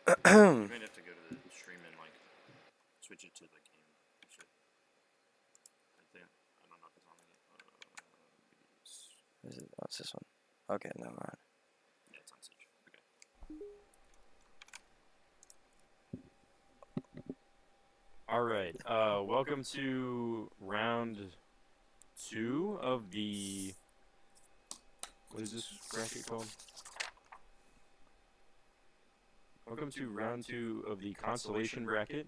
You might have to go to the stream and like switch it to the game. Actually, I think I don't know if it's on the What's this one? Okay, never mind. yeah, it's on Switch. Okay. All right. Welcome to round 2 of the. What is this bracket called? Welcome to round 2 of the consolation bracket.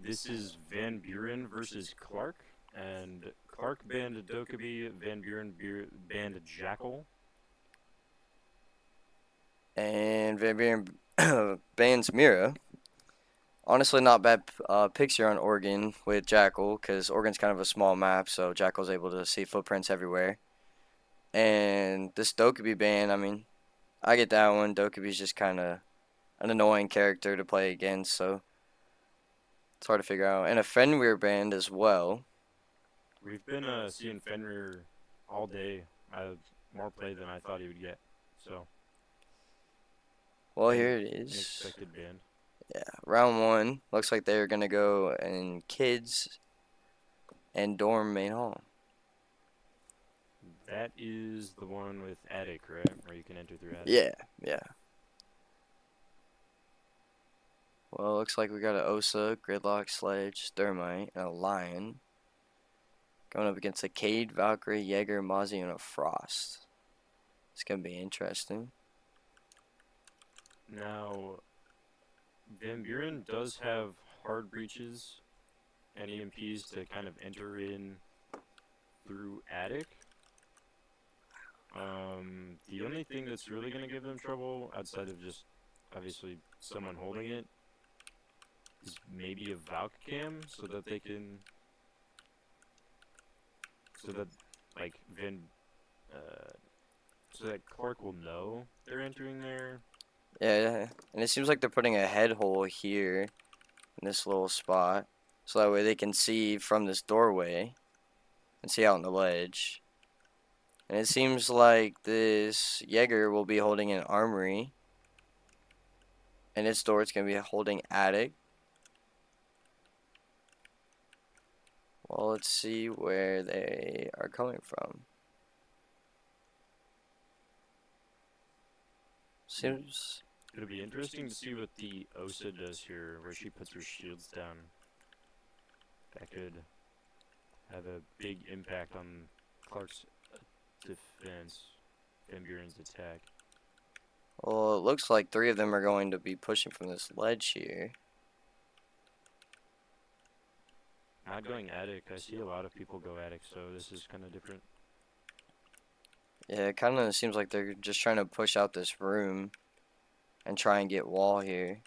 This is Van Buren versus Clarke, and Clarke banned Dokkaebi, Van Buren banned Jackal. And Van Buren bans Mira. Honestly, not bad picks here on Oregon with Jackal, because Oregon's kind of a small map, so Jackal's able to see footprints everywhere. And this Dokkaebi ban, I mean, I get that one. Dokkaebi's just kind of an annoying character to play against, so it's hard to figure out. And a Fenrir banned as well. We've been seeing Fenrir all day. More play than I thought he would get. So. Well, here it is. Unexpected ban. Yeah, round 1. Looks like they're going to go in kids and dorm main hall. That is the one with attic, right? Where you can enter through attic. Yeah. Well, looks like we got an Osa, Gridlock, Sledge, Thermite, and a Lion. Going up against a Cade, Valkyrie, Jaeger, Mozzie, and a Frost. It's going to be interesting. Now, Van Buren does have hard breaches and EMPs to kind of enter in through attic. The only thing that's really going to give them trouble, outside of just obviously someone holding it, is maybe a Valk cam, so that they can, so that like so that Clarke will know they're entering there. Yeah, and it seems like they're putting a head hole here in this little spot, so that way they can see from this doorway and see out on the ledge. And it seems like this Jaeger will be holding an armory, and its door it's going to be holding attic. Well, let's see where they are coming from. Seems It'll be interesting to see what the Osa does here, where she puts her shields down. That could have a big impact on Clarke's defense, Van Buren's attack. well, it looks like 3 of them are going to be pushing from this ledge here. Not going attic. I see a lot of people go attic, so this is kind of different. Yeah, it kind of seems like they're just trying to push out this room and try and get wall here.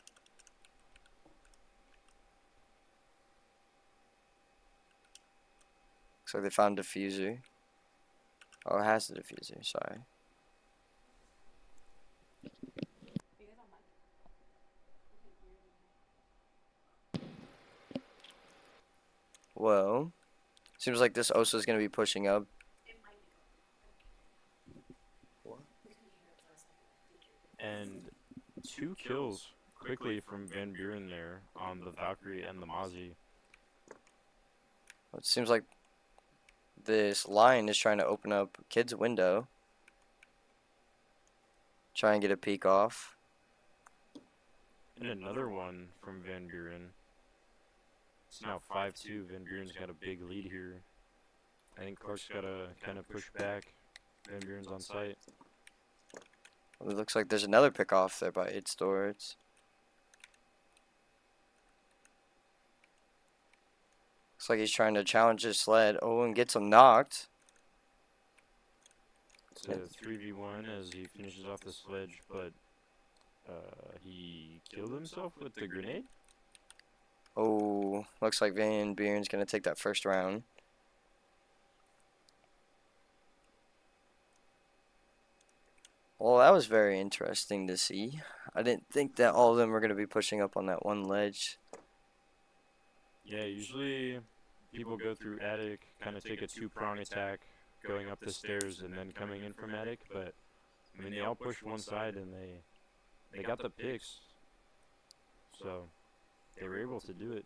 Looks like they found a diffuser. Oh, it has the diffuser, sorry. Well, seems like this Osa is going to be pushing up. And 2 kills quickly from Van Buren there on the Valkyrie and the Mozzie. It seems like this Lion is trying to open up Kid's window. Try and get a peek off. And another one from Van Buren. It's now 5-2. Van Buren's got a big lead here. I think Clarke's got to kind of push back. Van Buren's on site. It looks like there's another pick off there by its door. Looks like he's trying to challenge his sled. Oh, and gets him knocked. It's a 3v1 as he finishes off the sledge, but he killed himself with the grenade. Oh, looks like Van Buren's going to take that first round. Well, that was very interesting to see. I didn't think that all of them were going to be pushing up on that one ledge. Yeah, usually people go through attic, kind of take a 2-prong attack, going up the stairs and then coming in from attic, but I mean they all pushed one side and they got the picks. so they were able to do it.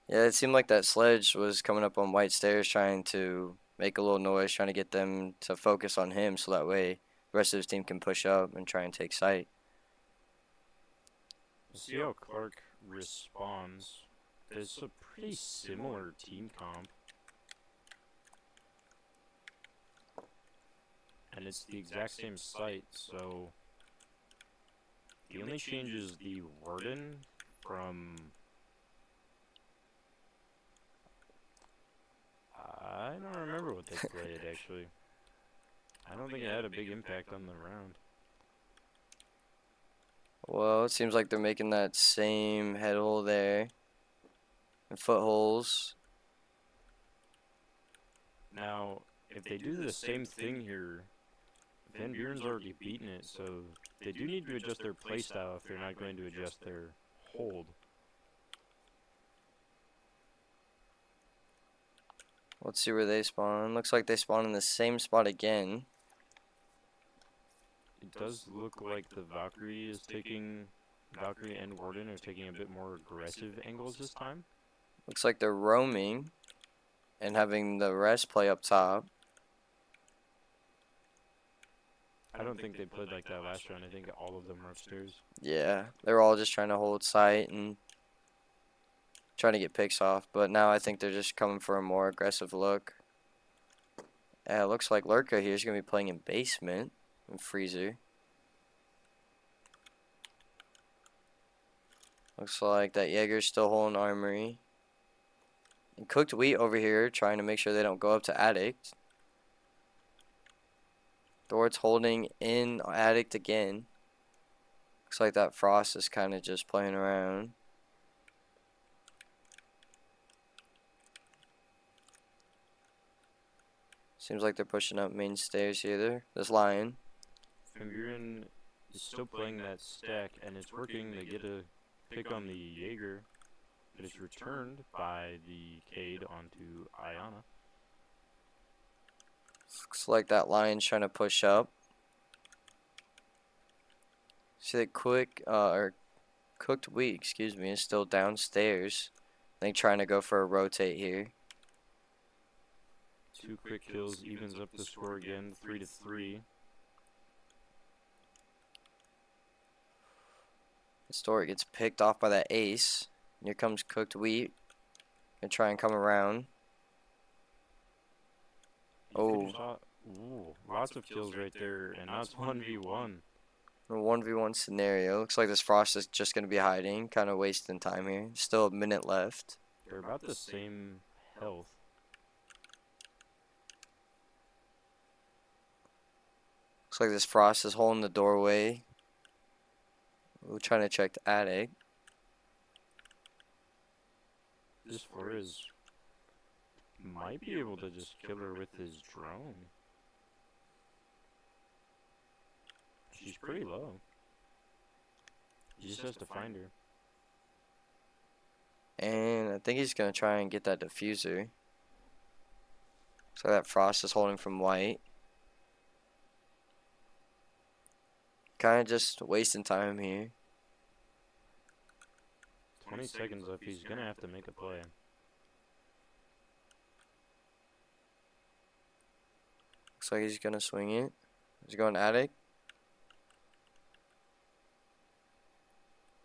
Yeah, it seemed like that sledge was coming up on white stairs trying to make a little noise, trying to get them to focus on him so that way the rest of his team can push up and try and take sight. We'll see how Clarke responds. There's a pretty similar team comp. And it's the exact same site, so the only change is the warden from... I don't remember what they played, actually. I don't think it had a big impact on the round. Well, it seems like they're making that same head hole there and footholes. Now, if they do the same thing here, Van Buren's already beaten it, so they do need to adjust their playstyle if they're not going to adjust their hold. Let's see where they spawn. Looks like they spawn in the same spot again. It does look like the Valkyrie and Warden are taking a bit more aggressive angles this time. Looks like they're roaming and having the rest play up top. I don't think they played like that last round. I think all of them were upstairs. Yeah, they were all just trying to hold sight and trying to get picks off. But now I think they're just coming for a more aggressive look. Yeah, it looks like Clarke here is going to be playing in basement and freezer. Looks like that Jaeger's still holding armory. And cooked wheat over here trying to make sure they don't go up to addict. Dort's holding in addict again. Looks like that Frost is kind of just playing around. Seems like they're pushing up main stairs here. This Lion. Van Buren is still playing that stack, and it's working. They get a pick on the Jaeger, but it's returned by the Cade onto Iahsea. Looks like that Lion's trying to push up. See that cooked wheat, excuse me, is still downstairs. I think trying to go for a rotate here. 2 quick kills evens up the score again, 3-3. Historic gets picked off by that ace. And here comes cooked wheat. Gonna try and come around. Oh. Ooh, lots of kills right there, and now it's 1v1. A 1v1 scenario. Looks like this Frost is just gonna be hiding, kind of wasting time here. Still a minute left. They're about the same health. Looks like this Frost is holding the doorway. We're trying to check the attic. This Flores might be able to just kill her with his drone. She's pretty low. He just has to find her. And I think he's going to try and get that diffuser. So that Frost is holding from white. Kind of just wasting time here. 20 seconds left. He's going to have to make a play. Looks like he's going to swing it. He's going attic.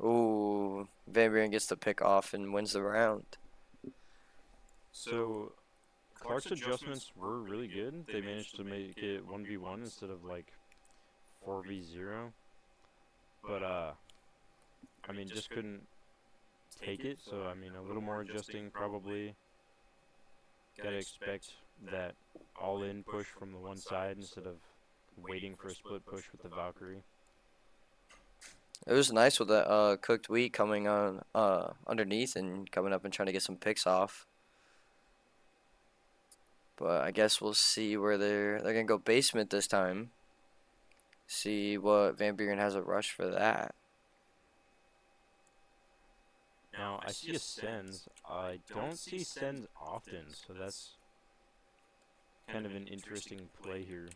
Ooh, Van Buren gets the pick off and wins the round. So, Clarke's adjustments were really good. They managed to make it 1v1 instead of like 4v0. But, I mean, just couldn't take it. So, I mean, a little more adjusting probably. Gotta expect that all-in push from the one side instead of waiting for a split push with the Valkyrie. It was nice with that cooked wheat coming on underneath and coming up and trying to get some picks off. But I guess we'll see where they're gonna go basement this time. See what Van Buren has a rush for that. Now, I see a Sens. I don't see Sens often, so that's kind of an interesting play here.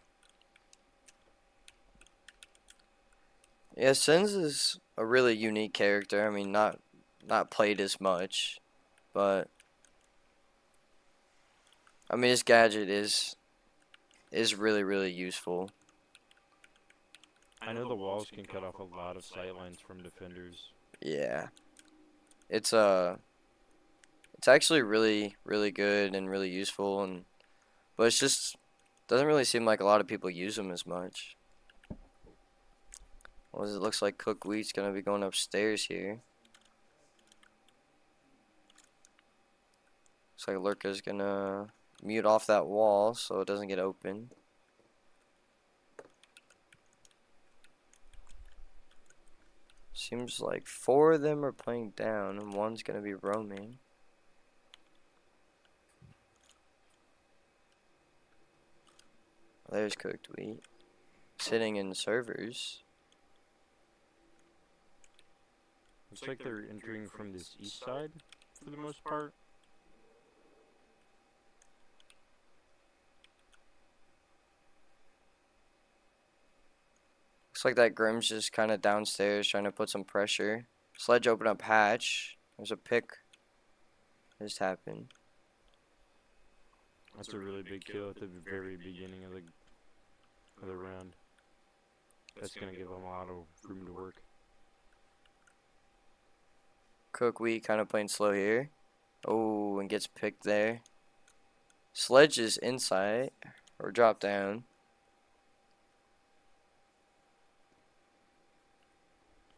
Yeah, Sins is a really unique character. I mean, not played as much, but I mean his gadget is really useful. I know the walls can cut off a lot of sight lines from defenders. Yeah, it's it's actually really good and really useful, and but it's just doesn't really seem like a lot of people use them as much. Well, it looks like Cook Wheat's gonna be going upstairs here. Looks like Lurka's gonna mute off that wall so it doesn't get open. Seems like 4 of them are playing down and 1's gonna be roaming. There's Cooked Wheat. Sitting in servers. Looks like they're entering from this east side for the most part. Looks like that Grim's just kind of downstairs trying to put some pressure. Sledge open up hatch. There's a pick. Just happened. That's a really big kill at the very beginning of the round. That's gonna give them a lot of room to work. Cook Wheat kind of playing slow here. Oh, and gets picked there. Sledge is inside or drop down.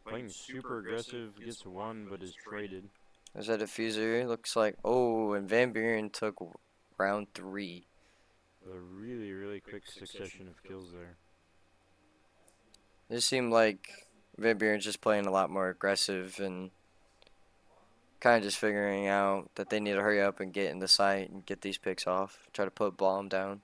Playing super aggressive, gets one but is traded. There's a diffuser. Looks like, oh, and Van Buren took round 3. A really quick succession of kills there. It seemed like Van Buren's just playing a lot more aggressive and kind of just figuring out that they need to hurry up and get in the site and get these picks off. Try to put Blom down.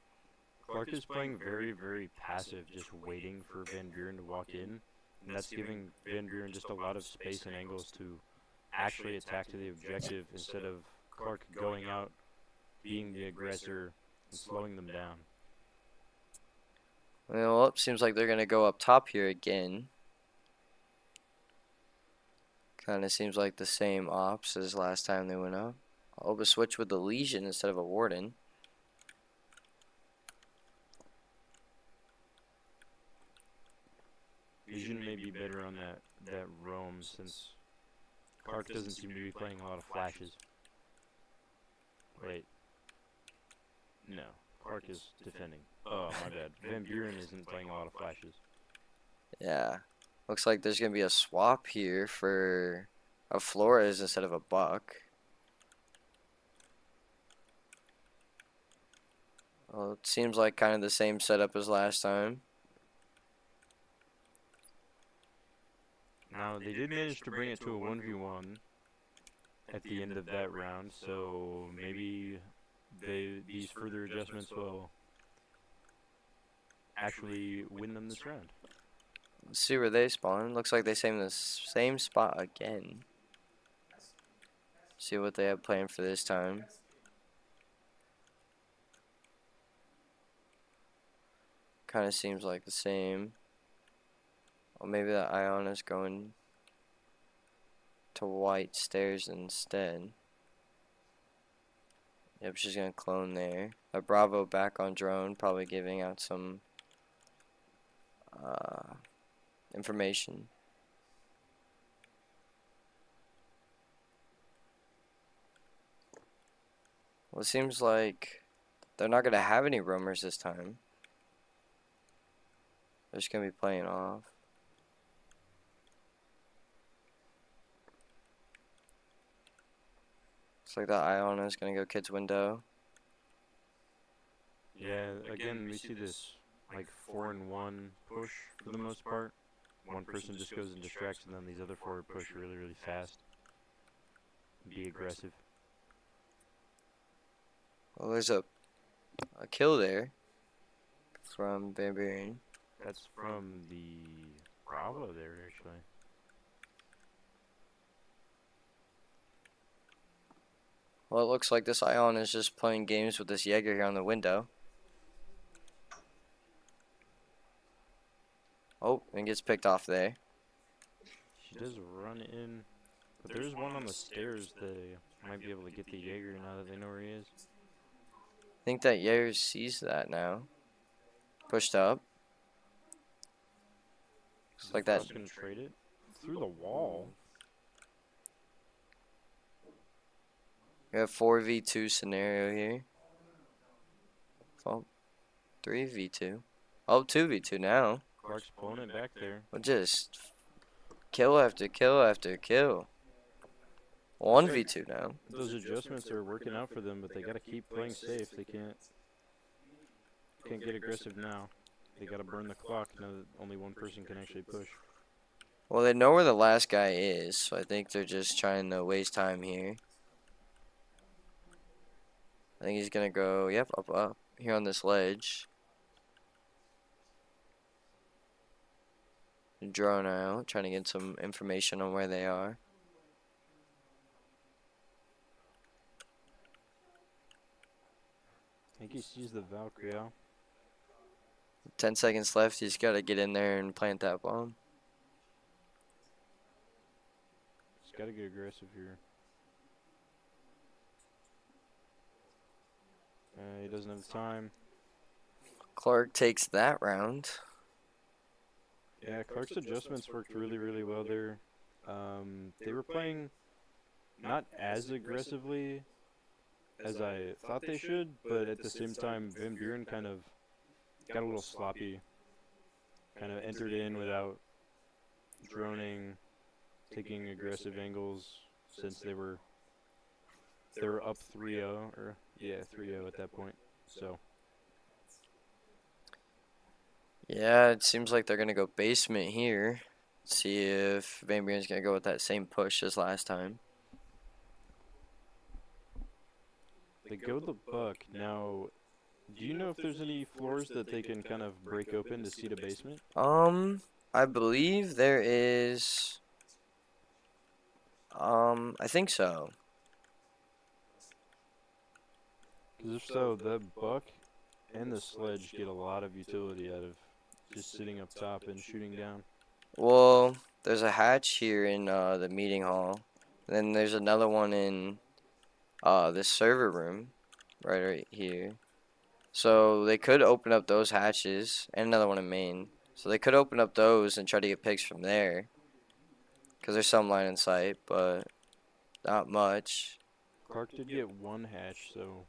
Clarke is playing very passive, just waiting for Van Buren to walk in. And that's giving Van Buren just a lot of space and angles to actually attack to the objective instead of Clarke going out, being the aggressor, and slowing them down. Well, it seems like they're going to go up top here again. Kind of seems like the same ops as last time they went up. I'll switch with the Legion instead of a Warden. Legion may be better on that roam since Clarke doesn't seem to be playing a lot of flashes. Wait. No. Clarke is defending. Oh, my bad. Van Buren isn't playing a lot of flashes. Yeah. Looks like there's going to be a swap here for a Flores instead of a Buck. Well, it seems like kind of the same setup as last time. Now, they did manage to bring it to a 1v1 at the end of that round, so maybe these further adjustments will actually win them this round. Let's see where they spawn. Looks like they stay in the same spot again. See what they have planned for this time. Kind of seems like the same. Or maybe that Ion is going to white stairs instead. Yep, she's going to clone there. A Bravo back on drone, probably giving out some information. Well, it seems like they're not going to have any roamers this time. They're just going to be playing off. Looks like that Iona is going to go kids window. Yeah, again, we see this like 4-in-1 push for the most part. One person just goes and distracts, and then these other 4 push really fast. Be aggressive. Well, there's a kill there from Van Buren. That's from the Bravo there, actually. Well, it looks like this Ion is just playing games with this Jaeger here on the window. Oh, and gets picked off there. She does run in, but there's one on the stairs that might be able to get the Jaeger now that they know where he is. I think that Yair sees that now. Pushed up. Looks like that. Frost gonna trade it through the wall. We have 4v2 scenario here. Oh, 3v2. Oh, 2v2 now. Clarke's pulling it back there. We'll just kill after kill after kill. 1v2 now. Those adjustments are working out for them, but they gotta keep playing safe. They can't get aggressive now. They gotta burn the clock now that only one person can actually push. Well, they know where the last guy is, so I think they're just trying to waste time here. I think he's gonna go, yep, up here on this ledge. Drone out, trying to get some information on where they are. I think he sees the Valkyrie out. 10 seconds left, he's gotta get in there and plant that bomb. He's gotta get aggressive here. He doesn't have the time. Clarke takes that round. Yeah, Clarke's adjustments worked really, really well there. They were playing not as aggressively as I thought they should, but at the same time, Van Buren kind of got a little sloppy. Kind of entered in without droning, taking aggressive angles since they were up 3-0 or yeah, 3-0 at that point. So Yeah, it seems like they're gonna go basement here. See if Van Buren's gonna go with that same push as last time. they go the buck. Now, do you know if there's any floors that they can kind of break open to see the basement? I believe there is. I think so. Because if so, the buck and the sledge get a lot of utility out of just sitting up top and shooting down. Well, there's a hatch here in the meeting hall. Then there's another one in this server room, right here. So they could open up those hatches, and another one in main. So they could open up those and try to get picks from there. Because there's some line in sight, but not much. Clarke did get one hatch, so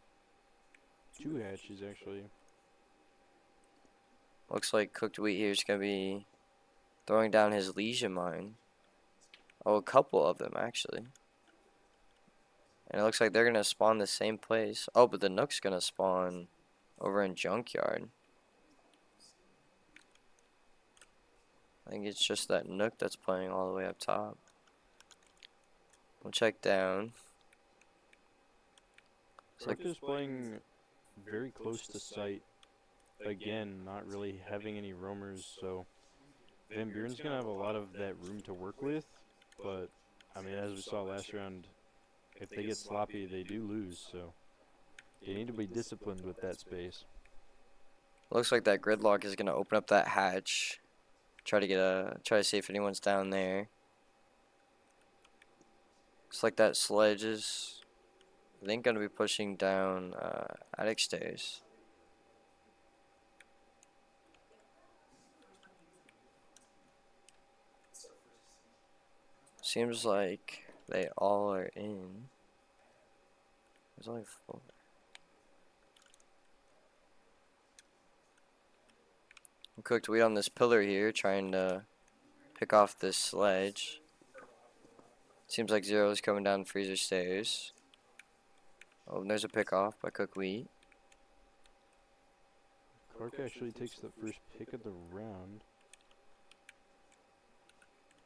2 hatches actually. Looks like Cooked Wheat here is going to be throwing down his Legion mine. Oh, a couple of them, actually. And it looks like they're going to spawn the same place. Oh, but the Nook's going to spawn over in Junkyard. I think it's just that Nook that's playing all the way up top. We'll check down. Clarke is playing very close to sight. Again, not really having any roamers, so Van Buren's going to have a lot of that room to work with. But, I mean, as we saw last round, if they get sloppy, they do lose, so they need to be disciplined with that space. Looks like that Gridlock is going to open up that hatch. Try to see if anyone's down there. Looks like that sledge is, I think, going to be pushing down attic stairs. Seems like they all are in. There's only 4. Cooked Wheat on this pillar here, trying to pick off this sledge. Seems like Zero is coming down freezer stairs. Oh, and there's a pick off by Cooked Wheat. Clarke actually takes the first pick of the round.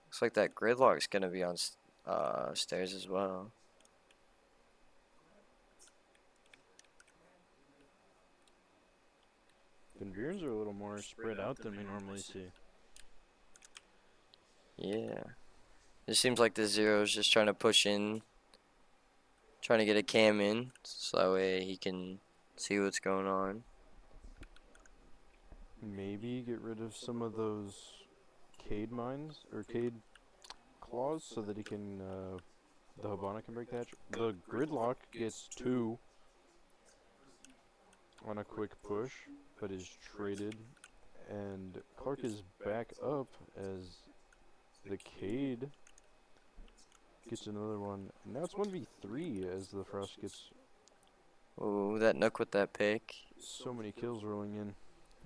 Looks like that Gridlock's gonna be on stairs as well. Van Buren's are a little more spread out than we normally see. Yeah. It seems like the Zero's just trying to push in. Trying to get a cam in, so that way he can see what's going on. Maybe get rid of some of those Cade mines, or Cade claws so that he can, the Hibana can break the hatch. The Gridlock gets 2 on a quick push, but is traded. And Clarke is back up as the Cade gets another one. And now it's 1v3 as the Frost gets Ooh, that Nook with that pick. so many kills rolling in.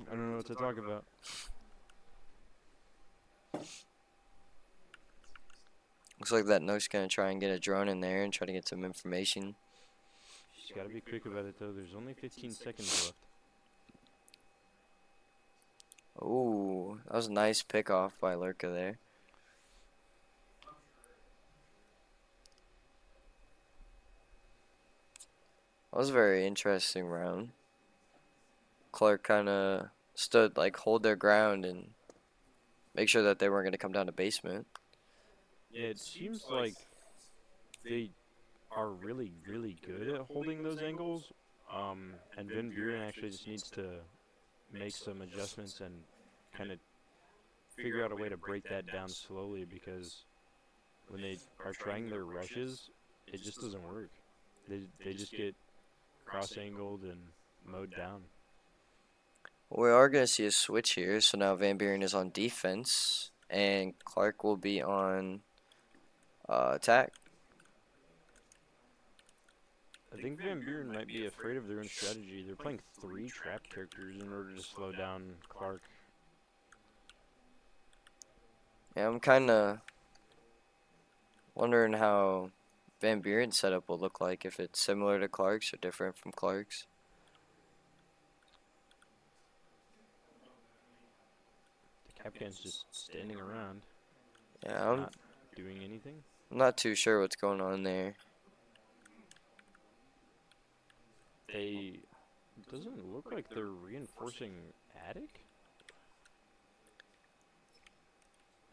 I don't know what to talk about. Looks like that Nook's gonna try and get a drone in there and try to get some information. She's got to be quick about it though. There's only 15 seconds left. Ooh, that was a nice pick off by Lurka there. That was a very interesting round. Clarke kind of stood, like, hold their ground and make sure that they weren't going to come down to basement. Yeah, it seems like they are really, really good at holding those angles. And Van Buren actually just needs to make some adjustments and kind of figure out a way to break that down slowly, because when they are trying their rushes, it just doesn't work. They just get cross-angled and mowed down. We are going to see a switch here. So now Van Buren is on defense and Clarke will be on attack. I think Van Buren might be afraid of their own strategy. They're playing 3 trap characters in order to slow down Clarke. Yeah, I'm kind of wondering how Van Buren's setup will look like, if it's similar to Clarke's or different from Clarke's. The Capcan's just standing around, Yeah, I'm not doing anything. not too sure what's going on there. It doesn't look like they're reinforcing attic.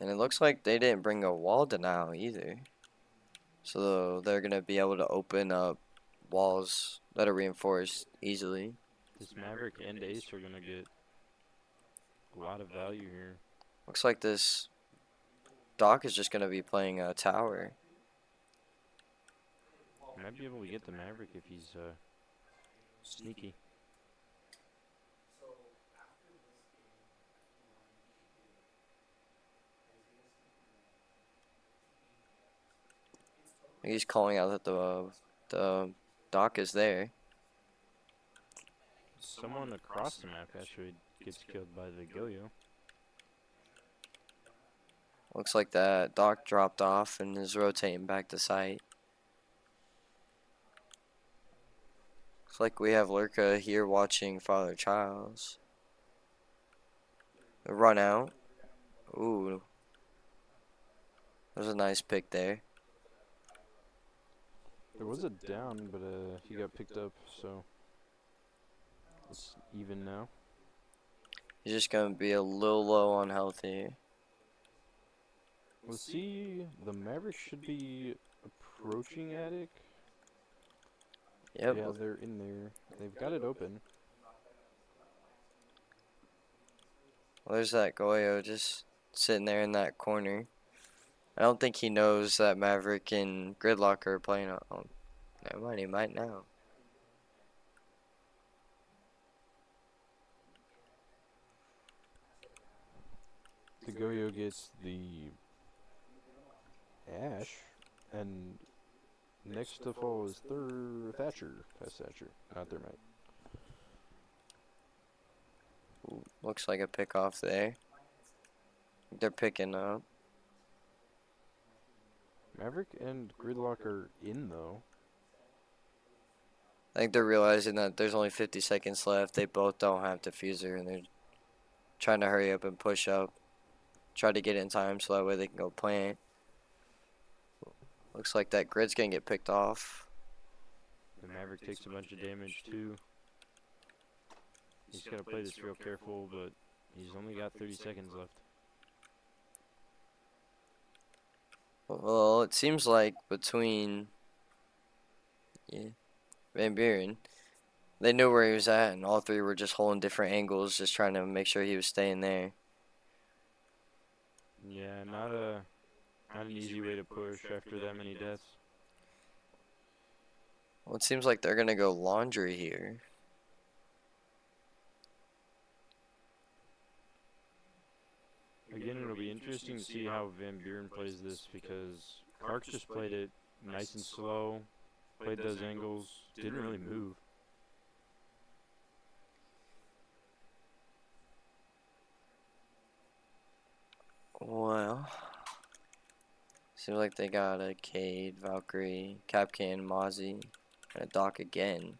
And it looks like they didn't bring a wall denial either. So they're going to be able to open up walls that are reinforced easily. This Maverick and Ace are gonna get a lot of value here. Looks like this Doc is just going to be playing a tower. He might be able to get the Maverick if he's sneaky. He's calling out that the Doc is there. Someone across the map actually gets killed by the Goyo. Looks like that Doc dropped off and is rotating back to site. Looks like we have Lurka here watching Father Childs. The run out. Ooh. That was a nice pick there. There was a down, but he got picked up, so it's even now. He's just going to be a little low on health here. Let's see, the Maverick should be approaching attic. Yep. Yeah, they're in there. They've got it open. Well, there's that Goyo just sitting there in that corner. I don't think he knows that Maverick and Gridlock are playing on. Never mind, he might now. The Goyo gets the Ash, and next to fall is Thatcher. That's Thatcher, not Thermite. Ooh, looks like a pick off there. They're picking up. Maverick and Gridlock are in, though. I think they're realizing that there's only 50 seconds left. They both don't have diffuser, and they're trying to hurry up and push up. Try to get in time so that way they can go plant. Looks like that grid's gonna get picked off. The Maverick takes a bunch of damage, too. He's got to play this real careful, but he's only got 30 seconds left. Well, it seems like between Van Buren, they knew where he was at, and all three were just holding different angles, just trying to make sure he was staying there. Yeah, Not an easy way to push after that many deaths. Well, it seems like they're gonna go laundry here. Again, it'll be interesting to see how Van Buren plays this because Clarke just played it nice and slow, played those angles, didn't really move. Well, seems like they got a Cade, Valkyrie, Capcan, Mozzie, and a Doc again.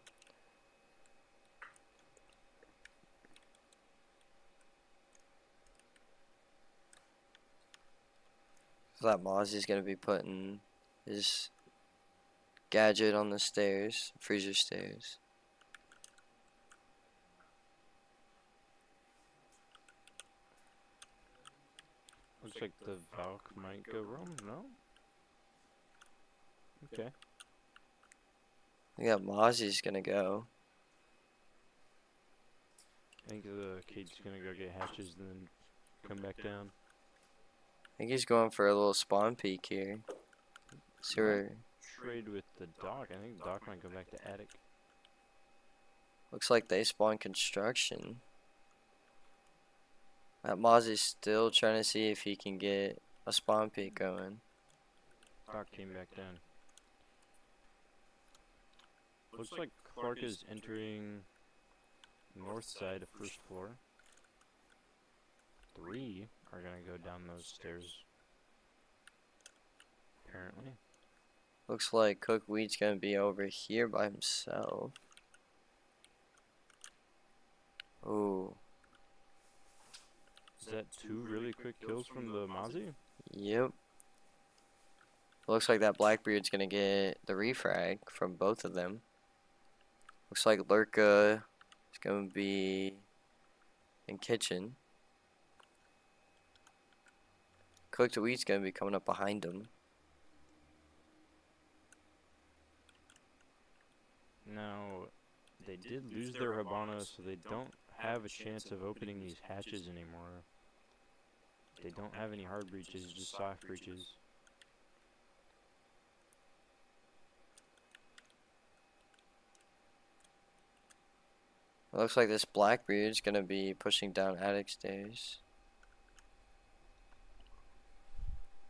So that Mozzie's gonna be putting his gadget on the stairs, freezer stairs. Looks like the Valk might go roam, no? Okay. I got Mozzie's gonna go. I think the Cade's gonna go get hatches and then come back down. I think he's going for a little spawn peek here. See where, Trade with the Doc. I think the Doc might go back to attic. looks like they spawn construction. That Mozzie's still trying to see if he can get a spawn peek going. Doc came back down. Looks like Clarke is entering north side of first floor. 3 are gonna go down those stairs. Apparently. Looks like Cook Wheat's gonna be over here by himself. Ooh, Is that 2 really quick kills from the Mozzie? yep. Looks like that Blackbeard's gonna get the refrag from both of them. Looks like Lurka is gonna be in kitchen. Cooked Wheat's gonna be coming up behind him. Now, they did lose their Habana, so they don't have a chance of opening these hatches anymore. They don't have any hard breaches, just soft breaches. Looks like this Blackbeard's gonna be pushing down attic stairs.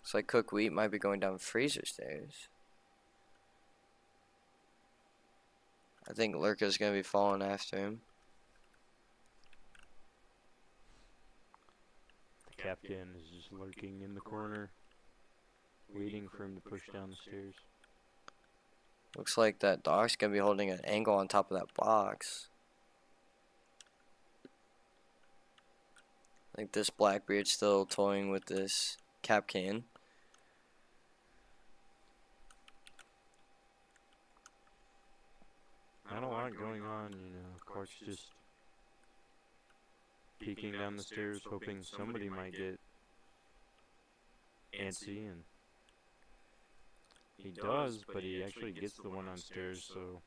Looks like Cook Wheat might be going down freezer stairs. I think Lurka's gonna be falling after him. The Capcan is just lurking in the corner, waiting for him to push down the stairs. Looks like that Doc's gonna be holding an angle on top of that box. I think this Blackbeard's still toying with this Capcan. Not a lot going on, you know. Clarke's just peeking down the stairs, hoping somebody might get antsy, and he does, but he actually gets the one on stairs, so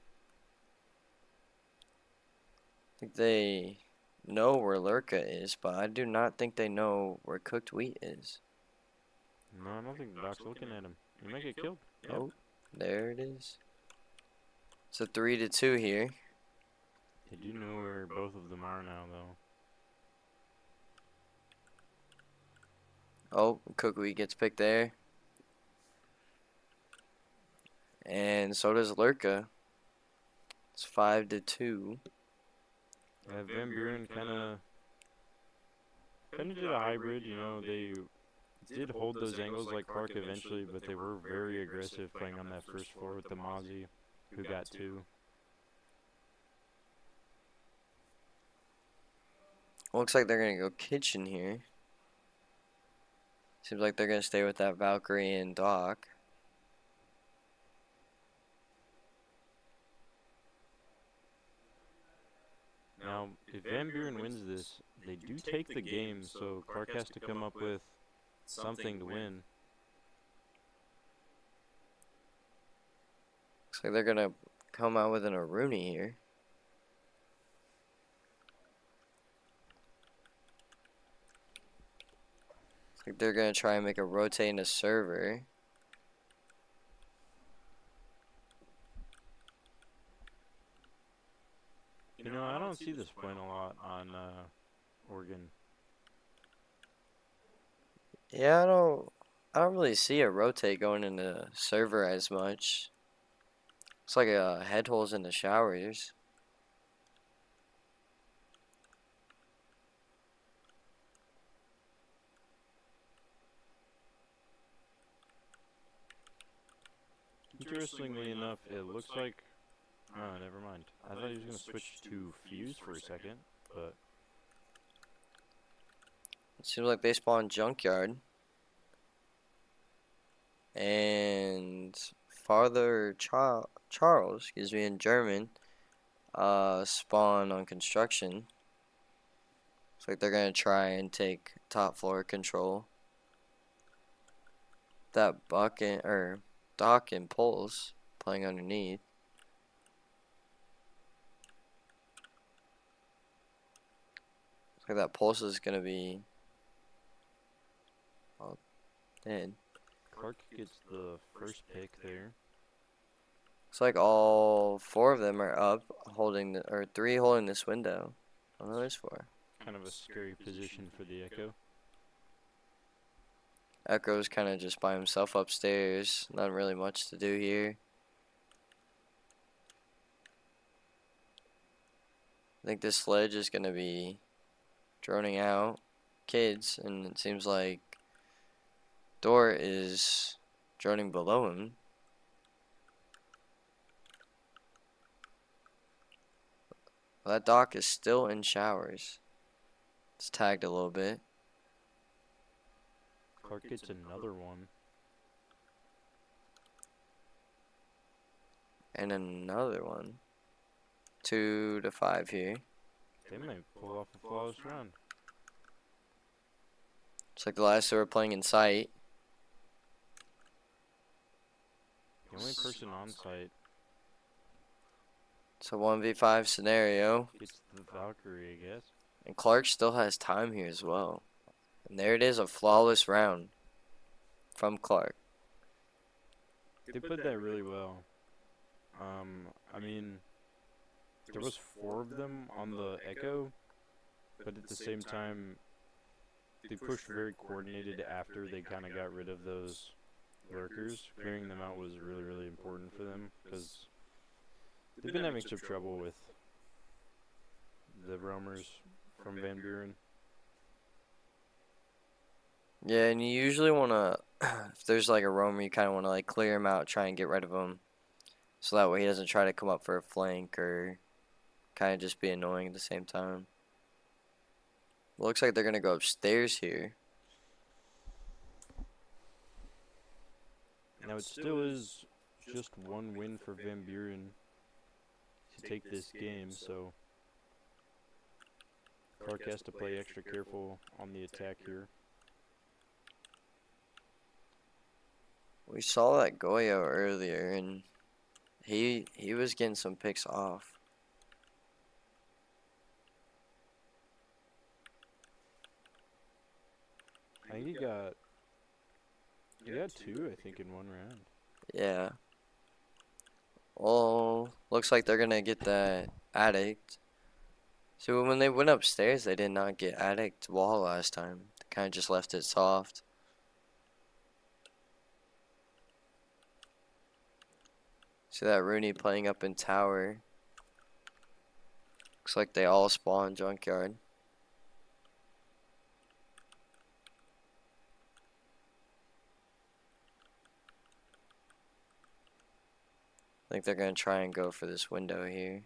I think they know where Lurka is, but I do not think they know where Cooked Wheat is. no, I don't think the Doc's looking at him. He might get killed. Yep. Oh, there it is. It's a 3-2 here. They do know where both of them are now, though. Oh, Cooked Wheat gets picked there. And so does Lurka. It's 5-2. Van Buren kind of did a hybrid, you know. They did hold those angles like Clarke eventually, but they were very aggressive playing on that first floor with the Mozzie, who got 2. Looks like they're gonna go kitchen here. Seems like they're gonna stay with that Valkyrie and Doc. Now, if Van Buren wins this, they do take the game, so Clarke has to come up with something to win. Looks like they're gonna come out with an Aruni here. Like they're gonna try and make a rotate in a server. You know, I don't see this point a lot on Oregon. Yeah, I don't really see a rotate going in the server as much. It's like head holes in the showers. Interestingly enough, it looks like... Oh, never mind. I thought he was going to switch to Fuse for a second, but... It seems like they spawned junkyard. And Father Charles, excuse me, in German, spawn on construction. Looks like they're gonna try and take top floor control. That bucket or Doc and Pulse playing underneath. Looks like that Pulse is gonna be all dead. Clarke gets the first pick there. Looks like all 4 of them are up, holding the, or 3 holding this window. I don't know there's 4. Kind of a scary position for the Echo. Echo's kind of just by himself upstairs. Not really much to do here. I think this sledge is going to be droning out kids, and it seems like door is droning below him. Well, that dock is still in showers. It's tagged a little bit. Clarke gets another one. And another one. 2 to 5 here. They might pull off a flawless run. It's like the last 2 are playing in sight. The only person on site It's a 1v5 scenario. gets the Valkyrie, I guess. And Clarke still has time here as well. And there it is, a flawless round from Clarke. They put that really well. I mean, there was 4 of them on the Echo, but at the same time, they pushed very coordinated after they kind of got rid of those lurkers. Clearing them out was really, really important for them, because they've been having some trouble with the roamers from Van Buren. Yeah, and you usually want to, if there's like a roamer, you kind of want to like clear him out, try and get rid of him. So that way he doesn't try to come up for a flank or kind of just be annoying at the same time. Looks like they're going to go upstairs here. Now it still is just 1 win for Van Buren to take this game, so Clarke has to play extra careful on the attack here. We saw that Goyo earlier, and he was getting some picks off. I think he got 2, I think, in 1 round. Yeah. Well, looks like they're going to get that addict. So when they went upstairs, they did not get addict wall last time. They kind of just left it soft. See that Rooney playing up in tower. Looks like they all spawn junkyard. I think they're going to try and go for this window here.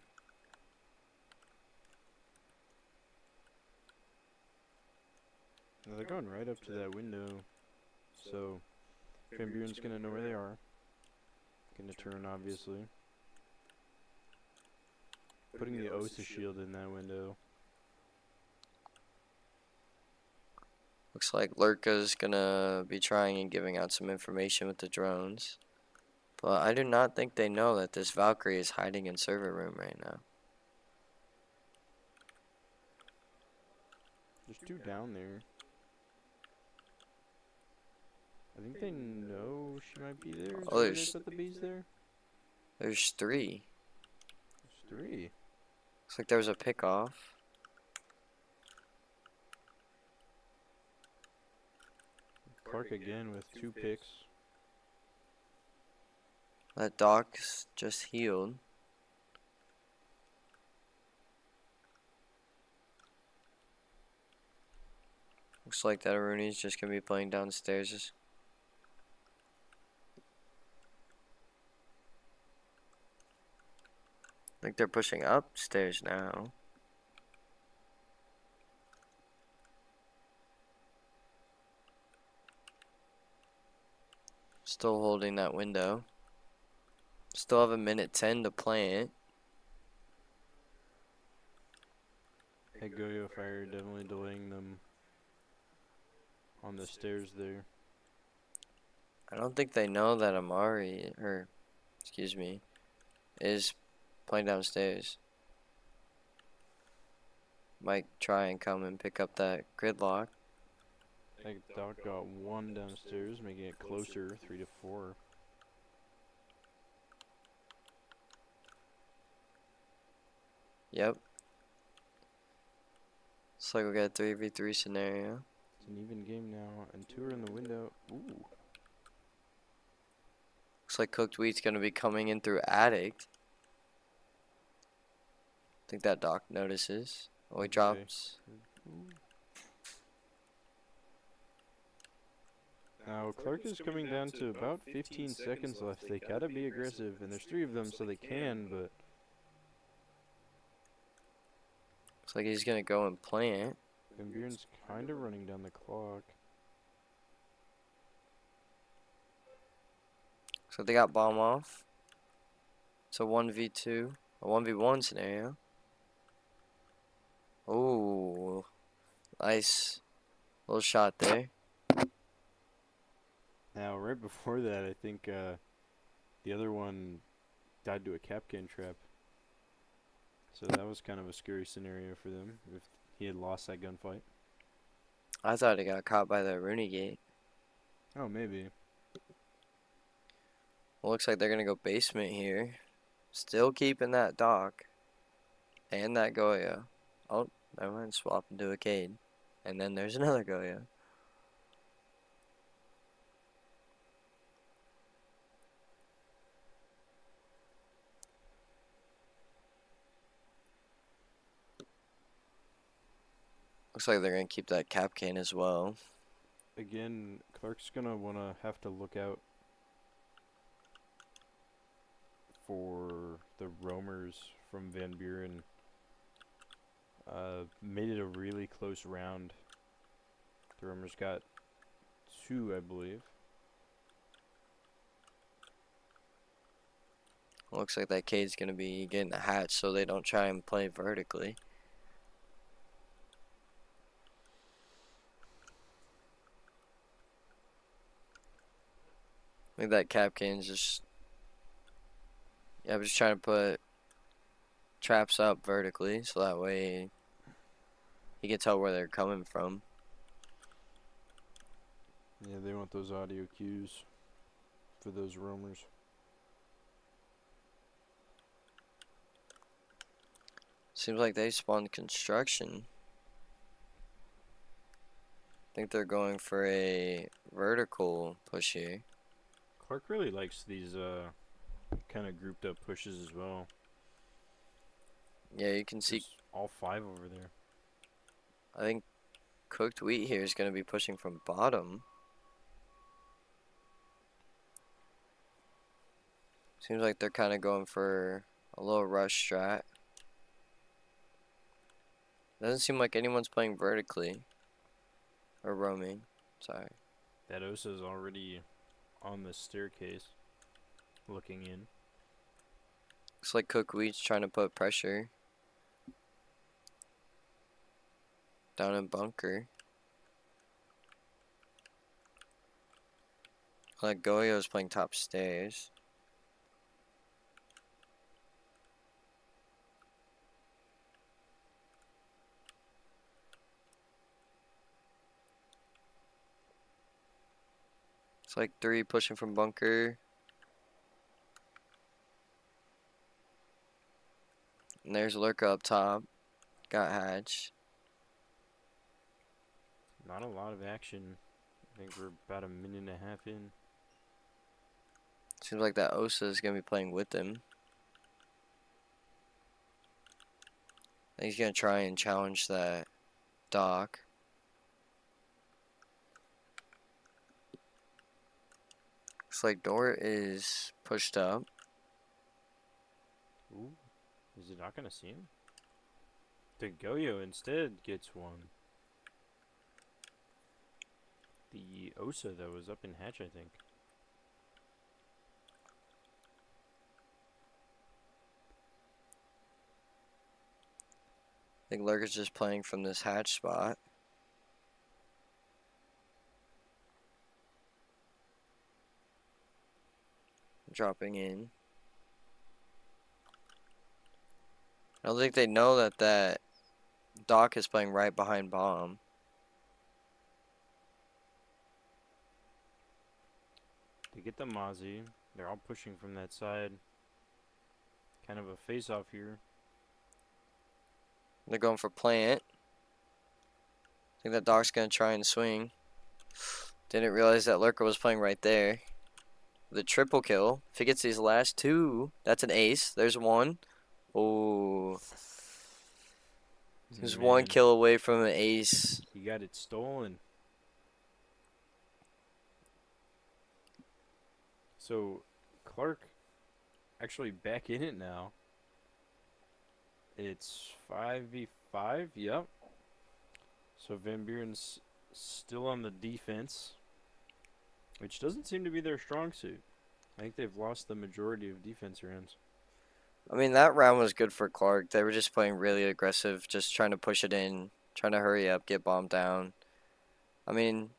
Now they're going right up to that window, so Van Buren's going to know where they are. Going to turn, obviously. Putting the Iahsea shield in that window. Looks like Lurka's gonna be trying and giving out some information with the drones. But I do not think they know that this Valkyrie is hiding in server room right now. There's 2 down there. I think they know she might be there. Is Oh, why they there's put the bees there? 3. There's 3. Looks like there was a pick off. Clarke again with 2 picks. That Doc's just healed. Looks like that Rooney's just gonna be playing downstairs. I think they're pushing upstairs now. Still holding that window. Still have a minute 10 to play it. That Goyo fire definitely delaying them on the stairs there. I don't think they know that Amari, or excuse me, is playing downstairs. Might try and come and pick up that gridlock. I think Doc got 1 downstairs, making it closer, 3 to 4. Yep. Looks like we got a 3v3 scenario. It's an even game now, and 2 are in the window. Ooh. Looks like Cooked Wheat's gonna be coming in through Addict. I think that Doc notices. Oh, he Okay. drops. Now, Clarke is coming down to about 15 seconds left. They gotta be aggressive, and there's 3 of them, so they can, but Looks like he's gonna go and plant. Van Buren's kinda running down the clock. So they got bomb off. It's a 1v2, a 1v1 scenario. Oh, nice little shot there. Now, right before that, I think the other one died to a Capcan trap. So that was kind of a scary scenario for them if he had lost that gunfight. I thought he got caught by the Rooney gate. Oh, maybe. Well, looks like they're gonna go basement here. Still keeping that Doc and that Goya. Oh, never mind. Swap into a Cade, and then there's another Goya. Looks like they're gonna keep that Capcan as well. Again, Clarke's gonna wanna have to look out for the roamers from Van Buren. Made it a really close round. The roamers got 2, I believe. Looks like that Cade's gonna be getting a hatch so they don't try and play vertically. I think that Capcan's just, yeah, I'm just trying to put traps up vertically so that way he can tell where they're coming from. Yeah, they want those audio cues for those roamers. Seems like they spawned construction. I think they're going for a vertical push here. Clarke really likes these kind of grouped up pushes as well. Yeah, you can see. There's all 5 over there. I think Cooked Wheat here is going to be pushing from bottom. Seems like they're kind of going for a little rush strat. Doesn't seem like anyone's playing vertically. Or roaming. Sorry. That Osa's already on the staircase, looking in. Looks like Cooked Wheat's trying to put pressure down in bunker. Like Goyo's playing top stairs. Looks Looks like 3 pushing from bunker. And there's Lurka up top. Got hatch. Not a lot of action. I think we're about a minute and a half in. Seems like that Iahsea is going to be playing with him. I think he's going to try and challenge that Doc. Looks like door is pushed up. Ooh. Is it not gonna see him? The Goyo instead gets one. The Iahsea though is up in hatch, I think. I think Lurka's just playing from this hatch spot. Dropping in. I don't think they know that that Doc is playing right behind bomb. They get the Mozzie. They're all pushing from that side. Kind of a face-off here. They're going for plant. I think that Doc's gonna try and swing. Didn't realize that Lurker was playing right there. The triple kill. If he gets these last 2, that's an ace. There's 1. Oh. He's 1 Man, kill away from an ace. he got it stolen. So, Clarke actually back in it now. It's 5v5, yep. So Van Buren's still on the defense, which doesn't seem to be their strong suit. I think they've lost the majority of defense rounds. I mean, that round was good for Clarke. They were just playing really aggressive, just trying to push it in, trying to hurry up, get bombed down. I mean,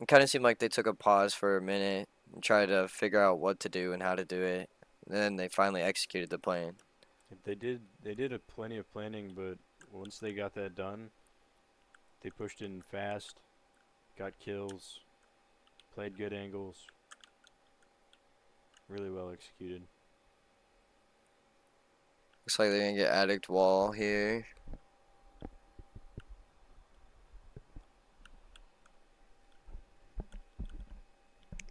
it kind of seemed like they took a pause for a minute and tried to figure out what to do and how to do it. And then they finally executed the plan. They did a plenty of planning, but once they got that done, they pushed in fast, got kills, played good angles. Really well executed. Looks like they're going to get addict wall here.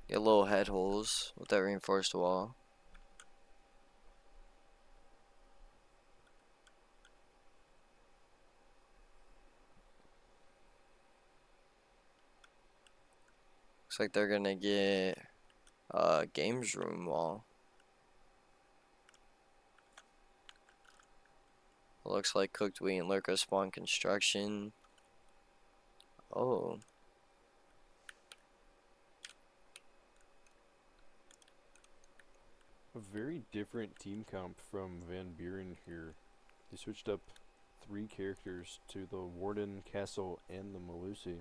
Get little head holes with that reinforced wall. Looks like they're going to get games room wall. Looks like Cooked Wheat and Lurka spawn construction. Oh. A very different team comp from Van Buren here. They switched up 3 characters to the Warden, Castle, and the Malusi.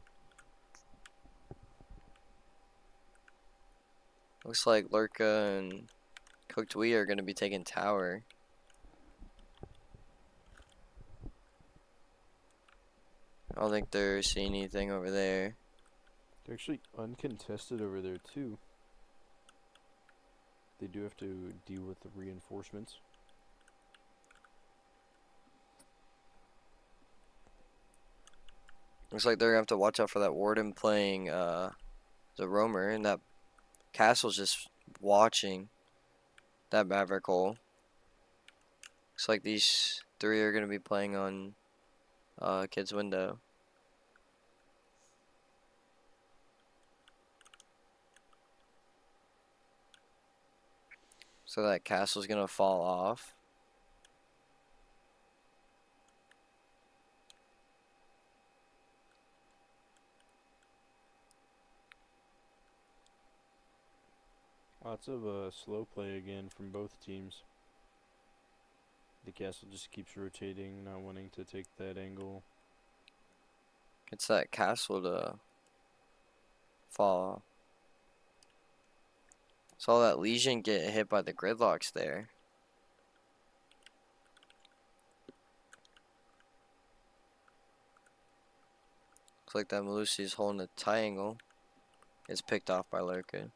Looks like Lurka and Cooked Wheat are going to be taking tower. I don't think they're seeing anything over there. They're actually uncontested over there too. They do have to deal with the reinforcements. Looks like they're going to have to watch out for that Warden playing the Roamer, and that Castle's just watching that Maverick hole. Looks like these 3 are going to be playing on Kid's window. So that Castle's going to fall off. Lots of slow play again from both teams. The castle just keeps rotating, not wanting to take that angle. Gets that Castle to fall off. Saw that Legion get hit by the gridlocks there. Looks like that Malusi is holding a triangle. Gets picked off by Lurka.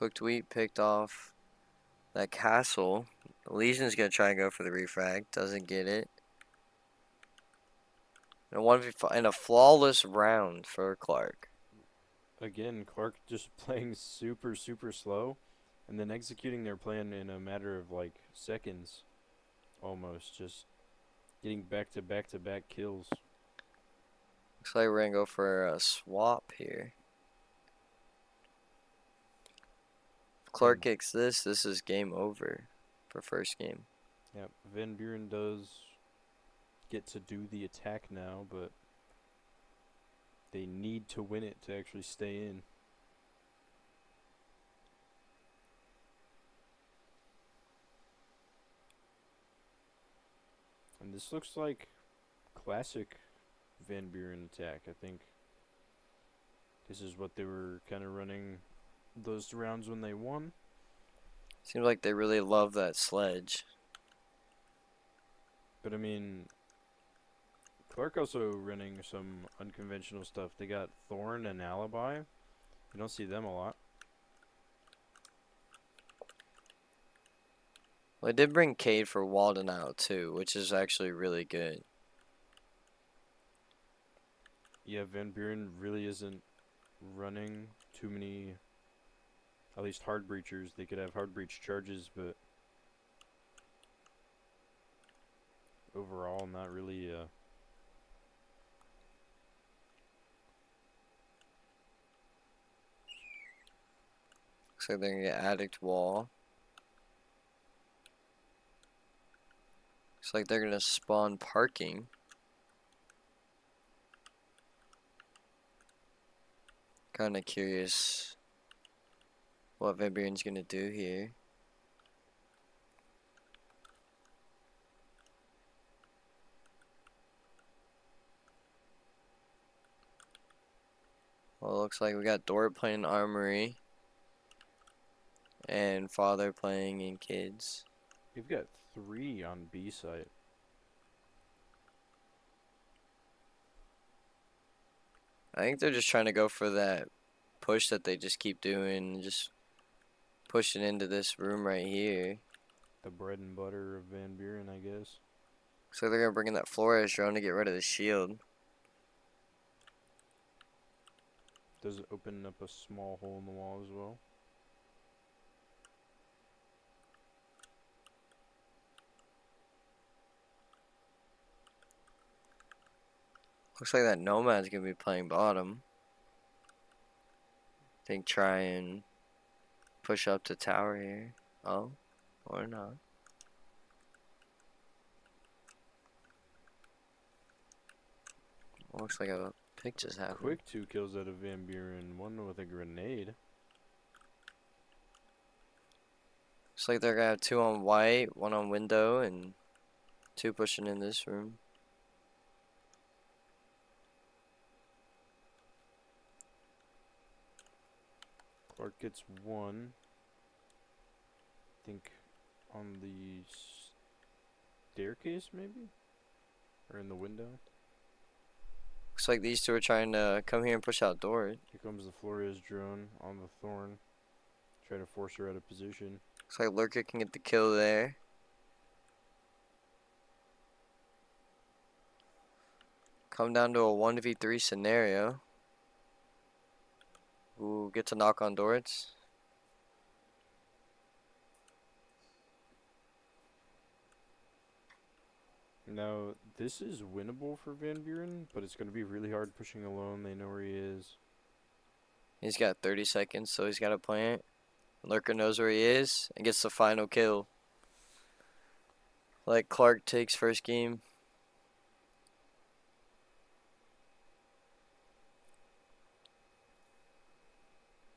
Quick tweet picked off that castle. The Legion's gonna try and go for the refrag. Doesn't get it. And a flawless round for Clarke. Again, Clarke just playing super, super slow, and then executing their plan in a matter of like seconds, almost. Just getting back to back to back kills. Looks like we're gonna go for a swap here. If Clarke kicks this, this is game over for first game. Yep, Van Buren does get to do the attack now, but they need to win it to actually stay in. And this looks like classic Van Buren attack. I think this is what they were kind of running those rounds when they won. Seems like they really love that sledge. But I mean, Clarke also running some unconventional stuff. They got Thorn and Alibi. You don't see them a lot. Well, they did bring Cade for Walden out too, which is actually really good. Yeah, Van Buren really isn't running too many, at least hard breachers. They could have hard breach charges, but overall not really Looks like they're gonna get Addict Wall. Looks like they're gonna spawn parking. Kinda curious what Van Buren's gonna do here. Well, it looks like we got Dort playing Armory. And Father playing in Kids. You've got 3 on B site. I think they're just trying to go for that push that they just keep doing. Just pushing into this room right here. The bread and butter of Van Buren, I guess. So they're going to bring in that Flores drone to get rid of the shield. Does it open up a small hole in the wall as well? Looks like that Nomad's going to be playing bottom. I think try and push up to tower here. Oh, or not. Looks like a pick just happened. Quick 2 kills out of Van Buren, 1 with a grenade. Looks like they're going to have 2 on white, 1 on window, and 2 pushing in this room. Clarke gets 1. I think on the staircase, maybe? Or in the window? Looks like these 2 are trying to come here and push out doors. Here comes the Flores drone on the Thorn. Try to force her out of position. Looks like Lurker can get the kill there. Come down to a 1v3 scenario. Ooh, get to knock on doors. Now, this is winnable for Van Buren, but it's going to be really hard pushing alone. They know where he is. He's got 30 seconds, so he's got to plant. Lurker knows where he is and gets the final kill. Like Clarke takes first game.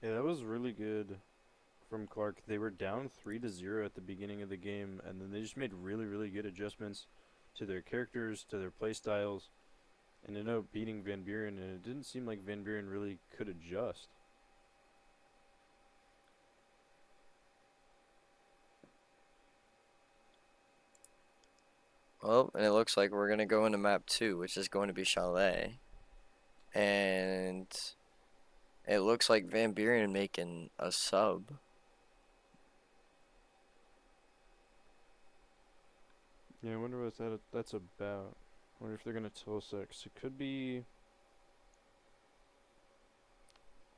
Yeah, that was really good from Clarke. They were down 3-0 at the beginning of the game, and then they just made really, really good adjustments to their characters, to their play styles, and ended up beating Van Buren, and it didn't seem like Van Buren really could adjust. Well, and it looks like we're going to go into map 2, which is going to be Chalet. And it looks like Van Buren making a sub. Yeah, I wonder what that's about. I wonder if they're gonna tell us that, 'cause it could be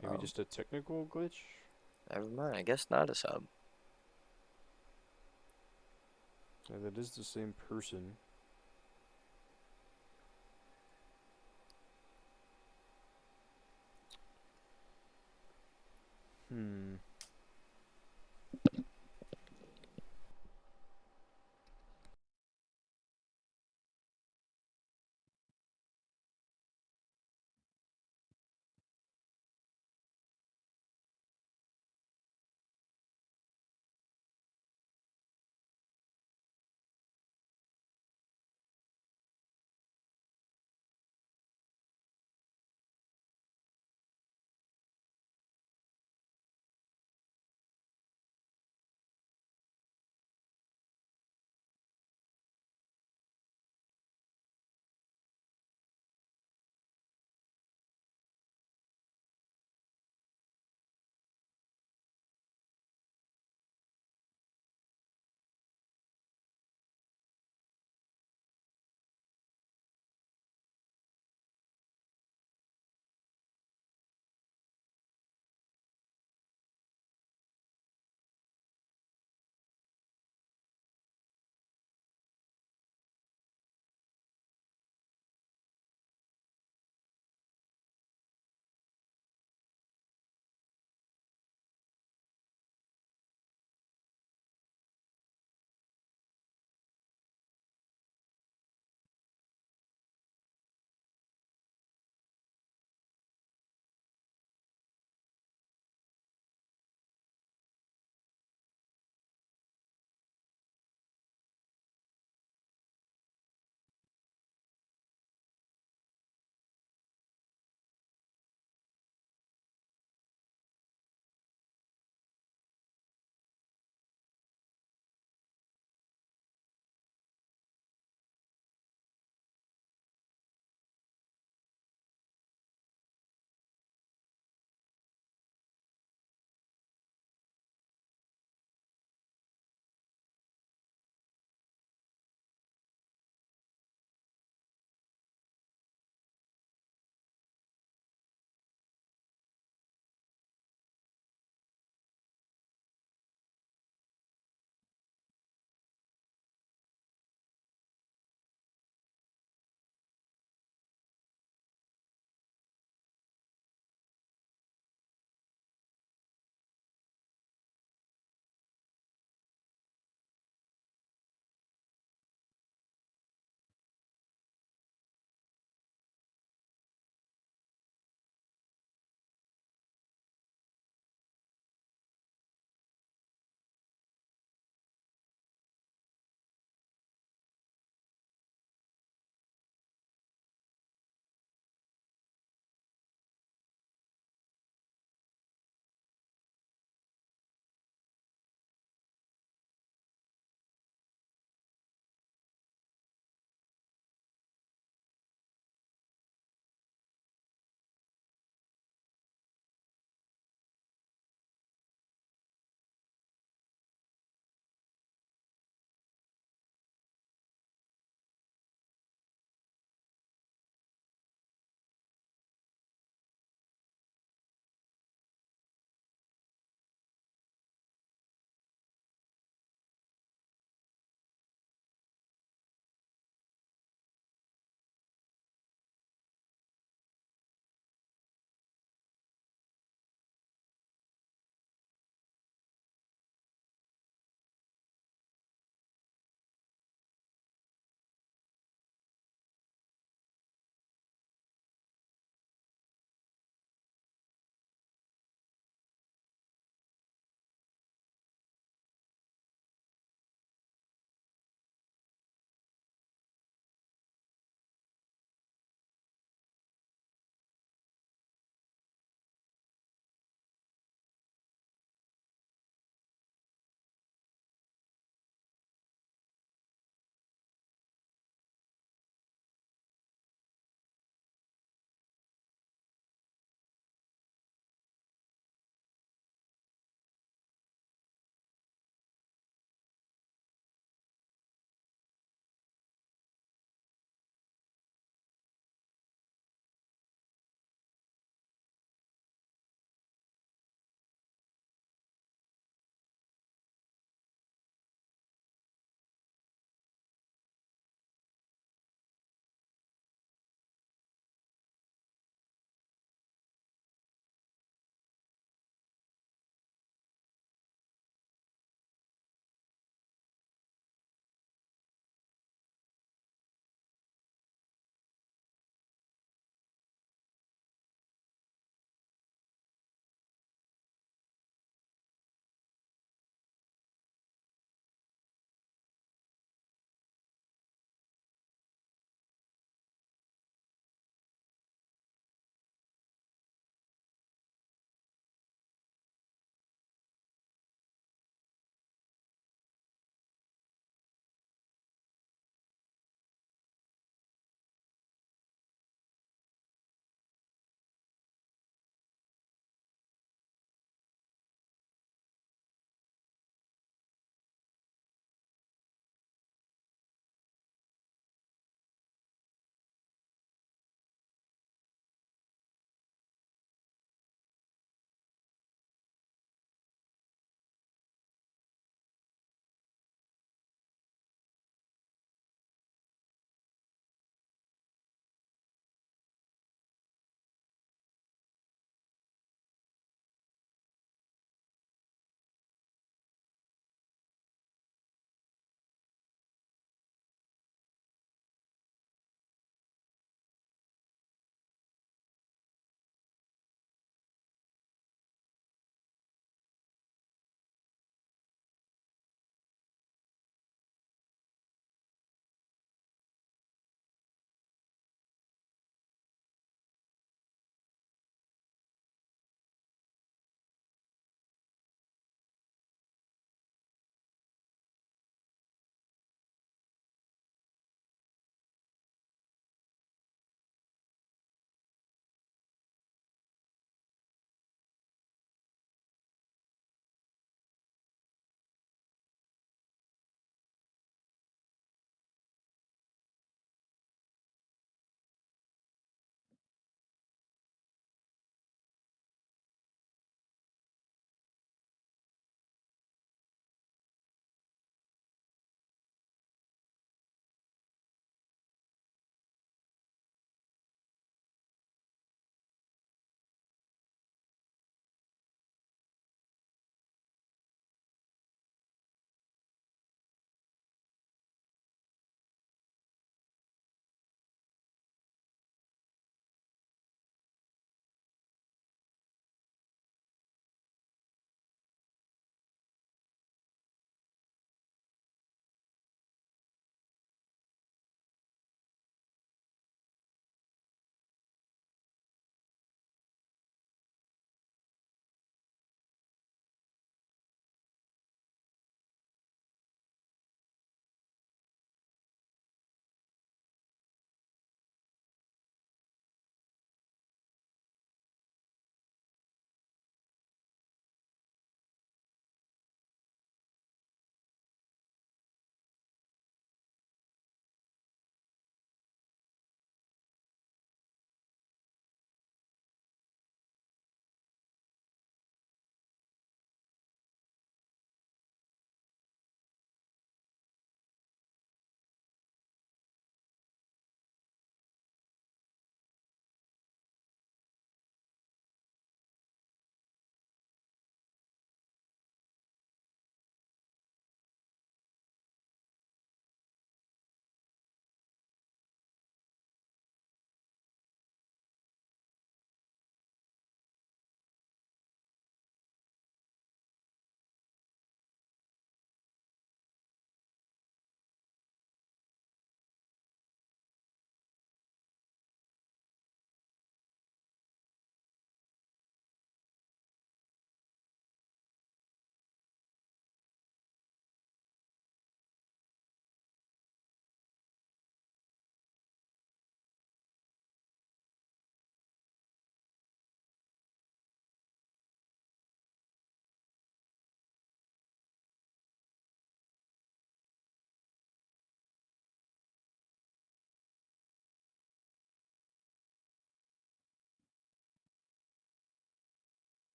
maybe Um, just a technical glitch. Never mind. I guess not a sub. Yeah, that is the same person. Hmm.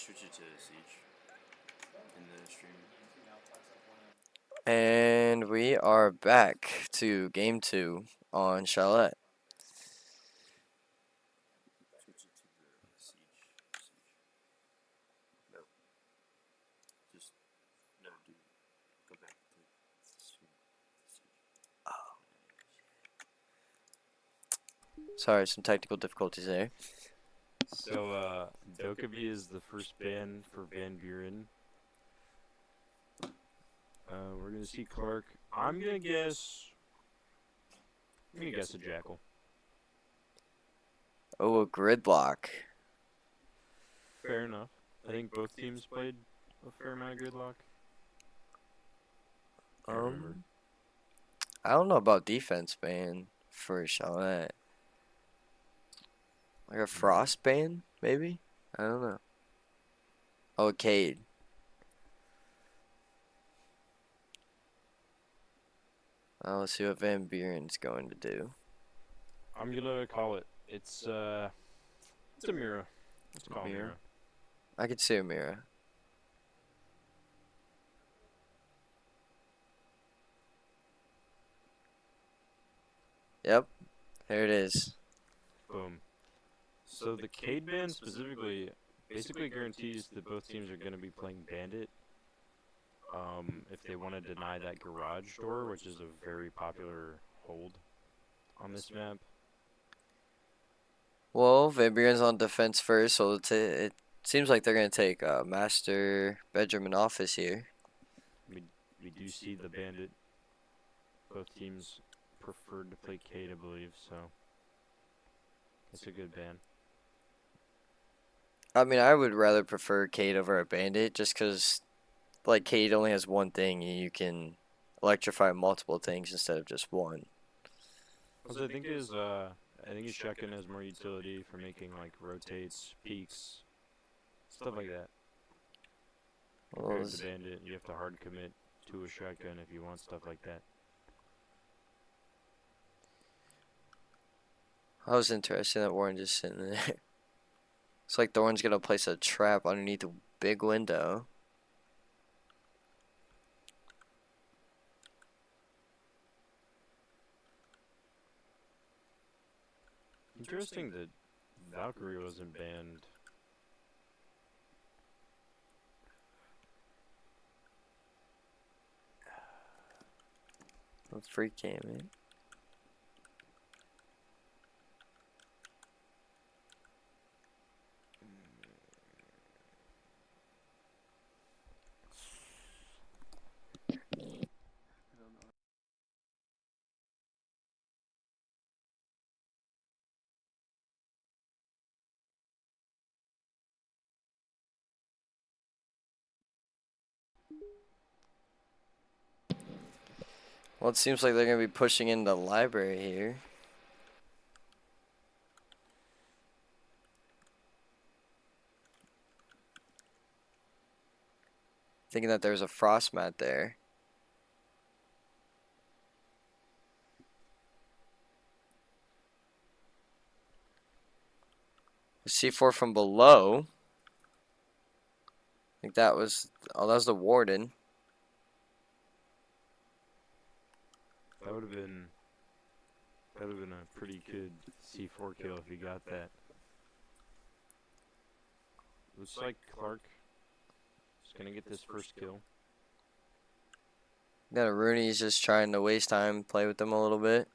switch it to Siege in the stream. And we are back to game 2 on Chalet. Switch it to the Siege. No. Just, no, dude. Go back to Siege. Sorry, some technical difficulties there. So, Dokkaebi is the first ban for Van Buren. We're gonna see Clarke. I'm gonna guess a Jackal. Oh, a gridlock. Fair enough. I think both teams played a fair amount of gridlock. Can't remember. I don't know about defense ban for Chalet. Like a frost ban, maybe? I don't know. Oh, Cade. Let's see what Van Buren's going to do. I'm gonna call it. It's a Mira. Let's call it Mira. I could see a Mira. Yep, there it is. Boom. So the Cade ban specifically basically guarantees that both teams are gonna be playing Bandit. If they want to deny that garage door, which is a very popular hold on this map. Well, Van Buren's on defense first, so it seems like they're going to take master, bedroom, and office here. We do see the Bandit. Both teams preferred to play Cade, I believe, so it's a good ban. I mean, I would rather prefer Cade over a Bandit, just because, like, Cade only has one thing, and you can electrify multiple things instead of just one. Also, I think his shotgun has more utility for making like rotates, peaks, stuff like that. Compared to Bandit, you have to hard commit to a shotgun if you want stuff like that. I was interested that Warren just sitting there. It's like Thorn's gonna place a trap underneath a big window. Interesting that Valkyrie wasn't banned. What freak came in? Well, it seems like they're going to be pushing in the library here. Thinking that there's a frost mat there. C4 from below. I think that was, oh, that was the warden. That would have been a pretty good C4 kill if he got that. Looks like Clarke is gonna get this first kill. Got a Rooney's just trying to waste time, play with them a little bit.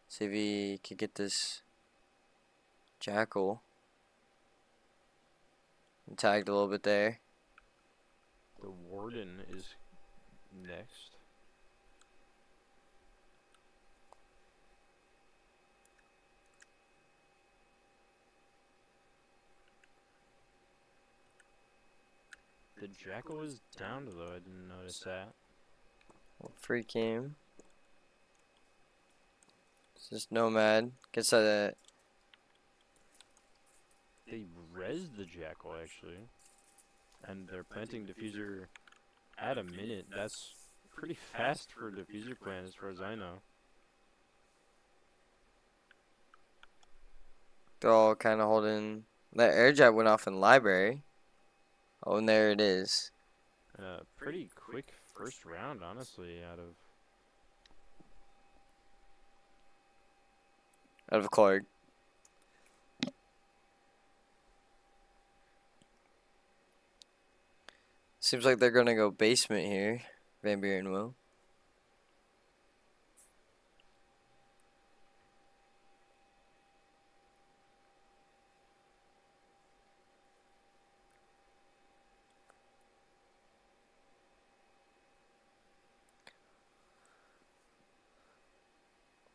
See if he could get this Jackal. And tagged a little bit there. The warden is next. The Jackal was down though, I didn't notice that. Free game. It's just Nomad. Gets that. They rezzed the Jackal actually. And they're planting diffuser at a minute. That's pretty fast for a diffuser plant as far as I know. They're all kind of holding That air jab went off in library. Oh, and there it is. Pretty quick first round, honestly, out of Clarke. Seems like they're gonna go basement here. Van Buren will.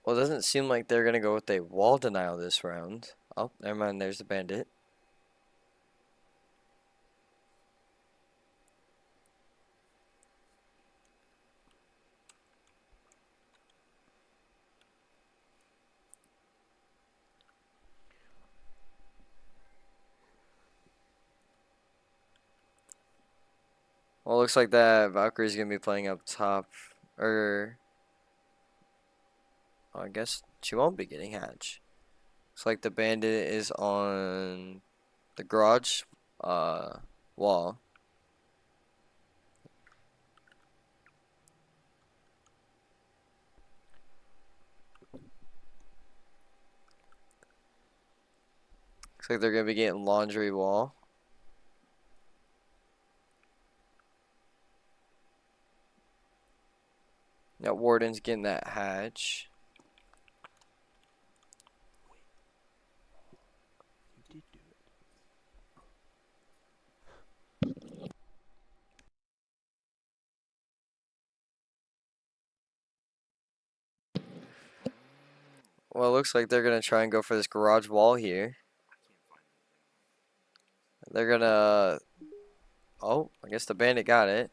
Well, it doesn't seem like they're gonna go with a wall denial this round. Oh, never mind. There's the bandit. Well, it looks like that Valkyrie's gonna be playing up top, or I guess she won't be getting hatch. Looks like the bandit is on the garage wall. Looks like they're gonna be getting laundry wall. Now Warden's getting that hatch. You did do it. Well, it looks like they're gonna try and go for this garage wall here. They're gonna. Oh, I guess the bandit got it.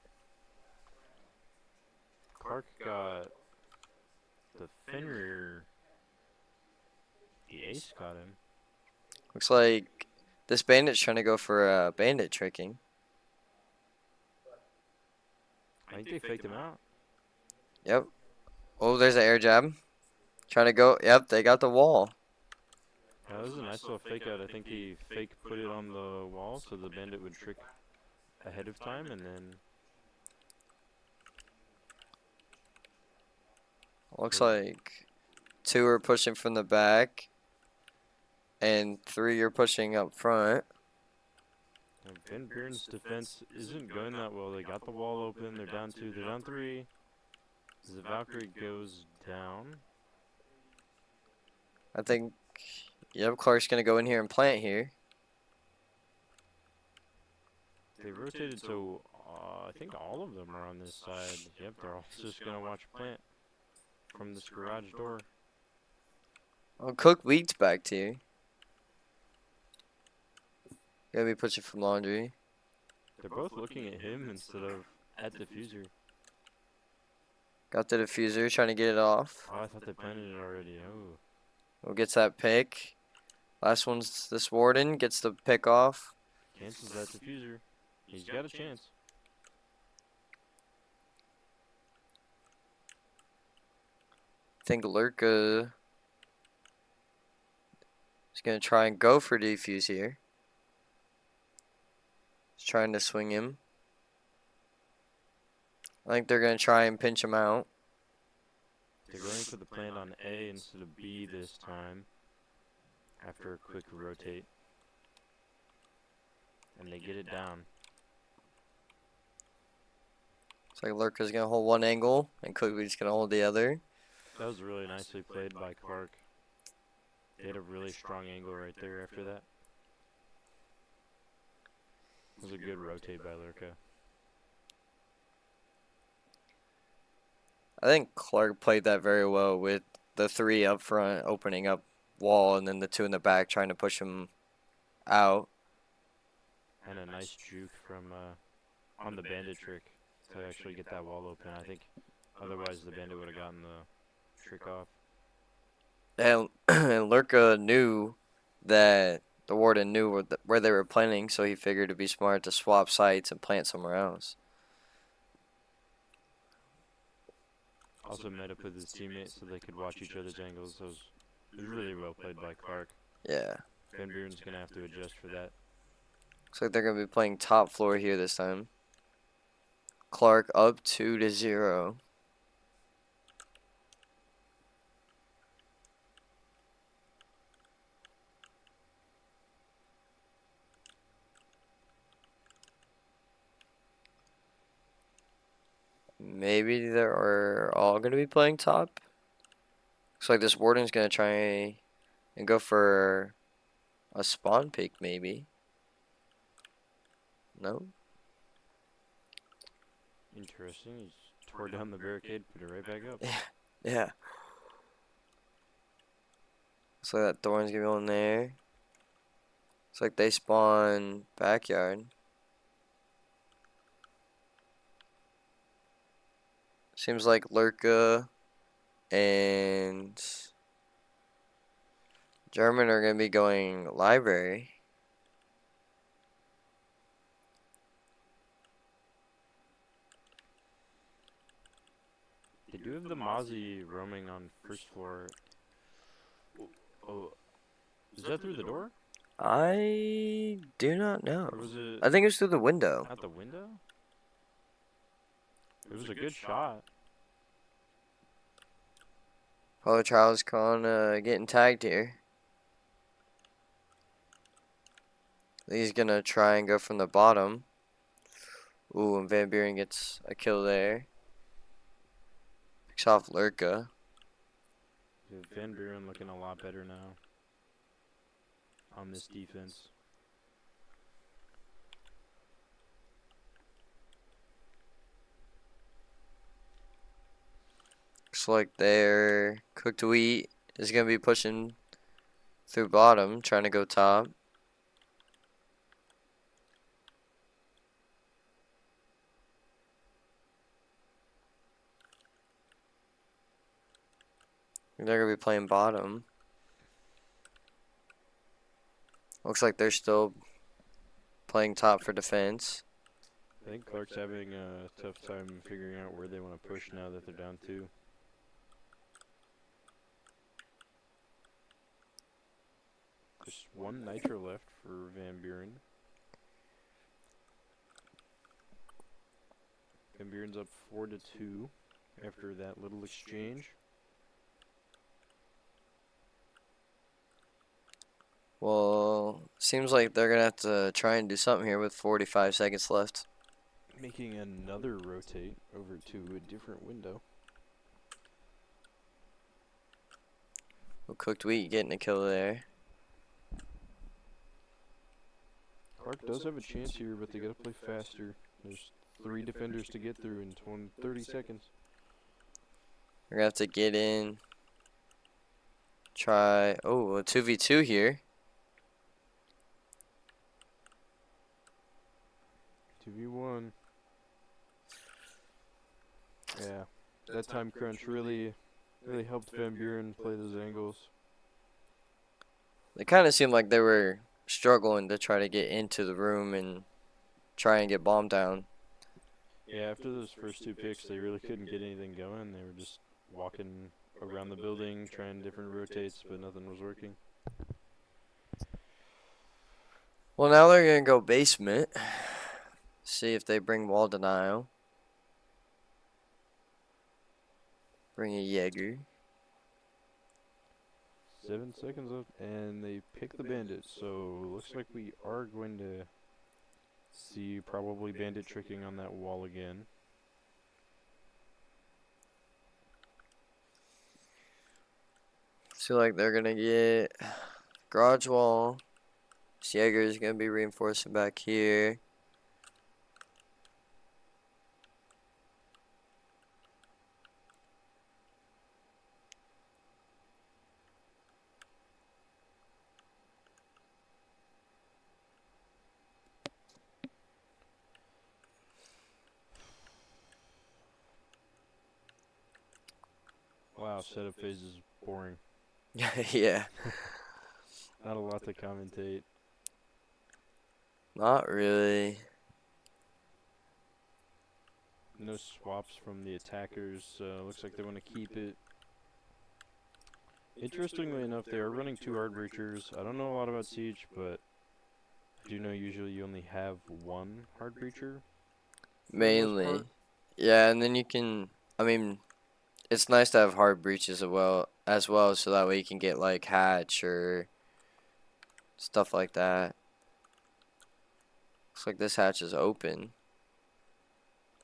Clarke got the Fenrir. The ace got him. Looks like this bandit's trying to go for bandit tricking. I think they faked him out. Yep. Oh, there's an air jab. Trying to go. Yep, they got the wall. That was a nice little fake out. I think he fake put it on the wall so the bandit would trick ahead of time, and then Looks like 2 are pushing from the back, and 3 are pushing up front. Van Buren's defense isn't going that well. They got the wall open. They're down 2. They're down 3. As the Valkyrie goes down. I think, yep, Clarke's going to go in here and plant here. They rotated, so I think all of them are on this side. Yep, they're all just going to watch plant from this garage door. Oh, Cook Wheat's back here. Gonna be pushing from laundry. They're both looking at him instead of at diffuser. Got the diffuser, trying to get it off. Oh, I thought they planted it already. Oh. Who gets that pick? Last one's this Warden, gets the pick off. Cancels that diffuser. He's got a chance. I think Lurka is gonna try and go for defuse here. He's trying to swing him. I think they're gonna try and pinch him out. They're going for the plant on A instead of B this time. After a quick rotate. And they get it down. Looks like Lurka's gonna hold one angle and Cookweed's gonna hold the other. That was really nicely played by Clarke. They had a really strong angle right there after that. It was a good rotate by Lurka. I think Clarke played that very well with the 3 up front opening up wall and then the 2 in the back trying to push him out. And a nice juke from on the bandit trick to actually get that wall open. I think otherwise the bandit would have gotten the trick off. And, and Lurka knew that the Warden knew where they were planting, so he figured it'd be smart to swap sites and plant somewhere else. Also met up with his teammates so they could watch each other's angles. So it was really well played by Clarke. Yeah. Van Buren's gonna have to adjust for that. Looks like they're gonna be playing top floor here this time. Clarke up 2-0. Maybe they are all gonna be playing top. Looks like this warden's gonna try and go for a spawn pick, maybe. No. Interesting. He just tore down the barricade, put it right back up. Yeah. Looks like that thorn's gonna go in there. Looks like they spawn backyard. Seems like Lurka and German are gonna be going library. They do have the Mozzie roaming on first floor. Oh, is that through the door? I do not know. Or was it I think it's through the window. out the window? It was a good shot. Paulo Charles Con getting tagged here. He's gonna try and go from the bottom. Ooh, and Van Buren gets a kill there. Picks off Lurka. Yeah, Van Buren looking a lot better now on this defense. Looks like their cooked wheat is gonna be pushing through bottom, trying to go top. They're gonna be playing bottom. Looks like they're still playing top for defense. I think Clarke's having a tough time figuring out where they want to push now that they're down 2. Just 1 nitro left for Van Buren. Van Buren's up 4-2 after that little exchange. Well, seems like they're gonna have to try and do something here with 45 seconds left. Making another rotate over to a different window. Well, cooked wheat getting a kill there. Clarke does have a chance here, but they gotta play faster. There's 3 defenders to get through in 30 seconds. We're gonna have to get in. Try. Oh, a 2v2 here. 2v1. Yeah, that time crunch really helped Van Buren play those angles. They kind of seemed like they were struggling to try to get into the room and try and get bombed down. Yeah, after those first 2 picks, they really couldn't get anything going. They were just walking around the building, trying different rotates, but nothing was working. Well, now they're gonna go basement. See if they bring wall denial. Bring a Jaeger. 7 seconds left, and they pick the bandit. So looks like we are going to see probably bandit tricking on that wall again. Feel like they're gonna get garage wall. Jaeger is gonna be reinforcing back here. Wow, setup phase is boring. Yeah, Not a lot to commentate. not really. No swaps from the attackers. Looks like they want to keep it. Interestingly enough, they are running 2 hard breachers. I don't know a lot about Siege, but I do know usually you only have 1 hard breacher for the most Mainly. part. Yeah, and then you can, I mean, it's nice to have hard breaches as well, so that way you can get like hatch or stuff like that. Looks like this hatch is open.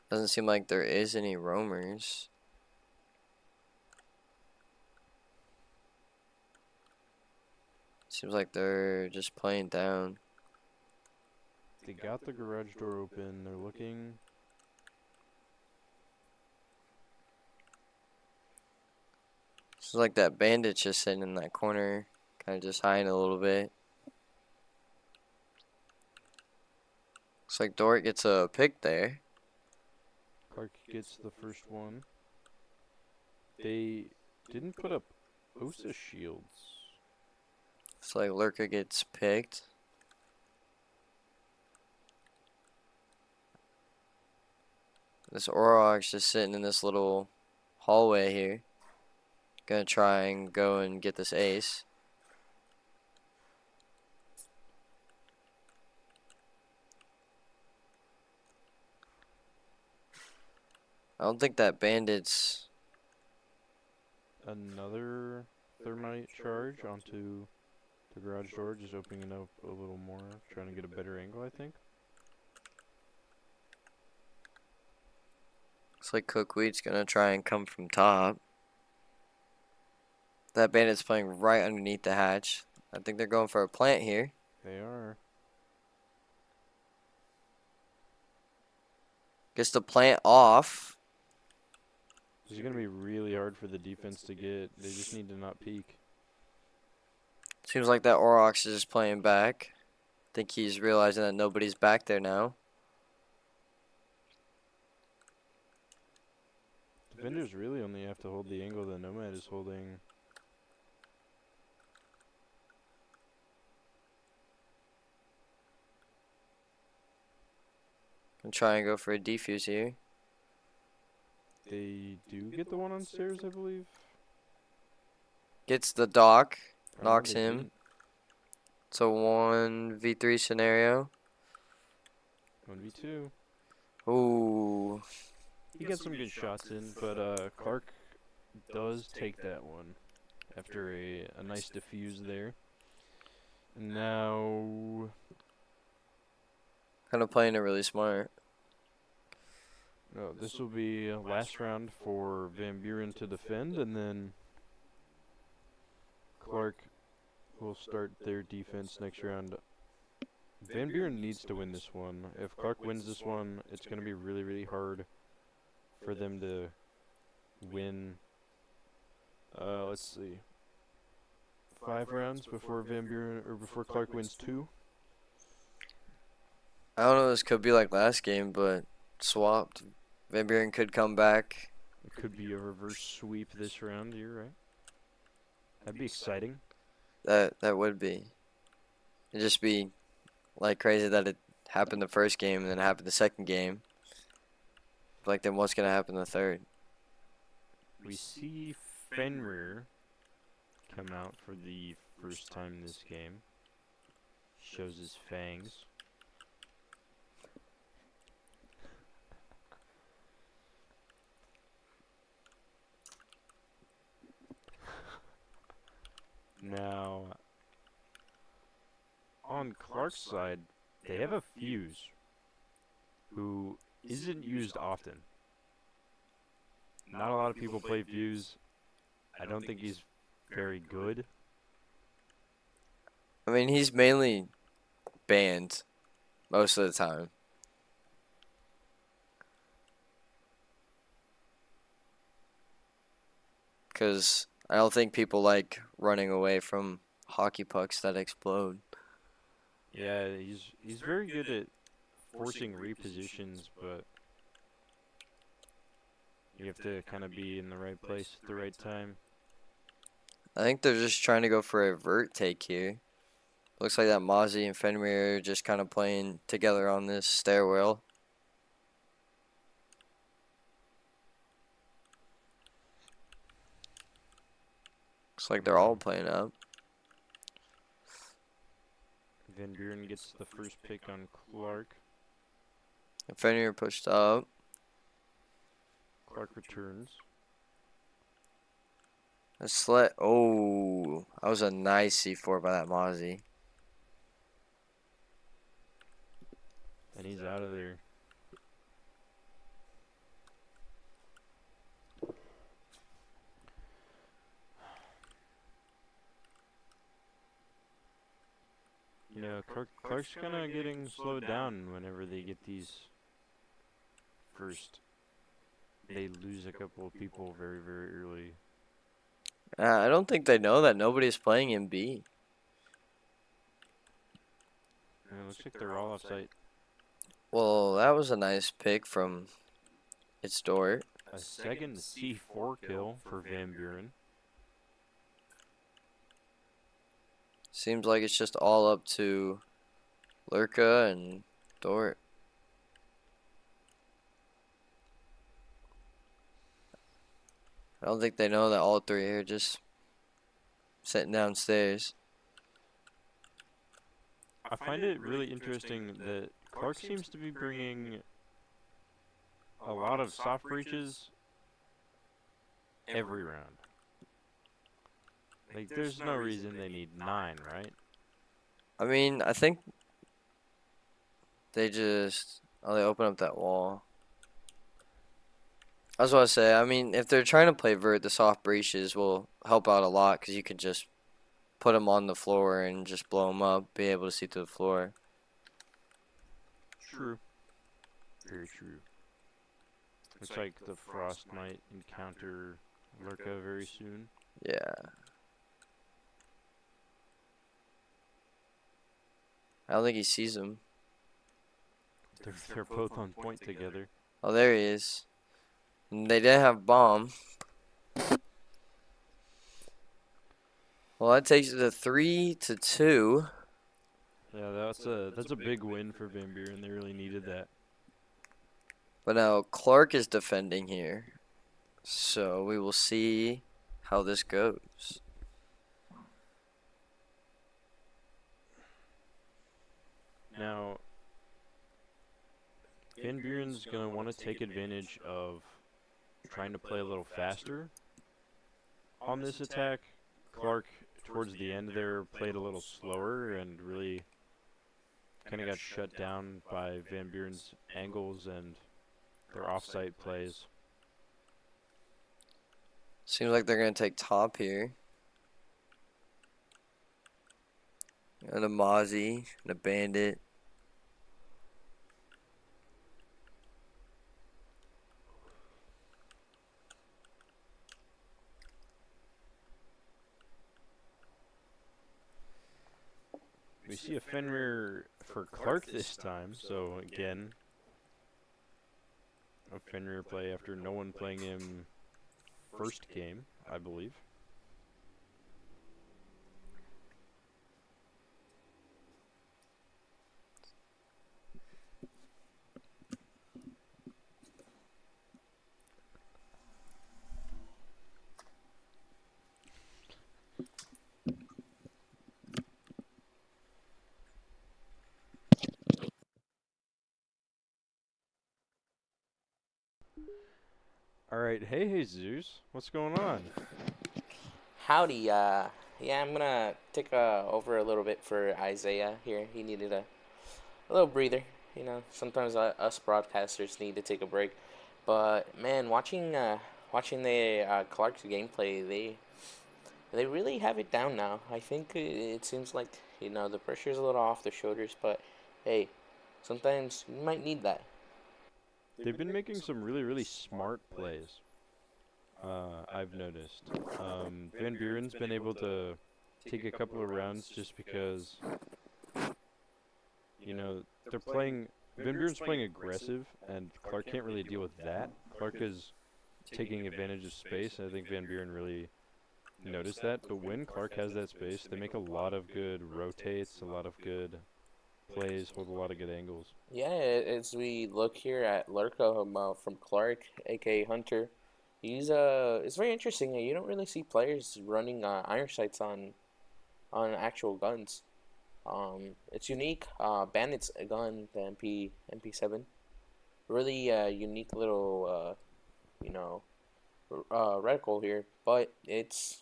Doesn't seem like there is any roamers. Seems like they're just playing down. They got the garage door open. They're looking. Seems like that bandit's just sitting in that corner, kind of just hiding a little bit. Looks like Dort gets a pick there. Clarke gets the first one. They didn't put up Osa shields. Looks like Lurker gets picked. This Orog's just sitting in this little hallway here. Gonna try and go and get this ace. I don't think that bandit's. Another thermite charge onto the garage door, just opening it up a little more, trying to get a better angle, I think. Looks like Cookweed's gonna try and come from top. That bandit's playing right underneath the hatch. I think they're going for a plant here. They are. Gets the plant off. This is going to be really hard for the defense to get. They just need to not peek. Seems like that Orox is just playing back. I think he's realizing that nobody's back there now. Defenders really only have to hold the angle that Nomad is holding. I'm trying to go for a defuse here. They do get the one on stairs, I believe. Gets the dock. Or no, Knocks they him. didn't. It's a 1v3 scenario. 1v2. Ooh. He got some good shots in, but Clarke does take that one after a nice defuse there. And now Kind of playing it really smart. no, this will be last round for Van Buren to defend, and then Clarke will start their defense next round. Van Buren needs to win this one. If Clarke wins this one, it's going to be really, really hard for them to win. Let's see, 5 rounds before Van Buren or before Clarke wins 2. I don't know, this could be like last game, but swapped. Van Buren could come back. It could be a reverse sweep this round. You're right. That'd be exciting. That would be. It'd just be like crazy that it happened the first game and then happened the second game. Like then what's gonna happen the third? We see Fenrir come out for the first time this game. Shows his fangs. Now, on Clarke's side, they have a Fuse who isn't used often. Not a lot of people play Fuse. I don't think he's very good. I mean, he's mainly banned most of the time. Because I don't think people like running away from hockey pucks that explode. Yeah, he's very good at forcing repositions, but you have to kind of be in the right place at the right time. I think they're just trying to go for a vert take here. Looks like that Mozzie and Fenrir are just kind of playing together on this stairwell. Looks like they're all playing up. Van Buren gets the first pick on Clarke. Fenrir pushed up. Clarke returns. Oh, that was a nice C4 by that Mozzie. And he's out of there. You know, Clarke's kind of getting slowed down whenever they get these first. They lose a couple of people very, very early. I don't think they know that nobody's playing in B. And it looks like they're all off site. Well, that was a nice pick from its door. A second C4 kill for Van Buren. Seems like it's just all up to Clarke and Dort. I don't think they know that all three are just sitting downstairs. I find it really interesting that Clarke seems to be bringing a lot of soft breaches every round. Like, there's no reason they need 9, right? I mean, I think they just... Oh, they open up that wall. I was about to say, I mean, if they're trying to play vert, the soft breaches will help out a lot because you could just put them on the floor and just blow them up, be able to see through the floor. True. Very true. Looks like the Frost might encounter Lurka very soon. Yeah. I don't think he sees him. They're both on point together. Oh, there he is. And they did have bomb. Well, that takes it to 3-2. Yeah, that's a big win for Van Buren. They really needed that. But now Clarke is defending here. So we will see how this goes. Now, Van Buren's going to want to take advantage of trying to play a little faster on this attack. Clarke, towards the end there, played a little slower and really kind of got shut down by Van Buren's angles and their offsite plays. Seems like they're going to take top here. And a Mozzie and a Bandit. We see a Fenrir for Clarke this time, so again, a Fenrir play after no one playing him first game, I believe. Alright, hey Jesus, what's going on? Howdy, yeah, I'm gonna take over a little bit for Iahsea here. He needed a little breather. You know, sometimes us broadcasters need to take a break. But man, watching the Clarke's gameplay, they really have it down now. I think it seems like, you know, the pressure's a little off their shoulders, but hey, sometimes you might need that. They've been making some really, really smart plays. I've noticed. Van Buren's been able to take a couple of rounds just because, you know, Van Buren's playing aggressive, and Clarke can't really deal with that. Clarke is taking advantage of space, and I think Van Buren really noticed that. But when Clarke has that space, they make a lot of good rotates, a lot of good plays, hold a lot of good angles. Yeah, as we look here at Lurka from Clarke, aka Hunter, It's very interesting. You don't really see players running iron sights on actual guns. It's unique. Bandit's gun, the MP7, really unique little you know reticle here, but it's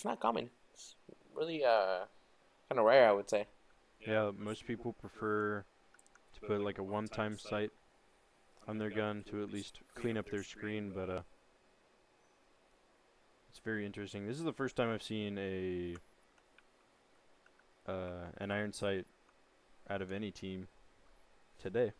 not common. It's really kind of rare, I would say. Yeah, most people prefer to put like a one-time sight on their gun to at least clean up their screen, but it's very interesting. This is the first time I've seen a an iron sight out of any team today.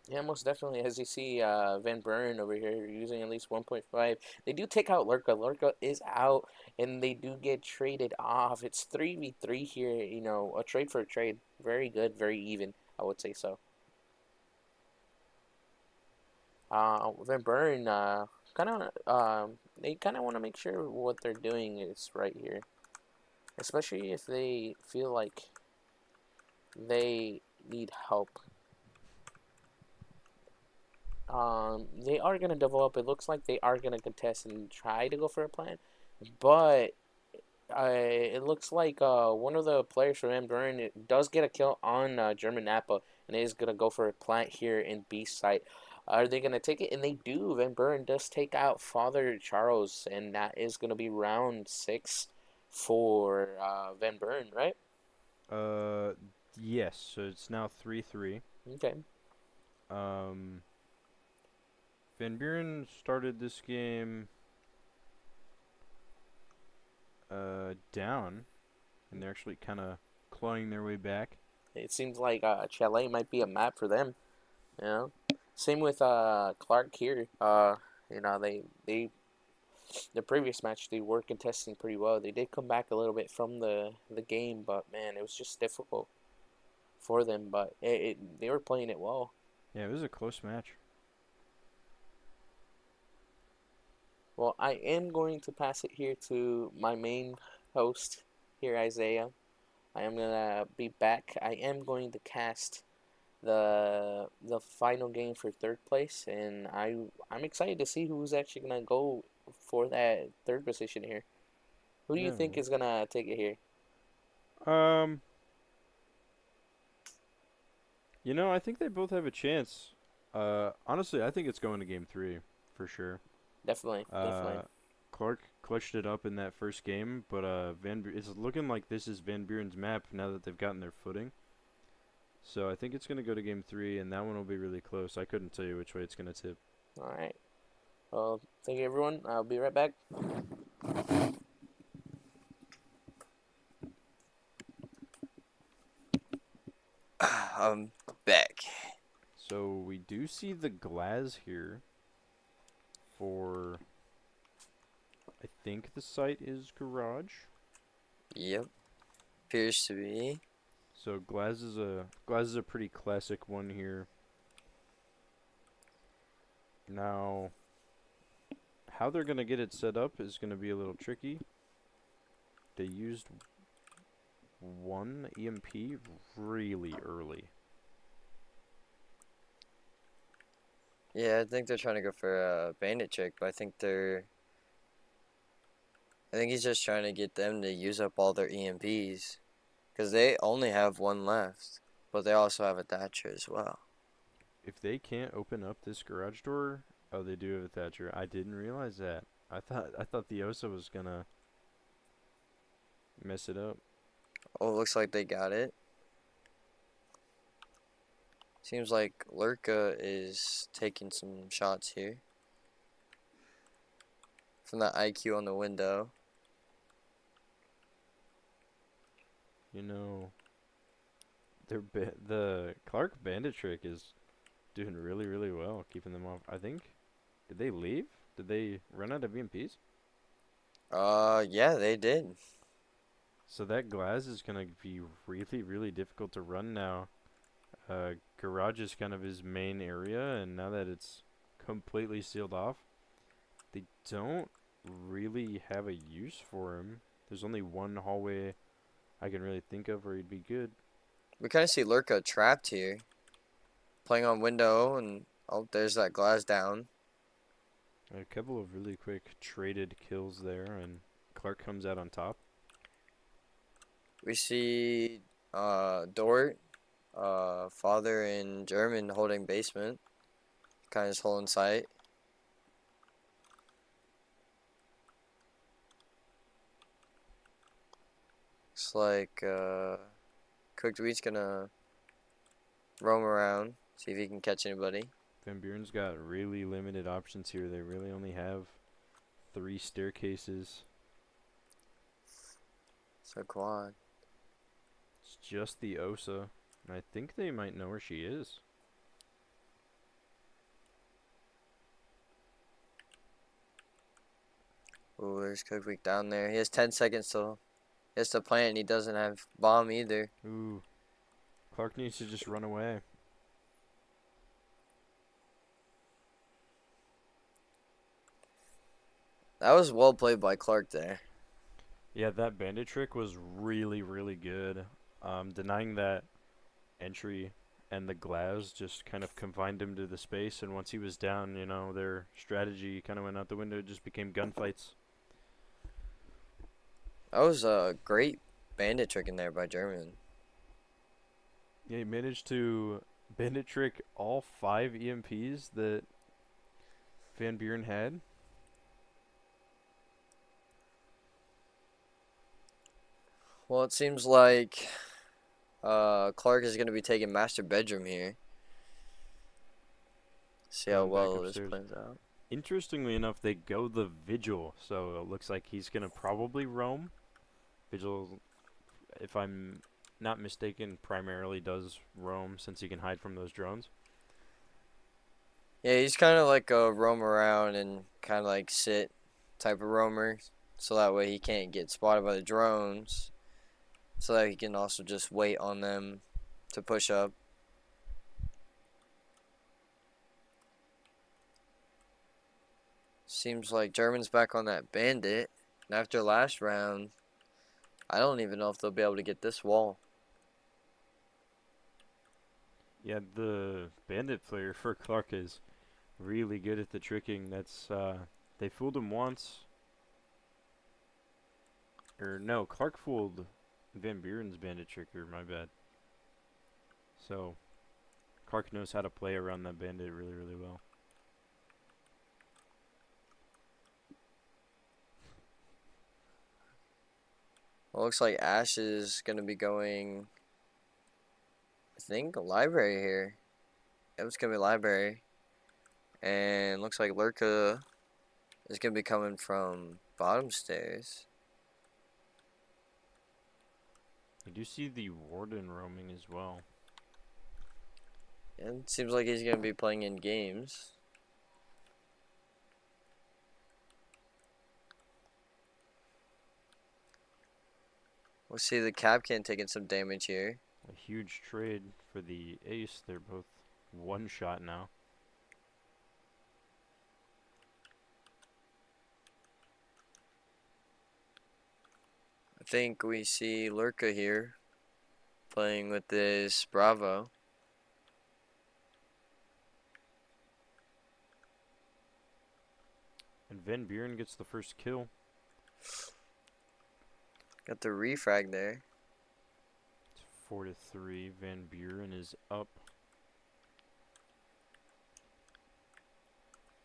Yeah, most definitely. As you see, Van Buren over here using at least 1.5. They do take out Lurka. Lurka is out, and they do get traded off. It's 3v3 here. You know, a trade for a trade. Very good, very even. I would say so. Van Buren, they kind of want to make sure what they're doing is right here, especially if they feel like they need help. They are gonna develop. It looks like they are gonna contest and try to go for a plan, but it looks like one of the players from M. Duran does get a kill on German Napa and is gonna go for a plant here in B site. Are they gonna take it? And they do. Van Buren does take out Father Charles, and that is gonna be round 6 for Van Buren, right? Yes. So it's now 3-3. Okay. Van Buren started this game down, and they're actually kind of clawing their way back. It seems like Chalet might be a map for them. You know, same with Clarke here. You know, the previous match they were contesting pretty well. They did come back a little bit from the game, but man, it was just difficult for them. But they were playing it well. Yeah, it was a close match. Well, I am going to pass it here to my main host here, Iahsea. I am gonna be back. I am going to cast the final game for third place, and I'm excited to see who's actually gonna go for that third position here. Who do you think is gonna take it here? You know, I think they both have a chance. Honestly, I think it's going to game 3 for sure. Definitely. Clarke clutched it up in that first game, but it's looking like this is Van Buren's map now that they've gotten their footing. So I think it's going to go to game 3, and that one will be really close. I couldn't tell you which way it's going to tip. All right. Well, thank you, everyone. I'll be right back. I'm back. So we do see the glass here for, I think the site is garage. Yep. Appears to be. So glass is a pretty classic one here. Now, how they're gonna get it set up is gonna be a little tricky. They used one EMP really early. Yeah, I think they're trying to go for a bandit trick, but I think he's just trying to get them to use up all their EMPs. Because they only have one left, but they also have a Thatcher as well. If they can't open up this garage door, oh, they do have a Thatcher. I didn't realize that. I thought the Iahsea was gonna mess it up. Oh, it looks like they got it. Seems like Lurka is taking some shots here. From that IQ on the window. You know, the Clarke bandit trick is doing really, really well, keeping them off. I think, did they leave? Did they run out of EMPs? Yeah, they did. So that glass is gonna be really, really difficult to run now. Garage is kind of his main area, and now that it's completely sealed off, they don't really have a use for him. There's only one hallway I can really think of where he'd be good. We kind of see Lurka trapped here. Playing on window, and oh, there's that glass down. A couple of really quick traded kills there, and Clarke comes out on top. We see Dort, father and German holding basement. Kind of just holding sight. Looks like Cooked Wheat's gonna roam around, see if he can catch anybody. Van Buren's got really limited options here. They really only have 3 staircases. So quad. It's just the Osa, and I think they might know where she is. Ooh, there's Cooked Wheat down there. He has 10 seconds till he has to plant, and he doesn't have bomb either. Ooh. Clarke needs to just run away. That was well played by Clarke there. Yeah, that bandit trick was really, really good. Denying that entry and the glass just kind of confined him to the space, and once he was down, you know, their strategy kind of went out the window. It just became gunfights. That was a great bandit trick in there by German. Yeah, he managed to bandit trick all 5 EMPs that Van Buren had. Well, it seems like Clarke is going to be taking master bedroom here. See how Going back well this upstairs. plays out. Interestingly enough, they go the Vigil, so it looks like he's going to probably roam. Vigil, if I'm not mistaken, primarily does roam since he can hide from those drones. Yeah, he's kind of like a roam around and kind of like sit type of roamer. So that way he can't get spotted by the drones. So that he can also just wait on them to push up. Seems like German's back on that bandit. And after last round, I don't even know if they'll be able to get this wall. Yeah, the bandit player for Clarke is really good at the tricking. That's they fooled him once. Or no, Clarke fooled Van Buren's bandit tricker, my bad. So Clarke knows how to play around that bandit really, really well. Well, looks like Ash is going to be going, I think, library here. It was going to be library. And looks like Lurka is going to be coming from bottom stairs. I do see the Warden roaming as well. And it seems like he's going to be playing in games. We'll see the Capcan taking some damage here. A huge trade for the ace. They're both one shot now. I think we see Lurka here playing with this Bravo. And Van Buren gets the first kill. Got the refrag there. It's 4-3. Van Buren is up.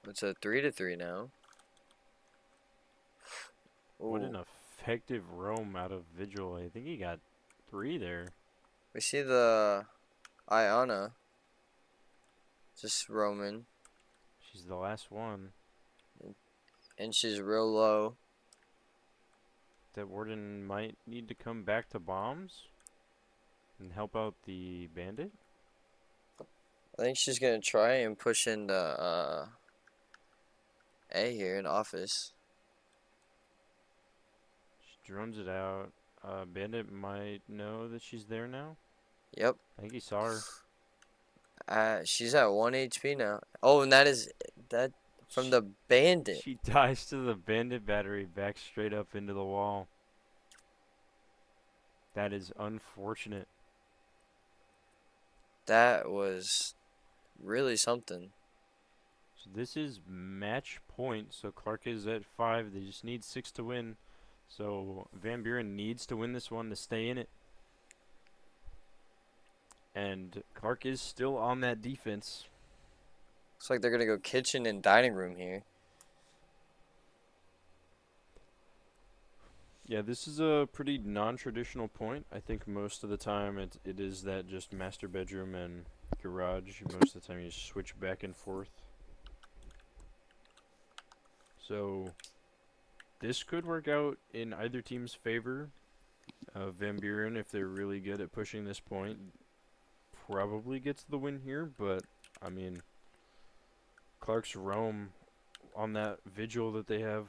It's a 3-3 now. What an Ooh. effective roam out of Vigil. I think he got 3 there. We see the Iahsea just roaming, She's the last one. and she's real low. That Warden might need to come back to bombs and help out the bandit. I think she's gonna try and push into A here in office. She drones it out. Bandit might know that she's there now. Yep. I think he saw her. She's at 1 HP now. Oh, and that is that from the bandit. She dies to the bandit battery, back straight up into the wall. That is unfortunate. That was really something. So this is match point. So Clarke is at 5. They just need 6 to win. So Van Buren needs to win this one to stay in it. And Clarke is still on that defense. Looks like they're gonna go kitchen and dining room here. Yeah, this is a pretty non-traditional point. I think most of the time it is that just master bedroom and garage. Most of the time you switch back and forth. So this could work out in either team's favor. Van Buren, if they're really good at pushing this point, probably gets the win here. But, I mean, Clarke's roam on that vigil that they have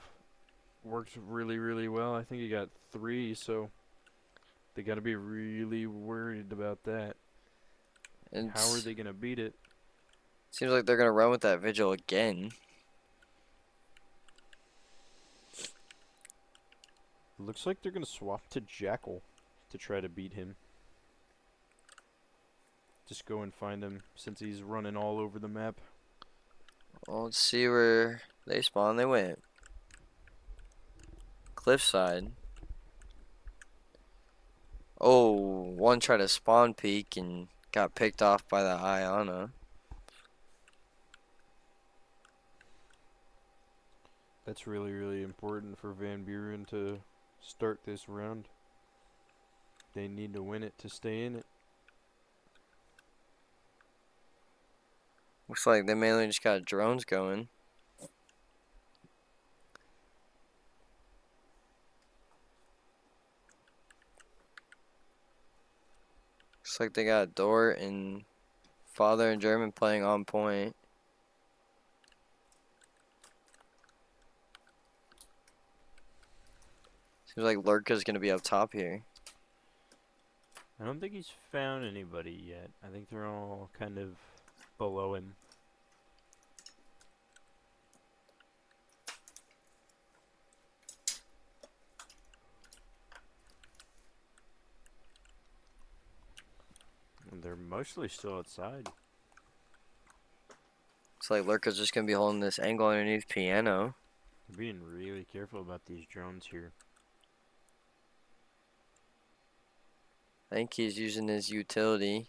worked really, really well. I think he got 3, so they got to be really worried about that. And How are they going to beat it? seems like they're gonna run with that vigil again. Looks like they're going to swap to Jackal to try to beat him. Just go and find him since he's running all over the map. Well, let's see where they spawn. They went cliffside. Oh, one tried to spawn peek and got picked off by the Iahsea. That's really, really important for Van Buren to start this round. They need to win it to stay in it. Looks like they mainly just got drones going. Looks like they got Dort and Father and German playing on point. Seems like Lurka's gonna be up top here. I don't think he's found anybody yet. I think they're all kind of below him. And they're mostly still outside. Looks like Lurka's just gonna be holding this angle underneath piano. They're being really careful about these drones here. I think he's using his utility.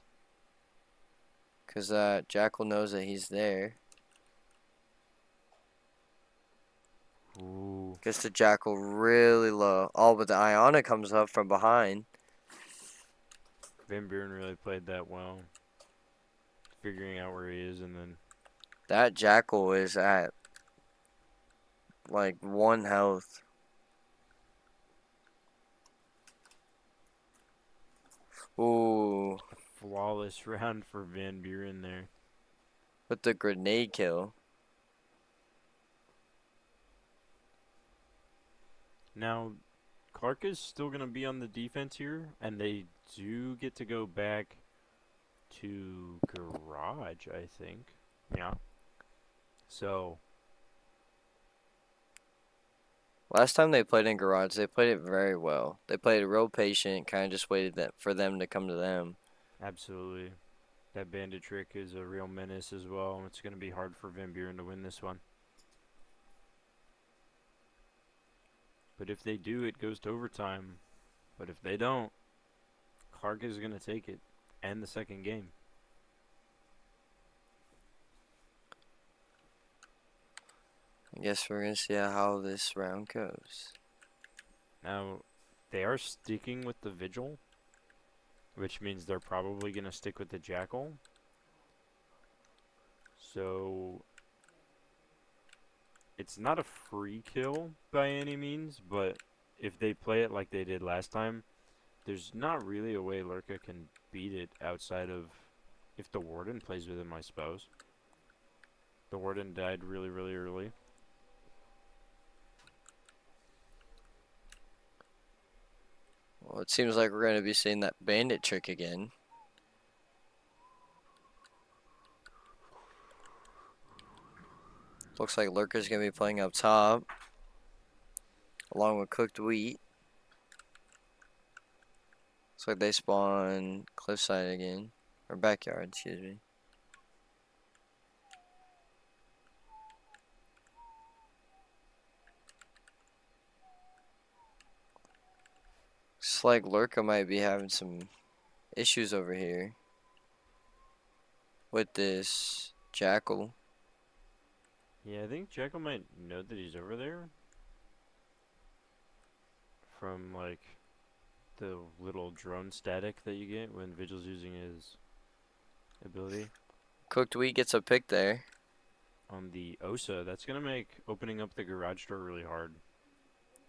Cause Jackal knows that he's there. Ooh. Gets the Jackal really low. Oh, but the Iahsea comes up from behind. Van Buren really played that well. Figuring out where he is and then... That Jackal is at like 1 health. Ooh, Flawless round for Van Buren there. with the grenade kill. Now, Clarke is still going to be on the defense here, and they do get to go back to garage, I think. Yeah. So, Last time they played in garage, they played it very well. They played it real patient, kind of just waited for them to come to them. absolutely. That bandit trick is a real menace as well. It's going to be hard for Van Buren to win this one. But if they do, it goes to overtime. But if they don't, Clarke is going to take it and the second game. I guess we're going to see how this round goes. Now, they are sticking with the Vigil, which means they're probably going to stick with the Jackal. So, it's not a free kill by any means, but if they play it like they did last time, there's not really a way Lurka can beat it outside of if the Warden plays with him, I suppose. The Warden died really, really early. Well, it seems like we're going to be seeing that bandit trick again. Looks like Lurka's going to be playing up top, along with cooked wheat. Looks like they spawn cliffside again, or backyard, excuse me. Looks like Lurka might be having some issues over here with this Jackal. Yeah, I think Jackal might know that he's over there from like the little drone static that you get when Vigil's using his ability. Cooked Wheat gets a pick there. On the Osa, that's gonna make opening up the garage door really hard.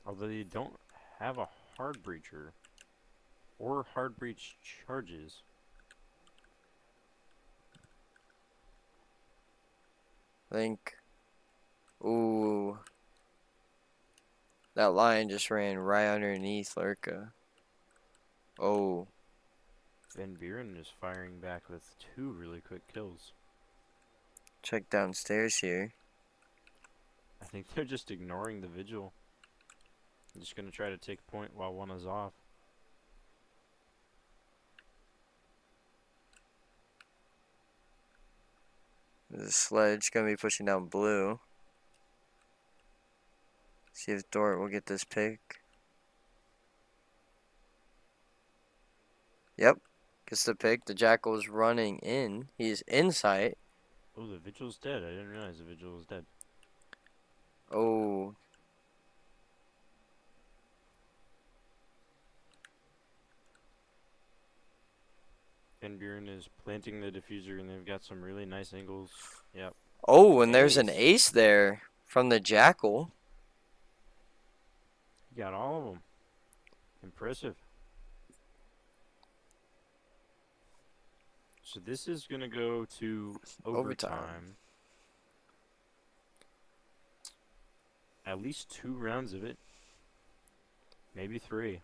Although you don't have a hard breacher or hard breach charges. I think. Ooh. That lion just ran right underneath Lurka. Oh. Van Buren is firing back with 2 really quick kills. Check downstairs here. I think they're just ignoring the Vigil. I'm just gonna try to take point while one is off. There's a sledge gonna be pushing down blue. See if Dort will get this pick. Yep. Gets the pick. The Jackal's running in. He's in sight. Oh, the Vigil's dead. I didn't realize the Vigil was dead. Oh. Van Buren is planting the diffuser and they've got some really nice angles. Yep. Oh, and there's an Ace. ace there from the Jackal. You got all of them. Impressive. So this is going to go to overtime. At least 2 rounds of it. Maybe 3.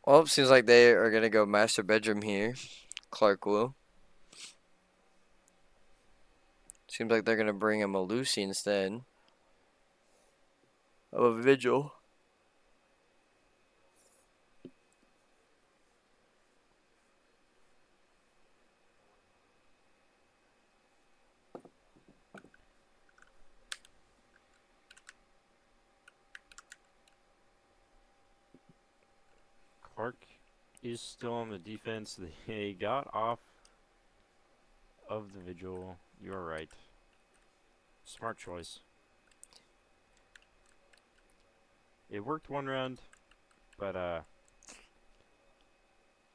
Well, seems like they are going to go master bedroom here. Clarke will. Seems like they're going to bring him a Lucy instead of a Vigil. Clarke is still on the defense. They got off of the Vigil. You're right. Smart choice. It worked 1 round, but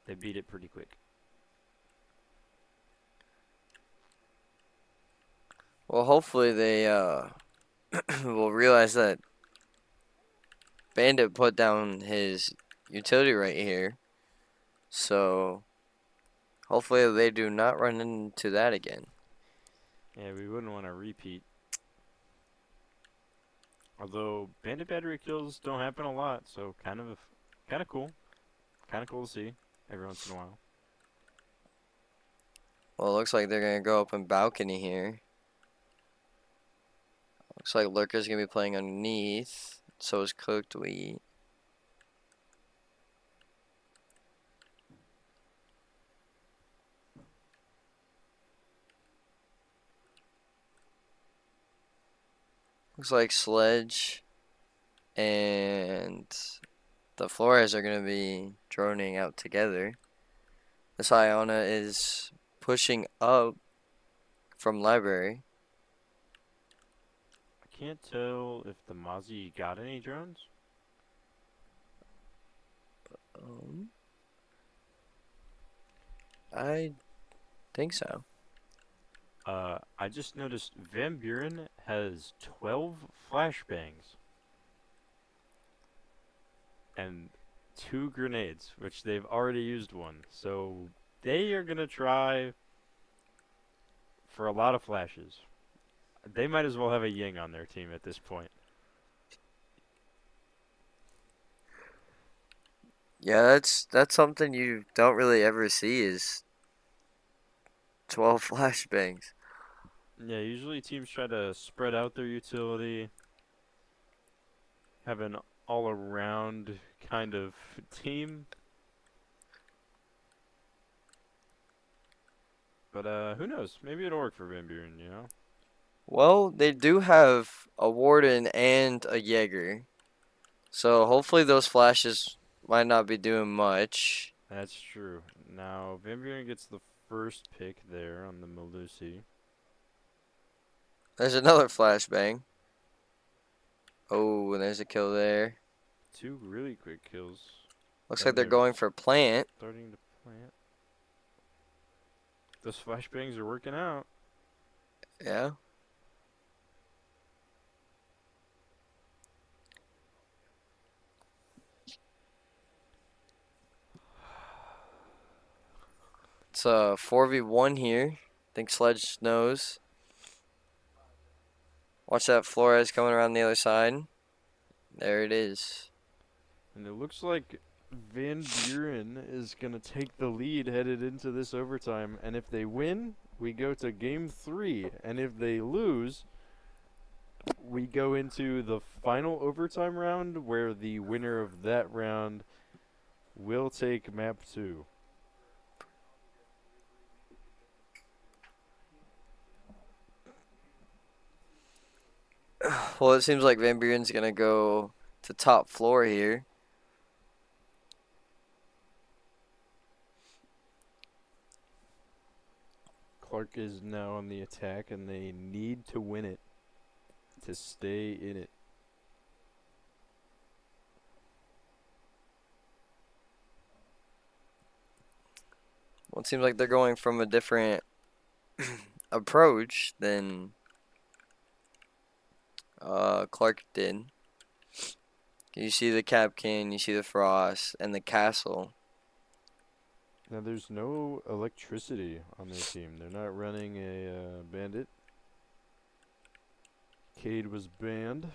they beat it pretty quick. Well, hopefully they will realize that Bandit put down his utility right here. So hopefully they do not run into that again. Yeah, we wouldn't want to repeat. Although bandit battery kills don't happen a lot, so kind of cool. Kind of cool to see every once in a while. Well, it looks like they're gonna go up in balcony here. Looks like Lurker's gonna be playing underneath. So is Cooked Wheat. Looks like Sledge and the Flores are going to be droning out together. This Iona is pushing up from library. I can't tell if the Mozzie got any drones. I think so. I just noticed Van Buren has 12 flashbangs and 2 grenades, which they've already used 1. So they are gonna try for a lot of flashes. They might as well have a Ying on their team at this point. Yeah, that's something you don't really ever see is 12 flashbangs. Yeah, usually teams try to spread out their utility, have an all-around kind of team. But who knows? Maybe it'll work for Van Buren, you know? Well, they do have a Warden and a Jaeger. So hopefully those flashes might not be doing much. That's true. Now, Van Buren gets the first pick there on the Melusi. There's another flashbang. Oh, and there's a kill there. 2 really quick kills. Looks And like they're they're going for plant. starting to plant. Those flashbangs are working out. Yeah. It's a 4v1 here. I think Sledge knows. Watch that Flores coming around the other side. There it is. And it looks like Van Buren is going to take the lead headed into this overtime. And if they win, we go to game 3. And if they lose, we go into the final overtime round where the winner of that round will take map 2. Well, it seems like Van Buren's going to go to top floor here. Clarke is now on the attack, and they need to win it to stay in it. Well, it seems like they're going from a different approach than Clarke did. You see the Capcan, you see the Frost, and the Castle. Now, there's no electricity on their team. They're not running a bandit. Cade was banned.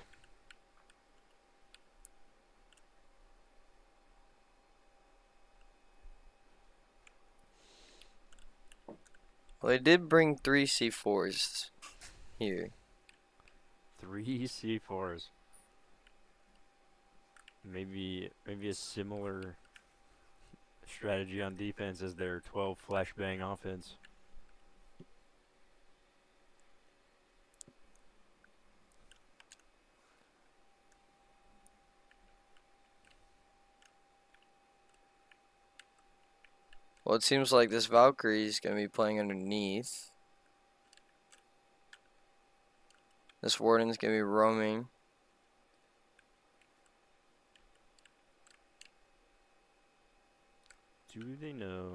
Well, they did bring 3 C4s here. 3 C4s. Maybe a similar strategy on defense as their 12 flashbang offense. Well, it seems like this Valkyrie is going to be playing underneath. This Warden's going to be roaming. Do they know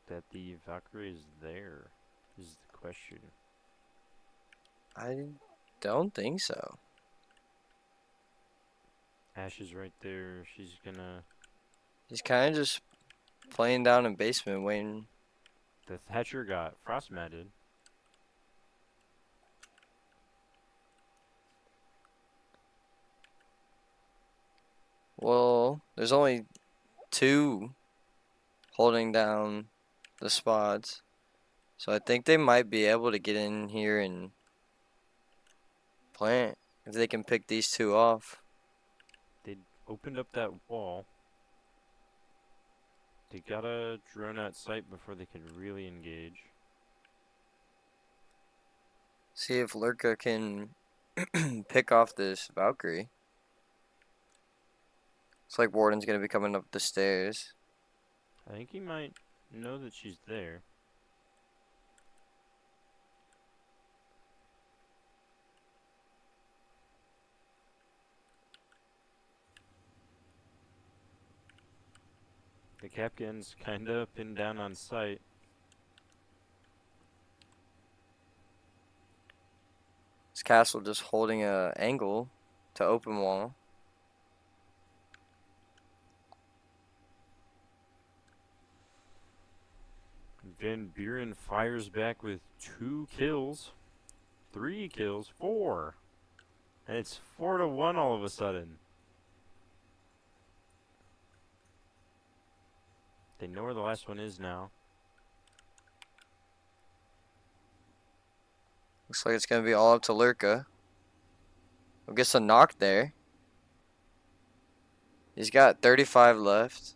that the Valkyrie is there? Is the question. I don't think so. Ash is right there. She's gonna. He's kind of just playing down in basement, waiting. The Thatcher got frost matted. Well, there's only 2 holding down the spots. So I think they might be able to get in here and plant if they can pick these 2 off. They opened up that wall. They gotta drone out sight before they can really engage. See if Lurka can pick off this Valkyrie. Looks like Warden's going to be coming up the stairs. I think he might know that she's there. The Capcan's kinda pinned down on sight. This Castle just holding a angle to open wall. Van Buren fires back with 2 kills. 3 kills. 4. And it's 4-1 all of a sudden. They know where the last one is now. Looks like it's going to be all up to Lurka. We'll get some knock there. He's got 35 left.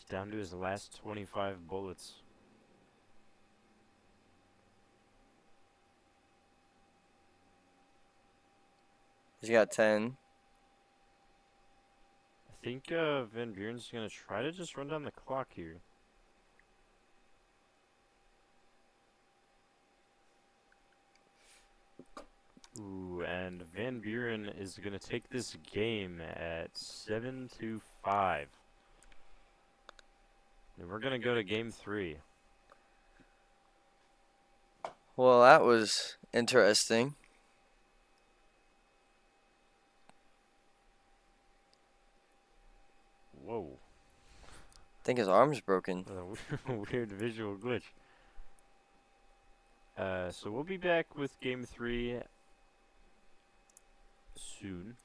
down to his last 25 bullets. He's got 10. I think Van Buren's gonna try to just run down the clock here. Ooh, and Van Buren is gonna take this game at 7-5. And we're gonna go to game 3. Well, that was interesting. Whoa. I think his arm's broken. Weird visual glitch. So we'll be back with game 3 soon.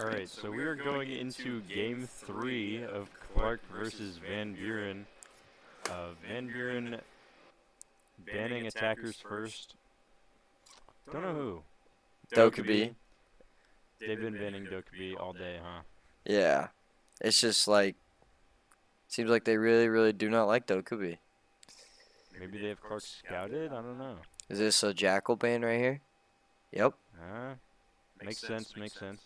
Alright, so we are going into game 3 of Clarke versus Van Buren. Van Buren banning attackers first. Don't know who. Dokkaebi. They've been banning Dokkaebi all day, huh? Yeah. It's just like, seems like they really, really do not like Dokkaebi. Maybe they have Clarke scouted? I don't know. Is this a Jackal ban right here? Yep. Makes sense, makes sense.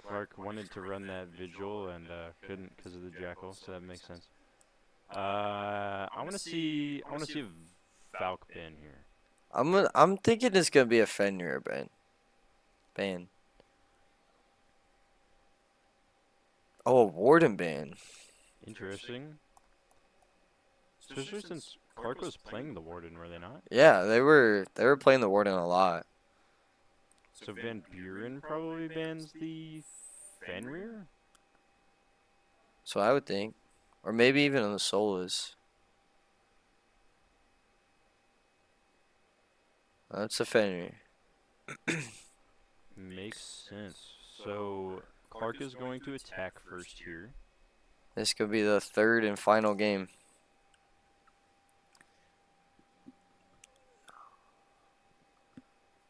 Clarke wanted to run that Vigil and couldn't because of the Jackal, so that makes sense. I want to see a Valk ban here. I'm thinking it's gonna be a Fenrir ban. Oh, a Warden ban. Interesting. Especially since Clarke was playing the Warden, were they not? Yeah, they were playing the Warden a lot. So Van Buren probably bans the Fenrir? So I would think. Or maybe even on the Solas. That's a Fenrir. Makes sense. So Clarke is going to attack first here. This could be the third and final game.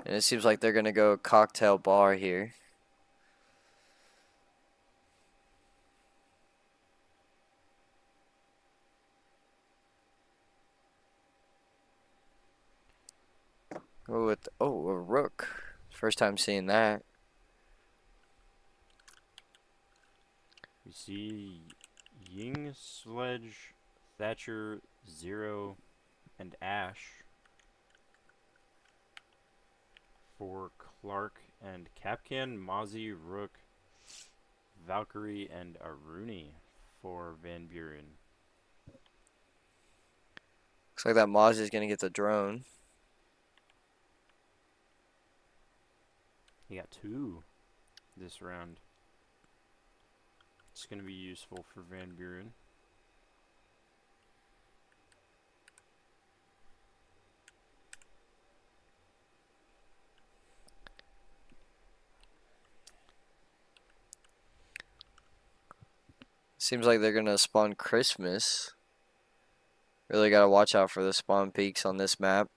And it seems like they're gonna go cocktail bar here. Go with a rook. First time seeing that. We see Ying, Sledge, Thatcher, Zero, and Ash for Clarke, and Capcan, Mozzie, Rook, Valkyrie, and Aruni for Van Buren. Looks like that Mozzie is gonna get the drone. He got 2 this round. It's going to be useful for Van Buren. Seems like they're gonna spawn Christmas. Really gotta watch out for the spawn peaks on this map.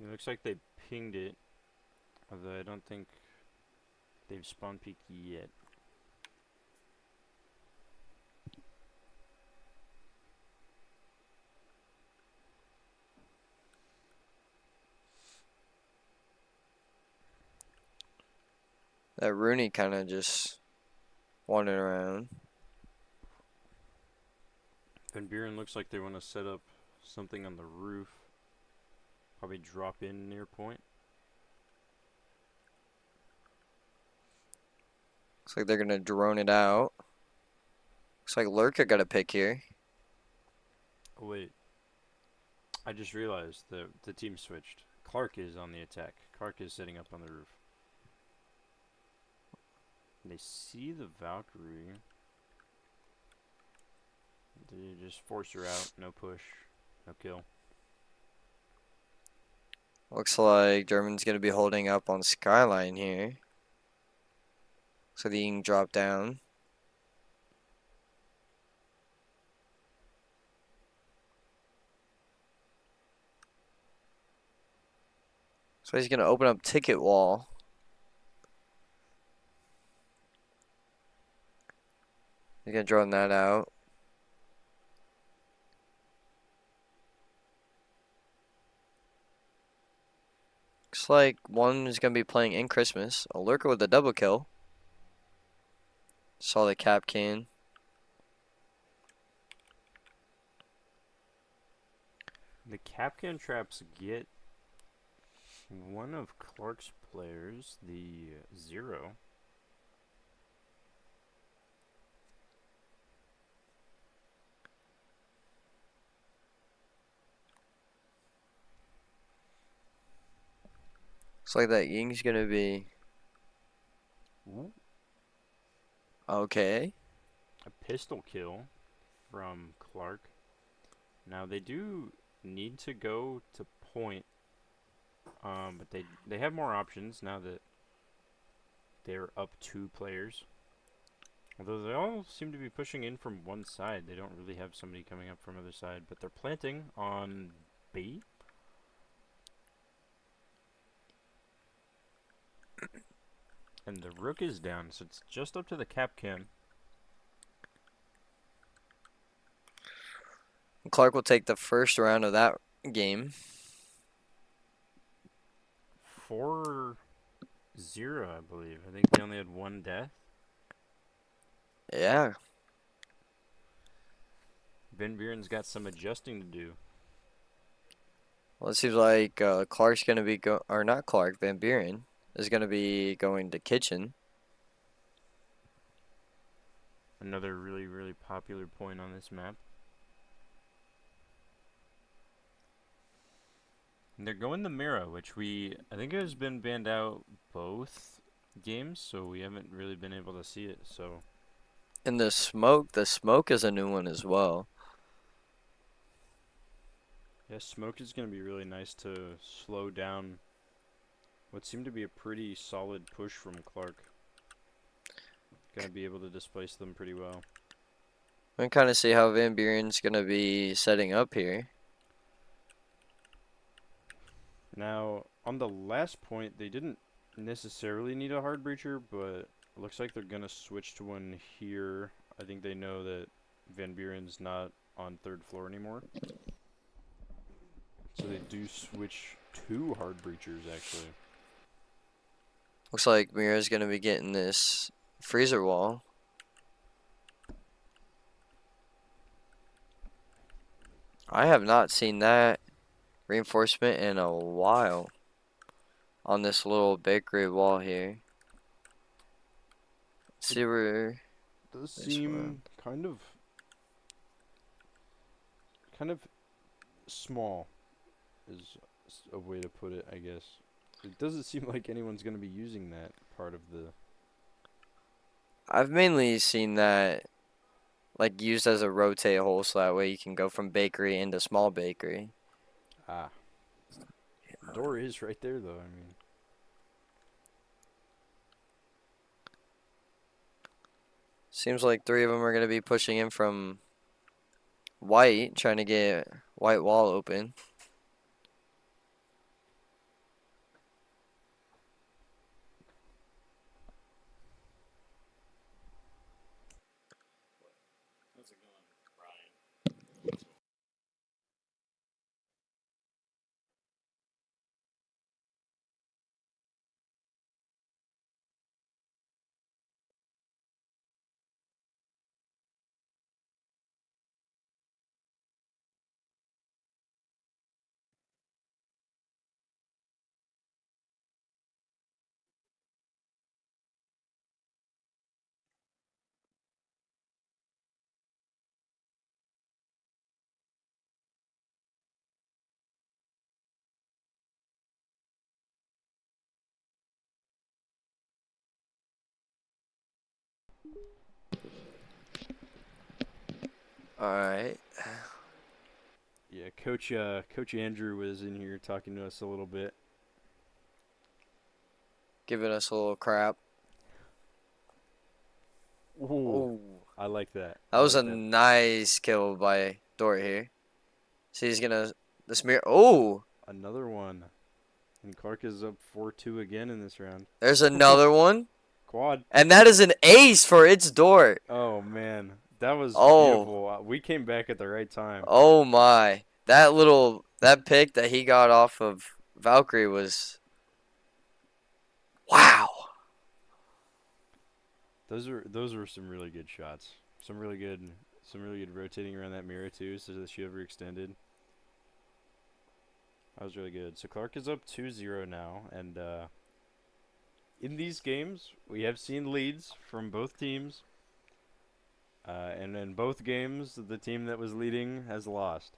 It looks like they pinged it, although I don't think they've spawn peaked yet. That Rooney kind of just wandering around. Van Buren looks like they want to set up something on the roof. Probably drop in near point. Looks like they're gonna drone it out. Looks like Lurker got a pick here. Oh wait, I just realized the team switched. Clarke is on the attack. Clarke is sitting up on the roof. They see the Valkyrie. They just force her out. No push. No kill. Looks like German's gonna be holding up on Skyline here. So the Ying drop down. So he's gonna open up ticket wall. He's gonna drone that out. Looks like one is gonna be playing in Christmas. A Lurker with a double kill. Saw the cap can. The Capcan traps get one of Clarke's players, the Zero. Looks like that Ying's gonna be Ooh. okay. A pistol kill from Clarke. Now they do need to go to point, but they have more options now that they're up 2 players. Although they all seem to be pushing in from one side. They don't really have somebody coming up from other side. But they're planting on B. And the rook is down, so it's just up to the cap cam. Clarke will take the first round of that game. 4-0, I believe. I think they only had 1 death. Yeah. Van Buren's got some adjusting to do. Well, it seems like Clarke's going to be or not Clarke, Van Buren is going to be going to kitchen. Another really, really popular point on this map. And they're going the Mira, which I think has been banned out both games, so we haven't really been able to see it. So. And the smoke is a new one as well. Yeah, smoke is going to be really nice to slow down what seemed to be a pretty solid push from Clarke. Going to be able to displace them pretty well. We can kind of see how Van Buren's going to be setting up here. Now, on the last point, they didn't necessarily need a hard breacher, but it looks like they're going to switch to one here. I think they know that Van Buren's not on 3rd floor anymore. So they do switch to hard breachers, actually. Looks like Mira's going to be getting this freezer wall. I have not seen that reinforcement in a while on this little bakery wall here. Let's see where Does seem kind of small is a way to put it, I guess. It doesn't seem like anyone's going to be using that part of the... I've mainly seen that like used as a rotate hole, so that way you can go from bakery into small bakery. Ah. The door is right there, though, I mean. Seems like 3 of them are going to be pushing in from white, trying to get white wall open. How's it going, Brian? Alright. Yeah, Coach Andrew was in here talking to us a little bit. Giving us a little crap. Ooh, Ooh. I like that. That was a like that. nice kill by Dort here. See, he's gonna the smear. Oh, Another one. And Clarke is up 4-2 again in this round. there's another one, Quad. and that is an ace for its Dort. Oh, man. That was Oh. beautiful. We came back at the right time. Oh my, that pick that he got off of Valkyrie was wow. Those were some really good shots. Some really good rotating around that mirror too, so that she overextended. That was really good. So Clarke is up 2-0 now, and in these games we have seen leads from both teams. And in both games, the team that was leading has lost.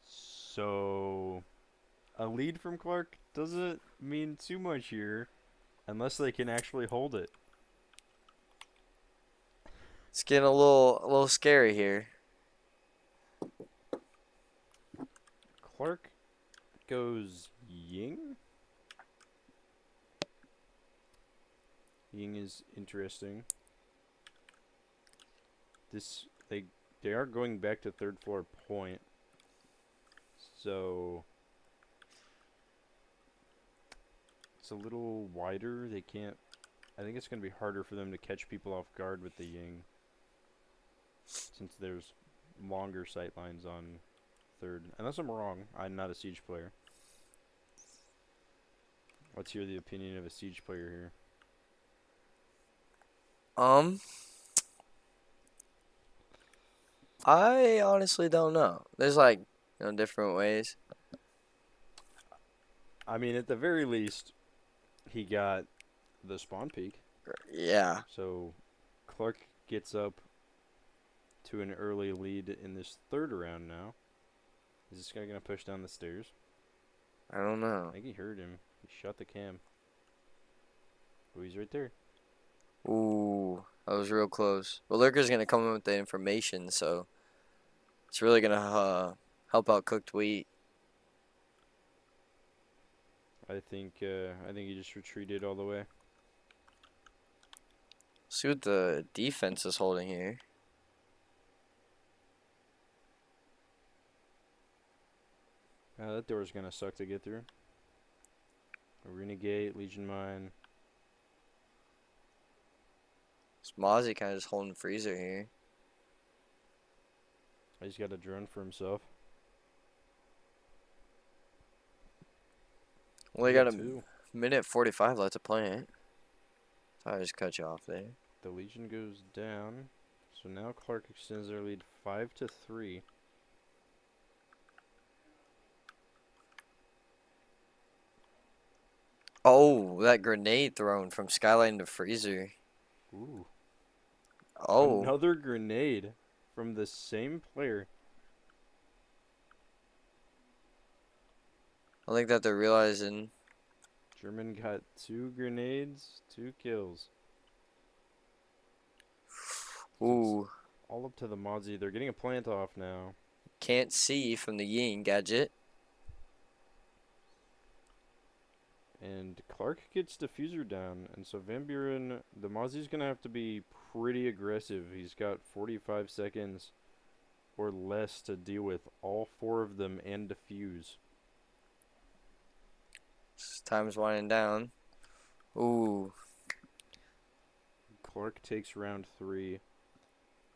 So a lead from Clarke doesn't mean too much here, unless they can actually hold it. It's getting a little scary here. Clarke goes Ying. Ying is interesting. They are going back to third floor point. So it's a little wider. They can't. I think it's going to be harder for them to catch people off guard with the Ying, since there's longer sight lines on third. Unless I'm wrong, I'm not a Siege player. Let's hear the opinion of a Siege player here. I honestly don't know. There's like, different ways. I mean, at the very least, he got the spawn peak. Yeah. So Clarke gets up to an early lead in this third round now. Is this guy going to push down the stairs? I don't know. I think he heard him. He shot the cam. Oh, he's right there. Ooh, that was real close. Well, Lurker's going to come in with the information, so it's really going to help out Cooked Wheat. I think he just retreated all the way. See what the defense is holding here. That door's going to suck to get through. Arena Gate, Legion Mine. Mozzie kind of just holding Freezer here. He's got a drone for himself. Well, they got a two. minute 45 left to play it. So I just cut you off there. The Legion goes down. So now Clarke extends their lead 5-3. Oh, that grenade thrown from Skyline to Freezer. Ooh. Oh. Another grenade from the same player. I think that they're realizing. German got 2 grenades, 2 kills. Ooh. All up to the Mozzie. They're getting a plant off now. Can't see from the Ying gadget. And Clarke gets diffuser down. And so Van Buren, the Mozzie's going to have to be pretty aggressive. He's got 45 seconds or less to deal with all 4 of them and defuse. Time's winding down. Ooh. Clarke takes round 3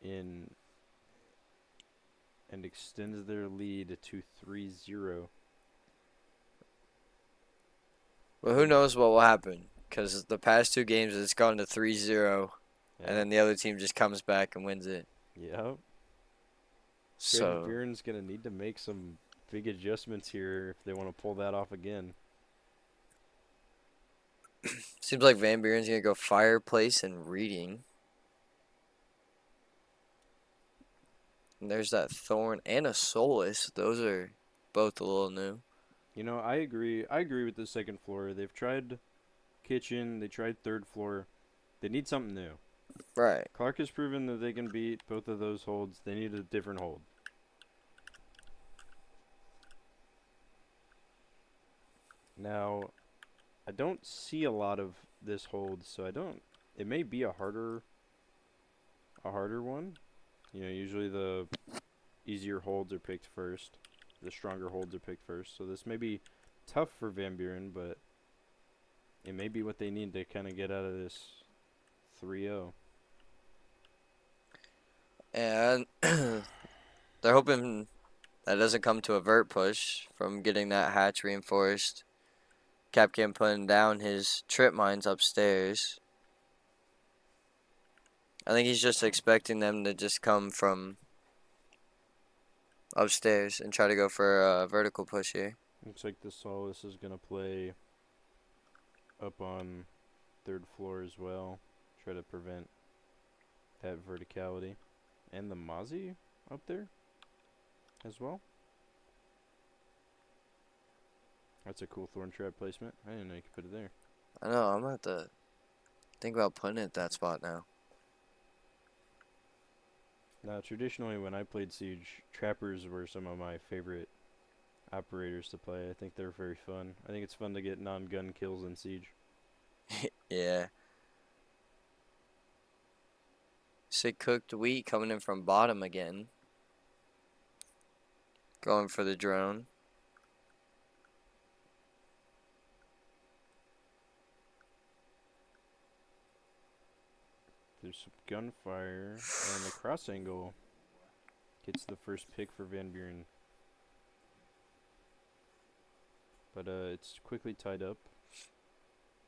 in and extends their lead to 3-0. Well, who knows what will happen? Because the past 2 games, it's gone to 3-0. And then the other team just comes back and wins it. Yep. So Van Buren's going to need to make some big adjustments here if they want to pull that off again. seems like Van Buren's going to go Fireplace and Reading. And there's that Thorn and a Soulless. Those are both a little new. You know, I agree. I agree with the second floor. They've tried kitchen. They tried third floor. They need something new. Right. Clarke has proven that they can beat both of those holds. They need a different hold. Now, I don't see a lot of this hold, so I don't. It may be a harder one. You know, usually the easier holds are picked first. The stronger holds are picked first. So this may be tough for Van Buren, but it may be what they need to kind of get out of this 3-0. And they're hoping that doesn't come to a vert push from getting that hatch reinforced. Capcan putting down his trip mines upstairs. I think he's just expecting them to just come from upstairs and try to go for a vertical push here. Looks like the Solace is going to play up on third floor as well. Try to prevent that verticality. And the Mozzie up there as well. That's a cool thorn trap placement. I didn't know you could put it there. I know, I'm going to have to think about putting it at that spot now. Now, traditionally, when I played Siege, trappers were some of my favorite operators to play. I think they're very fun. I think it's fun to get non-gun kills in Siege. Yeah. Sick cooked wheat coming in from bottom again. Going for the drone. There's some gunfire, and the cross angle gets the first pick for Van Buren. But it's quickly tied up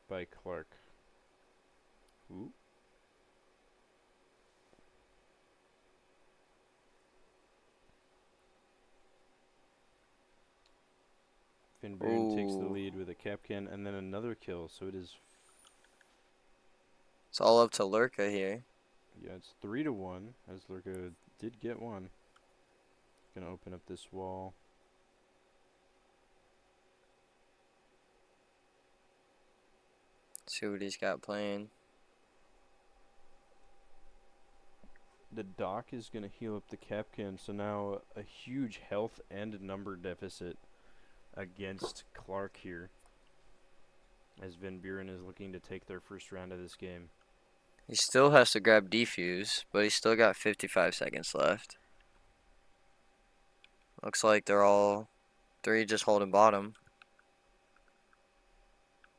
by Clarke. Ooh. Van Buren takes the Ooh. lead with a cap can and then another kill, so it is, It's all up to Lurka here. yeah, it's 3-1, as Lurka did get one. Gonna open up this wall. See what he's got playing. The Doc is gonna heal up the cap can, so now a huge health and number deficit against Clarke here, as Van Buren is looking to take their first round of this game. He still has to grab defuse, but he's still got 55 seconds left. Looks like they're all three just holding bottom.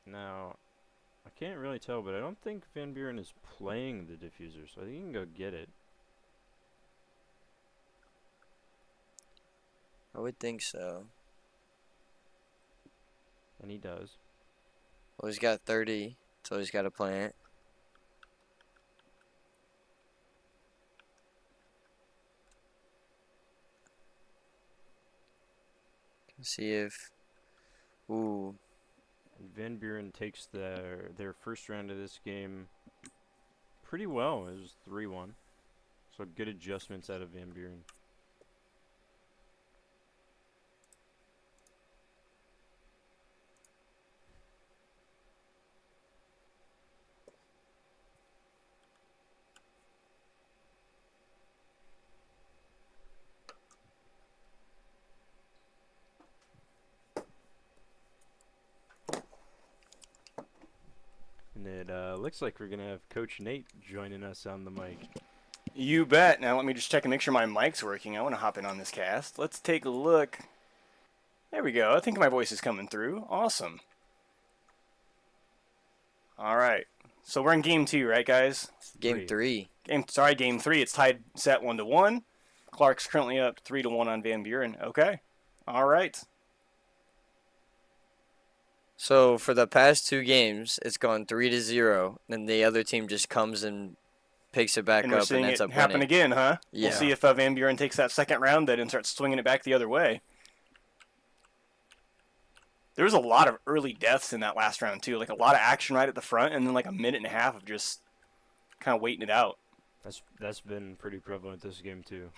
Now, I can't really tell, but I don't think Van Buren is playing the diffuser, so I think he can go get it. I would think so. And he does. Well, he's got 30, so he's got to plant. See if. Ooh. And Van Buren takes their first round of this game pretty well. It was 3-1. So good adjustments out of Van Buren. And it looks like we're going to have Coach Nate joining us on the mic. You bet. Now let me just check and make sure my mic's working. I want to hop in on this cast. Let's take a look. There we go. I think my voice is coming through. Awesome. All right. So we're in game 2, right, guys? Game 3. Game 3. It's tied set 1-1. Clarke's currently up 3-1 on Van Buren. Okay. All right. So for the past 2 games, it's gone 3-0. Then the other team just comes and picks it back And we're up and seeing ends it up happen winning. again, huh? Yeah. We'll see if Van Buren takes that second round then and starts swinging it back the other way. There was a lot of early deaths in that last round, too. Like, a lot of action right at the front, and then, like, a minute and a half of just kind of waiting it out. That's been pretty prevalent this game, too.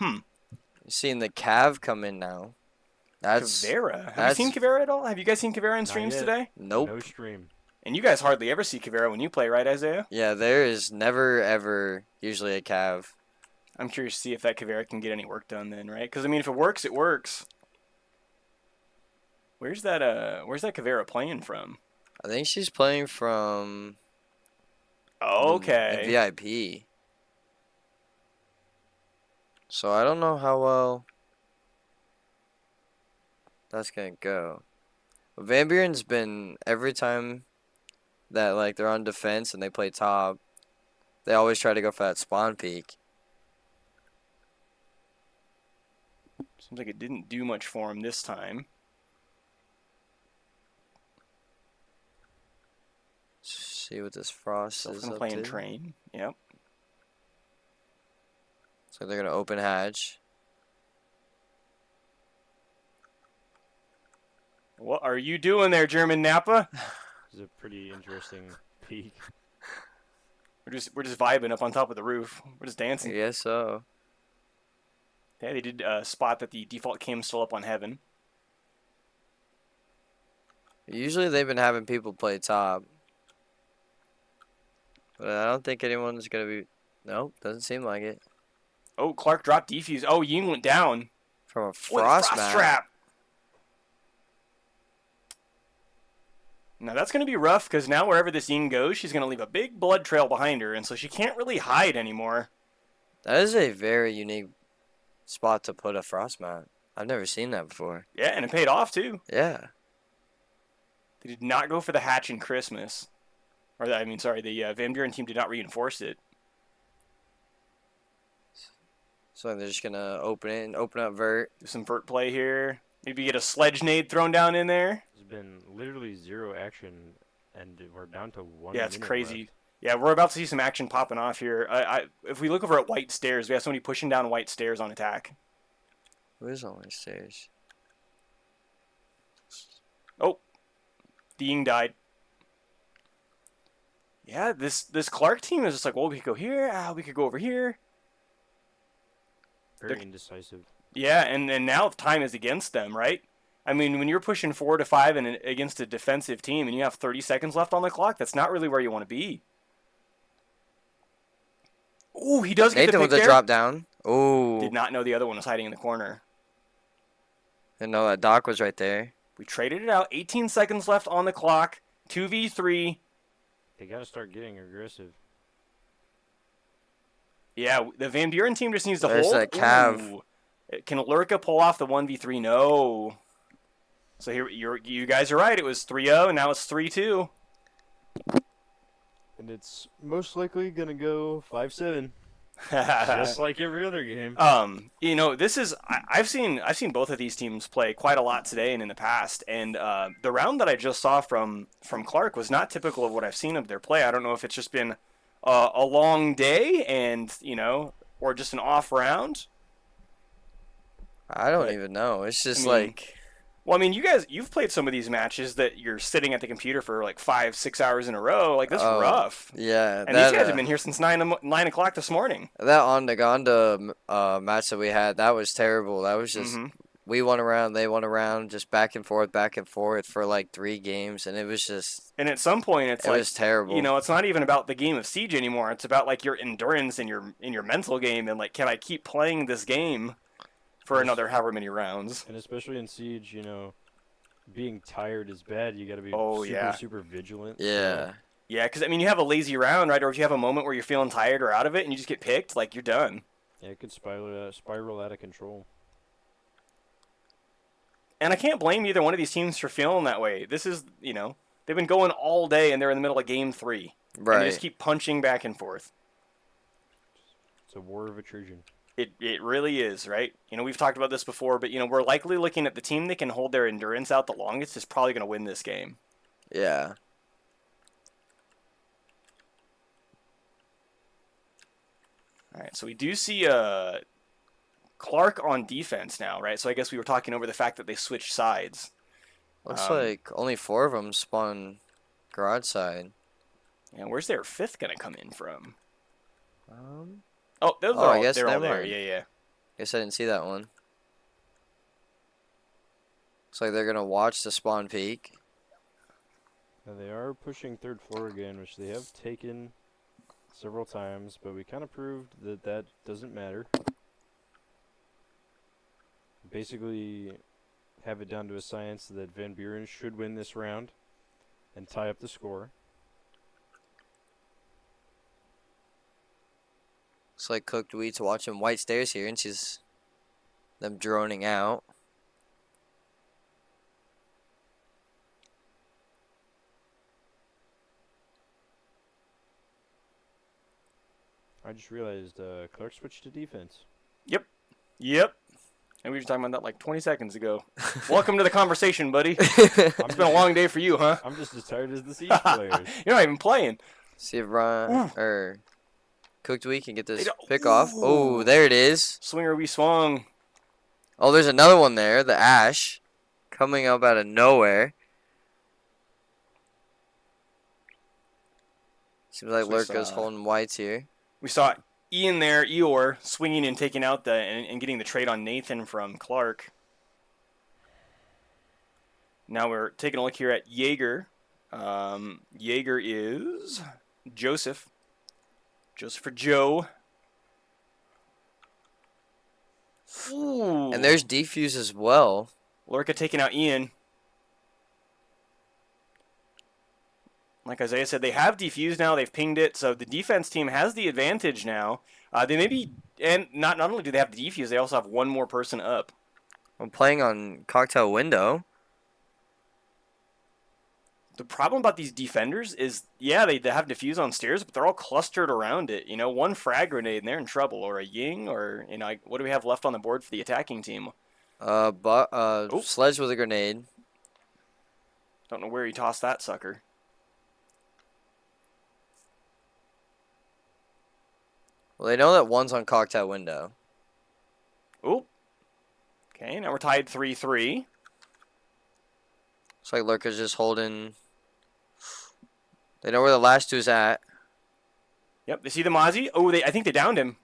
Seeing the Cav come in now. That's Kavera. Have you seen Kavera at all? Have you guys seen Kavera in streams yet. today? Nope. No stream. And you guys hardly ever see Kavera when you play, right, Iahsea? Yeah, there is never ever usually a Cav. I'm curious to see if that Kavera can get any work done then, right? Because, I mean, if it works, it works. Where's that Kavera playing from? I think she's playing from Okay. VIP. So I don't know how well that's gonna go. But Van Buren's been every time that like they're on defense and they play top, they always try to go for that spawn peak. Seems like it didn't do much for him this time. See what this Frost Still is gonna up play to. in train. Yep. So they're gonna open hatch. What are you doing there, German Napa? This is a pretty interesting peak. We're just vibing up on top of the roof. We're just I dancing. guess so. Yeah, they did spot that the default cam's still up on heaven. Usually they've been having people play top. But I don't think anyone's gonna be. Nope, doesn't seem like it. Oh, Clarke dropped defuse. Oh, Ying went down. From a With frost map. trap. Now that's going to be rough because now wherever this Ying goes, she's going to leave a big blood trail behind her, and so she can't really hide anymore. That is a very unique spot to put a frost mat. I've never seen that before. Yeah, and it paid off, too. Yeah. They did not go for the hatch in Christmas. The Van Buren team did not reinforce it. So they're just going to open it and open up vert. Do some vert play here. Maybe get a sledge nade thrown down in there. There's been literally 0 action, and we're down to 1 Yeah, it's minute crazy. left. Yeah, we're about to see some action popping off here. If we look over at white stairs, we have somebody pushing down white stairs on attack. Who is on these stairs? Oh, Deing died. Yeah, this Clarke team is just like, well, we could go here. We could go over here. Very They're- indecisive. Yeah, and now time is against them, right? I mean, when you're pushing 4 to 5 and against a defensive team and you have 30 seconds left on the clock, that's not really where you want to be. Ooh, he does get Nathan the pick with the there. drop down. Ooh. Did not know the other one was hiding in the corner. Didn't know that Doc was right there. We traded it out. 18 seconds left on the clock. 2v3. They got to start getting aggressive. Yeah, the Van Buren team just needs to There's hold. that Cav. Ooh. Can Lurka pull off the 1v3? No. So here, you guys are right. It was 3-0, and now it's 3-2. And it's most likely going to go 5-7. Just like every other game. This is I've seen both of these teams play quite a lot today and in the past, and the round that I just saw from Clarke was not typical of what I've seen of their play. I don't know if it's just been a long day and or just an off round. I don't But, even know. It's just I mean, like, Well, I mean, you've played some of these matches that you're sitting at the computer for like 5-6 hours in a row. Like, that's rough. yeah. And these guys have been here since 9 o'clock this morning. That Ondeganda match that we had, that was terrible. That was just, we won around, they won around, just back and forth for like 3 games, and it was just, And at some point, it was terrible. It's not even about the game of Siege anymore. It's about like your endurance and your mental game, and like, can I keep playing this game for another however many rounds? And especially in Siege, being tired is bad. You got to be super vigilant. Yeah. Yeah, because I mean, you have a lazy round, right? Or if you have a moment where you're feeling tired or out of it, and you just get picked, like, you're done. Yeah, it could spiral out of control. And I can't blame either one of these teams for feeling that way. This is, they've been going all day, and they're in the middle of game 3. Right. And they just keep punching back and forth. It's a war of attrition. It really is, right? We've talked about this before, but, we're likely looking at the team that can hold their endurance out the longest is probably going to win this game. Yeah. All right, so we do see Clarke on defense now, right? So I guess we were talking over the fact that they switched sides. Looks like only 4 of them spawn garage side. And where's their 5th going to come in from? I They're all guess there. never mind. Yeah. Guess I didn't see that one. Looks like they're gonna watch the spawn peak. Now they are pushing 3rd floor again, which they have taken several times, but we kind of proved that doesn't matter. Basically, have it down to a science that Van Buren should win this round and tie up the score. Looks like Cooked Wheat's watching white stairs here, and she's them droning out. I just realized Clarke switched to defense. Yep. And we were talking about that like 20 seconds ago. Welcome to the conversation, buddy. It's been a long day for you, huh? I'm just as tired as the Siege players. You're not even playing. See if Ron or Cooked Wheat can get this They don't- pick off. Ooh. Oh, there it is. Swinger, we swung. Oh, there's another one there. The Ash coming up out of nowhere. Seems like So we Lurka's saw- holding whites here. We saw Ian there, Eeyore, swinging and taking out and getting the trade on Nathan from Clarke. Now we're taking a look here at Jaeger. Jaeger is Joseph. Joseph for Joe. Ooh. And there's Defuse as well. Lurka taking out Ian. Like Iahsea said, they have defused now. They've pinged it, so the defense team has the advantage now. They may be and not only do they have the defuse, they also have one more person up. I'm playing on cocktail window. The problem about these defenders is, yeah, they have defuse on stairs, but they're all clustered around it. You know, one frag grenade and they're in trouble, or a ying, or, you know, like, what do we have left on the board for the attacking team? Sledge with a grenade. Don't know where he tossed that sucker. Well, they know that one's on cocktail window. Oop. Okay, now we're tied 3-3. Looks like Lurker's just holding. They know where the last two's at. Yep, they see the Mozzie. Oh, I think they downed him.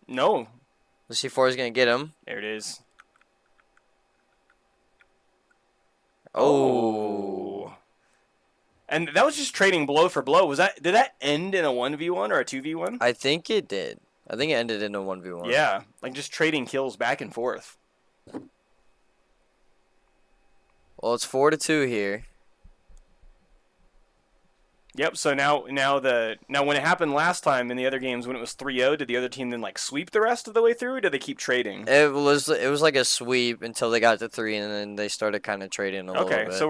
No. The C4 is going to get him. There it is. Oh. And that was just trading blow for blow. Did that end in a 1v1 or a 2v1? I think it did. I think it ended in a 1v1. Yeah, like just trading kills back and forth. Well, it's 4-2 here. Yep, so now when it happened last time in the other games when it was 3-0, did the other team then like sweep the rest of the way through, or did they keep trading? It was like a sweep until they got to 3, and then they started kind of trading a little bit. Okay, so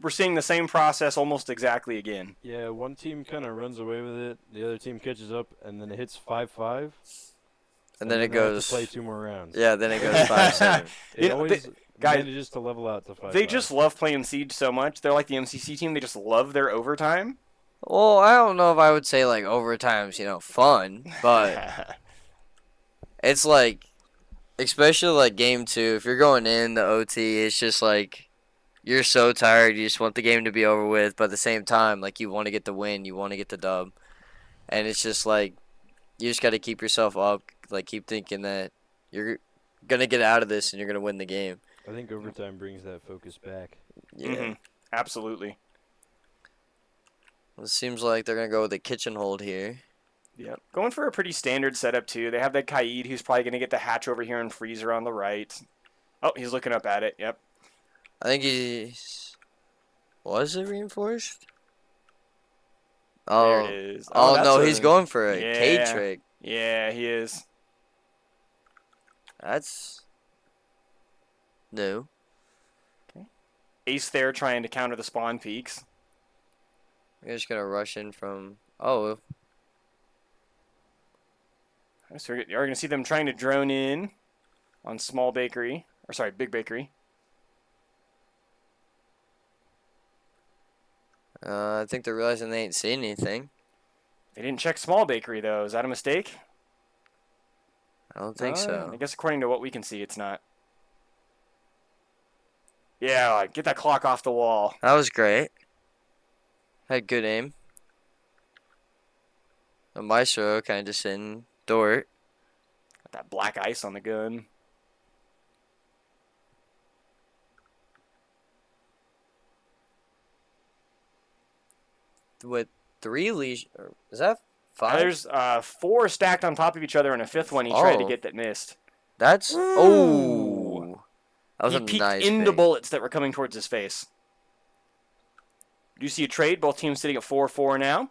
we're seeing the same process almost exactly again. Yeah, one team kind of runs away with it, the other team catches up, and then it hits 5-5. And then it they have goes. to play 2 more rounds. Yeah, then it goes 5-7. It always guys, manages to level out to 5-5. They just love playing Siege so much. They're like the MCC team. They just love their overtime. Well, I don't know if I would say like overtime's, fun, but it's like, especially like game 2, if you're going in the OT, it's just like you're so tired, you just want the game to be over with, but at the same time, like you want to get the win, you want to get the dub, and it's just like you just got to keep yourself up, like keep thinking that you're gonna get out of this and you're gonna win the game. I think overtime brings that focus back. Yeah. Mm-hmm. Absolutely. It seems like they're going to go with a kitchen hold here. Yep. Going for a pretty standard setup, too. They have that Kaid who's probably going to get the hatch over here and freezer on the right. Oh, he's looking up at it. Yep. I think he's... Was it reinforced? Oh, there it is. Oh no, he's going for a K Yeah. trick. Yeah, he is. That's new. Ace there trying to counter the spawn peaks. We're just going to rush in from... Oh, So you're going to see them trying to drone in on small bakery. Or sorry, big bakery. I think they're realizing they ain't seen anything. They didn't check small bakery, though. Is that a mistake? I don't think so. I guess according to what we can see, it's not. Yeah, get that clock off the wall. That was great. Had good aim. The Maestro kind of just sitting Dort. Got that black ice on the gun. With 3 leash... Is that 5? There's 4 stacked on top of each other and a 5th one he tried to Oh. get that missed. That's... Ooh. Oh! That was He a peeked nice into fake. bullets that were coming towards his face. Do you see a trade? Both teams sitting at 4-4 now.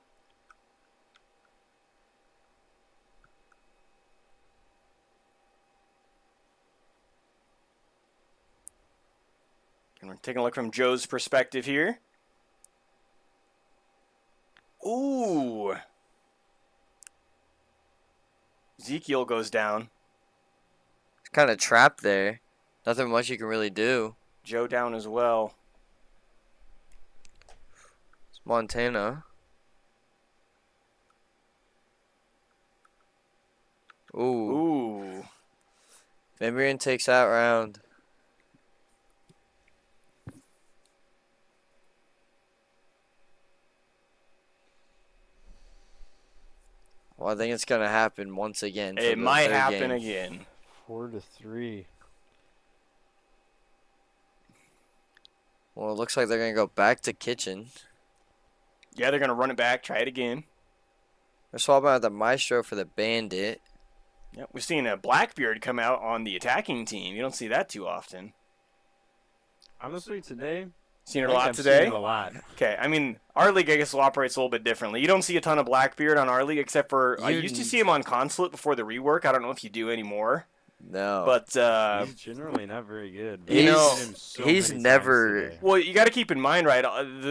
And we're taking a look from Joe's perspective here. Ooh. Ezekiel goes down. It's kind of trapped there. Nothing much you can really do. Joe down as well. It's Montana. Ooh. Ooh. Van Buren takes that round. Well, I think it's going to happen once again. for It the might third happen game. again. 4-3. Well, it looks like they're going to go back to kitchen. Yeah, they're going to run it back, try it again. They're swapping out the Maestro for the Bandit. Yep, we've seen a Blackbeard come out on the attacking team. You don't see that too often. Honestly, today, Seen it I a think lot I've today? seen it a lot. Okay, I mean, our league, I guess, operates a little bit differently. You don't see a ton of Blackbeard on our league, except for I used to see him on Consulate before the rework. I don't know if you do anymore. No. But, He's generally not very good. You know, I've seen him so he's many times never- today. well, you got to keep in mind, right,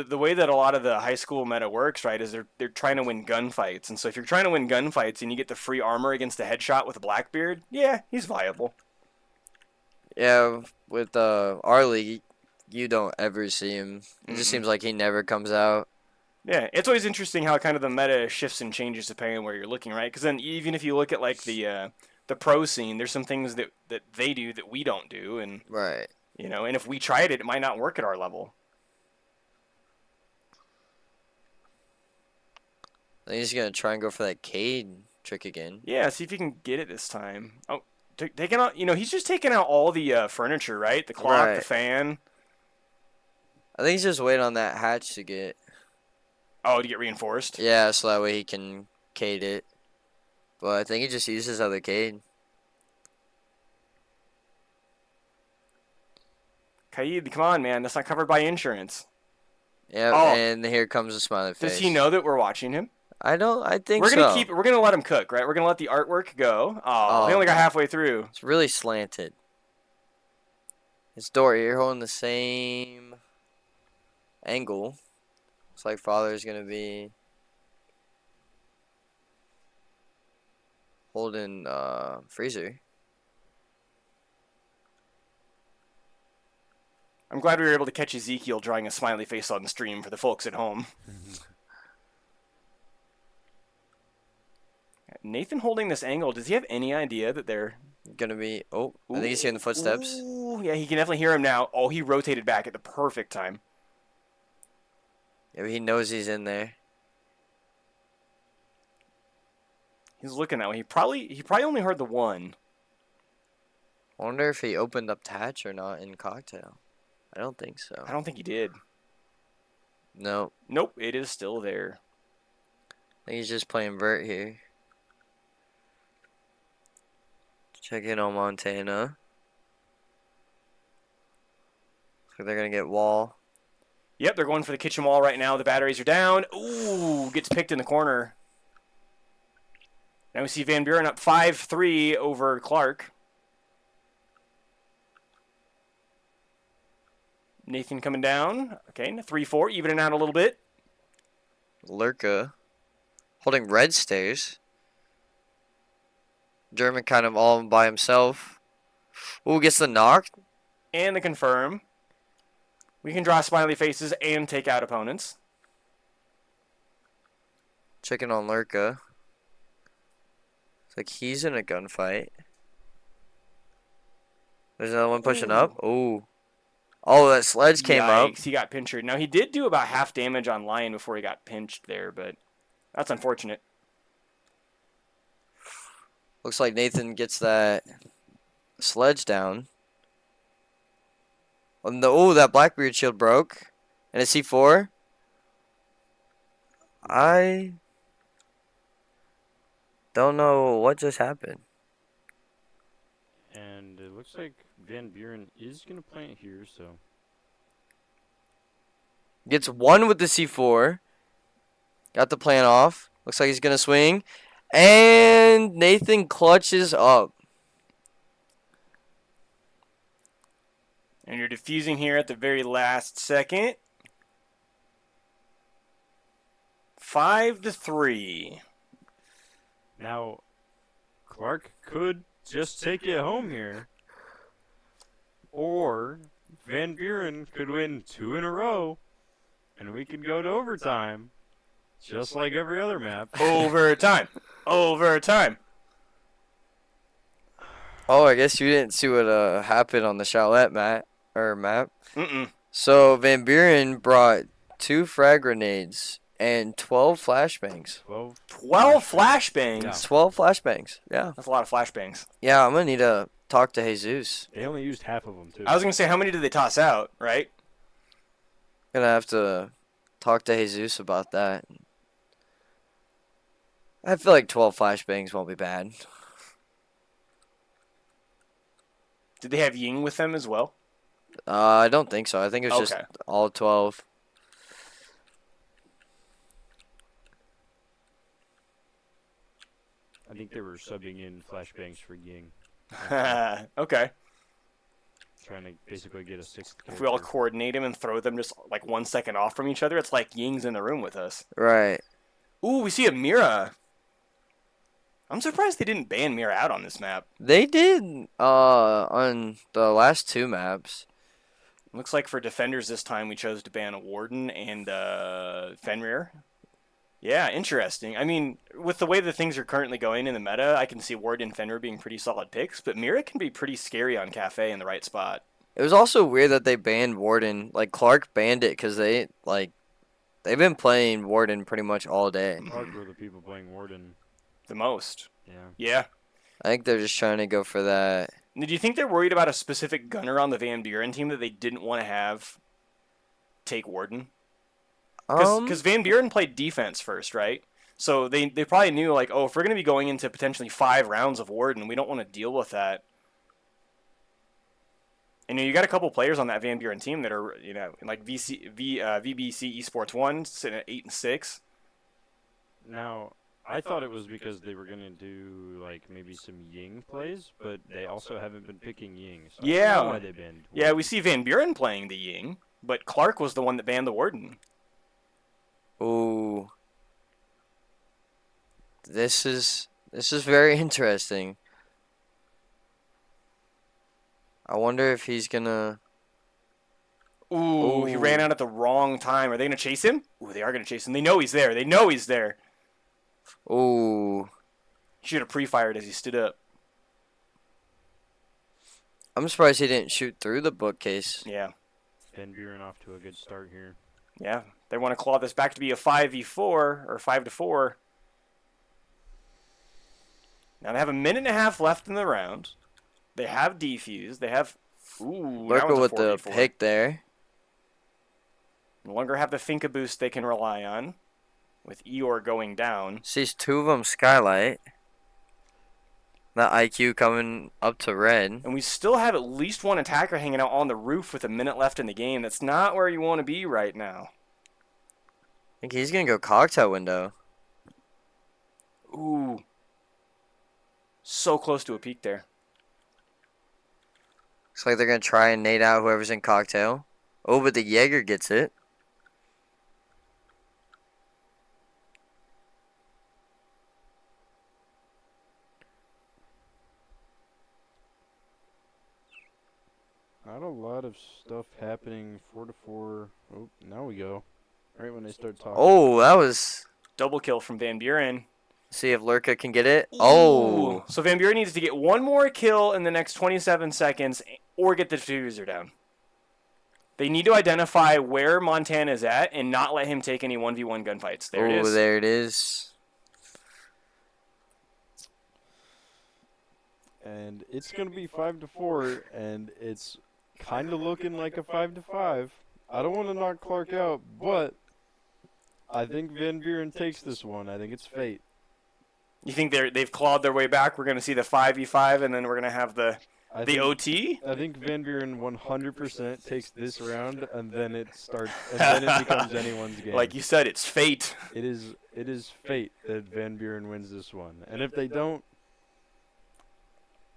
the way that a lot of the high school meta works, right, is they're trying to win gunfights. And so if you're trying to win gunfights and you get the free armor against a headshot with a Blackbeard, yeah, he's viable. Yeah, with our league, you don't ever see him. It just seems like he never comes out. Yeah, it's always interesting how kind of the meta shifts and changes depending on where you're looking, right? Because then even if you look at like the pro scene, there's some things that they do that we don't do, and Right. you know, and if we tried it, it might not work at our level. I think he's gonna try and go for that Cade trick again. Yeah, see if you can get it this time. Oh, taking out, you know, he's just taking out all the furniture, right? The clock, the Right. fan. I think he's just waiting on that hatch to get. Oh, to get reinforced. Yeah, so that way he can Cade it. But I think he just uses other Cade. Kaid, come on, man, that's not covered by insurance. Yeah, Oh. and here comes a smiley face. Does he know that we're watching him? I think We're gonna so. we're gonna let him cook, right? We're gonna let the artwork go. Oh, Oh. they only got halfway through. It's really slanted. It's Dory. You're holding the same angle. Looks like father's gonna be holding freezer. I'm glad we were able to catch Ezekiel drawing a smiley face on the stream for the folks at home. Nathan holding this angle, does he have any idea that they're... Gonna be. Oh, I think he's hearing the footsteps. Ooh, yeah, he can definitely hear him now. Oh, he rotated back at the perfect time. Yeah, but he knows he's in there. He's looking that way. He probably only heard the one. I wonder if he opened up the hatch or not in cocktail. I don't think so. I don't think he did. No, Nope, it is still there. I think he's just playing vert here. Check in on Montana. So they're gonna get wall. Yep, they're going for the kitchen wall right now. The batteries are down. Ooh, gets picked in the corner. Now we see Van Buren up 5-3 over Clarke. Nathan coming down. Okay, 3-4, evening out a little bit. Lurka holding red stairs. German kind of all by himself. Ooh, gets the knock. And the confirm. We can draw smiley faces and take out opponents. Checking on Lurka. It's like he's in a gunfight. There's another one pushing up. Ooh. Oh, that sledge came up. Yikes, he got pinched. Now, he did do about half damage on Lion before he got pinched there, but that's unfortunate. Looks like Nathan gets that sledge down. Oh, that Blackbeard shield broke. And a C4. I don't know what just happened. And it looks like Van Buren is going to plant here, so... Gets one with the C4. Got the plan off. Looks like he's going to swing. And Nathan clutches up. And you're defusing here at the very last second. 5-3. Now, Clarke could just take it home here. Or Van Buren could win 2 in a row, and we could go to overtime, just like every other map. Overtime. Overtime. Oh, I guess you didn't see what happened on the Charlotte map. Mm-mm. So Van Buren brought 2 frag grenades and 12 flashbangs. 12. 12 flashbangs. Yeah. 12 flashbangs. Yeah. That's a lot of flashbangs. Yeah, I'm gonna need to talk to Jesus. They only used half of them, too. I was going to say, how many did they toss out, right? Gonna have to talk to Jesus about that. I feel like 12 flashbangs won't be bad. Did they have Ying with them as well? I don't think so. I think it was Okay. just all 12. I think they were subbing in flashbangs for Ying, Okay. trying to basically get a sixth If we all character. coordinate him and throw them just like 1 second off from each other, it's like Ying's in the room with us. Right. Ooh, we see a Mira. I'm surprised they didn't ban Mira out on this map. They did on the last 2 maps. Looks like for defenders this time we chose to ban a Warden and Fenrir. Yeah, interesting. I mean, with the way that things are currently going in the meta, I can see Warden and Fenrir being pretty solid picks, but Mira can be pretty scary on Cafe in the right spot. It was also weird that they banned Warden. Like, Clarke banned it because they've been playing Warden pretty much all day. Clarke were the people playing Warden. The most. Yeah. Yeah. I think they're just trying to go for that. Do you think they're worried about a specific gunner on the Van Buren team that they didn't want to have take Warden? Because Van Buren played defense first, right? So they probably knew, like, oh, if we're going to be going into potentially 5 rounds of Warden, we don't want to deal with that. And you got a couple players on that Van Buren team that are, like VBC Esports 1 sitting at 8 and 6. Now, I thought it was because they were gonna do like maybe some Ying plays, but they also haven't been picking Ying. So I Yeah. don't know why they banned Yeah, Warden. we see Van Buren playing the Ying, but Clarke was the one that banned the Warden. Ooh. This is very interesting. I wonder if he's gonna... Ooh, he ran out at the wrong time. Are they going to chase him? Ooh, they are going to chase him. They know he's there. They know he's there. Ooh. He should have pre-fired as he stood up. I'm surprised he didn't shoot through the bookcase. Yeah. Van Buren off to a good start here. Yeah. They want to claw this back to be a 5v4 or 5-4. Now they have a minute and a half left in the round. They have defuse. They have... Ooh, that Clarke one's a with the 4v4. pick there. No longer have the Finka boost they can rely on. With Eeyore going down. Sees 2 of them skylight. That IQ coming up to red. And we still have at least one attacker hanging out on the roof with a minute left in the game. That's not where you want to be right now. I think he's going to go cocktail window. Ooh. So close to a peak there. Looks like they're going to try and nade out whoever's in cocktail. Oh, but the Jaeger gets it. Not a lot of stuff happening. 4-4. Oh, now we go. Right when they start talking. Oh, that was... Double kill from Van Buren. See if Lurka can get it. Oh. Ooh. So Van Buren needs to get one more kill in the next 27 seconds or get the diffuser down. They need to identify where Montana is at and not let him take any 1v1 gunfights. There it is. There it is. And it's going to be 5-4, and it's kind of looking like a 5-5. I don't want to knock Clarke out, but I think Van Buren takes this one. I think it's fate. You think they've clawed their way back? We're going to see the 5v5 and then we're going to have the OT? I think Van Buren 100% takes this round, and then it starts, and then it becomes anyone's game. Like you said, it's fate. It is fate that Van Buren wins this one, and if they don't,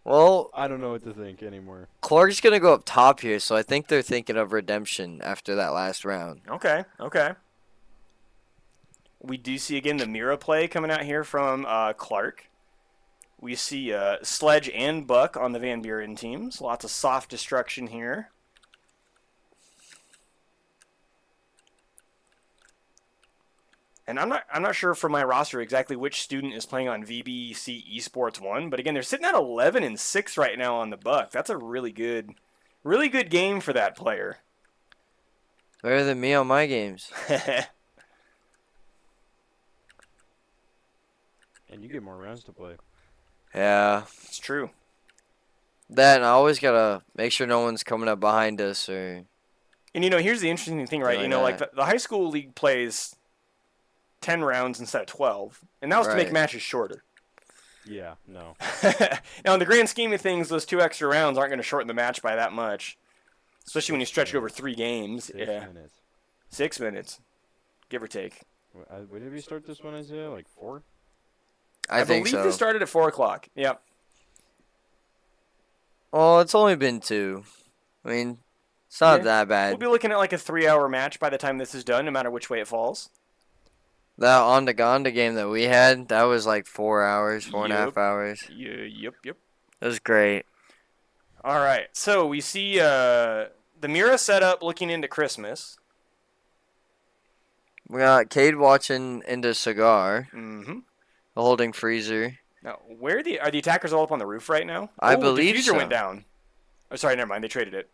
Well, I don't know what to think anymore. Clarke's going to go up top here, so I think they're thinking of redemption after that last round. Okay. We do see, again, the Mira play coming out here from Clarke. We see Sledge and Buck on the Van Buren teams. Lots of soft destruction here. And I'm not sure from my roster exactly which student is playing on VBC Esports 1, but again, they're sitting at 11 and 6 right now on the Buck. That's a really good game for that player. Better than me on my games. And you get more rounds to play. Yeah. It's true. That, and I always got to make sure no one's coming up behind us or... And, here's the interesting thing, right? Like the high school league plays 10 rounds instead of 12, and that was to make Right. matches shorter. Yeah, no. Now, in the grand scheme of things, those 2 extra rounds aren't going to shorten the match by that much. especially when you stretch it over 3 games. 6 Yeah, minutes. 6 minutes, give or take. When did we start this one, Iahsea? Like 4? I think believe so. this started at 4 o'clock. Yep. Well, it's only been 2. I mean, it's not that bad. We'll be looking at like a 3-hour match by the time this is done, no matter which way it falls. That Onda game that we had, that was like 4 hours, 4.5 hours. Yep. It was great. All right, so we see the Mira setup looking into Christmas. We got Cade watching into Cigar, Mm-hmm. the holding freezer. Now, are the attackers all up on the roof right now? I believe diffuser so. went down. Oh, sorry, never mind. They traded it.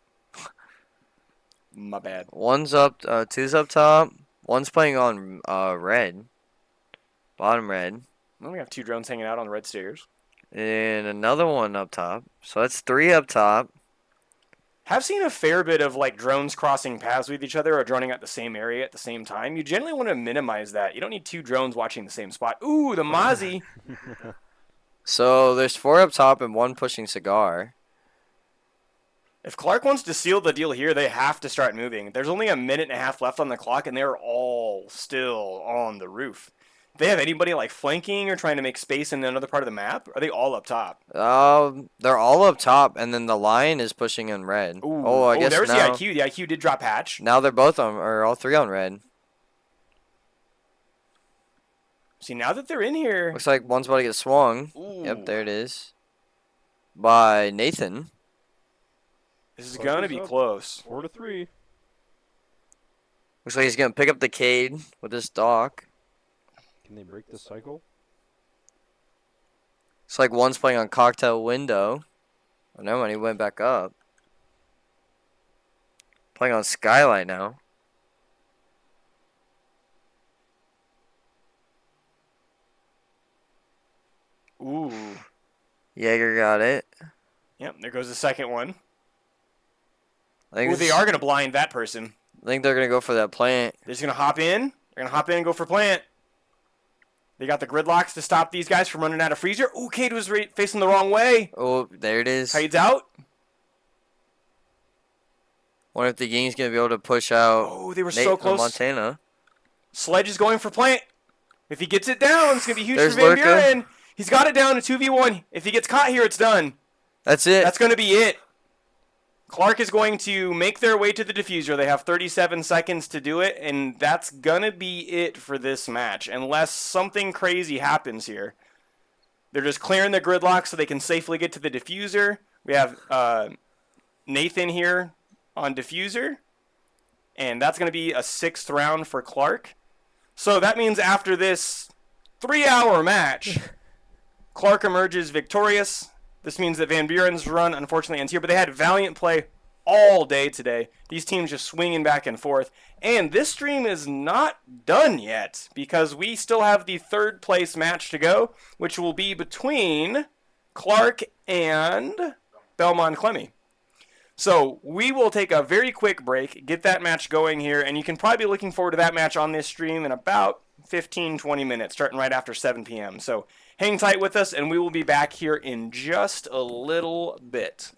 My bad. One's up, 2's up top. One's playing on red, bottom red, Well, we have 2 drones hanging out on the red stairs. and another one up top. So that's 3 up top. Have seen a fair bit of like drones crossing paths with each other or droning at the same area at the same time. You generally want to minimize that. You don't need 2 drones watching the same spot. Ooh, the Mozzie. So there's 4 up top and 1 pushing Cigar. If Clarke wants to seal the deal here, they have to start moving. There's only a minute and a half left on the clock, and they're all still on the roof. If they have anybody like flanking or trying to make space in another part of the map, are they all up top? They're all up top, and then the Lion is pushing in red. Ooh. Oh, I guess there's now, the IQ. The IQ did drop hatch. now they're both on, or all 3 on red. See, now that they're in here. Looks like one's about to get swung. Ooh. Yep, there it is. By Nathan. This is Clarke going to is be up. close. 4-3. Looks like he's going to pick up the Cade with his dock. Can they break the cycle? It's like one's playing on Cocktail Window. Oh, never mind, he went back up. Playing on Skylight now. Ooh. Jaeger got it. Yep, there goes the second one. I think, Ooh, they are going to blind that person. I think they're going to go for that plant. They're just going to hop in. They're going to hop in and go for plant. They got the gridlocks to stop these guys from running out of freezer. Ooh, Cade was facing the wrong way. Oh, there it is. Cade's out. Wonder if the Ying's going to be able to push out Oh, they were so close. Montana. Sledge is going for plant. If he gets it down, it's going to be huge There's for Van Lurka. Buren. He's got it down to 2v1. If he gets caught here, it's done. That's it. That's going to be it. Clarke is going to make their way to the diffuser. They have 37 seconds to do it, and that's going to be it for this match, unless something crazy happens here. They're just clearing the gridlock so they can safely get to the diffuser. We have Nathan here on diffuser, and that's going to be a 6th round for Clarke. So that means after this 3-hour match, Clarke emerges victorious. This means that Van Buren's run, unfortunately, ends here. But they had valiant play all day today. These teams just swinging back and forth. And this stream is not done yet, because we still have the 3rd place match to go, which will be between Clarke and Belmond-Klemme. So we will take a very quick break, get that match going here, and you can probably be looking forward to that match on this stream in about 15-20 minutes, starting right after 7 p.m. So hang tight with us, and we will be back here in just a little bit.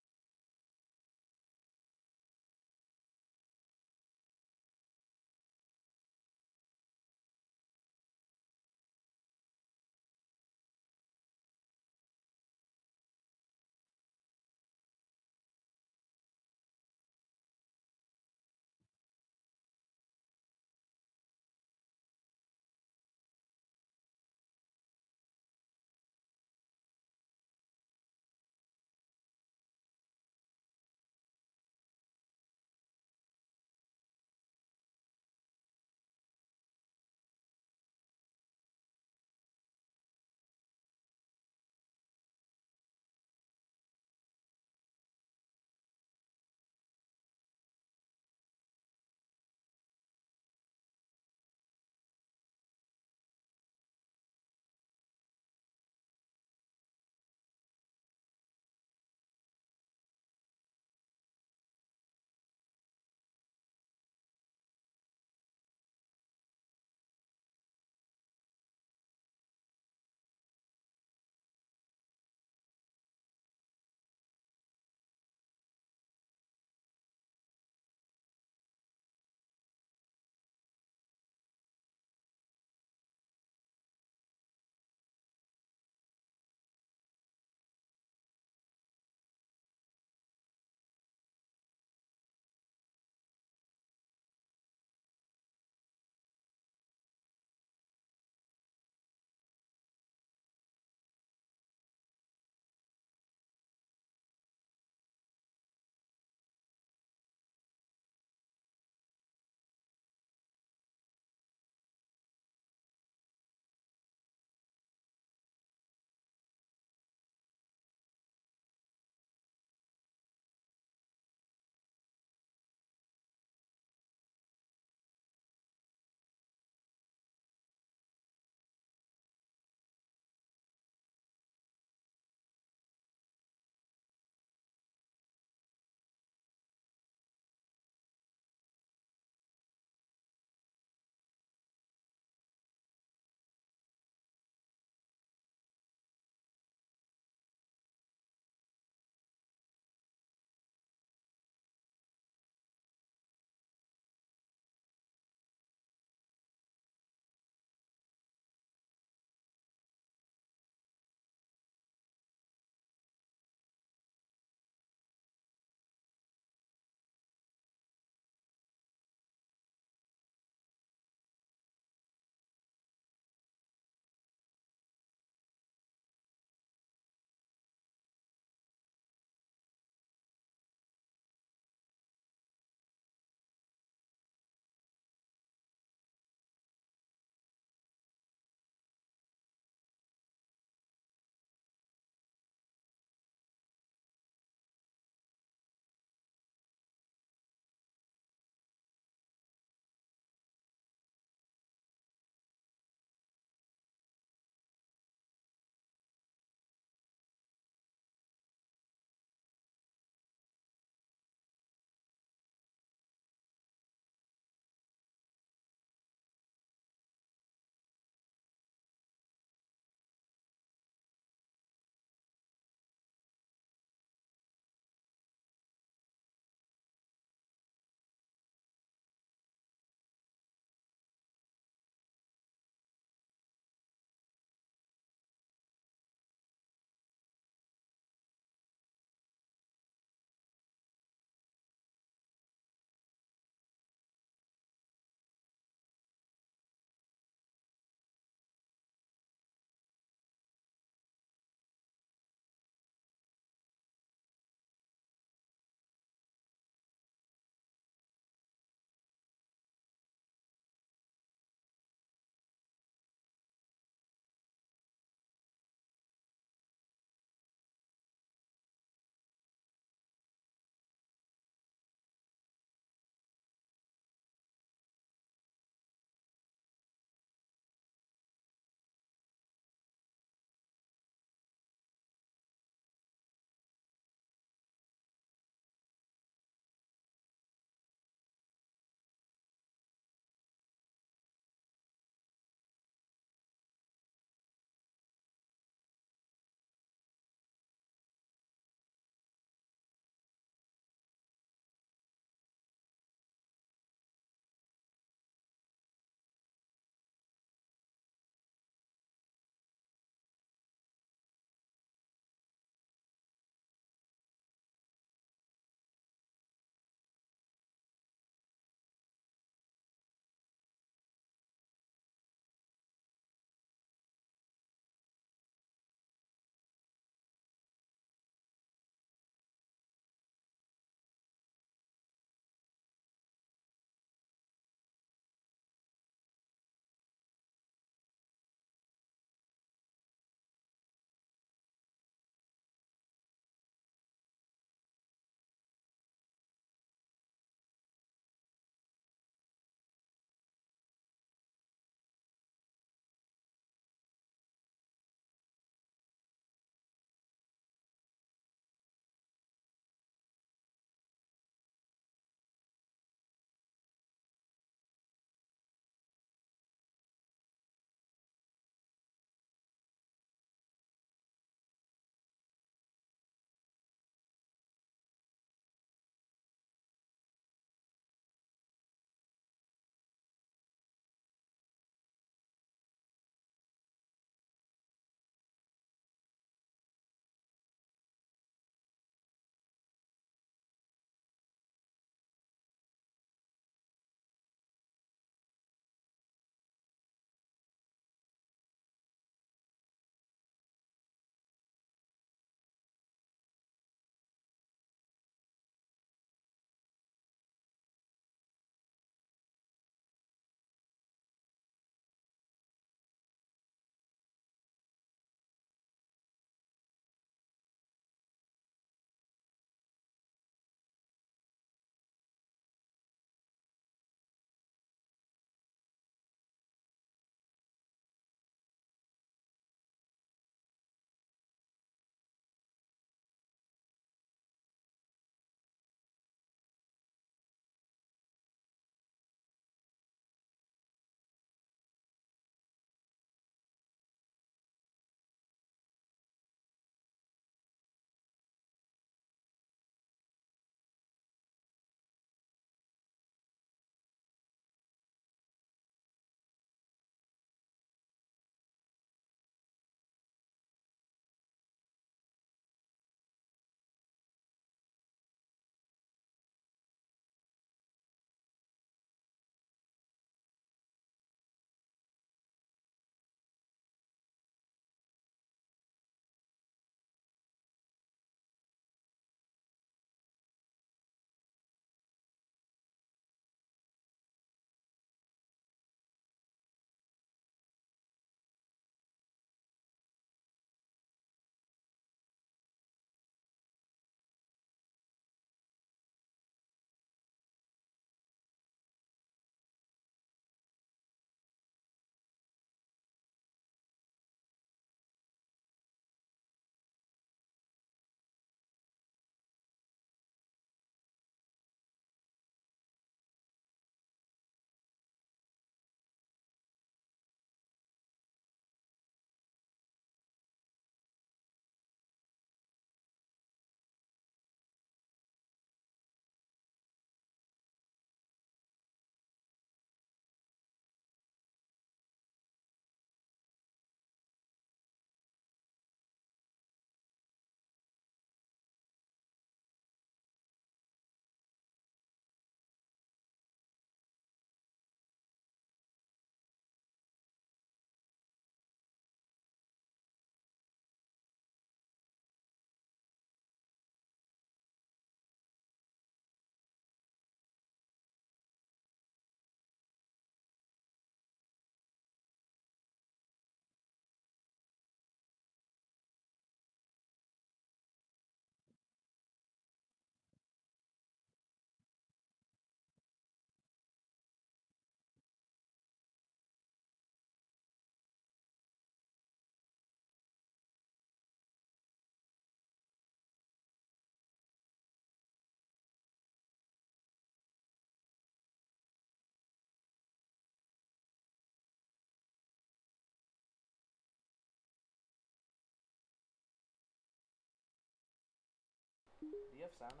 you have sound?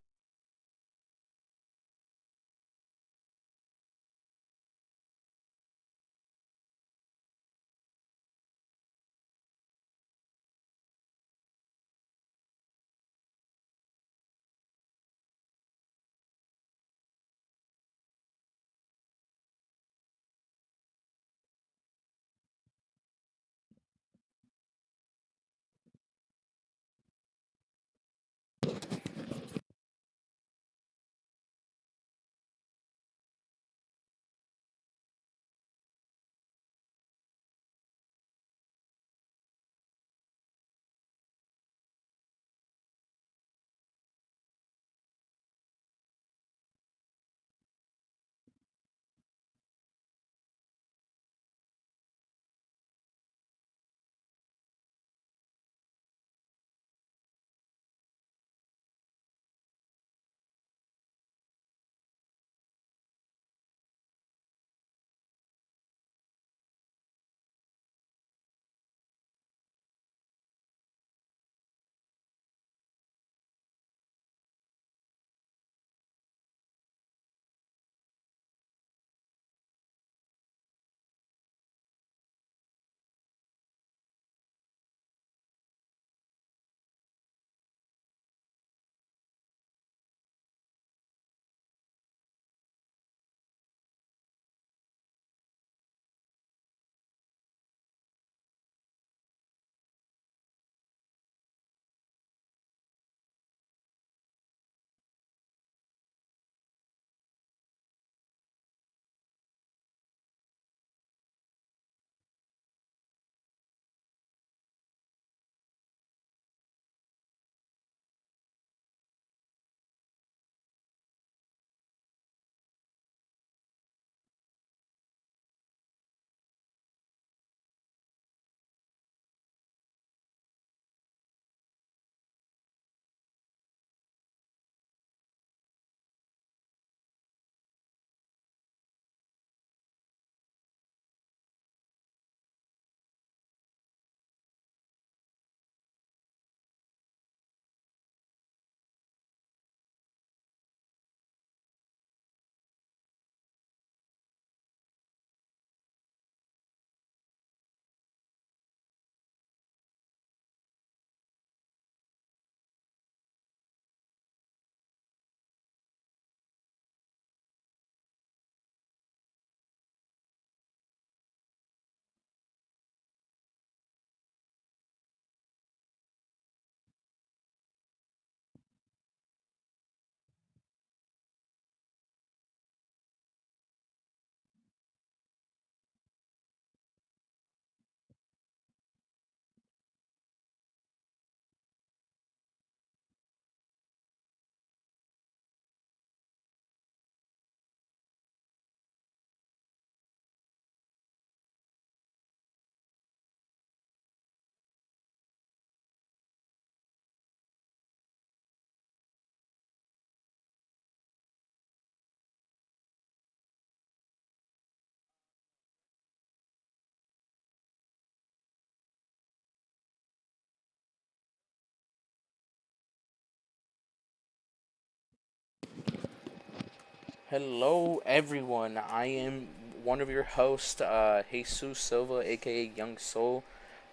Hello, everyone. I am one of your hosts, Jesus Silva, aka Young Soul,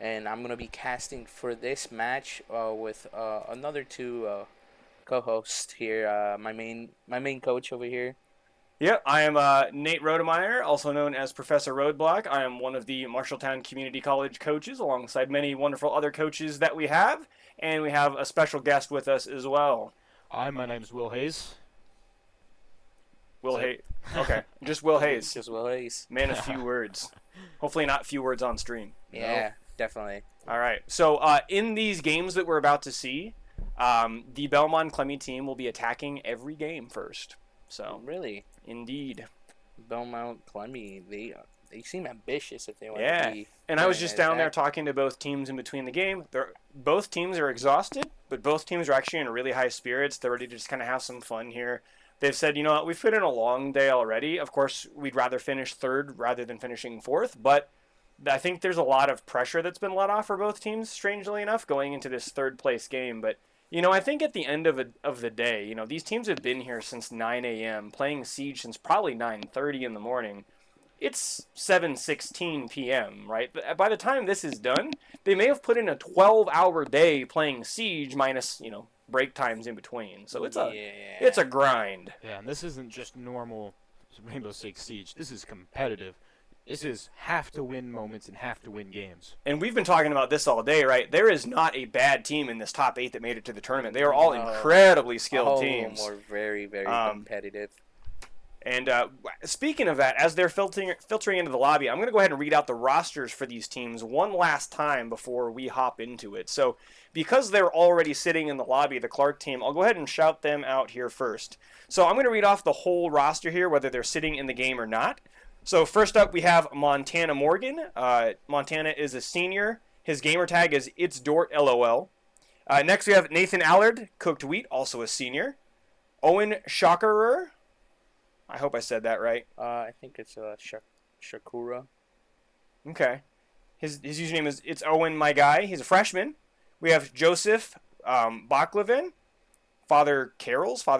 and I'm gonna be casting for this match with another two co-hosts here. My main coach over here. Yep, I am Nate Rodemeyer, also known as Professor Roadblock. I am one of the Marshalltown Community College coaches, alongside many wonderful other coaches that we have, and we have a special guest with us as well. Hi, my name's Will Hayes. Will That's Hayes. Okay, just Will Hayes. Just Will Hayes. Man of few words. Hopefully not few words on stream. Yeah, definitely. All right. So in these games that we're about to see, the Belmond-Klemme team will be attacking every game first. So Really, indeed. Belmond-Klemme, they seem ambitious if they want Yeah. to be. And I was playing just an down there attack. talking to both teams in between the game. Both teams are exhausted, but both teams are actually in really high spirits. They're ready to just kind of have some fun here. They've said, you know what, we've put in a long day already. Of course, we'd rather finish third rather than finishing fourth, but I think there's a lot of pressure that's been let off for both teams, strangely enough, going into this third place game. But You know, I think at the end of the day, you know, these teams have been here since 9 a.m., playing Siege since probably 9:30 in the morning. It's 7:16 p.m., right? But by the time this is done, they may have put in a 12-hour day playing Siege minus, you know, break times in between. So it's a grind. Yeah, and this isn't just normal Rainbow Six Siege. This is competitive. This is have to win moments and have to win games. And we've been talking about this all day, right? There is not a bad team in this top 8 that made it to the tournament. They are all incredibly skilled teams. All very, very competitive. And speaking of that, as they're filtering into the lobby, I'm going to go ahead and read out the rosters for these teams one last time before we hop into it. So because they're already sitting in the lobby, the Clarke team, I'll go ahead and shout them out here first. So I'm going to read off the whole roster here, whether they're sitting in the game or not. So first up, we have Montana Morgan. Montana is a senior. His gamer tag is It's Dort LOL. Next, we have Nathan Allard, Cooked Wheat, also a senior. Owen Shakarer. I hope I said that right. I think it's Shakura. Okay. His username is It's Owen My Guy. He's a freshman. We have Joseph Baclavin. Father Charles.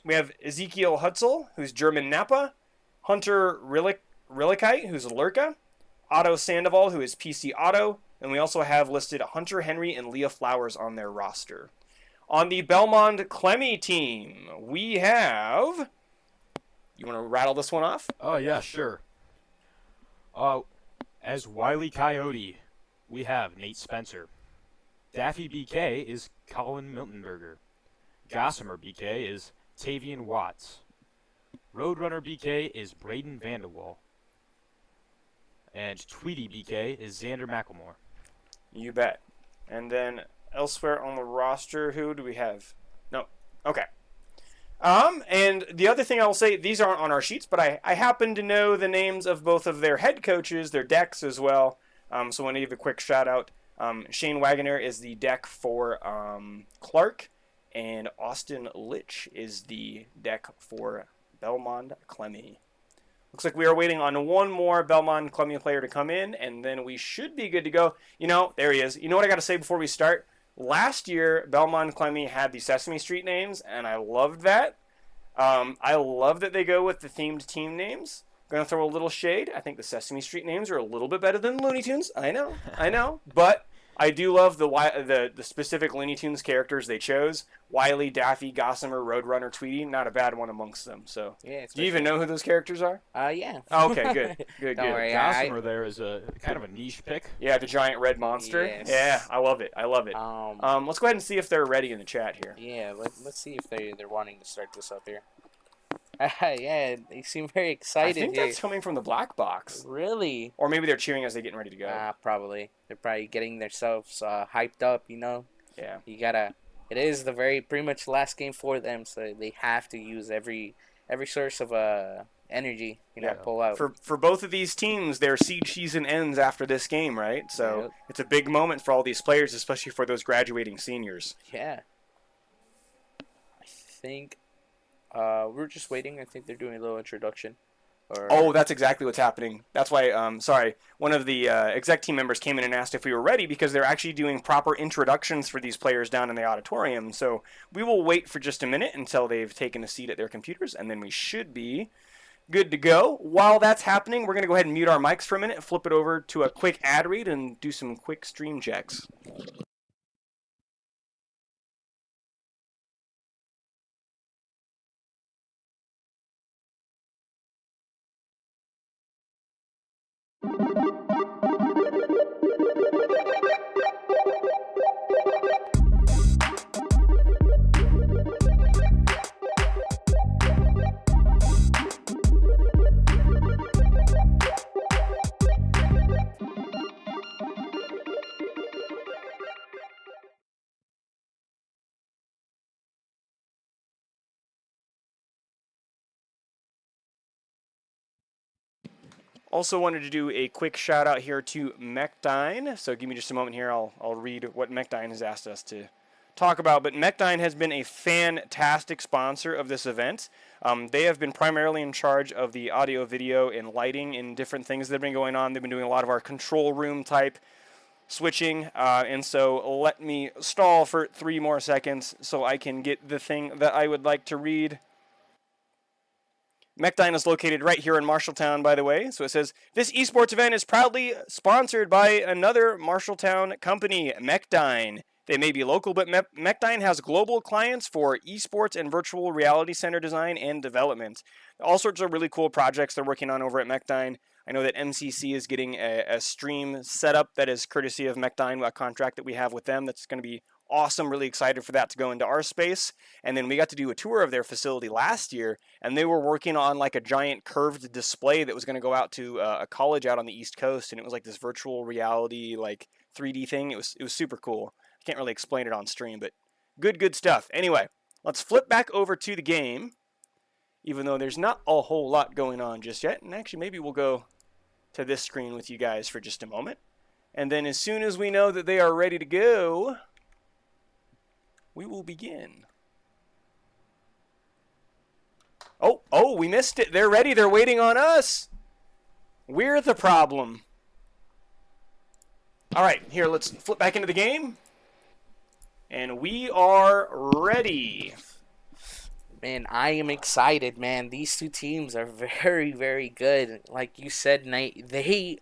We have Ezekiel Hutzel, who's German Napa. Hunter Rillikite, who's Lurka. Otto Sandoval, who is PC Otto. And we also have listed Hunter Henry and Leah Flowers on their roster. On the Belmond-Klemme team, we have... You want to rattle this one off? Oh, yeah, sure. As Wile E. Coyote, we have Nate Spencer. Daffy BK is Colin Miltenberger. Gossamer BK is Tavian Watts. Roadrunner BK is Braden Vanderwall. And Tweety BK is Xander McElmore. You bet. And then elsewhere on the roster, who do we have? No. Okay. And the other thing I will say, these aren't on our sheets, but I happen to know the names of both of their head coaches, their decks as well. So I want to give a quick shout out. Shane Wagoner is the deck for Clarke, and Austin Litch is the deck for Belmond-Klemme. Looks like we are waiting on one more Belmond-Klemme player to come in, and then we should be good to go. You know, there he is. You know what I got to say before we start? Last year, Belmond-Klemme had the Sesame Street names, and I loved that. I love that they go with the themed team names. Going to throw a little shade. I think the Sesame Street names are a little bit better than Looney Tunes. I know. But I do love the specific Looney Tunes characters they chose. Wile, Daffy, Gossamer, Roadrunner, Tweety. Not a bad one amongst them. So, yeah, do you even know who those characters are? Yeah. Oh, okay, good. Good. Worry, Gossamer there is a kind of a niche pick. Yeah, the giant red monster. Yes. Yeah, I love it. Let's go ahead and see if they're ready in the chat here. Yeah, let's see if they're wanting to start this up here. Yeah, they seem very excited. I think here. that's coming from the black box. Really? Or maybe they're cheering as they're getting ready to go. Probably. They're probably getting themselves hyped up, you know? Yeah. It is the pretty much last game for them, so they have to use every source of energy, pull out. For both of these teams, their Siege season ends after this game, right? So It's a big moment for all these players, especially for those graduating seniors. Yeah. I think... we're just waiting. I think they're doing a little introduction. Oh, that's exactly what's happening. That's why, sorry, one of the exec team members came in and asked if we were ready because they're actually doing proper introductions for these players down in the auditorium. So we will wait for just a minute until they've taken a seat at their computers, and then we should be good to go. While that's happening, we're going to go ahead and mute our mics for a minute, flip it over to a quick ad read, and do some quick stream checks. Also wanted to do a quick shout out here to Mechdyne. So give me just a moment here. I'll read what Mechdyne has asked us to talk about. But Mechdyne has been a fantastic sponsor of this event. They have been primarily in charge of the audio, video, and lighting and different things that have been going on. They've been doing a lot of our control room type switching, and so let me stall for 3 more seconds so I can get the thing that I would like to read. Mechdyne is located right here in Marshalltown, by the way. So it says, this esports event is proudly sponsored by another Marshalltown company, Mechdyne. They may be local, but Mechdyne has global clients for esports and virtual reality center design and development. All sorts of really cool projects they're working on over at Mechdyne. I know that MCC is getting a stream set up that is courtesy of Mechdyne, a contract that we have with them that's going to be awesome. Really excited for that to go into our space. And then we got to do a tour of their facility last year, and they were working on like a giant curved display that was going to go out to a college out on the East Coast, and it was like this virtual reality, like 3D thing. It was super cool. I can't really explain it on stream, but good stuff. Anyway, let's flip back over to the game, even though there's not a whole lot going on just yet. And actually, maybe we'll go to this screen with you guys for just a moment. And then as soon as we know that they are ready to go, we will begin. Oh, we missed it. They're ready. They're waiting on us. We're the problem. All right, here, let's flip back into the game. And we are ready. Man, I am excited, man. These two teams are very, very good. Like you said, Nate, the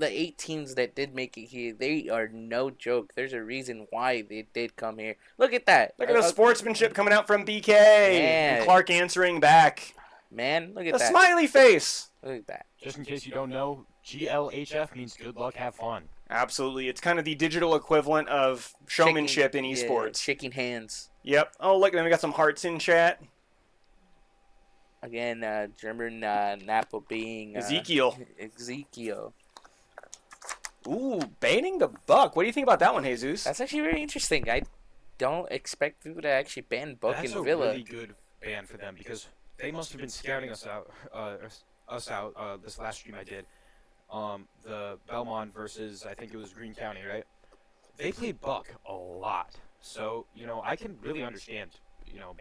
8 teams that did make it here, they are no joke. There's a reason why they did come here. Look at that. Look at the sportsmanship coming out from BK. And Clarke answering back. Man, look at the that. Smiley face. Look at that. Just in case you don't know, GLHF means good luck, have fun. Absolutely. It's kind of the digital equivalent of showmanship in esports. Yeah, shaking hands. Yep. Oh, look, then we got some hearts in chat. Again, German Napa being Ezekiel. Ezekiel. Ooh, banning the Buck. What do you think about that one, Jesus? That's actually very interesting. I don't expect people to actually ban Buck and Villa. That's a really good ban for them, because they must have been scouting us out this last stream I did. The Belmond versus, I think it was Greene County, right? They played Buck a lot. So, I can really understand,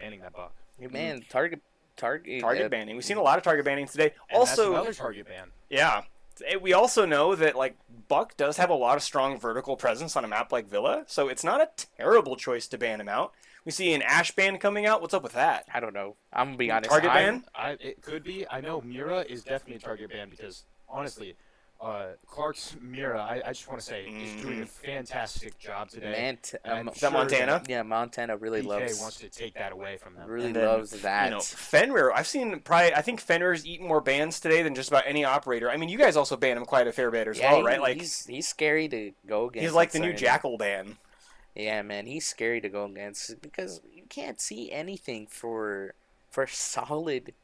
banning that Buck. Man, target banning. We've seen a lot of target banning today. And also, that's another target ban. Yeah. We also know that Buck does have a lot of strong vertical presence on a map like Villa, so it's not a terrible choice to ban him out. We see an Ash ban coming out. What's up with that? I don't know. I'm gonna be honest. Target ban? It could be. I know Mira is definitely a target ban because, honestly, Clarke's Mira, I just want to say, is doing a fantastic job today. Is that Montana? Yeah, Montana really BK wants to take that away from them. Really loves that. Fenrir, I've seen I think Fenrir's eaten more bans today than just about any operator. I mean, you guys also ban him quite a fair bit as well, right? He's scary to go against. He's like the new Jackal ban. Yeah, man, he's scary to go against because you can't see anything for solid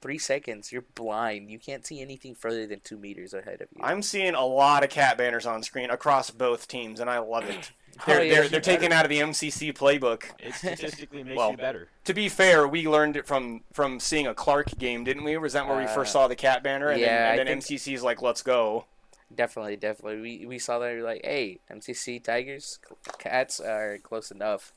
3 seconds. You're blind. You can't see anything further than 2 meters ahead of you. I'm seeing a lot of cat banners on screen across both teams, and I love it. They're taken out of the MCC playbook. It statistically makes you better. To be fair, we learned it from seeing a Clarke game, didn't we? Was that where we first saw the cat banner? And then MCC's like, let's go. Definitely. We saw that. We're like, hey, MCC Tigers, cats are close enough.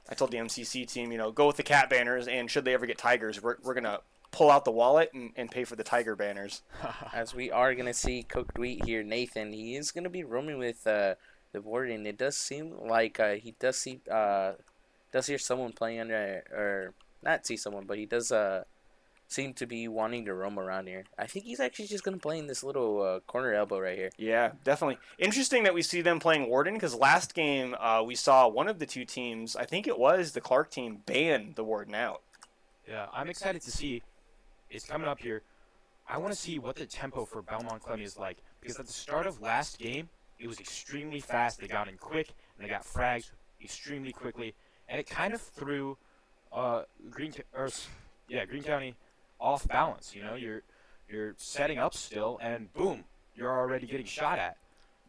I told the MCC team, go with the cat banners, and should they ever get tigers, we're going to pull out the wallet and pay for the tiger banners. As we are going to see Cooked Wheat here, Nathan, he is going to be roaming with the Warden. It does seem like he does hear someone playing under, or not see someone, but he does seem to be wanting to roam around here. I think he's actually just going to play in this little corner elbow right here. Yeah, definitely. Interesting that we see them playing Warden, because last game we saw one of the two teams, I think it was the Clarke team, ban the Warden out. Yeah, I'm excited to see. It's coming up here. I want to see what the tempo for Belmond-Klemme is like, because at the start of last game, it was extremely fast. They got in quick, and they got frags extremely quickly, and it kind of threw Greene County off balance. You're setting up still, and boom, you're already getting shot at.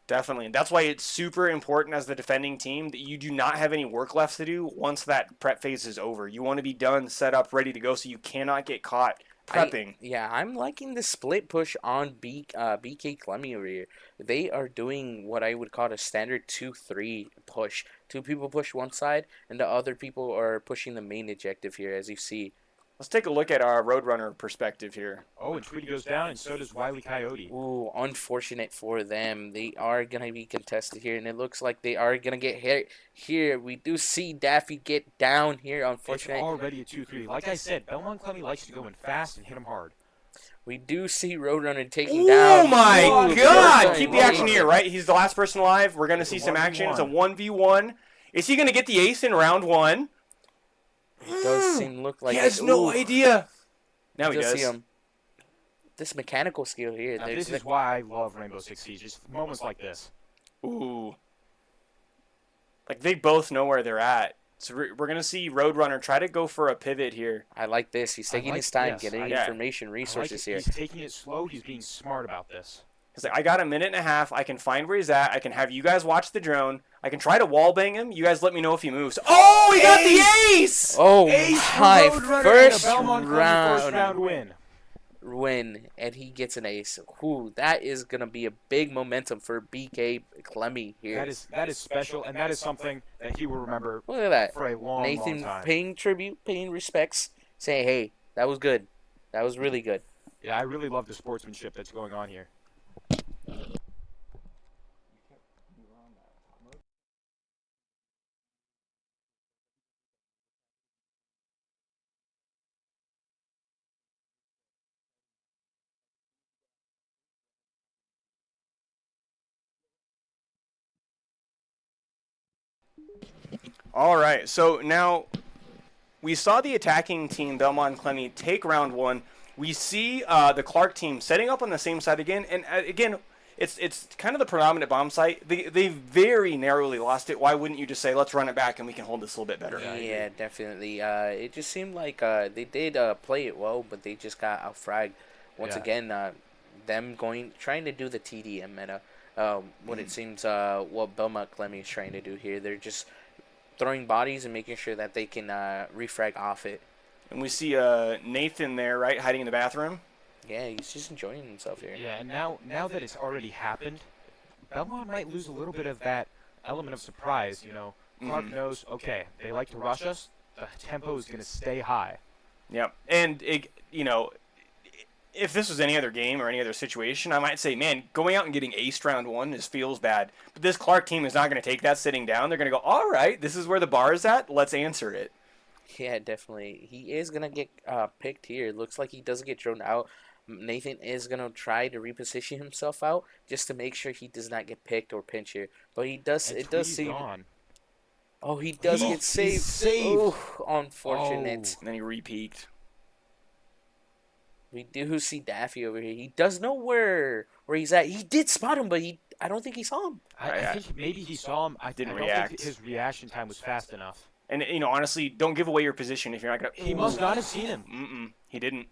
Definitely, and that's why it's super important as the defending team that you do not have any work left to do once that prep phase is over. You want to be done, set up, ready to go, so you cannot get caught prepping. I'm liking the split push on BK Klemme over here. They are doing what I would call a standard 2-3 push. 2 people push one side, and the other people are pushing the main objective here, as you see. Let's take a look at our Roadrunner perspective here. Oh, and Tweety goes down, and so does Wile E. Coyote. Ooh, unfortunate for them. They are going to be contested here, and it looks like they are going to get hit here. We do see Daffy get down here, It's unfortunately. already a 2-3. Like I said, Belmond-Klemme likes to go in fast and hit him hard. We do see Roadrunner taking down. Oh my Ooh, God! Roadrunner Keep the action taking here, it. right? He's the last person alive. We're going to see some action. It's a 1v1. Is he going to get the ace in round 1? It does seem look like He has it. no Ooh, idea. Now he just does. see him. This mechanical skill here. Now, there's this is why I love Rainbow Six Siege. Just moments like this. Ooh. Like, they both know where they're at. So we're going to see Roadrunner try to go for a pivot here. I like this. He's taking like- his time, yes, getting yeah. information, I like resources it. here. He's taking it slow. He's being smart about this. He's like, I got a minute and a half. I can find where he's at. I can have you guys watch the drone. I can try to wallbang him. You guys let me know if he moves. Oh, he got the ace! Oh Ace for my! Roadrunner First and a Belmond-Klemme first round win. and he gets an ace. Ooh, that is gonna be a big momentum for BK Klemme here. That is special, and that is something that he will remember Look at that. for a long, Nathan long time. paying tribute, paying respects, saying, "Hey, that was good. That was really good." Yeah, I really love the sportsmanship that's going on here. All right, so now we saw the attacking team, Belmond-Klemme, take round 1. We see the Clarke team setting up on the same side again, and again, it's kind of the predominant bomb site. They very narrowly lost it. Why wouldn't you just say, let's run it back and we can hold this a little bit better? Yeah, definitely. It just seemed like they did play it well, but they just got out-fragged. Once Yeah. again, them trying to do the TDM meta. What it seems, what Belmond-Klemme is trying to do here. They're just throwing bodies and making sure that they can refrag off it. And we see Nathan there, right, hiding in the bathroom. Yeah, he's just enjoying himself here. Yeah, and now that it's already happened, Belmond might lose a little bit of that element of surprise. You know, Clarke knows, okay, they like to rush us. The tempo is going to stay high. Yep. And, if this was any other game or any other situation, I might say, man, going out and getting aced round 1 feels bad. But this Clarke team is not going to take that sitting down. They're going to go, all right, this is where the bar is at. Let's answer it. Yeah, definitely. He is going to get picked here. Looks like he doesn't get thrown out. Nathan is going to try to reposition himself out just to make sure he does not get picked or pinch here. But he does. And It does Tweety's seem. gone. Oh, he does get saved. He's saved. Ooh, unfortunate. And then he repeaked. We do see Daffy over here. He does know where he's at. He did spot him, but I don't think he saw him. I think maybe he saw him. I Didn't don't react. think his reaction time was fast enough. And, honestly, don't give away your position if you're not going to... He must not have seen him. He didn't.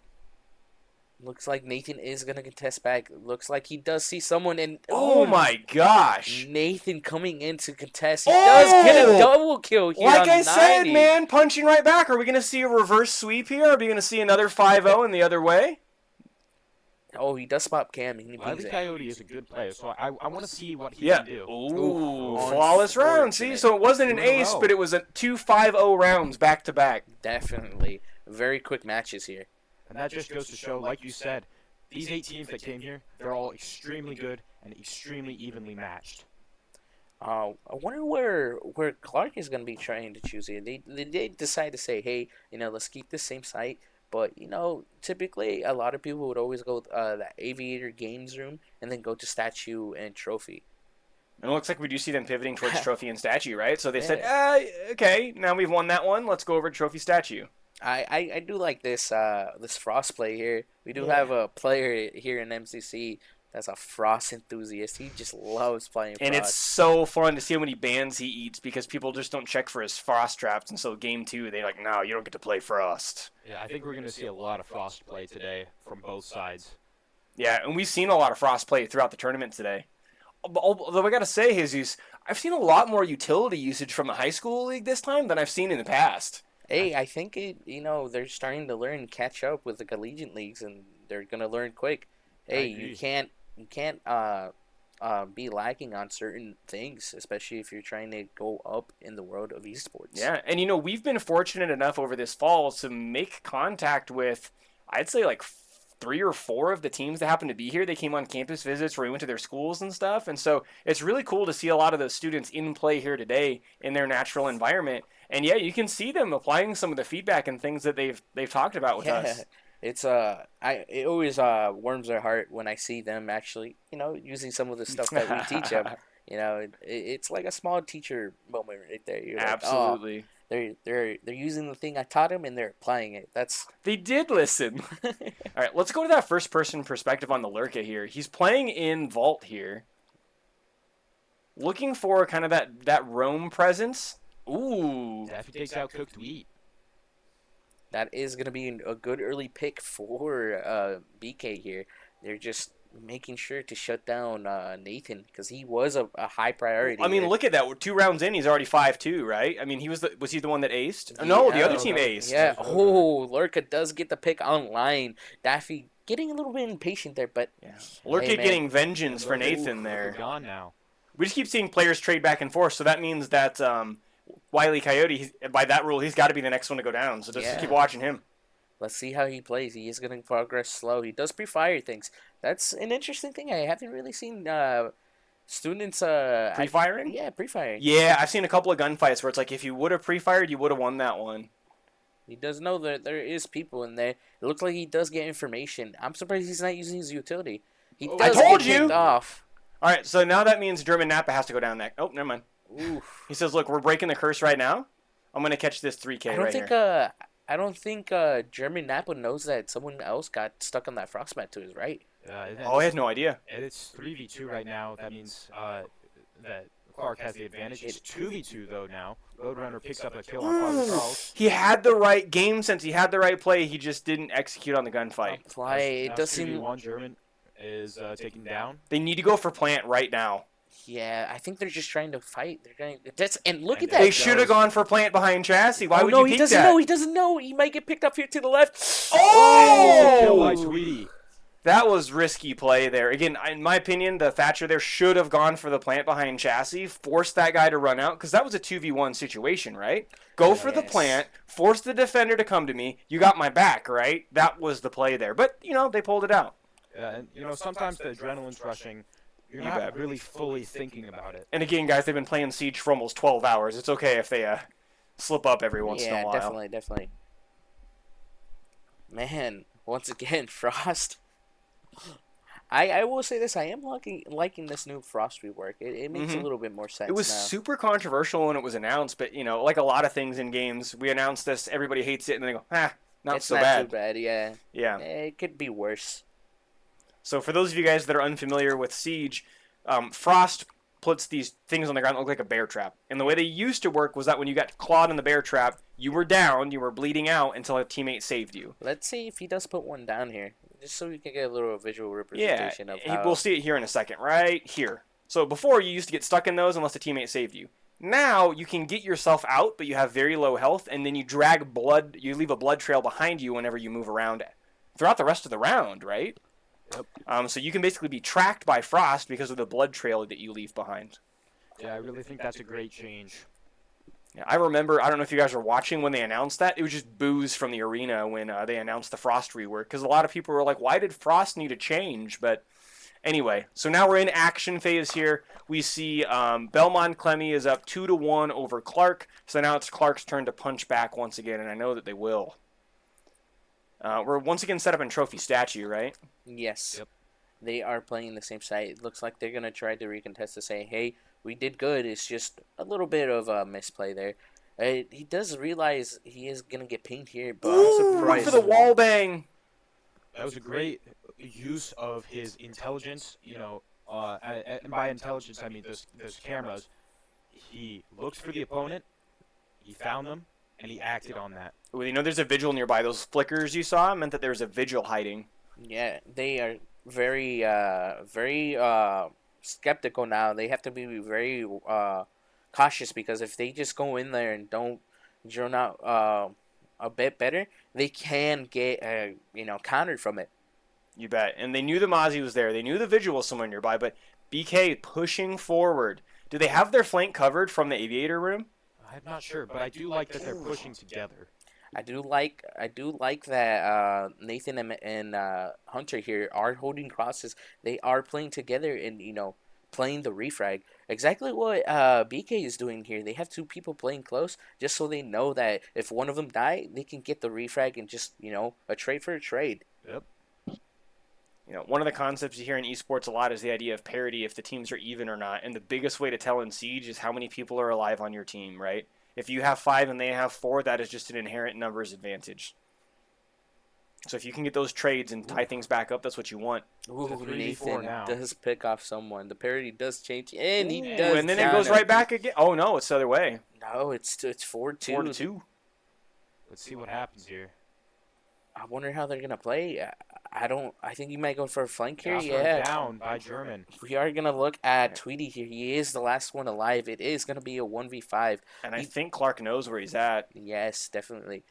Looks like Nathan is gonna contest back. Looks like he does see someone, and Oh, my gosh. Nathan coming in to contest. He does get a double kill here. Like on I said, 90. man, punching right back. Are we going to see a reverse sweep here? Are we going to see another 5-0 in the other way? Oh, he does spot Cam. And he Wile pings E. it. Coyote is a good player, so I want to see what he Yeah. can do. Ooh, Ooh, flawless round. See, unfortunate. so it wasn't an 2 in a ace, row. but it was a 2 5-0 rounds back to back. Definitely. Very quick matches here. And that just goes to show, like you said, these 8 teams that came here, they're all extremely good and extremely evenly matched. I wonder where Clarke is going to be trying to choose here. They decide to say, hey, let's keep the same site. But, typically a lot of people would always go the Aviator Games room and then go to Statue and Trophy. And it looks like we do see them pivoting towards trophy and statue, right? So they said, Yeah. okay, now we've won that one. Let's go over to trophy statue. I do like this Frost play here. We do have a player here in MCC that's a Frost enthusiast. He just loves playing Frost. And it's so fun to see how many bans he eats because people just don't check for his frost traps. And so game 2, they're like, no, you don't get to play frost. Yeah, I think we're going to see a lot of Frost play today from both sides. Yeah, and we've seen a lot of frost play throughout the tournament today. Although I got to say, Jesus, I've seen a lot more utility usage from the high school league this time than I've seen in the past. Hey, I think they're starting to learn, catch up with the collegiate leagues, and they're gonna learn quick. Hey, agree. you can't be lacking on certain things, especially if you're trying to go up in the world of esports. Yeah, and we've been fortunate enough over this fall to make contact with, I'd say, like 3 or 4 of the teams that happen to be here. They came on campus visits where we went to their schools and stuff, and so it's really cool to see a lot of those students in play here today in their natural environment. And yeah, you can see them applying some of the feedback and things that they've talked about with us. It's it always warms their heart when I see them actually, using some of the stuff that we teach them. It's like a small teacher moment right there. You're Absolutely. Like, they're using the thing I taught them and they're applying it. They did listen. All right, let's go to that first person perspective on the Lurka here. He's playing in Vault here, looking for kind of that roam presence. Ooh. Daffy takes out Cooked Wheat. That is going to be a good early pick for BK here. They're just making sure to shut down Nathan because he was a high priority. I mean, look at that. We're 2 rounds in. He's already 5-2, right? I mean, was he the one that aced? No, the other team aced. Yeah. Oh, Lurka does get the pick online. Daffy getting a little bit impatient there, but Lurka getting vengeance for Nathan there. Gone now. We just keep seeing players trade back and forth, so that means that Wile E. Coyote, by that rule, he's got to be the next one to go down. So just keep watching him. Let's see how he plays. He is going to progress slow. He does pre-fire things. That's an interesting thing. I haven't really seen students... Pre-firing? Yeah, pre-firing. Yeah, I've seen a couple of gunfights where it's like, if you would have pre-fired, you would have won that one. He does know that there is people in there. It looks like he does get information. I'm surprised he's not using his utility. He does I told get you! picked off. All right, so now that means German Napa has to go down that. Oh, never mind. Oof. He says, look, we're breaking the curse right now. I'm going to catch this 3K here. I don't think German Napa knows that someone else got stuck on that frostmat to his right. I had no idea. And it's 3v2 right now. That means that Clarke has the advantage. It's 2v2 though now. Roadrunner picks up a kill on Father Charles. He had the right game sense. He had the right play. He just didn't execute on the gunfight. It does seem... 2v1 German is taken down. They need to go for plant right now. Yeah, I think they're just trying to fight. They're going. And look at that. They should have gone for plant behind chassis. Why would you pick that? He doesn't know. He doesn't know. He might get picked up here to the left. Oh! That was risky play there. Again, in my opinion, the Thatcher there should have gone for the plant behind chassis, forced that guy to run out, because that was a 2v1 situation, right? Go for the plant, force the defender to come to me. You got my back, right? That was the play there. But, they pulled it out. And, sometimes the adrenaline's rushing. You're not really fully thinking about it. And again, guys, they've been playing Siege for almost 12 hours. It's okay if they slip up every once in a while. Yeah, definitely. Man, once again, Frost. I will say this. I am liking this new Frost rework. It makes a little bit more sense. It was super controversial when it was announced, but, like a lot of things in games, we announce this, everybody hates it, and then they go, not so bad. It's not too bad, yeah. Yeah. It could be worse. So for those of you guys that are unfamiliar with Siege, Frost puts these things on the ground that look like a bear trap. And the way they used to work was that when you got clawed in the bear trap, you were down, you were bleeding out until a teammate saved you. Let's see if he does put one down here, just so we can get a little visual representation of how... We'll see it here in a second, right here. So before, you used to get stuck in those unless a teammate saved you. Now, you can get yourself out, but you have very low health, and then you leave a blood trail behind you whenever you move around throughout the rest of the round, right? Yep. So you can basically be tracked by Frost because of the blood trail that you leave behind. Yeah, I really think that's a great change. Yeah, I remember, I don't know if you guys were watching when they announced that. It was just boos from the arena when they announced the Frost rework. Because a lot of people were like, why did Frost need a change? But anyway, so now we're in action phase here. We see Belmond-Klemme is up 2-1 over Clarke. So now it's Clarke's turn to punch back once again, and I know that they will. We're once again set up in Trophy Statue, right? Yes. Yep. They are playing the same site. It looks like they're going to try to recontest to say, hey, we did good. It's just a little bit of a misplay there. He does realize he is going to get pinged here, but I'm surprised. For the wall bang. That was a great use of his intelligence, and by intelligence I mean those cameras. He looked for the opponent, he found them, and he acted on that. Well, there's a vigil nearby. Those flickers you saw meant that there was a vigil hiding. Yeah, they are very skeptical now. They have to be very cautious because if they just go in there and don't drone out a bit better, they can get countered from it. You bet. And they knew the Mozzie was there. They knew the vigil was somewhere nearby, but BK pushing forward. Do they have their flank covered from the aviator room? I'm not sure, but I do like that they're pushing together. I do like that Nathan and Hunter here are holding crosses. They are playing together and playing the refrag. Exactly what BK is doing here. They have two people playing close just so they know that if one of them die, they can get the refrag and just a trade for a trade. Yep. One of the concepts you hear in esports a lot is the idea of parity, if the teams are even or not. And the biggest way to tell in Siege is how many people are alive on your team, right? If you have 5 and they have 4, that is just an inherent numbers advantage. So if you can get those trades and tie things back up, that's what you want. Ooh, 3v4 Nathan now. does pick off someone. The parity does change, and he does. And then it goes right back again. Oh, no, it's the other way. No, it's 4-2. 4-2. Let's see what happens here. I wonder how they're gonna play. I think you might go for a flank here. Gossamer Yeah. down by German. We are gonna look at Tweety here. He is the last one alive. It is gonna be a 1v5. And I think Clarke knows where he's at. Yes, definitely.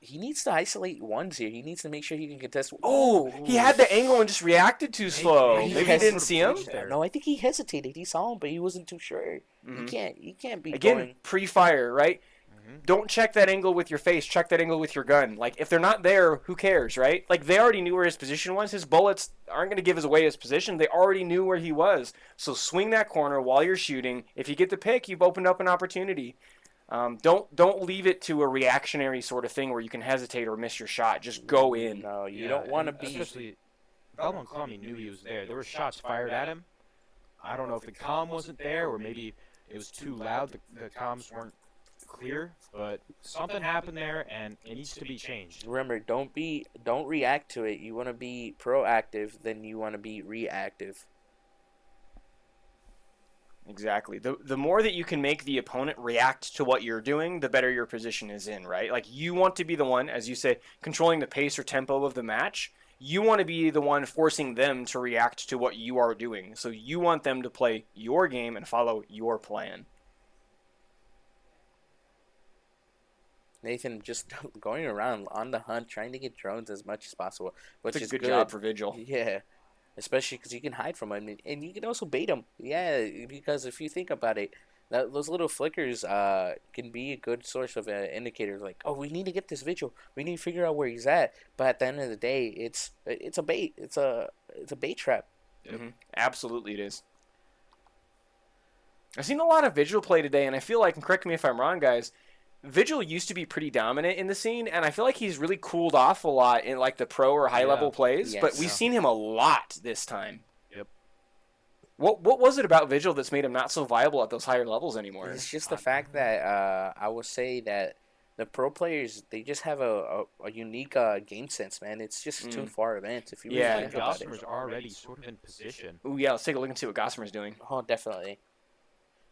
He needs to isolate ones here. He needs to make sure he can contest. Oh, he had the angle and just reacted too slow. Maybe Maybe he didn't see him. there. No, I think he hesitated. He saw him, but he wasn't too sure. Mhm. You can't be Again, going. pre-fire, right? Don't check that angle with your face. Check that angle with your gun. Like, if they're not there, who cares, right? Like, they already knew where his position was. His bullets aren't going to give away his position. They already knew where he was. So swing that corner while you're shooting. If you get the pick, you've opened up an opportunity. Don't leave it to a reactionary sort of thing where you can hesitate or miss your shot. Just go in. No, you Yeah, don't want to and be. Especially, Belmond-Klemme knew he was there. There were shots fired at him. I don't know if the comm wasn't there or maybe it was too loud. The comms weren't clear, but something happened there and it needs to be changed. Remember, don't react to it. You want to be proactive, then you want to be reactive. Exactly. The more that you can make the opponent react to what you're doing, the better your position is in, right? Like, you want to be the one, as you say, controlling the pace or tempo of the match. You want to be the one forcing them to react to what you are doing. So you want them to play your game and follow your plan. Nathan just going around on the hunt, trying to get drones as much as possible, which It's a is good job for Vigil. Yeah, especially because you can hide from him, and you can also bait him. Yeah, because if you think about it, those little flickers can be a good source of an indicator. Like, oh, we need to get this Vigil. We need to figure out where he's at. But at the end of the day, it's a bait. It's a bait trap. Absolutely it is. I've seen a lot of Vigil play today, and I feel like, and correct me if I'm wrong, guys, Vigil used to be pretty dominant in the scene, and I feel like he's really cooled off a lot in like the pro or high level plays. Yes. But we've seen him a lot this time. Yep. What was it about Vigil that's made him not so viable at those higher levels anymore? It's just the fact that I will say that the pro players, they just have a unique game sense, man. It's just too far advanced if you really Yeah. think about it. Gossamer's already sort of in position. Ooh, yeah, let's take a look and see what Gossamer's doing. Oh, definitely.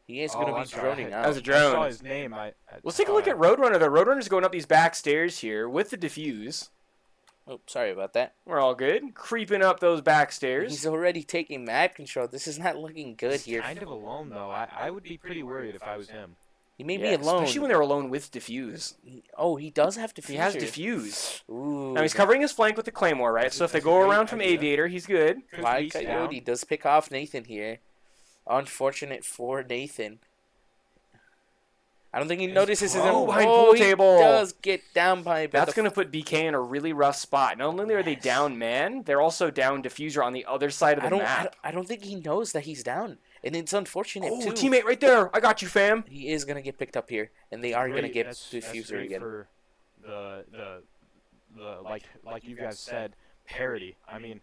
He is going to I'm be sorry. droning out. That was a I drone. saw his name. Let's take a look at Roadrunner. The Roadrunner's going up these back stairs here with the diffuse. Oh, sorry about that. We're all good. Creeping up those back stairs. He's already taking map control. This is not looking good He's here. kind of alone, though. I would be pretty worried if I was him. He may Yeah, be alone. especially when they're alone with diffuse. Oh, he does have diffuser. He has diffuse. Ooh. Now he's covering his flank with the Claymore, right? So if they That's go a great around from idea. Aviator, he's good. Could Why be down. Coyote does pick off Nathan here. Unfortunate for Nathan. I don't think he notices his Oh, own. behind pool table. He does get down by. But That's going to put BK in a really rough spot. Not only are they Yes. down man, they're also down diffuser on the other side of the map. I don't think he knows that he's down, and it's unfortunate Oh, too. teammate right there. I got you, fam. He is gonna get picked up here, and they are gonna Great- get that's diffuser great again. For the like you guys said, parity. I mean,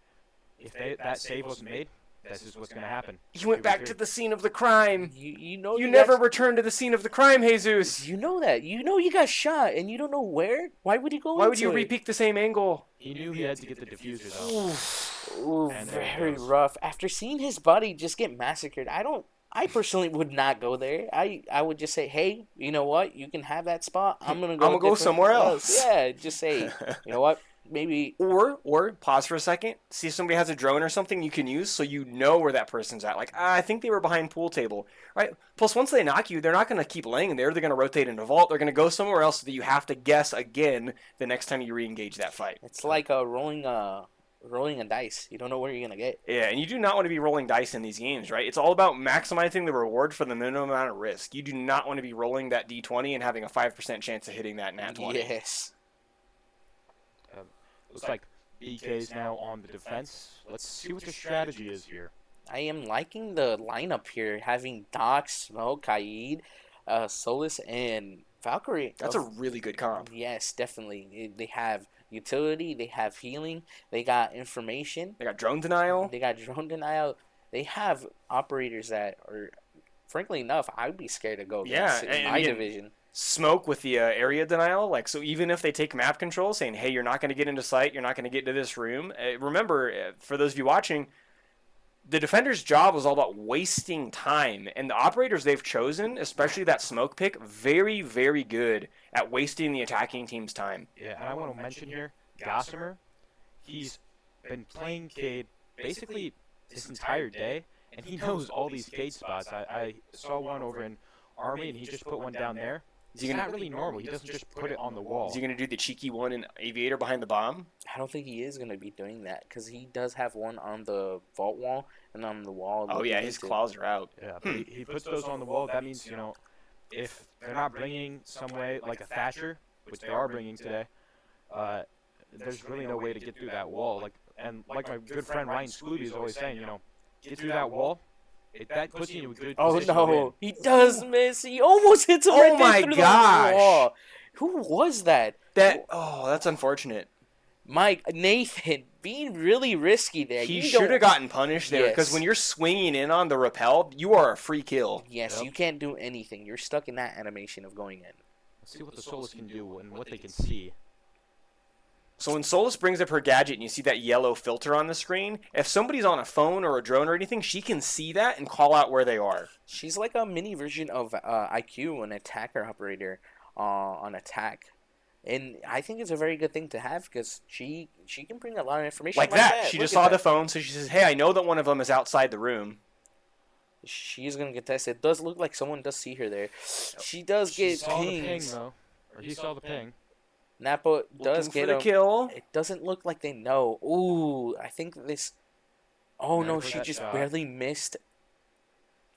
if that save wasn't made, this is what's gonna happen. He went back to the scene of the crime. You know You got- never returned to the scene of the crime, Jesus. You know that. You know you got shot, and you don't know where. Why would you go? Why would you into it? repeat the same angle? He knew he had to get the diffuser though. Ooh, And there it very goes. rough. After seeing his body just get massacred, I personally would not go there. I would just say, hey, you know what? You can have that spot. I'm gonna go. I'm gonna go different somewhere else. Yeah, just say, you know what? Maybe. Or pause for a second, see if somebody has a drone or something you can use so you know where that person's at. Like, I think they were behind pool table, right? Plus, once they knock you, they're not going to keep laying there. They're going to rotate into vault. They're going to go somewhere else so that you have to guess again the next time you re-engage that fight. It's like rolling rolling a dice. You don't know where you're gonna get. Yeah, and you do not want to be rolling dice in these games, right? It's all about maximizing the reward for the minimum amount of risk. You do not want to be rolling that d20 and having a 5% chance of hitting that nat 20. Yes. Looks like BK's now on the defense. Let's see what the strategy is here. I am liking the lineup here, having Doc, Smoke, Kaid, Solus, and Valkyrie. That's a really good comp. Yes, definitely. They have utility, they have healing, they got information, They got drone denial. they got drone denial. They have operators that are, frankly enough, I'd be scared to go Yeah, against in and my again, division. Smoke with the area denial, like, so even if they take map control saying, hey, you're not going to get into sight, you're not going to get into this room, remember, for those of you watching, the defender's job was all about wasting time, and the operators they've chosen, especially that Smoke pick, very, very good at wasting the attacking team's time. Yeah, and I want to mention here, Gossamer, he's been playing Cade basically this entire day, and he knows all these Cade spots. I saw one over in Army, and he just put one down there. It's not really normal. He doesn't just put it on the wall. Is he going to do the cheeky one in Aviator behind the bomb? I don't think he is going to be doing that because he does have one on the vault wall and on the wall. Oh, yeah, his claws are out. Yeah, but he puts those on the wall. That means, if they're not bringing some way, like a Thatcher, which they are bringing today, there's really no way to get through that wall. Like my good friend Ryan Scooby is always saying, get through that wall. That puts you in a good Oh position to win. no, he does miss. He almost hits him Oh right my there through gosh. the wall. Who was that? That's unfortunate. Mike, Nathan, being really risky there. He You should have don't- gotten punished there because Yes. when you're swinging in on the rappel, you are a free kill. Yes, Yep. you can't do anything. You're stuck in that animation of going in. Let's see what the Solus can do and what they can see. So when Solus brings up her gadget and you see that yellow filter on the screen, if somebody's on a phone or a drone or anything, she can see that and call out where they are. She's like a mini version of IQ, an attacker operator on attack. And I think it's a very good thing to have because she can bring a lot of information Like that. She Look just at saw the that. phone, so she says, hey, I know that one of them is outside the room. She's going to get tested. It does look like someone does see her there. She does She get saw the ping, pings. though. Or he saw the ping. Napo does Looking get for the him. kill. It doesn't look like they know. Ooh, I think this... Oh, Yeah, no, for she that just shot. barely missed.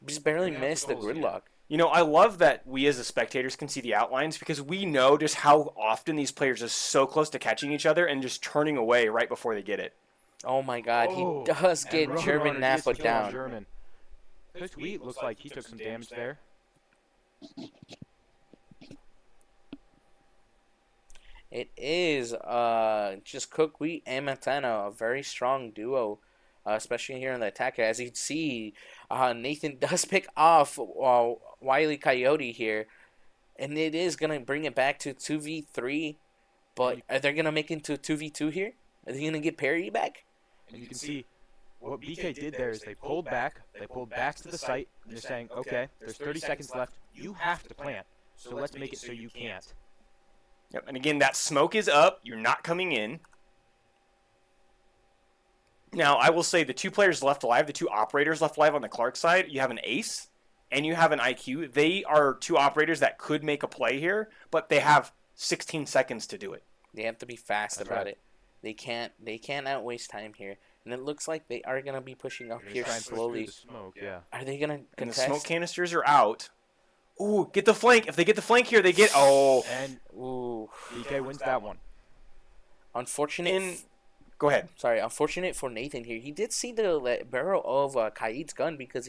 Just barely Bring out the missed the goals here. gridlock. You know, I love that we as the spectators can see the outlines because we know just how often these players are so close to catching each other and just turning away right before they get it. Oh, my God. Oh, He does and get Roadrunner German gets the Napa kill on down. German. His tweet looks like he took some damage there. It is just Cook Wheat and Montana, a very strong duo, especially here in the attack. As you can see, Nathan does pick off Wily Coyote here, and it is going to bring it back to 2v3, but are they going to make it into 2v2 here? Are they going to get parity back? And you can see what BK did there is they pulled back to the site, and they're saying, okay, there's 30 seconds left. You have to plant, so let's make it so you can't. Yep. And again, that smoke is up. You're not coming in. Now, I will say the two players left alive, the two operators left alive on the Clarke side, you have an ace and you have an IQ. They are two operators that could make a play here, but they have 16 seconds to do it. They have to be fast That's about right. it. They can't out waste time here. And it looks like they are going to be pushing up They're here just trying to push through slowly. the smoke, yeah. Are they going to And the contest? smoke canisters are out. Ooh, get the flank. If they get the flank here, they get... Oh. And Ooh. BK wins that one. Unfortunate. Go ahead. Sorry, unfortunate for Nathan here. He did see the barrel of Kaid's gun because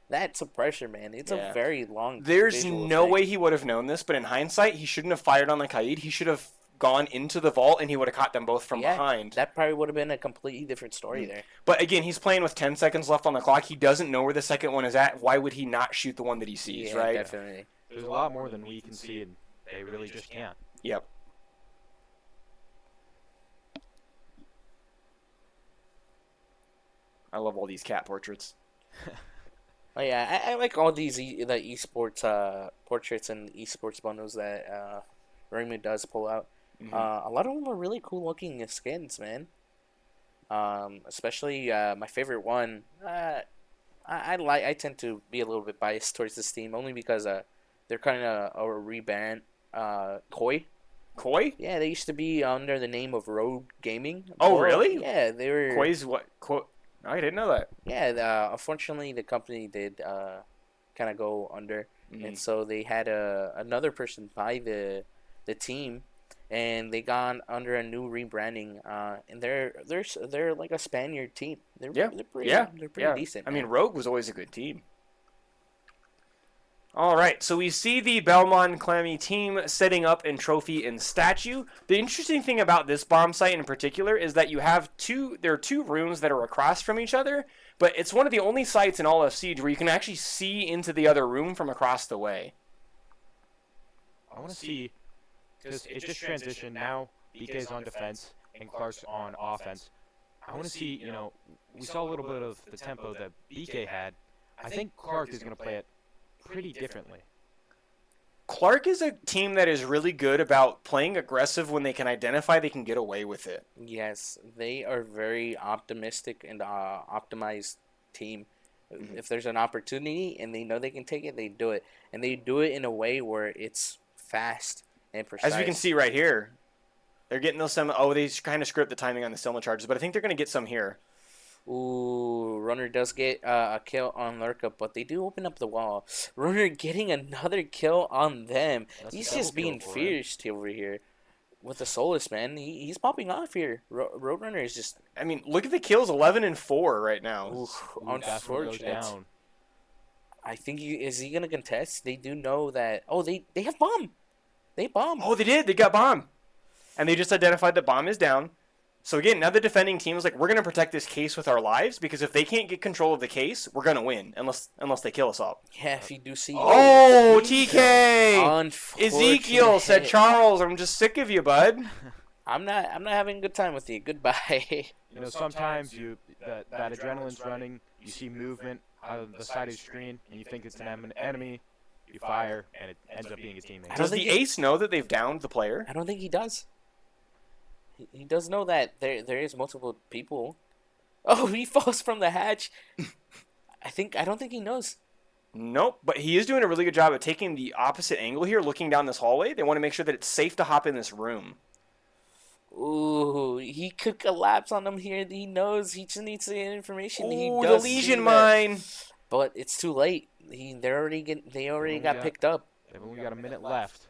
that's a pressure, man. It's Yeah. a very long. There's visual no effect. way he would have known this, but in hindsight, he shouldn't have fired on the Kaid. He should have gone into the vault, and he would have caught them both from Yeah, behind. That probably would have been a completely different story there. But again, he's playing with 10 seconds left on the clock. He doesn't know where the second one is at. Why would he not shoot the one that he sees, Yeah, right? definitely. There's a lot more than we can see, and they really just can't. Yep. I love all these cat portraits. Oh yeah, I like all these the esports portraits and esports bundles that Raymond does pull out. Mhm. A lot of them are really cool looking skins, man. Especially my favorite one. I tend to be a little bit biased towards this team only because they're kind of a rebrand Koi. Koi? Yeah, they used to be under the name of Road Gaming. Oh, Well, really? Yeah, they were. Koi's what? I didn't know that. Yeah, unfortunately, the company did kind of go under, and so they had another person buy the team, and they gone under a new rebranding. And they're like a Spaniard team. They're pretty decent. I mean, Rogue was always a good team. All right, so we see the Belmond-Klemme team setting up in trophy and statue. The interesting thing about this bomb site in particular is that there are two rooms that are across from each other, but it's one of the only sites in all of Siege where you can actually see into the other room from across the way. I want to see, because it just transitioned now. BK's on defense and Clarke's on offense. I want to see, we saw a little bit of the tempo that BK had. I think Clarke is going to play it pretty differently. Clarke is a team that is really good about playing aggressive when they can identify they can get away with it. Yes, they are very optimistic and optimized team. If there's an opportunity and they know they can take it, they do it. And they do it in a way where it's fast and precise. As we can see right here, they're getting those some. Oh, they kind of screw up the timing on the Selma charges, but I think they're going to get some here. Ooh, Runner does get a kill on Lurka, but they do open up the wall. Runner getting another kill on them. He's just being fierce over here with the Solus, man. He's popping off here. Roadrunner is just... I mean, look at the kills, 11 and 4 right now. Unfortunate. I think is he going to contest? They do know that... Oh, they have bomb. They bomb. Oh, they did. They got bomb. And they just identified that bomb is down. So again, now the defending team is like, we're going to protect this case with our lives, because if they can't get control of the case, we're going to win, unless they kill us all. Yeah, if you do see... Oh, TK! Ezekiel said, Charles, I'm just sick of you, bud. I'm not having a good time with you. Goodbye. Sometimes that adrenaline's running, you see movement out of the side of the screen, and you think it's an enemy, you fire, and it ends up being a teammate. Does the ace know that they've downed the player? I don't think he does. He does know that there is multiple people. Oh, he falls from the hatch. I don't think he knows. Nope, but he is doing a really good job of taking the opposite angle here, looking down this hallway. They want to make sure that it's safe to hop in this room. Ooh, he could collapse on them here. He knows. He just needs the information. Ooh, he does the Legion mine. But it's too late. They already got picked up. They've only got a minute left,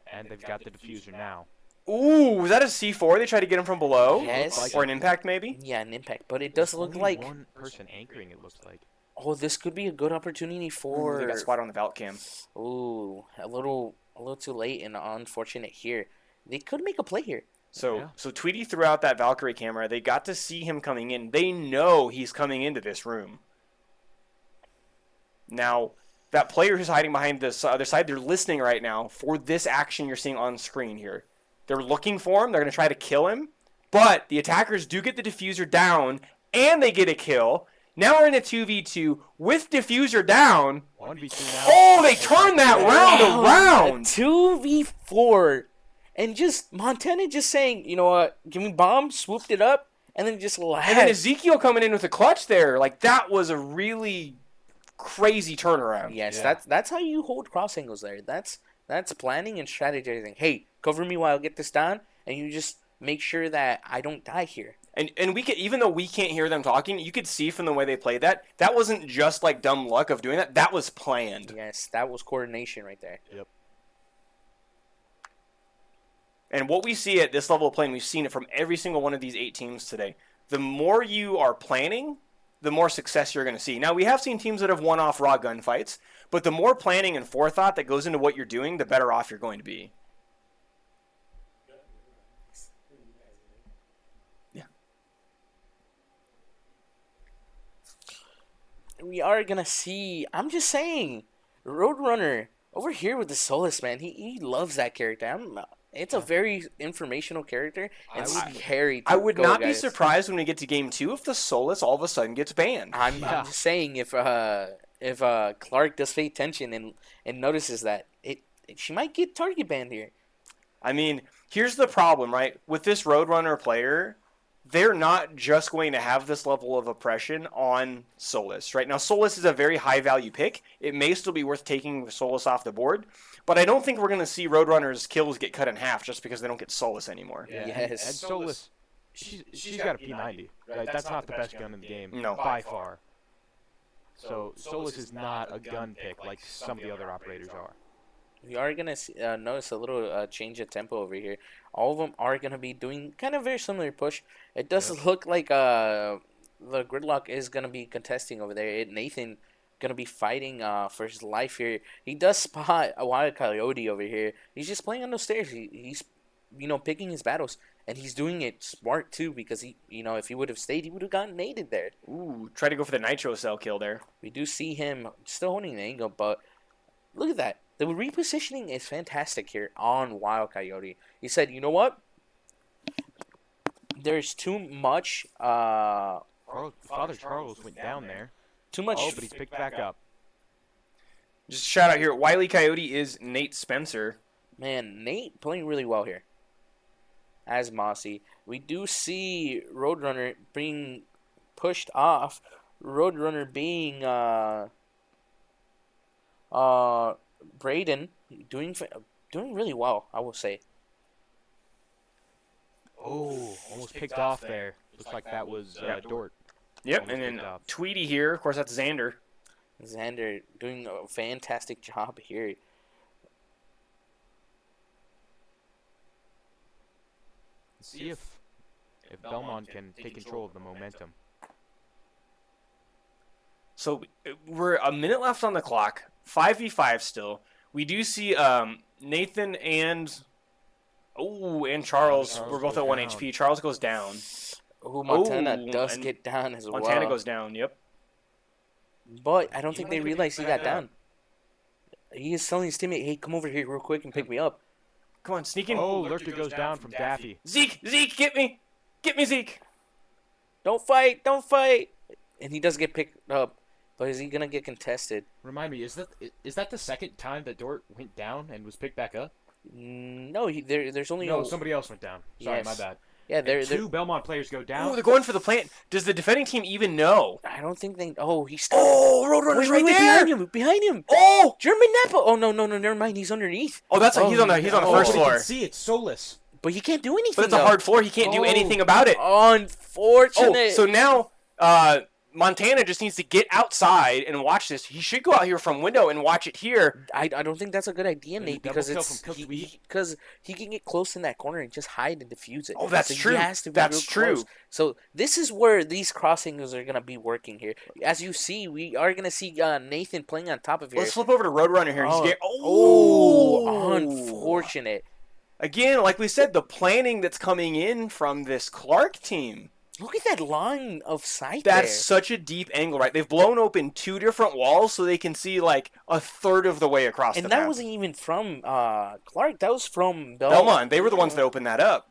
and they've got the diffuser now. Ooh, was that a C4? They tried to get him from below? Yes. Or an impact, maybe? Yeah, an impact. But it does look like... one person anchoring, it looks like. Oh, this could be a good opportunity for... They got spotted on the Valk cam. Ooh, a little too late and unfortunate here. They could make a play here. So Tweety threw out that Valkyrie camera. They got to see him coming in. They know he's coming into this room. Now, that player who's hiding behind this other side, they're listening right now for this action you're seeing on screen here. They're looking for him. They're going to try to kill him. But the attackers do get the diffuser down, and they get a kill. Now we're in a 2v2 with diffuser down. 1v2 now. Oh, they turned that round around. 2v4. And just Montana just saying, you know what, give me bomb, swooped it up, and then just left. And then Ezekiel coming in with a clutch there. Like, that was a really crazy turnaround. Yes, that's how you hold cross angles there. That's planning and strategizing. Hey, cover me while I get this down, and you just make sure that I don't die here. And we could, even though we can't hear them talking, you could see from the way they played that wasn't just like dumb luck of doing that. That was planned. Yes, that was coordination right there. Yep. And what we see at this level of playing, we've seen it from every single one of these 8 teams today. The more you are planning, the more success you're going to see. Now, we have seen teams that have won off raw gunfights, but the more planning and forethought that goes into what you're doing, the better off you're going to be. Yeah. We are going to see, I'm just saying, Roadrunner, over here with the Solus, man, he loves that character. It's a very informational character and scary. I would not be surprised when we get to game 2 if the Solus all of a sudden gets banned. I'm just saying if Clarke does pay attention and notices that she might get target banned here. I mean, here's the problem, right? With this Roadrunner player, they're not just going to have this level of oppression on Solus. Right now, Solus is a very high-value pick. It may still be worth taking Solus off the board, but I don't think we're going to see Roadrunner's kills get cut in half just because they don't get Solus anymore. Yeah, Yes. and Solus, she's got a P90. Right? That's not the best gun in the game. No. By far. So Solus is not a gun pick like some of the other operators are. We are going to notice a little change of tempo over here. All of them are going to be doing kind of very similar push. It does look like the Gridlock is going to be contesting over there. Nathan going to be fighting for his life here. He does spot a Wild Coyote over here. He's just playing on those stairs. He's picking his battles. And he's doing it smart, too, because he, if he would have stayed, he would have gotten naded there. Ooh, try to go for the Nitro Cell kill there. We do see him still holding the angle, but look at that. The repositioning is fantastic here on Wild Coyote. He said, you know what? There's too much... Father Charles went down there. Too much... Oh, but he's picked back up. Just a shout out here. Wile E. Coyote is Nate Spencer. Man, Nate playing really well here. As Mossy. We do see Roadrunner being pushed off. Roadrunner being... Braden doing really well, I will say. Oh, almost picked off there. Looks like that was Dort. Yep, Almost and then picked off. Tweety here. Of course, that's Xander. Xander doing a fantastic job here. See if Belmond can take control of the momentum. So we're a minute left on the clock. 5v5 still. We do see Nathan and Charles. We're both at 1 down. HP. Charles goes down. Oh, Montana Oh, does and get down as well. Montana goes down. Yep. But I don't think they realize he got down. He is telling his teammate, hey, come over here real quick and pick me up. Come on, sneak in. Oh, Lurker goes down from Daffy. Zeke, get me, Zeke. Don't fight. And he does get picked up. But is he going to get contested? Remind me, is that the second time that Dort went down and was picked back up? No, there's only... No, somebody else went down. Sorry, Yes. my bad. Yeah, And two Belmont players go down. Oh, they're going for the plant. Does the defending team even know? I don't think they... Oh, he's... Oh, Roadrunner's right there. Behind him. Oh, German Napa. Oh, no, never mind. He's underneath. oh, that's he's on the first But he floor. can see it's Solus. But he can't do anything, But it's a hard floor. He can't do anything about it. Unfortunate. Oh, so now Montana just needs to get outside and watch this. He should go out here from window and watch it here. I don't think that's a good idea, Maybe Nate, double because kill it's from Cookie Week. because he can get close in that corner and just hide and defuse it. Oh, that's So true. He has to be That's real true. close. So this is where these crossings are gonna be working here. As you see, we are gonna see Nathan playing on top of here. Let's flip over to Roadrunner here. Oh, unfortunate. Again, like we said, the planning that's coming in from this Clarke team. Look at that line of sight That's there. such a deep angle, right? They've blown open 2 different walls so they can see like a third of the way across And the that map. wasn't even from Clarke. That was from Belmond. They were the ones that opened that up.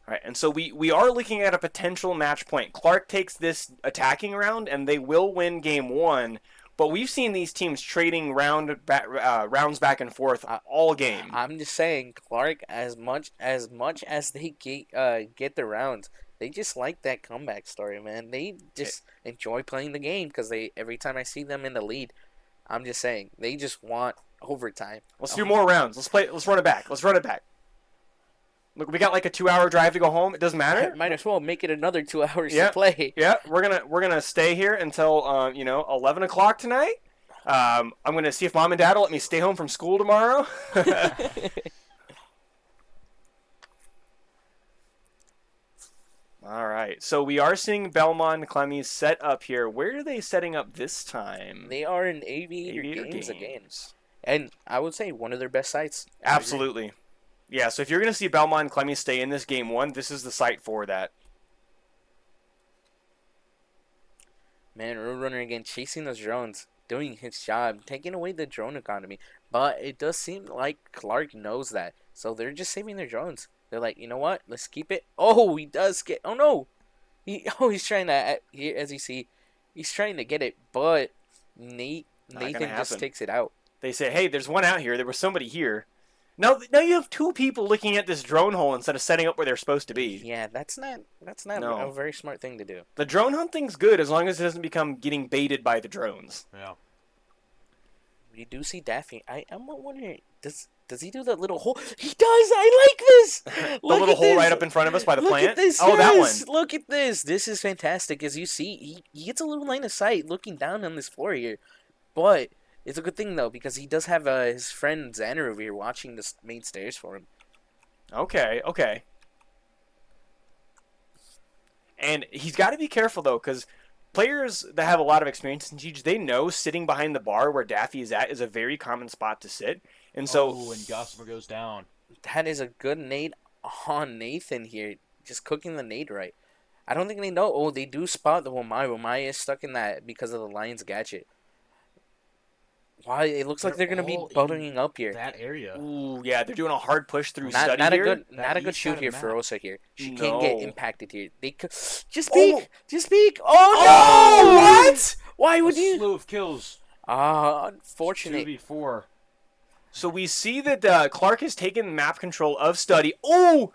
All right, and so we are looking at a potential match point. Clarke takes this attacking round, and they will win game 1. But we've seen these teams trading rounds back and forth all game. I'm just saying, Clarke, as much as they get the rounds, they just like that comeback story, man. They just enjoy playing the game because every time I see them in the lead, I'm just saying they just want overtime. Let's do more rounds. Let's run it back. Look, we got like a 2-hour drive to go home. It doesn't matter. Might as well make it another 2 hours to play. Yeah, we're gonna stay here until 11 o'clock tonight. I'm gonna see if mom and dad will let me stay home from school tomorrow. All right, so we are seeing Belmond-Klemme set up here. Where are they setting up this time? They are in Aviator Games again, and I would say one of their best sites. Absolutely. Yeah, so if you're going to see Belmond-Klemme stay in this game 1, this is the site for that. Man, Roadrunner again chasing those drones, doing his job, taking away the drone economy. But it does seem like Clarke knows that, so they're just saving their drones. They're like, you know what? Let's keep it. Oh, he does get. Oh no, he's trying to. As you see, he's trying to get it, but Nathan just takes it out. They say, hey, there's one out here. There was somebody here. Now you have two people looking at this drone hole instead of setting up where they're supposed to be. Yeah, that's not No. a very smart thing to do. The drone hunting's good as long as it doesn't become getting baited by the drones. Yeah. You do see Daffy. I'm wondering, does he do that little hole? He does. I like this. The little hole right up in front of us by the Look plant. at this. Oh, that one. Yes, look at this. This is fantastic. As you see, he gets a little line of sight looking down on this floor here. But it's a good thing, though, because he does have his friend Xander over here watching the main stairs for him. Okay. And he's got to be careful, though, because players that have a lot of experience in Siege, they know sitting behind the bar where Daffy is at is a very common spot to sit. And so, and Gossamer goes down. That is a good nade on Nathan here. Just cooking the nade right. I don't think they know. Oh, they do spot the Wamai. Wamai is stuck in that because of the Lion's gadget. Why? It looks like they're going to be buttering up here. That area. ooh, yeah, they're doing a hard push through Not study a here. good, That not a good east side shoot of here the for map. Osa here. She can't get No. impacted here. They could just Oh. speak, just speak. Oh Oh, no! what? Why would A you? slew of kills. Unfortunate. 2v4. So we see that Clarke has taken map control of study. Oh,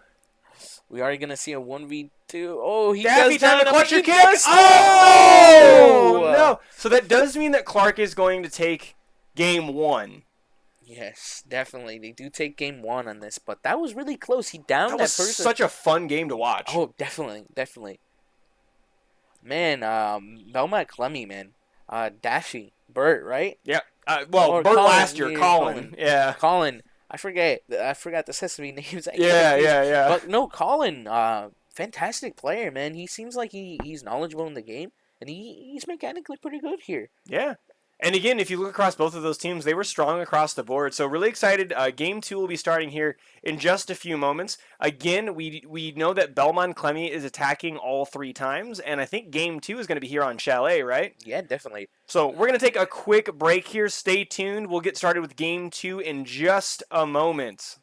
We are gonna see a 1v2. Oh, he Daffy does trying to down clutch he your kick. does- Oh, no. So that does mean that Clarke is going to take game 1. Yes, definitely. They do take game 1 on this, but that was really close. He downed That that, was person. such a fun game to watch. Oh, definitely. Man, Belmond-Klemme, man. Daffy, Bert, right? Yeah. Or Bert Colin, last year, yeah, Colin. Colin. Yeah. Colin. I forgot the Sesame names. I get Yeah, confused. yeah. But no, Colin, fantastic player, man. He seems like he's knowledgeable in the game, and he's mechanically pretty good here. Yeah. And again, if you look across both of those teams, they were strong across the board. So really excited. Game 2 will be starting here in just a few moments. Again, we know that Belmond-Klemme is attacking all 3 times, and I think game 2 is going to be here on Chalet, right? Yeah, definitely. So we're going to take a quick break here. Stay tuned. We'll get started with game 2 in just a moment.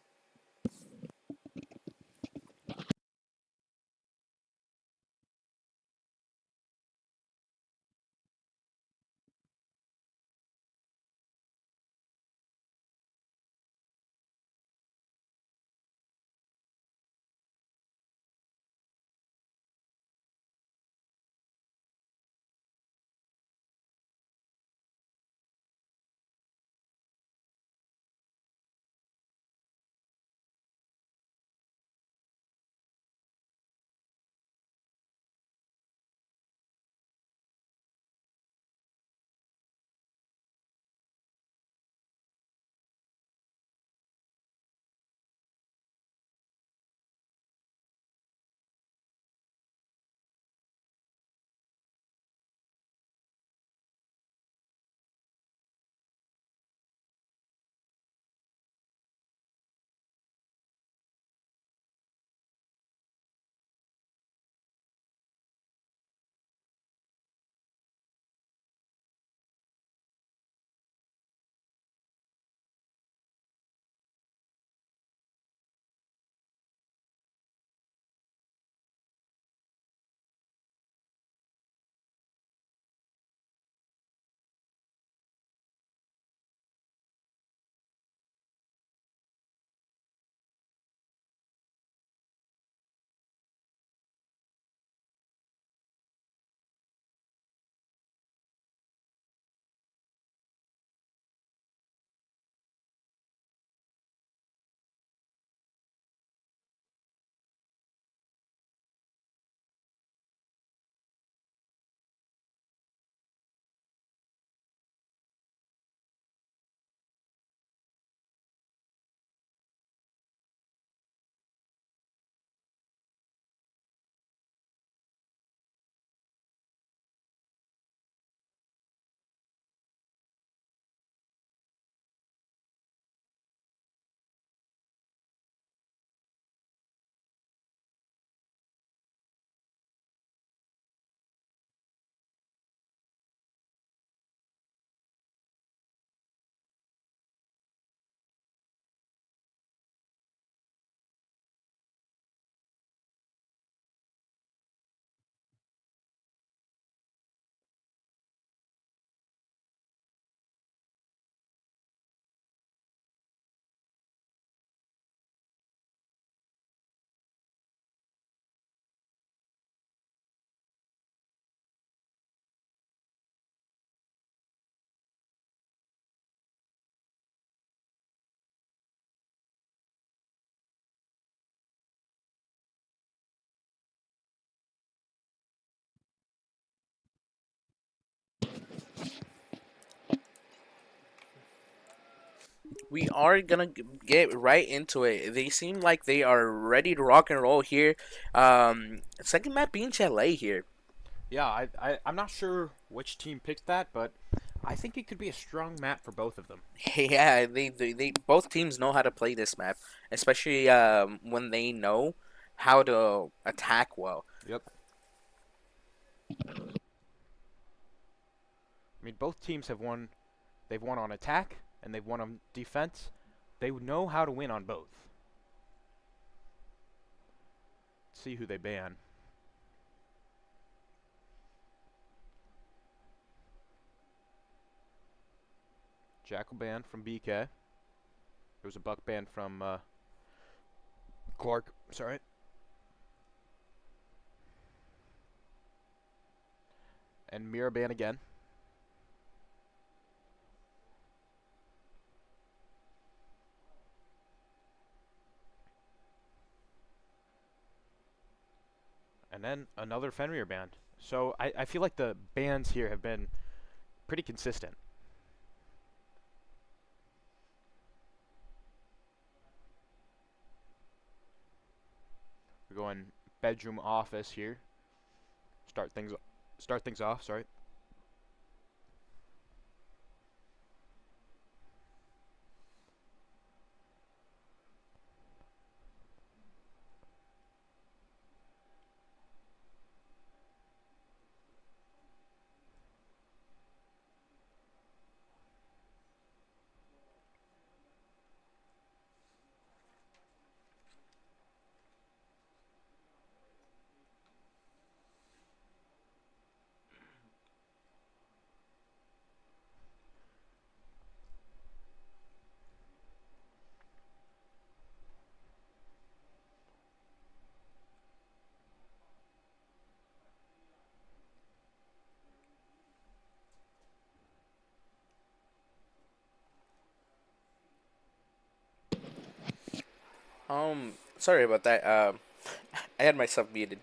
we are gonna get right into it. They seem like they are ready to rock and roll here. Second map being Chalet here. Yeah, I'm not sure which team picked that, but I think it could be a strong map for both of them. Yeah, they both teams know how to play this map, especially when they know how to attack well. Yep. I mean, both teams have won. They've won on attack and they've won on defense. They know how to win on both. Let's see who they ban. Jackal ban from BK. There was a Buck ban from Clarke. Sorry. And Mira ban again. And then another Fenrir ban. So I feel like the bans here have been pretty consistent. We're going bedroom office here. Start things off, sorry. Sorry about that. I had myself muted.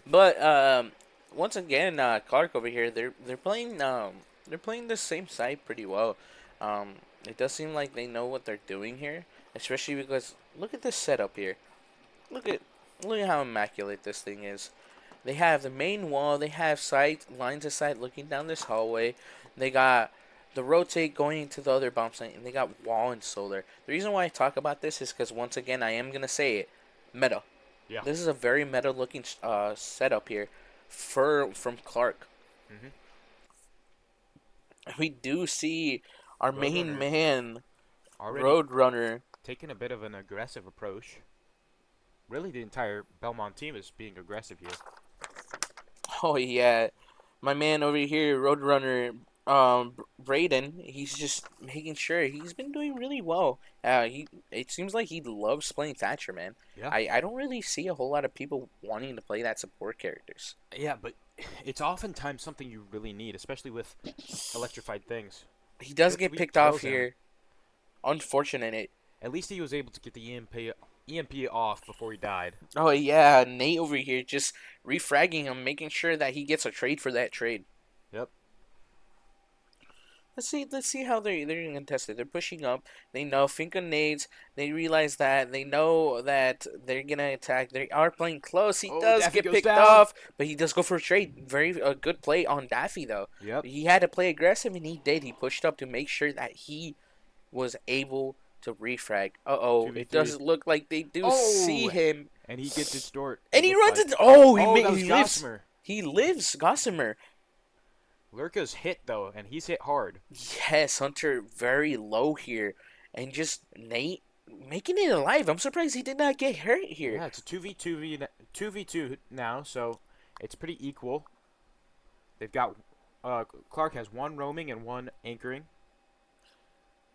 But once again, Clarke over here, they're playing the same side pretty well. It does seem like they know what they're doing here, especially because look at this setup here. Look at how immaculate this thing is. They have the main wall. They have lines of sight looking down this hallway. They got the rotate going into the other bomb site, and they got wall and solar. The reason why I talk about this is because once again, I am gonna say it, meta. Yeah. This is a very meta looking setup here, from Clarke. Mm-hmm. We do see our main Roadrunner. man, Already Roadrunner. taking a bit of an aggressive approach. Really, the entire Belmont team is being aggressive here. Oh yeah, my man over here, Roadrunner, Braden. He's just making sure he's been doing really well. It seems like he loves playing Thatcher, man. Yeah. I don't really see a whole lot of people wanting to play that support characters. Yeah, but it's oftentimes something you really need, especially with electrified things. He does That's get what picked off kills him. here. Unfortunate. At least he was able to get the EMP off before he died. Oh yeah, Nate over here just refragging him, making sure that he gets a trade for that trade. Yep. Let's see how they're gonna contest it. They're pushing up. They know Finka nades. They realize that. They know that they're gonna attack. They are playing close. He Oh, does Daffy get goes picked down. off, but he does go for a trade. Very good play on Daffy though. Yep. He had to play aggressive, and he did. He pushed up to make sure that he was able to refrag. Uh-oh, 2v3. it doesn't look like they do Oh! see him. And he gets distort. And he looks runs like. it. Oh, Oh, that was he lives. Gossamer. He lives, Gossamer. Lurka's hit, though, and he's hit hard. Yes, Hunter very low here. And just Nate making it alive. I'm surprised he did not get hurt here. Yeah, it's a 2v2 now, so it's pretty equal. They've got Clarke has one roaming and one anchoring.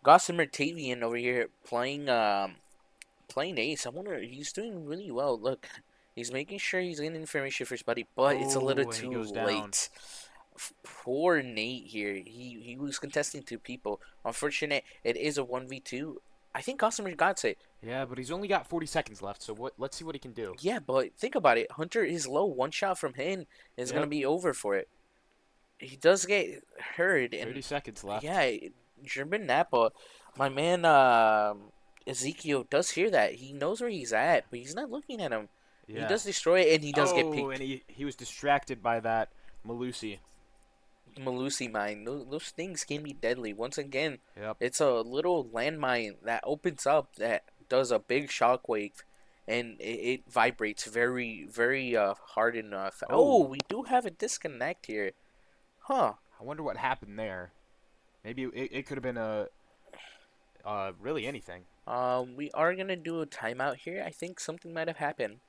Gossamer Tavian over here playing ace. I wonder, he's doing really well. Look, he's making sure he's getting information for his buddy, but it's a little Oh, and he too goes down. late. Poor Nate here. He was contesting two people. Unfortunate, it is a 1v2. I think Gossamer got it. Yeah, but he's only got 40 seconds left, so let's see what he can do. Yeah, but think about it. Hunter is low. One shot from him is Yep. gonna be over for it. He does get hurt, 30 and seconds left. yeah, German Napa My man, Ezekiel does hear that. He knows where he's at, but he's not looking at him. He Yeah. does destroy it, and he does get Oh, and picked. he was distracted by that Malusi. Malusi mine. Those things can be deadly. Once again, Yep. it's a little landmine that opens up that does a big shockwave, and it vibrates very, very hard enough. Oh, Oh. we do have a disconnect here. Huh. I wonder what happened there. Maybe it could have been really anything. We are gonna do a timeout here. I think something might have happened.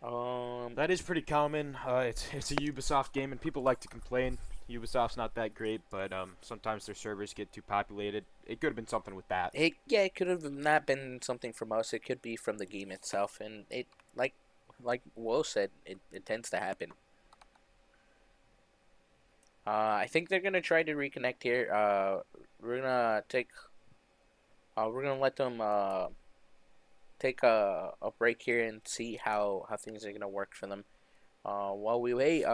Um, That is pretty common. It's a Ubisoft game, and people like to complain. Ubisoft's not that great, but sometimes their servers get too populated. It could have been something with that. it could have not been something from us. It could be from the game itself, and it like Will said, it tends to happen. I think they're gonna try to reconnect here. We're gonna take. We're gonna let them take a break here and see how things are gonna work for them. While we wait,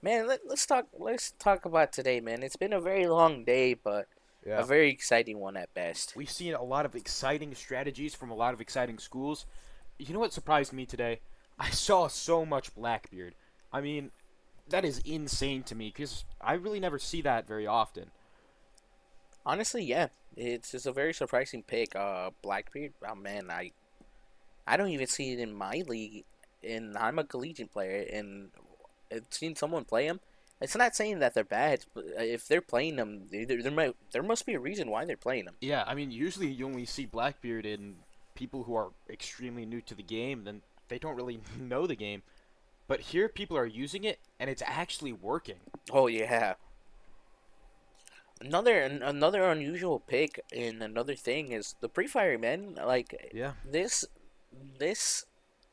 man, let's talk about today, man. It's been a very long day, but a very exciting one at best. We've seen a lot of exciting strategies from a lot of exciting schools. You know what surprised me today? I saw so much Blackbeard. I mean, that is insane to me because I really never see that very often. Honestly, yeah, it's just a very surprising pick. Blackbeard. Oh man, I don't even see it in my league, and I'm a collegiate player, and I've seen someone play him. It's not saying that they're bad, but if they're playing them, there must be a reason why they're playing them. Yeah, I mean, usually you only see Blackbeard in people who are extremely new to the game, then they don't really know the game. But here, people are using it, and it's actually working. Oh yeah. Another unusual pick and another thing is the pre-fire, man. Like Yeah. this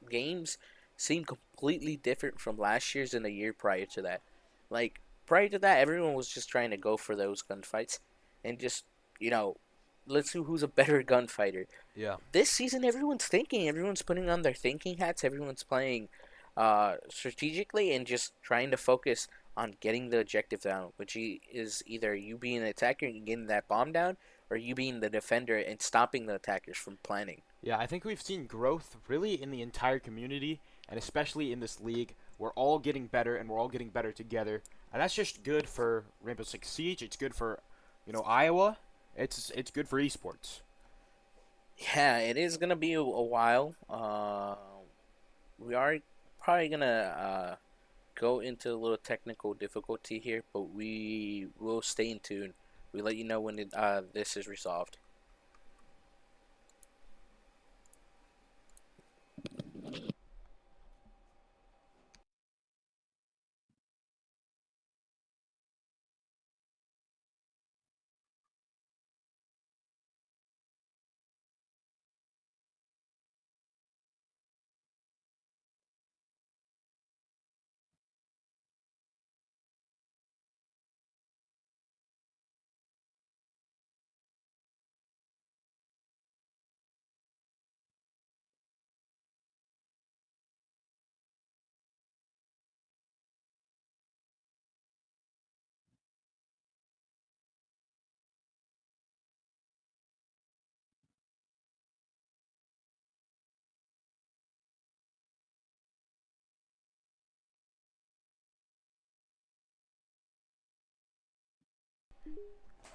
games seem completely different from last year's and the year prior to that. Like prior to that, everyone was just trying to go for those gunfights and just you know, let's see who's a better gunfighter. Yeah. This season, everyone's thinking. Everyone's putting on their thinking hats. Everyone's playing strategically and just trying to focus on getting the objective down, which is either you being an attacker and getting that bomb down, or you being the defender and stopping the attackers from planning. Yeah, I think we've seen growth really in the entire community, and especially in this league. We're all getting better, and we're all getting better together, and that's just good for Rainbow Six Siege. It's good for, Iowa. It's good for esports. Yeah, it is gonna be a while. We are probably gonna go into a little technical difficulty here, but we will stay in tune. We let you know when this is resolved.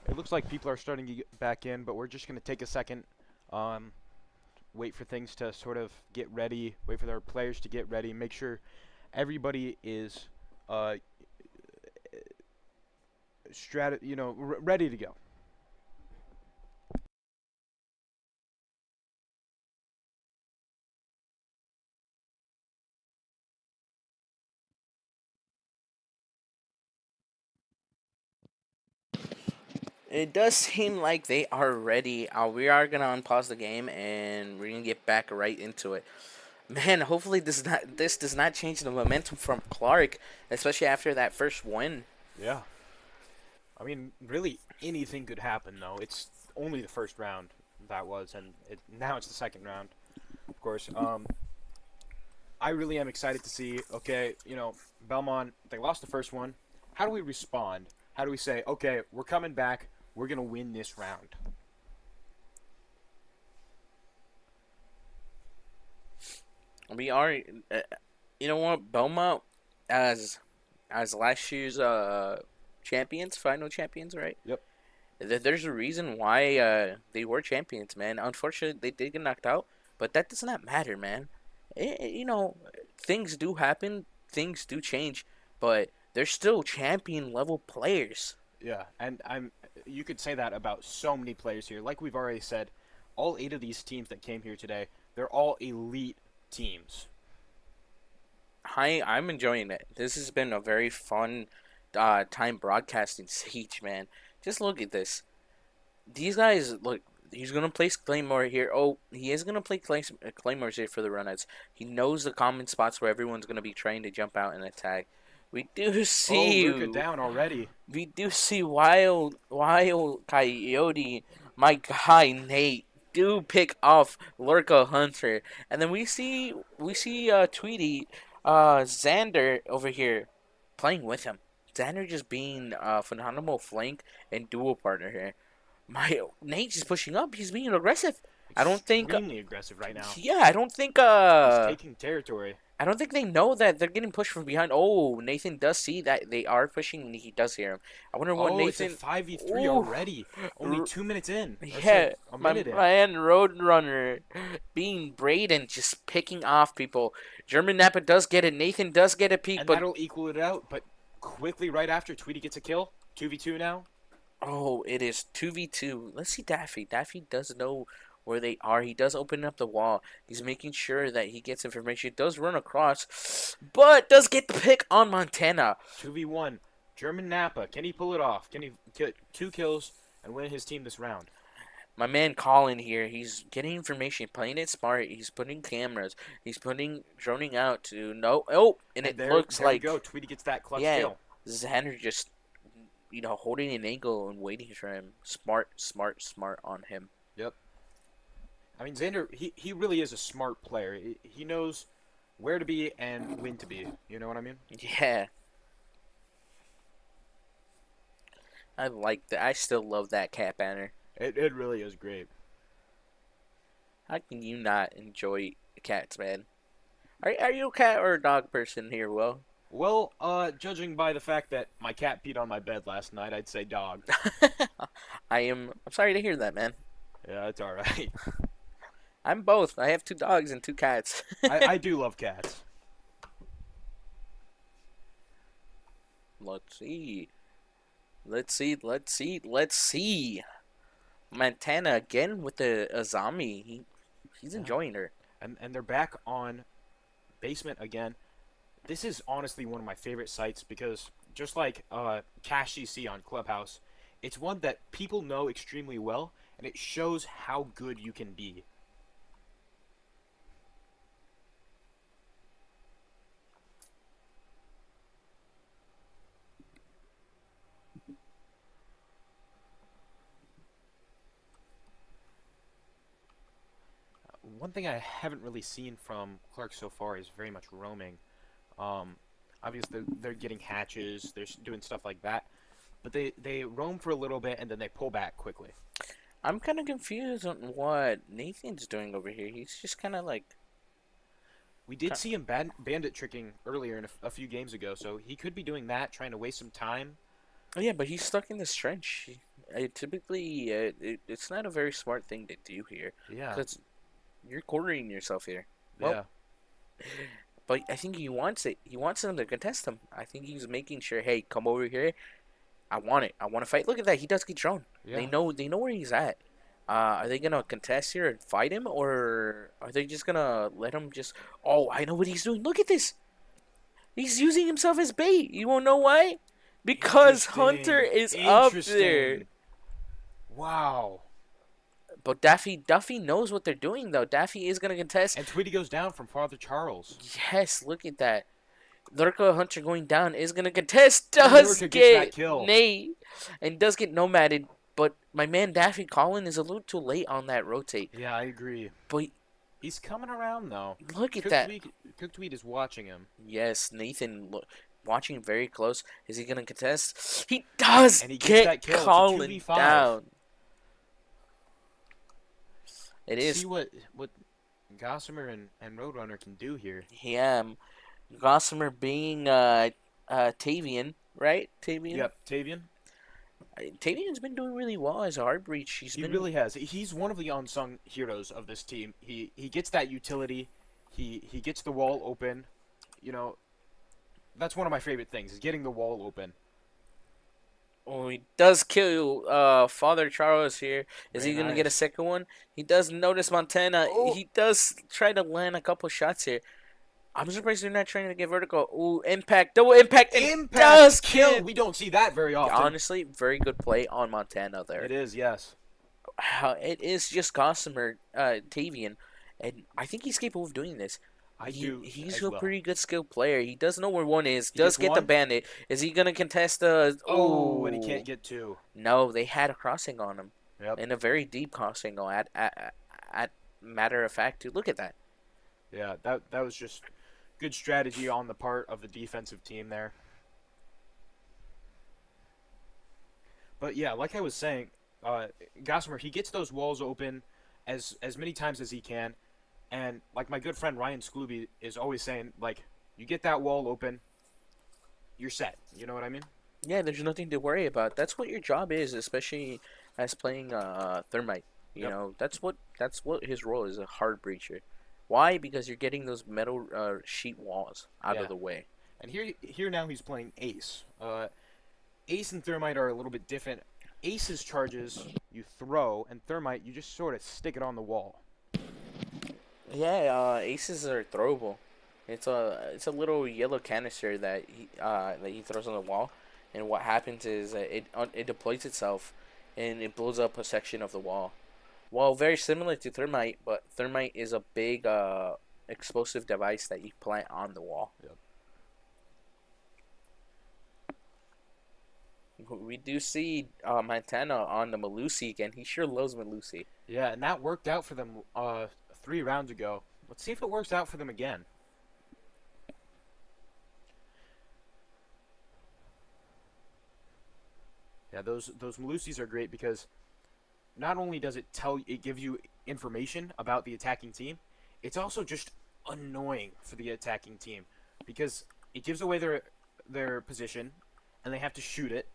It looks like people are starting to get back in, but we're just gonna take a second, um, wait for things to sort of get ready, wait for their players to get ready, make sure everybody is uh, ready to go. It does seem like they are ready. We are gonna unpause the game and we're gonna get back right into it. Man, hopefully this does not change the momentum from Clarke, especially after that first win. Yeah. I mean, really, anything could happen, though. It's only the first round that was, and now it's the second round, of course. I really am excited to see, okay, Belmont, they lost the first one. How do we respond? How do we say, okay, we're coming back. We're going to win this round. We are, you know what, Belmont, as last year's champions, final champions, right? Yep. There's a reason why they were champions, man. Unfortunately, they did get knocked out, but that does not matter, man. You know, things do happen, things do change, but they're still champion level players. Yeah, and you could say that about so many players here. Like we've already said, all 8 of these teams that came here today, they're all elite teams. I'm enjoying it. This has been a very fun time broadcasting Siege, man. Just look at this. These guys, look, he's going to place Claymore here. Oh, he is going to play Claymores here for the runouts. He knows the common spots where everyone's going to be trying to jump out and attack. We do see... Oh, Luca down already. We do see Wild Coyote, my guy Nate, do pick off Lurka Hunter. And then we see Tweety, Xander over here playing with him. Xander just being a phenomenal flank and dual partner here. Nate's just pushing up. He's being aggressive. I don't think Extremely aggressive right now. Yeah, I don't think He's taking territory. I don't think they know that they're getting pushed from behind. Oh, Nathan does see that they are pushing, and he does hear him. I wonder what Nathan. It's a 5v3 Ooh. already. Only 2 minutes in. Or Yeah, so, a my minute in. man Roadrunner being Braden, just picking off people. German Napa does get it. Nathan does get a peek, And but that'll equal it out. But quickly, right after, Tweety gets a kill. 2v2 now. oh, it is 2v2. Let's see Daffy. Daffy does know where they are. He does open up the wall. He's making sure that he gets information. He does run across, but does get the pick on Montana. 2v1. German Napa. Can he pull it off? Can he get 2 kills and win his team this round? My man Colin here, he's getting information, playing it smart. He's putting cameras. He's droning out to no. Oh, and it there, looks there like we go. Tweety gets that clutch yeah, kill. Xander just holding an angle and waiting for him. Smart on him. Yep. I mean, Xander, he really is a smart player. He knows where to be and when to be. You know what I mean? Yeah. I like that. I still love that cat banner. It really is great. How can you not enjoy cats, man? Are you a cat or a dog person here, Will? Well, judging by the fact that my cat peed on my bed last night, I'd say dog. I'm sorry to hear that, man. Yeah, it's all right. I'm both. I have 2 dogs and 2 cats. I do love cats. Let's see. Montana again with the Azami. He's enjoying her. And they're back on basement again. This is honestly one of my favorite sites because just like Cash CC on Clubhouse, it's one that people know extremely well, and it shows how good you can be. One thing I haven't really seen from Clarke so far is very much roaming. Obviously, they're getting hatches, they're doing stuff like that, but they roam for a little bit and then they pull back quickly. I'm kind of confused on what Nathan's doing over here. He's just kind of like... We did see him bandit tricking earlier in a few games ago, so he could be doing that, trying to waste some time. Oh yeah, but he's stuck in this trench. Typically, it's not a very smart thing to do here. Yeah. Because you're cornering yourself here. Yeah. Well, but I think he wants it. He wants them to contest him. I think he's making sure, hey, come over here. I want it. I want to fight. Look at that. He does get drawn. Yeah. They know where he's at. Are they gonna contest here and fight him, or are they just gonna let him just? Oh, I know what he's doing. Look at this. He's using himself as bait. You won't know why? Because Hunter is up there. Wow. But Duffy knows what they're doing, though. Daffy is gonna contest. And Tweety goes down from Father Charles. Yes, look at that. Lurka Hunter going down is gonna contest. Lurka Does gets get that kill. Nate and does get nomaded. But my man Daffy Collin is a little too late on that rotate. Yeah, I agree. But He's coming around though. look at that. Cook Tweet is watching him. Yes, Nathan. Look, watching very close. Is he gonna contest? He does And he gets get that kill. It's a Colin 2v5. down. It See is. what Gossamer and Roadrunner can do here. Yeah. Gossamer being Tavian, right? Tavian. Yep, Tavian. Tavian's been doing really well as a hard breach. He really has. He's one of the unsung heroes of this team. He gets that utility. He gets the wall open. You know, that's one of my favorite things is getting the wall open. Oh, he does kill Father Charles here. Is Very he gonna get a nice. second one? He does notice Montana. Oh. He does try to land a couple shots here. I'm surprised they're not trying to get vertical. Ooh, impact, double impact, and Impact does kill. kill. We don't see that very often. Honestly, very good play on Montana there. It is, yes. It is just Gossamer, Tavian, and I think he's capable of doing this. He's a pretty good skilled player. He does know where one is. He Does gets get the one. bandit. Is he gonna contest Oh, and he can't get two. No, they had a crossing on him. Yep. And a very deep crossing at matter of fact, too. Look at that. Yeah, that was just good strategy on the part of the defensive team there. But yeah, like I was saying, Gossamer, he gets those walls open as many times as he can. And like my good friend Ryan Sclooby is always saying, like, you get that wall open, you're set. You know what I mean? Yeah, there's nothing to worry about. That's what your job is, especially as playing Thermite. You Yep. know, that's what his role is, a hard breacher. Why? Because you're getting those metal sheet walls out Yeah. of the way. And here now he's playing Ace. Ace and Thermite are a little bit different. Ace's charges you throw, and Thermite you just sort of stick it on the wall. Yeah, aces are throwable. It's a little yellow canister that he throws on the wall, and what happens is it deploys itself, and it blows up a section of the wall. Well, very similar to Thermite, but Thermite is a big explosive device that you plant on the wall. Yep. We do see Montana on the Malusi again. He sure loves Malusi. Yeah, and that worked out for them 3 rounds ago. Let's see if it works out for them again. Yeah, those Malusis are great because not only does it give you information about the attacking team, it's also just annoying for the attacking team because it gives away their position and they have to shoot it,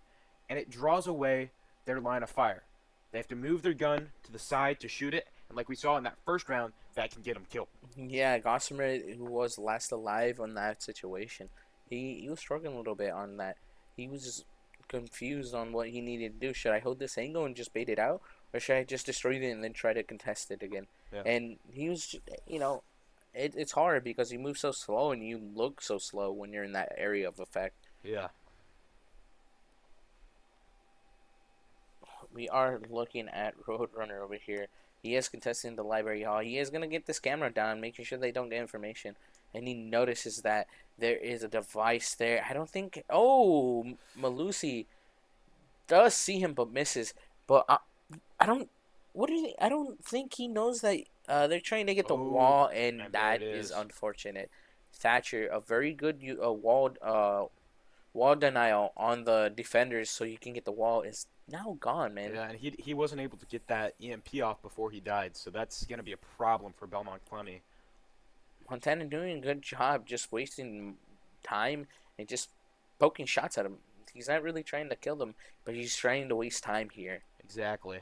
and it draws away their line of fire. They have to move their gun to the side to shoot it, and like we saw in that first round, that can get them killed. Yeah, Gossamer, who was last alive on that situation, he was struggling a little bit on that. He was just confused on what he needed to do. Should I hold this angle and just bait it out, or should I just destroy it and then try to contest it again? Yeah. And he was, it's hard because you move so slow and you look so slow when you're in that area of effect. Yeah. We are looking at Roadrunner over here. He is contesting the library hall. He is going to get this camera down, making sure they don't get information. And he notices that there is a device there. I don't think... Oh, Malusi does see him but misses. But I don't... I don't think he knows that they're trying to get the wall, and that is unfortunate. Thatcher, a very good wall denial on the defenders so you can get the wall is now gone, man. Yeah, and he wasn't able to get that EMP off before he died, so that's going to be a problem for Belmond-Klemme. Montana doing a good job just wasting time and just poking shots at him. He's not really trying to kill them, but he's trying to waste time here. Exactly.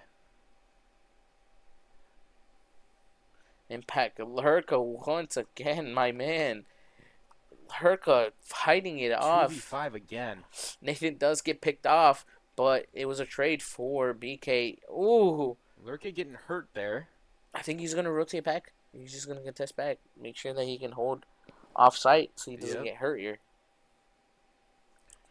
Impact. Clarke once again, my man. Clarke fighting it off. 2v5 again. Nathan does get picked off, but it was a trade for BK. Ooh. Clarke getting hurt there. I think he's going to rotate back. He's just going to contest back. Make sure that he can hold off-site so he doesn't get hurt here.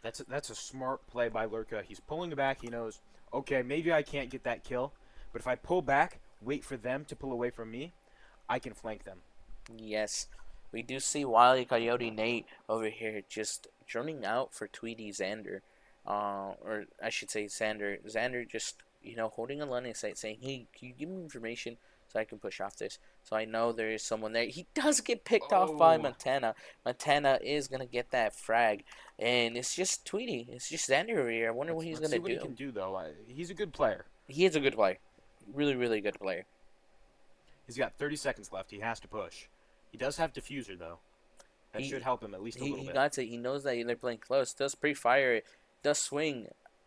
That's a smart play by Clarke. He's pulling back. He knows, okay, maybe I can't get that kill, but if I pull back, wait for them to pull away from me, I can flank them. Yes. We do see Wily Coyote Nate over here just droning out for Tweety Xander. Or I should say Xander. Xander just, holding a line of sight saying, hey, can you give me information so I can push off this? So I know there is someone there. He does get picked off by Oh. Montana. Montana is going to get that frag. And it's just Tweety. It's just Xander over here. I wonder what he's Let's going see to what do. he can do, though. He's a good player. He is a good player. Really, really good player. He's got 30 seconds left. He has to push. He does have diffuser, though. That He- should help him at least a little He bit. got to. He knows that they're playing close. Does pre-fire, does swing,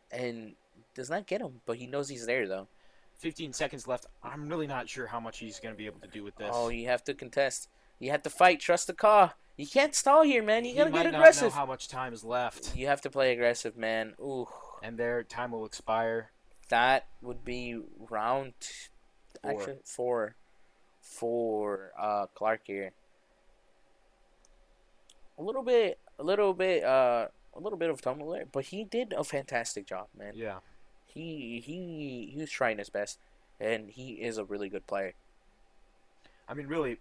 and does not get him. But he knows he's there though. 15 seconds left. I'm really not sure how much he's going to be able to do with this. Oh, you have to contest. You have to fight. Trust the call. You can't stall here, man. You he gotta might get not aggressive. know how much time is left. You have to play aggressive, man. Ooh, And their time will expire. that would be round Four. actually four for Clarke here. A little bit of tumble there, but he did a fantastic job, man. Yeah. He was trying his best, and he is a really good player. I mean, really,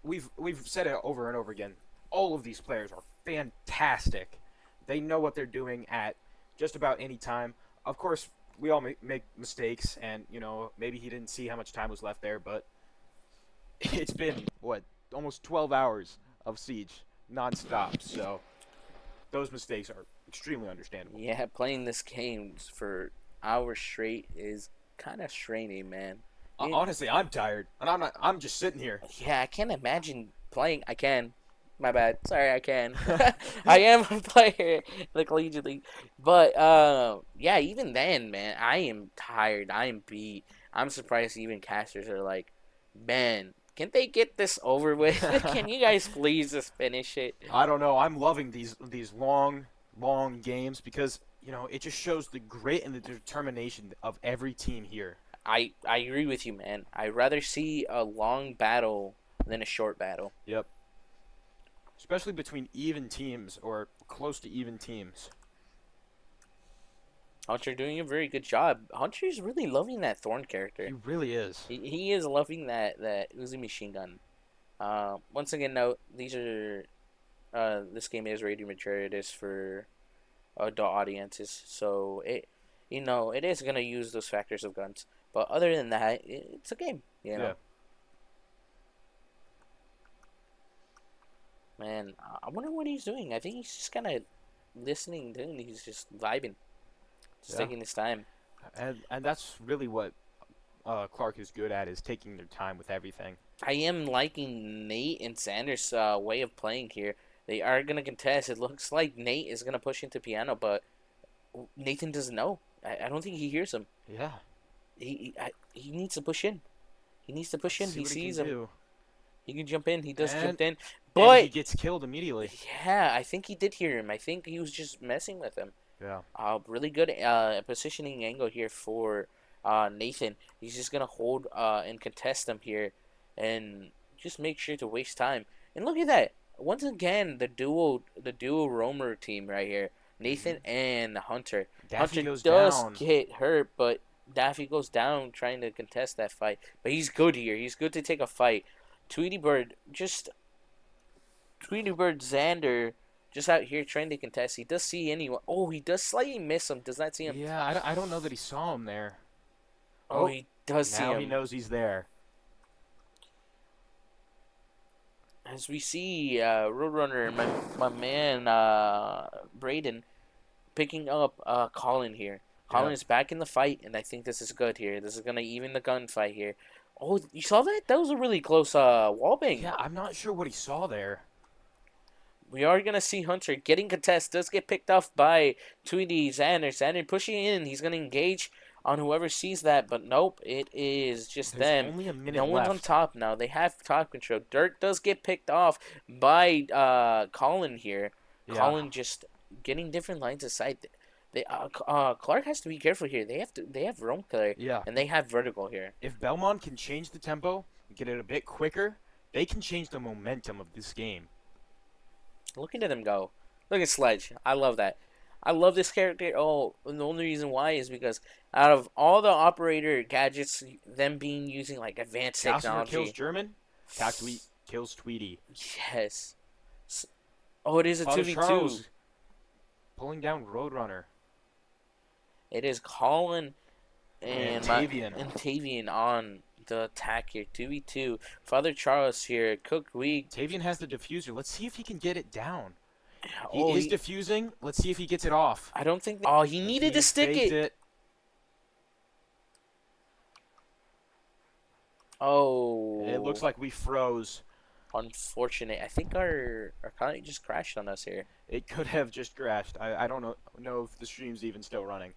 we've said it over and over again. All of these players are fantastic. They know what they're doing at just about any time. Of course, we all make mistakes, and maybe he didn't see how much time was left there, but it's been almost 12 hours of Siege nonstop. So those mistakes are extremely understandable. Yeah, playing this game for hours straight is kind of straining, man. Honestly, I'm tired, and I'm just sitting here. Yeah, I can't imagine playing. I can. My bad. Sorry, I can. I am a player, like collegiately. But, yeah, even then, man, I am tired. I am beat. I'm surprised even casters are like, man, can't they get this over with? Can you guys please just finish it? I don't know. I'm loving these long games because it just shows the grit and the determination of every team here. I agree with you, man. I'd rather see a long battle than a short battle. Yep. Especially between even teams or close to even teams. Hunter doing a very good job. Hunter's really loving that Thorn character. He really is. He is loving that Uzi machine gun. Once again, note these are this game is rated mature. It is for adult audiences, so it is gonna use those factors of guns. But other than that, it's a game. Yeah. Man, I wonder what he's doing. I think he's just kind of listening to it. He's just vibing, just Yeah. taking his time. And that's really what Clarke is good at, is taking their time with everything. I am liking Nate and Sanders' way of playing here. They are going to contest. It looks like Nate is going to push into piano, but Nathan doesn't know. I don't think he hears him. Yeah. He needs to push in. He needs to push in. See He what sees can him. do. He can jump in. He does And- jump in. And But, he gets killed immediately. yeah, I think he did hear him. I think he was just messing with him. Yeah. Really good positioning angle here for Nathan. He's just going to hold and contest him here and just make sure to waste time. And look at that. Once again, the duo roamer team right here. Nathan and Hunter. Daffy Hunter goes does down. get hurt, but Daffy goes down trying to contest that fight. But he's good here. He's good to take a fight. Tweety Bird Xander just out here trying to contest. He does see anyone. Oh, he does slightly miss him. Does not see him. Yeah, I don't know that he saw him there. Oh, he does see Now him. he knows he's there. As we see Roadrunner, my man Braden, picking up Colin here. Colin Yeah. is back in the fight, and I think this is good here. This is going to even the gunfight here. Oh, you saw that? That was a really close wall bang. Yeah, I'm not sure what he saw there. We are going to see Hunter getting contest. Does get picked off by Tweety Xander. Xander pushing in. He's going to engage on whoever sees that. But nope, it is just There's them. only a minute No one's on left. top now. They have top control. Dirk does get picked off by Colin here. Yeah. Colin just getting different lines of sight. They Clarke has to be careful here. They have roam killer. Yeah. And they have vertical here. If Belmond can change the tempo, get it a bit quicker, they can change the momentum of this game. Looking at them go. Look at Sledge. I love that. I love this character. Oh, and the only reason why is because out of all the operator gadgets, them being using like advanced Iahsea technology. kills German, kills Tweety. Yes. Oh, it is a Father 2v2. Charles pulling down Roadrunner. It is Colin and Tavian. Tavian on the attack here. 2v2. Father Charles here. Cook Week. Tavian has the diffuser. Let's see if he can get it down. He Oh, is diffusing. Let's see if he gets it off. I don't think. Oh, he needed to stick faked it. Oh. It looks like we froze. Unfortunate. I think our client just crashed on us here. It could have just crashed. I don't know if the stream's even still running.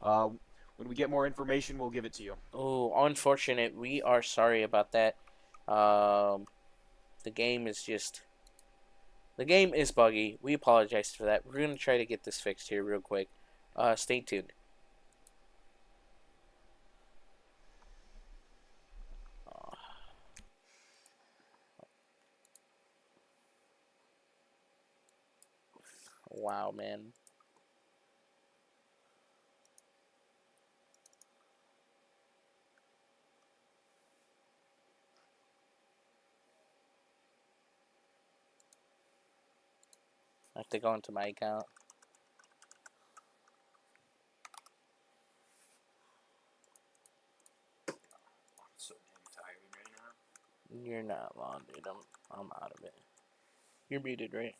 When we get more information, we'll give it to you. Oh, unfortunate. We are sorry about that. The game is buggy. We apologize for that. We're gonna try to get this fixed here real quick. Stay tuned. Wow, man. I have to go into my account. So damn tired right now. You're not long, dude. I'm out of it. You're muted, right?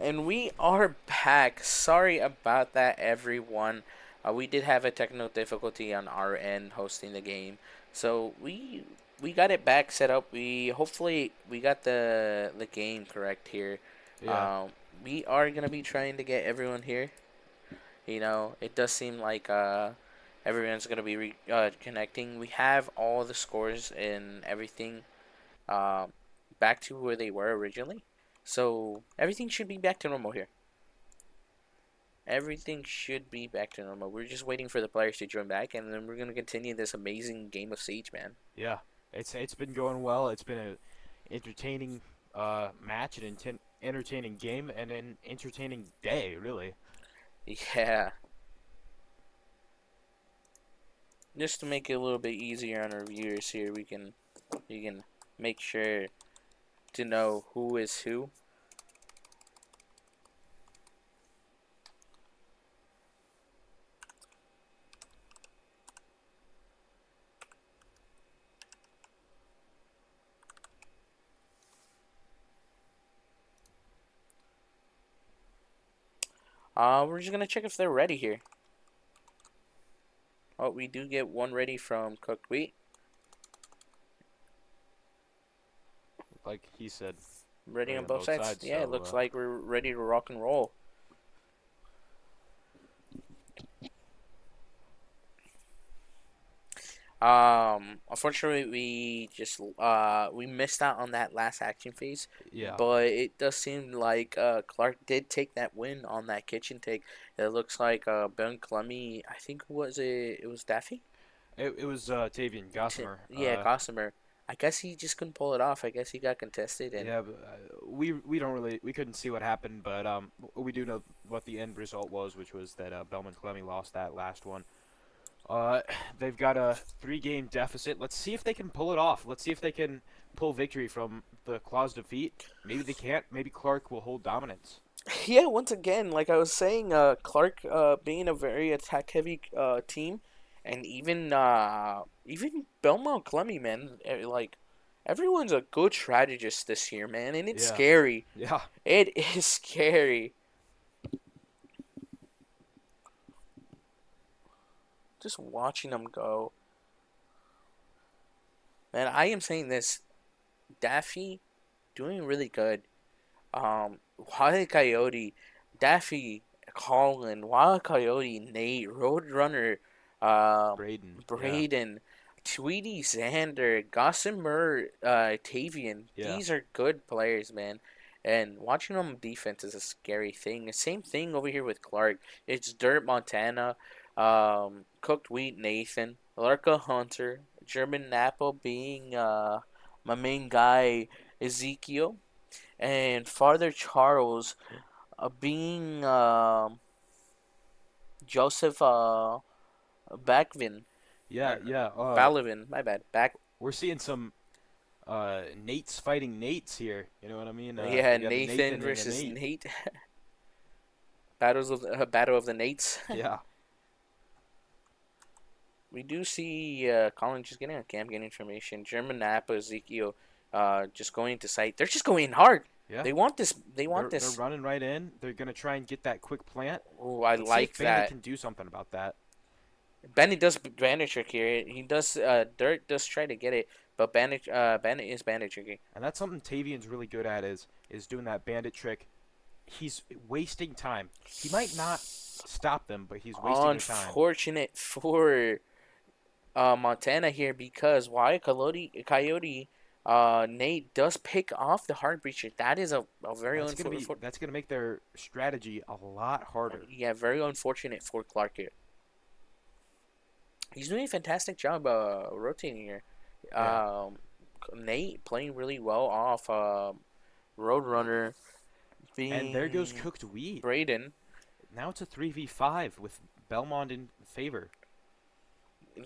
And we are back. Sorry about that, everyone. We did have a technical difficulty on our end hosting the game, so we got it back set up. Hopefully we got the game correct here. Yeah. We are gonna be trying to get everyone here. It does seem like everyone's gonna be connecting. We have all the scores and everything uh, back to where they were originally. So everything should be back to normal here. Everything should be back to normal. We're just waiting for the players to join back, and then we're gonna continue this amazing game of Siege, man. Yeah. It's been going well. It's been a entertaining match, an entertaining game, and an entertaining day, really. Yeah. Just to make it a little bit easier on our viewers here, we can make sure to know who is who. We're just gonna check if they're ready here. Oh, we do get one ready from Cooked Wheat. Like he said. Ready Ready on both sides? Yeah, so, it looks like we're ready to rock and roll. Unfortunately, we missed out on that last action phase. Yeah. But it does seem like Clarke did take that win on that kitchen take. It looks like Belmond-Klemme, I think it was Daffy? It was Tavian Gossamer. Yeah, Gossamer. I guess he just couldn't pull it off. I guess he got contested and Yeah, but, we couldn't see what happened, but we do know what the end result was, which was that Belmond-Klemme lost that last one. They've got a 3-game deficit. Let's see if they can pull it off. Let's see if they can pull victory from the Claw's defeat. Maybe they can't. Maybe Clarke will hold dominance. yeah, once again, like I was saying, Clarke being a very attack heavy team, and even Belmond-Klemme, man, like everyone's a good strategist this year, man, and it's Yeah. scary. Yeah. It is scary. Just watching them go. Man, I am saying this. Daffy doing really good. Wild Coyote, Daffy, Colin, Wild Coyote, Nate, Roadrunner, Braden, Tweety, Xander, Gossamer, Tavian. Yeah. These are good players, man. And watching them defense is a scary thing. The same thing over here with Clarke. It's Dirt Montana, Cooked Wheat Nathan, Larka Hunter, German Napa being my main guy Ezekiel, and Father Charles being Joseph Backvin. Yeah. Balavin, my bad. We're seeing some Nates fighting Nates here. You know what I mean? Yeah, we got a Nathan and a versus Nate. Nate. Battle of the Nates. Yeah. We do see Colin just getting on camp, getting information. German Napa, Ezekiel, just going to site. They're just going hard. Yeah. They want this. They want They're this. running right in. They're gonna try and get that quick plant. Oh, I Let's like see if Bandit that. can do something about that. Bandit does bandit trick here. He does. Dirt does try to get it, but bandit is bandit tricky. And that's something Tavian's really good at is doing that bandit trick. He's wasting time. He might not stop them, but he's wasting their time. Unfortunate for Montana here because Wild Coyote Nate does pick off the Heart Breacher. That is a very unfortunate. That's gonna make their strategy a lot harder. Yeah, very unfortunate for Clarke here. He's doing a fantastic job rotating here. Yeah. Nate playing really well off Roadrunner. And there goes Cooked Wheat. Braden. Now it's a 3v5 with Belmond in favor.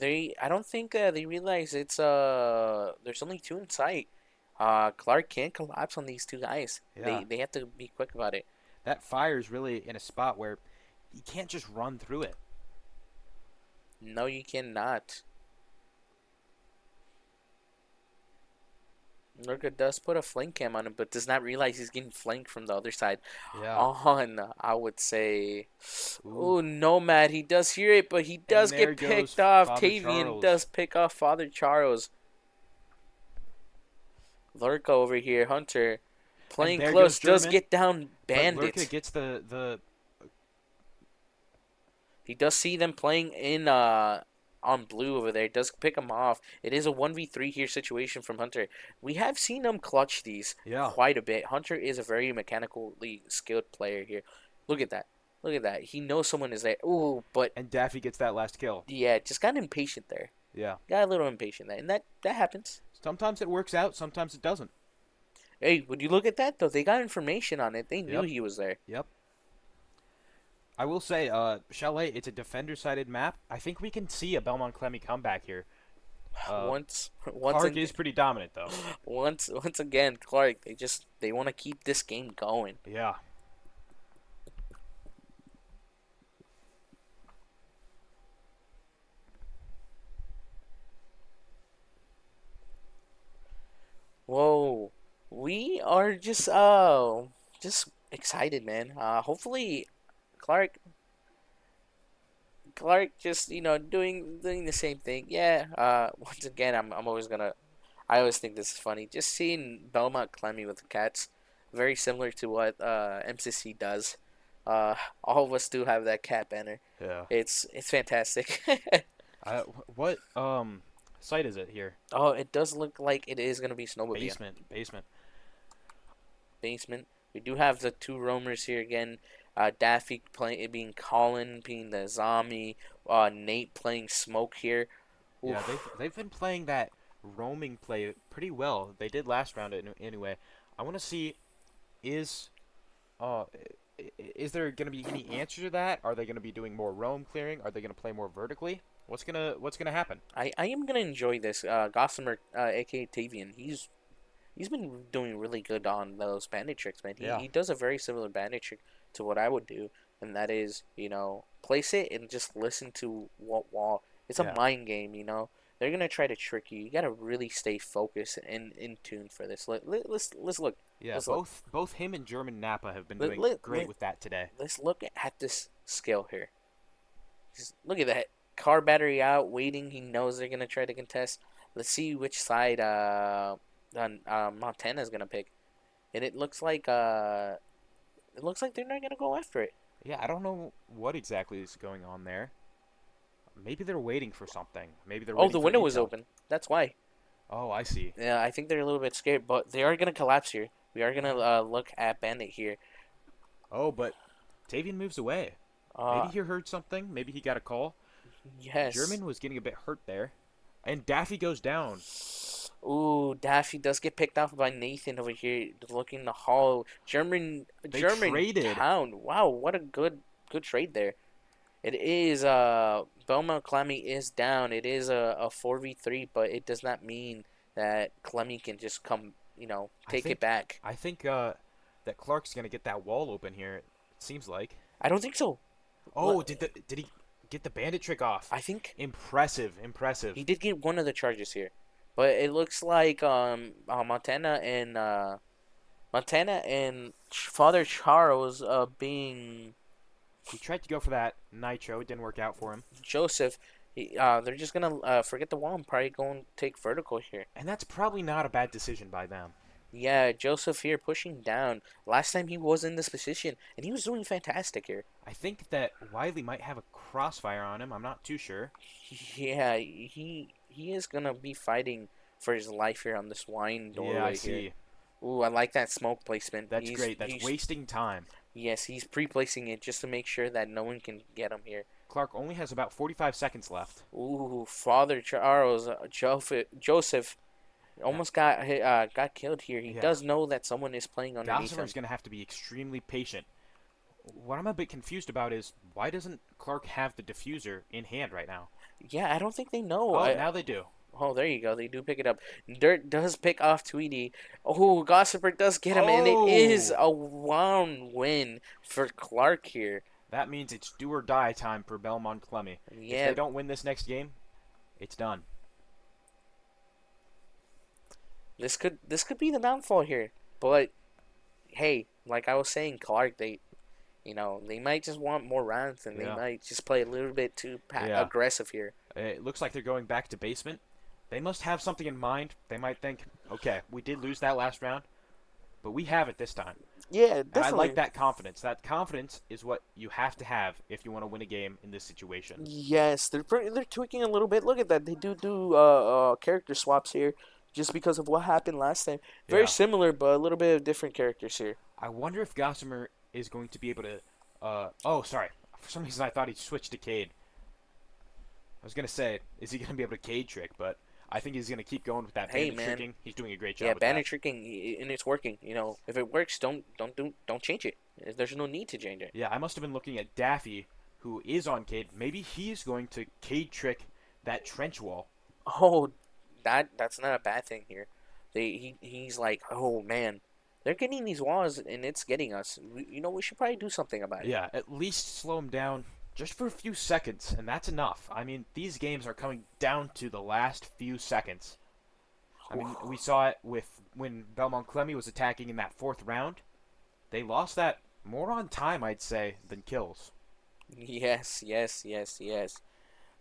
I don't think they realize it's there's only 2 in sight. Clarke can't collapse on these 2 guys. Yeah. They have to be quick about it. That fire's really in a spot where you can't just run through it. No, you cannot. Lurka does put a flank cam on him, but does not realize he's getting flanked from the other side. Yeah. On, I would say, Ooh. oh, Nomad, he does hear it, but he does there get goes picked off. Father Tavian Charles. does pick off Father Charles. Lurka over here, Hunter, playing there close, goes does German, get down But Bandit. Lurka gets the He does see them playing in on blue over there. Does pick him off. It is a 1v3 here situation from Hunter. We have seen him clutch these quite a bit. Hunter is a very mechanically skilled player here. Look at that. Look at that. He knows someone is there. Ooh, but and Daffy gets that last kill. yeah, just got impatient there. Yeah. Got a little impatient there. And that happens. Sometimes it works out, sometimes it doesn't. Hey, would you look at that though? They got information on it. They knew Yep. he was there. Yep. I will say, Chalet, it's a defender-sided map. I think we can see a Belmond-Klemme comeback here. Once Clarke again, is pretty dominant, though. once again, Clarke. They want to keep this game going. Yeah. Whoa, we are just excited, man. Hopefully, Clarke just doing the same thing. Yeah. Once again, I'm always gonna. I always think this is funny. Just seeing Belmond-Klemme with the cats, very similar to what MCC does. All of us do have that cat banner. Yeah. It's fantastic. What site is it here? Oh, it does look like it is gonna be Snowmobile. Basement. We do have the two roamers here again. Daffy being Colin, being the zombie. Nate playing Smoke here. Oof. Yeah, they've been playing that roaming play pretty well. They did last round anyway. I want to see is there going to be any answer to that? Are they going to be doing more roam clearing? Are they going to play more vertically? What's gonna happen? I am gonna enjoy this. Gossamer, aka Tavian, he's been doing really good on those bandit tricks, man. He does a very similar bandit trick to what I would do, and that is, place it and just listen to what wall. It's a mind game, They're gonna try to trick you. You gotta really stay focused and in tune for this. Let's look. Yeah, both him and German Nappa have been doing great with that today. Let's look at this skill here. Just look at that. Car battery out, waiting. He knows they're gonna try to contest. Let's see which side Montana's gonna pick, and it looks like they're not gonna go after it. Yeah, I don't know what exactly is going on there. Maybe they're waiting for something. Maybe they're. Oh, the window intel. was open. That's why. Oh, I see. Yeah, I think they're a little bit scared, but they are gonna collapse here. We are gonna look at Bandit here. Oh, but Tavian moves away. Maybe he heard something. Maybe he got a call. Yes. German was getting a bit hurt there. And Daffy goes down. Ooh, Daffy does get picked off by Nathan over here, looking the hollow. German traded. Town. Wow, what a good trade there. It is Belmond-Klemme is down. It is a 4v3, but it does not mean that Klemme can just come, take it back. I think that Clarke's gonna get that wall open here. It seems like. I don't think so. Oh, did he get the bandit trick off? I think impressive. He did get one of the charges here, but it looks like Montana and Father Charles being. He tried to go for that nitro. It didn't work out for him. Joseph, they're just gonna forget the wall and probably go and take vertical here. And that's probably not a bad decision by them. Yeah, Joseph here pushing down. Last time he was in this position, and he was doing fantastic here. I think that Wiley might have a crossfire on him. I'm not too sure. Yeah, he is gonna be fighting for his life here on this wine doorway I see. here. Ooh, I like that smoke placement. That's great. That's wasting time. Yes, he's pre-placing it just to make sure that no one can get him here. Clarke only has about 45 seconds left. Ooh, Father Charles, Joseph. Almost got killed here. He does know that someone is playing underneath him. Gossamer's going to have to be extremely patient. What I'm a bit confused about is why doesn't Clarke have the diffuser in hand right now? Yeah, I don't think they know. Oh, now they do. Oh, there you go. They do pick it up. Dirt does pick off Tweety. Oh, Gossiper does get him, and it is a 1 win for Clarke here. That means it's do or die time for Belmond-Klemme. Yeah. If they don't win this next game, it's done. This could be the downfall here. But hey, like I was saying, Clarke, they might just want more rounds, and they Yeah. might just play a little bit too Yeah. aggressive here. It looks like they're going back to basement. They must have something in mind. They might think, okay, we did lose that last round, but we have it this time. Yeah, And I definitely. like that confidence. That confidence is what you have to have if you want to win a game in this situation. Yes, they're tweaking a little bit. Look at that. They do character swaps here, just because of what happened last time. Very Yeah. similar, but a little bit of different characters here. I wonder if Gossamer is going to be able to. Oh, sorry. For some reason, I thought he switched to Cade. I was gonna say, is he gonna be able to Cade trick? But I think he's gonna keep going with that Hey, bandit man. tricking. He's doing a great job. Yeah, with bandit that. tricking, and it's working. If it works, don't change it. There's no need to change it. Yeah, I must have been looking at Daffy, who is on Cade. Maybe he's going to Cade trick that trench wall. Oh, that's not a bad thing here. He's like, oh man, they're getting these walls, and it's getting us. We should probably do something about it. Yeah, at least slow him down just for a few seconds, and that's enough. I mean, these games are coming down to the last few seconds. I mean, we saw it with when Belmond-Klemme was attacking in that fourth round. They lost that more on time, I'd say, than kills. Yes, yes, yes, yes.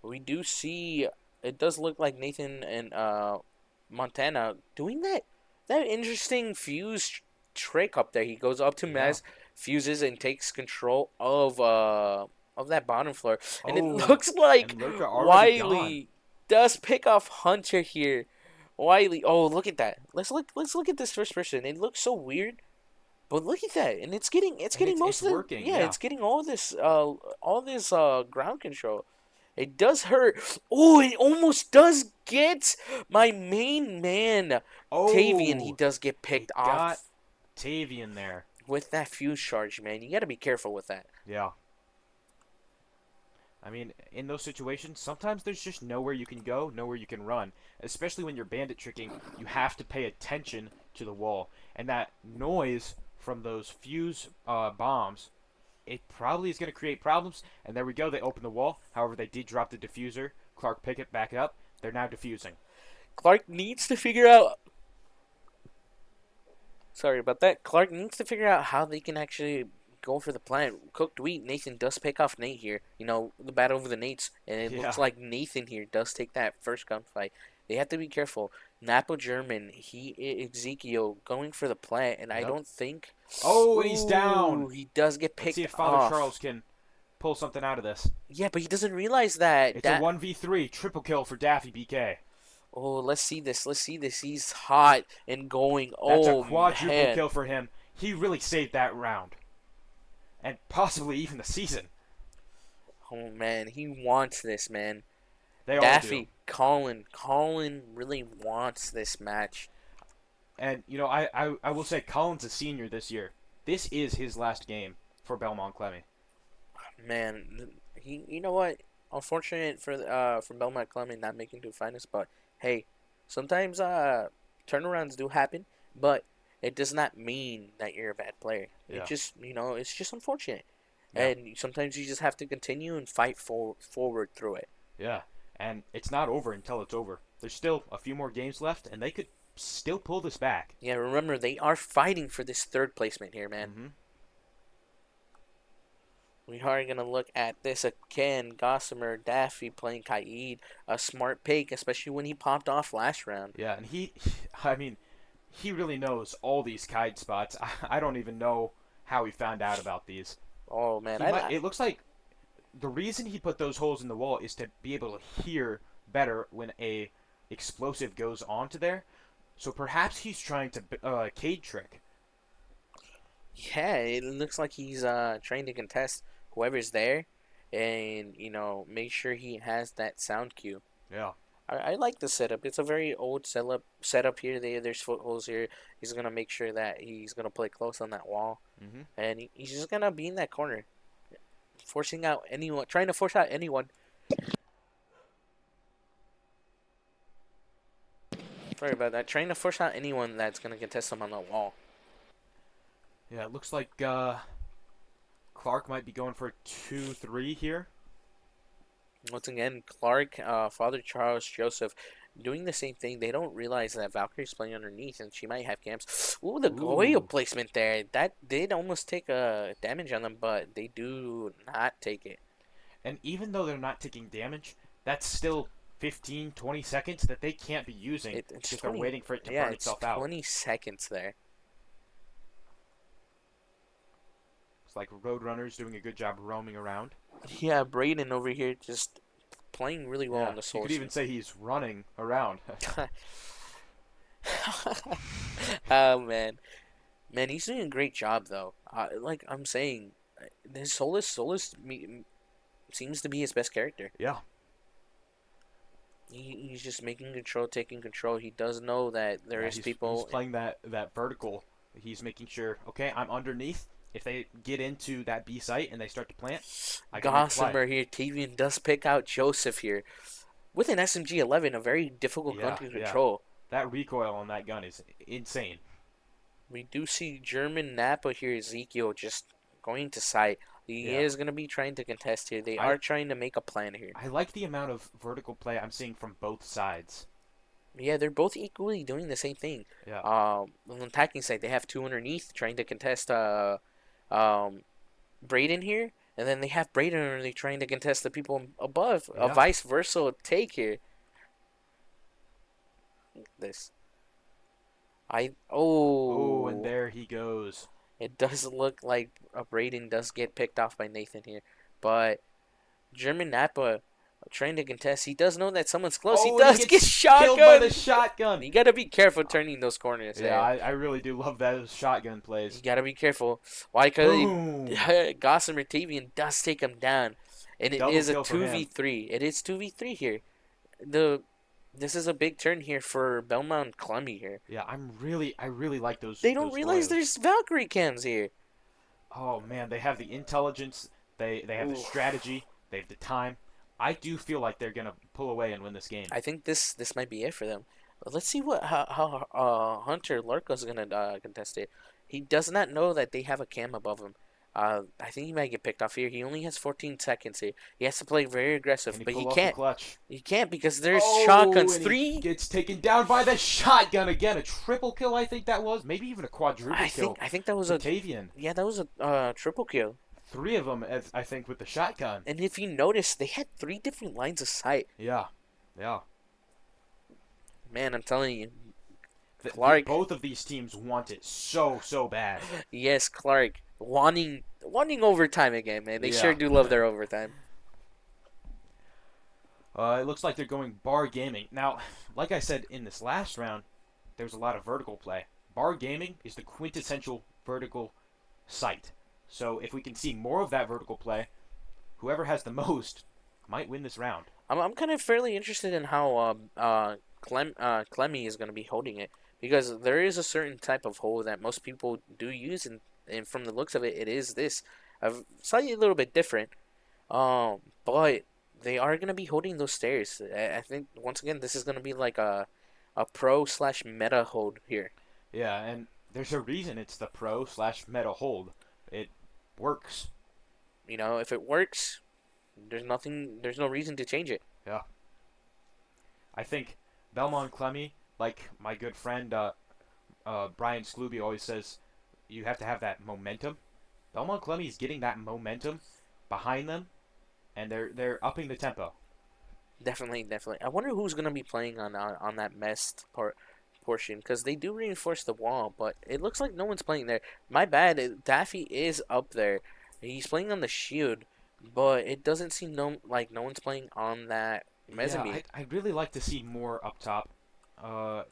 We do see. It does look like Nathan and Montana doing that interesting fuse trick up there. He goes up to Yeah. Maz, fuses, and takes control of that bottom floor. And it Oh, looks like and Luca already Wiley does pick off Hunter here. Wiley, oh look at that. Let's look at this first person. It looks so weird. But look at that, and it's getting most it's of the working, yeah, yeah. it's getting all this ground control. It does hurt. Oh, it almost does get my main man, Oh, Tavian. He does get picked got off Tavian there. with that fuse charge, man. You got to be careful with that. Yeah. I mean, in those situations, sometimes there's just nowhere you can go, nowhere you can run. Especially when you're bandit tricking, you have to pay attention to the wall. And that noise from those fuse bombs, it probably is going to create problems. And there we go, they open the wall. However, they did drop the diffuser. Clarke pick it back up. They're now diffusing. Clarke needs to figure out. Sorry about that. Clarke needs to figure out how they can actually go for the plan. Cooked wheat. Nathan does pick off Nate here. The battle over the Nates, and it looks Yeah. like Nathan here does take that first gunfight. They have to be careful. Napo German, Ezekiel going for the plant, and I Yep. don't think. Oh, and he's down. Ooh, he does get Let's picked see if Father off. Charles can pull something out of this. Yeah, but he doesn't realize that. It's a 1v3, triple kill for Daffy BK. Oh, let's see this. Let's see this. He's hot and going. That's Oh, a quadruple man. kill for him. He really saved that round. And possibly even the season. Oh, man. He wants this, man. They all Daffy, do. Colin really wants this match. And, I will say Colin's a senior this year. This is his last game for Belmond-Klemme. Man, you know what? Unfortunate for Belmond-Klemme not making to finals, but hey, sometimes turnarounds do happen, but it does not mean that you're a bad player. Yeah. It just it's just unfortunate, Yeah. and sometimes you just have to continue and fight forward through it. Yeah. And it's not over until it's over. There's still a few more games left, and they could still pull this back. Yeah, remember they are fighting for this third placement here, man. Mm-hmm. We are going to look at this again. Gossamer, Daffy playing Kaid. A smart pick, especially when he popped off last round. Yeah, and he really knows all these kite spots. I don't even know how he found out about these. Oh, man. It looks like the reason he put those holes in the wall is to be able to hear better when a explosive goes onto there. So perhaps he's trying to Cade trick. Yeah, it looks like he's trying to contest whoever's there and, make sure he has that sound cue. Yeah. I like the setup. It's a very old setup here. There's footholds here. He's going to make sure that he's going to play close on that wall. Mm-hmm. And he's just going to be in that corner. Trying to force out anyone. Sorry about that. Trying to force out anyone that's going to contest him on the wall. Yeah, it looks like Clarke might be going for a 2-3 here. Once again, Clarke, Father Charles, Joseph, doing the same thing. They don't realize that Valkyrie's playing underneath, and she might have camps. Ooh, the Goyo placement there. That did almost take a damage on them, but they do not take it. And even though they're not taking damage, that's still 15, 20 seconds that they can't be using It's because 20, they're waiting for it to yeah, burn it's itself out. 20 seconds there. It's like Roadrunner's doing a good job roaming around. Yeah, Brayden over here just playing really well on the You soul. could even say he's running around. Oh man, he's doing a great job though. Like I'm saying, his Solus seems to be his best character. Yeah. He's just making control, taking control. He does know that there is people. He's playing that vertical. He's making sure. Okay, I'm underneath. If they get into that B site and they start to plant, I can Gossamer here. Tavian does pick out Joseph here with an SMG-11, a very difficult gun to control. That recoil on that gun is insane. We do see German Napa here, Ezekiel, just going to site. He is going to be trying to contest here. They are trying to make a plan here. I like the amount of vertical play I'm seeing from both sides. Yeah, they're both equally doing the same thing. Yeah. On the attacking side, they have two underneath trying to contest Brayden here. And then they have Brayden underneath trying to contest the people above. Yeah. A vice versa take here. This. Oh, and there he goes. It does look like Brayden does get picked off by Nathan here. But German Napa trying to contest. He does know that someone's close. Oh, he does get killed by the shotgun. shotgun. You got to be careful turning those corners. Yeah, I really do love those shotgun plays. You got to be careful. Why? Because Boom. Gossamer Tavian does take him down. And it Double is a kill for him. 2v3. It is 2v3 here. This is a big turn here for Belmond-Klemme here. Yeah, I really like those. They don't those realize duels. there's Valkyrie cams here. Oh man, they have the intelligence. They have the strategy. They have the time. I do feel like they're gonna pull away and win this game. I think this might be it for them. Let's see how Hunter Lurko's gonna contest it. He does not know that they have a cam above him. I think he might get picked off here. He only has 14 seconds here. He has to play very aggressive, but he pull off can't. the clutch? He can't because there's Oh, shotguns. and 3. he gets taken down by the shotgun again. A triple kill, I think that was. Maybe even a quadruple kill. I think that was for a Tavian. Yeah, that was a triple kill. 3 of them, I think, with the shotgun. And if you notice, they had 3 different lines of sight. Yeah. Man, I'm telling you, Clarke. Both of these teams want it so bad. Yes, Clarke wanting overtime again, man. They sure do love their overtime. It looks like they're going bar gaming. Now, like I said in this last round, there's a lot of vertical play. Bar gaming is the quintessential vertical site. So if we can see more of that vertical play, whoever has the most might win this round. I'm kind of fairly interested in how Klemme is going to be holding it, because there is a certain type of hold that most people do use, and from the looks of it, it is this slightly a little bit different. But they are going to be holding those stairs. I think once again this is going to be like a pro/meta hold here. Yeah, and there's a reason it's the pro/meta hold. It works. You know, if it works, there's no reason to change it. Yeah. I think Belmond-Klemme, like my good friend Brian Sclooby always says, you have to have that momentum. Belmond-Klemme is getting that momentum behind them, and they're upping the tempo. Definitely. I wonder who's gonna be playing on that messed portion, because they do reinforce the wall, but it looks like no one's playing there. My bad. Daffy is up there. He's playing on the shield, but it doesn't seem like no one's playing on that mezzanine. Yeah, I'd really like to see more up top. I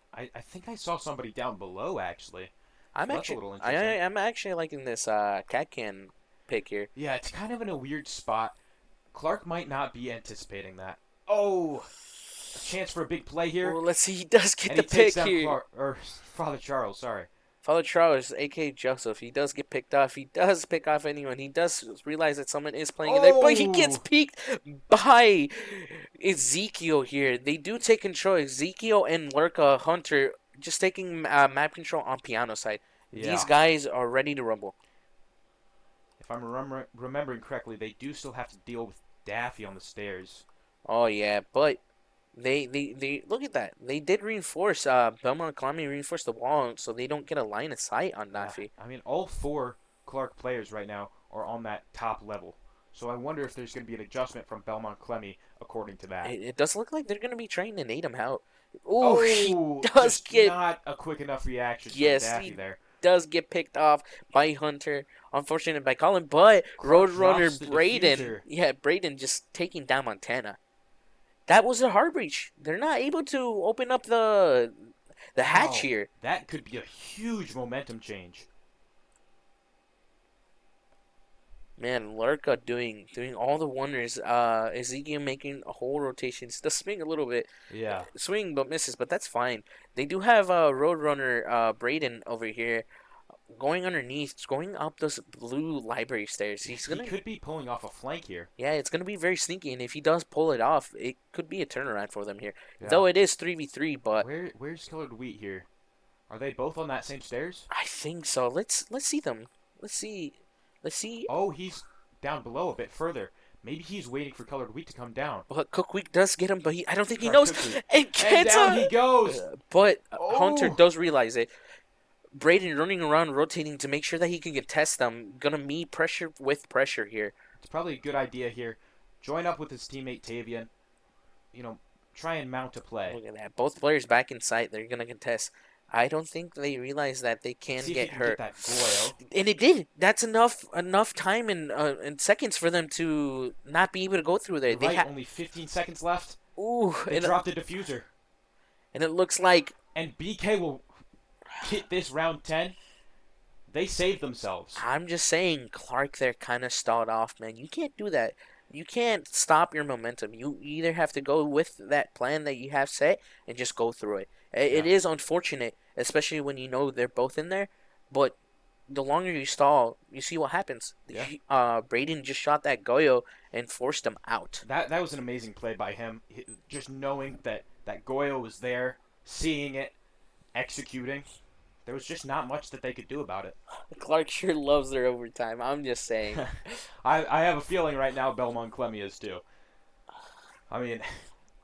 think I saw somebody down below actually. I'm So that's a little actually interesting. I'm actually liking this cat can pick here. Yeah, it's kind of in a weird spot. Clarke might not be anticipating that. Oh, a chance for a big play here. Well, let's see. He does get And the he takes pick down here. Father Charles, sorry. Father Charles, a.k.a. Joseph, he does get picked off. He does pick off anyone. He does realize that someone is playing in there, but he gets Oh! peeked by Ezekiel here. They do take control. Ezekiel and Lurka Hunter just taking map control on piano side. Yeah. These guys are ready to rumble. If I'm remembering correctly, they do still have to deal with Daffy on the stairs. Oh, yeah, but They look at that. They did reinforce. Belmond-Klemme reinforced the wall so they don't get a line of sight on Yeah. Nafi. I mean, all 4 Clarke players right now are on that top level. So I wonder if there's going to be an adjustment from Belmond-Klemme according to that. It does look like they're gonna be trying to nade him out. Ooh, Oh, he does just get not a quick enough reaction Yes, from Daffy he there. does get picked off by Hunter. Unfortunate by Colin, but Clarke Roadrunner drops the Braden. diffuser. Yeah, Braden just taking down Montana. That was a hard breach. They're not able to open up the hatch Wow. here. That could be a huge momentum change. Man, Lurka doing all the wonders. Ezekiel making a whole rotation. It's the swing a little bit. Yeah. Swing but misses, but that's fine. They do have Roadrunner Braden over here going underneath, going up those blue library stairs. He's He gonna could be pulling off a flank here. Yeah, it's gonna be very sneaky, and if he does pull it off, it could be a turnaround for them here. Yeah. Though it is 3v3, but Where's Colored Wheat here? Are they both on that same stairs? I think so. Let's see them. Let's see. Oh, he's down below a bit further. Maybe he's waiting for Colored Wheat to come down. But Cook Week does get him, but I don't think he Clarke knows. Cook Week. And And down he goes. But Oh. Hunter does realize it. Braden running around, rotating to make sure that he can contest them. Gonna meet pressure with pressure here. It's probably a good idea here. Join up with his teammate Tavian. You know, try and mount a play. Look at that. Both players back in sight. They're gonna contest. I don't think they realize that they can See if get he can hurt. get that Goyo. And it did. That's enough time and seconds for them to not be able to go through there. Right, only 15 seconds left. Ooh, They dropped the diffuser. and it looks like And BK will hit this round 10. They saved themselves. I'm just saying, Clarke there kind of stalled off, man. You can't do that. You can't stop your momentum. You either have to go with that plan that you have set and just go through it. It is unfortunate, especially when you know they're both in there, but the longer you stall, you see what happens. Yeah. Braden just shot that Goyo and forced him out. That was an amazing play by him. Just knowing that Goyo was there, seeing it, executing. There was just not much that they could do about it. Clarke sure loves their overtime. I'm just saying. I have a feeling right now Belmond-Klemme is too. I mean,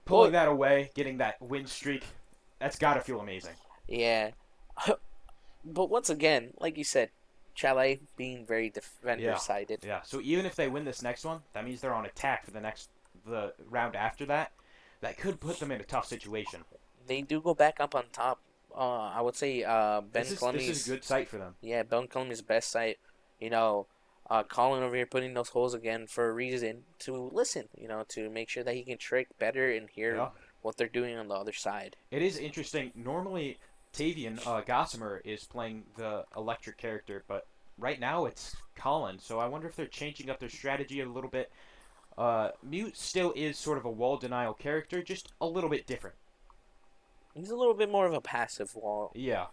pulling that away, getting that win streak, that's got to feel amazing. Yeah. But once again, like you said, Chalet being very defender-sided. Yeah, so even if they win this next one, that means they're on attack for the round after that. That could put them in a tough situation. They do go back up on top. I would say This is a good sight for them. Yeah, Belmond-Klemme's best site. You know, Colin over here putting those holes again for a reason to listen. You know, to make sure that he can trick better and hear what they're doing on the other side. It is interesting. Normally, Tavian Gossamer is playing the electric character, but right now it's Colin. So I wonder if they're changing up their strategy a little bit. Mute still is sort of a wall denial character, just a little bit different. He's a little bit more of a passive wall. Yeah.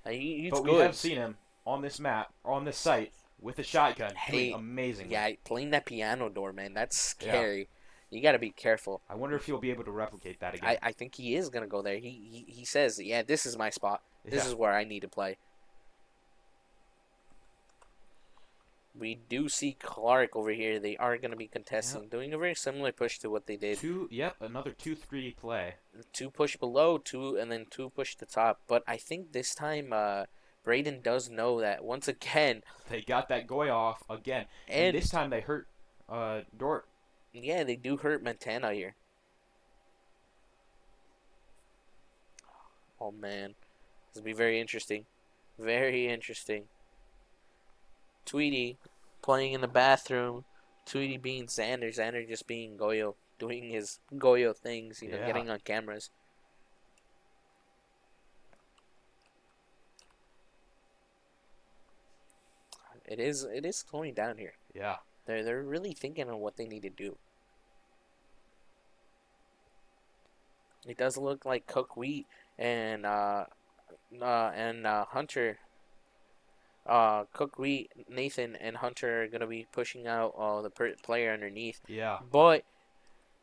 He's But good. we have seen him on this map, on this site, with a shotgun, doing amazing. Yeah, playing that piano door, man, that's scary. You got to be careful. I wonder if he'll be able to replicate that again. I think he is going to go there. He says, yeah, this is my spot. This is where I need to play. We do see Clarke over here. They are going to be contesting, doing a very similar push to what they did. Another 2-3 play. 2 push below, 2, and then 2 push the top. But I think this time Braden does know that once again. They got that Goy off again. And this time they hurt Dort. Yeah, they do hurt Montana here. Oh, man. This will be very interesting. Very interesting. Tweety playing in the bathroom. Tweety being Xander. Xander just being Goyo. Doing his Goyo things, you know, getting on cameras. It is slowing down here. Yeah. They're really thinking on what they need to do. It does look like Cook Wheat and Hunter. Cook Wheat, Nathan, and Hunter are gonna be pushing out the player underneath. Yeah. But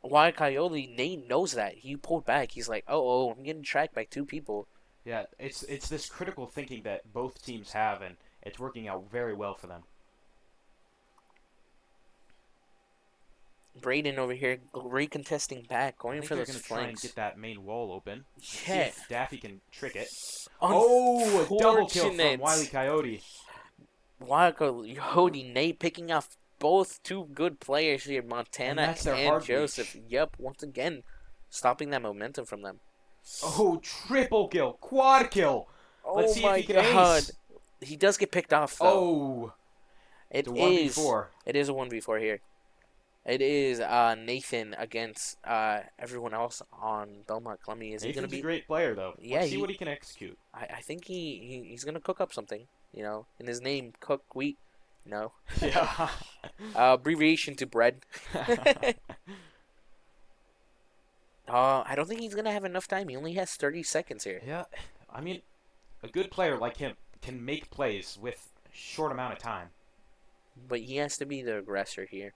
why Coyote? Nate knows that. He pulled back. He's like, oh, I'm getting tracked by 2 people. Yeah, it's this critical thinking that both teams have, and it's working out very well for them. Braden over here recontesting back, I going think for they're those gonna try and flanks. get that main wall open. Let's see Yeah. if Daffy can trick it. Oh, a double kill from Unfortunate. Wile E. Coyote. Coyote, Nate picking off both two good players here, And Montana that's their and hard Joseph. breach. Yep, once again, stopping that momentum from them. Oh, triple kill, quad kill. Let's Oh see my if he can god. ace. He does get picked off, though. Oh, It it's a is. 1v4. It is a 1v4 here. It is Nathan against everyone else on Belmond-Klemme. Is he going Nathan's to a be... great player, though. Yeah, Let's see what he can execute. I think he's going to cook up something, you know. In his name, Cook Wheat, you know. Yeah. Abbreviation to bread. I don't think he's going to have enough time. He only has 30 seconds here. Yeah, I mean, a good player like him can make plays with short amount of time. But he has to be the aggressor here.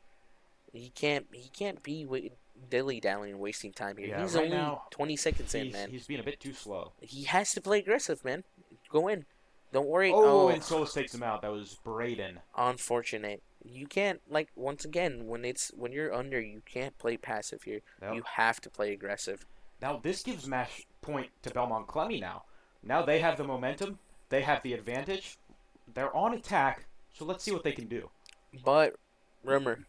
He can't be dilly-dallying and wasting time here. Yeah, He's right only now, 20 seconds in, man. He's being a bit too slow. He has to play aggressive, man. Go in. Don't worry. Oh, and Solus takes him out. That was Braden. Unfortunate. You can't, like, once again, when you're under, you can't play passive here. Nope. You have to play aggressive. Now, this gives match point to Belmond-Klemme now. Now they have the momentum. They have the advantage. They're on attack, so let's see what they can do. But, remember,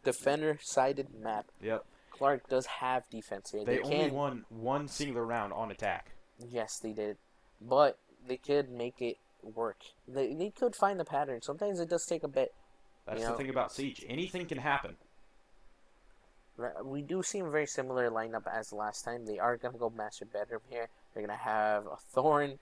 defender-sided map. Yep. Clarke does have defense here. They only won one singular round on attack. Yes, they did. But they could make it work. They could find the pattern. Sometimes it does take a bit. That's You the know, thing about Siege. Anything can happen. we do seem a very similar lineup as last time. They are going to go Master Bedroom here. They're going to have a Thorn,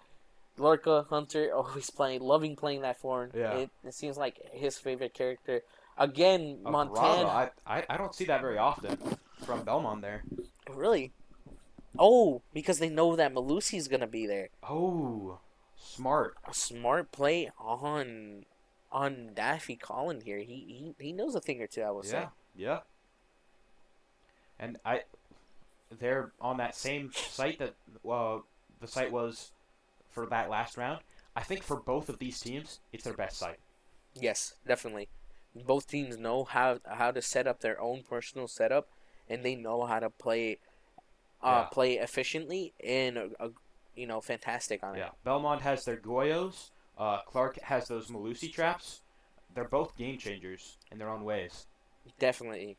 Lorca, Hunter, always loving playing that Thorn. Yeah. It seems like his favorite character. Again, A Montana. Brava, I don't see that very often from Belmond there. Really? Oh, because they know that Malusi's going to be there. Oh, smart. A smart play on Daffy Collin here. He knows a thing or two, I will say. Yeah. And they're on that same site that the site was for that last round. I think for both of these teams, it's their best site. Yes, definitely. Both teams know how to set up their own personal setup, and they know how to play play efficiently and fantastic on it. Yeah, Belmond has their Goyos. Clarke has those Malusi traps. They're both game changers in their own ways. Definitely.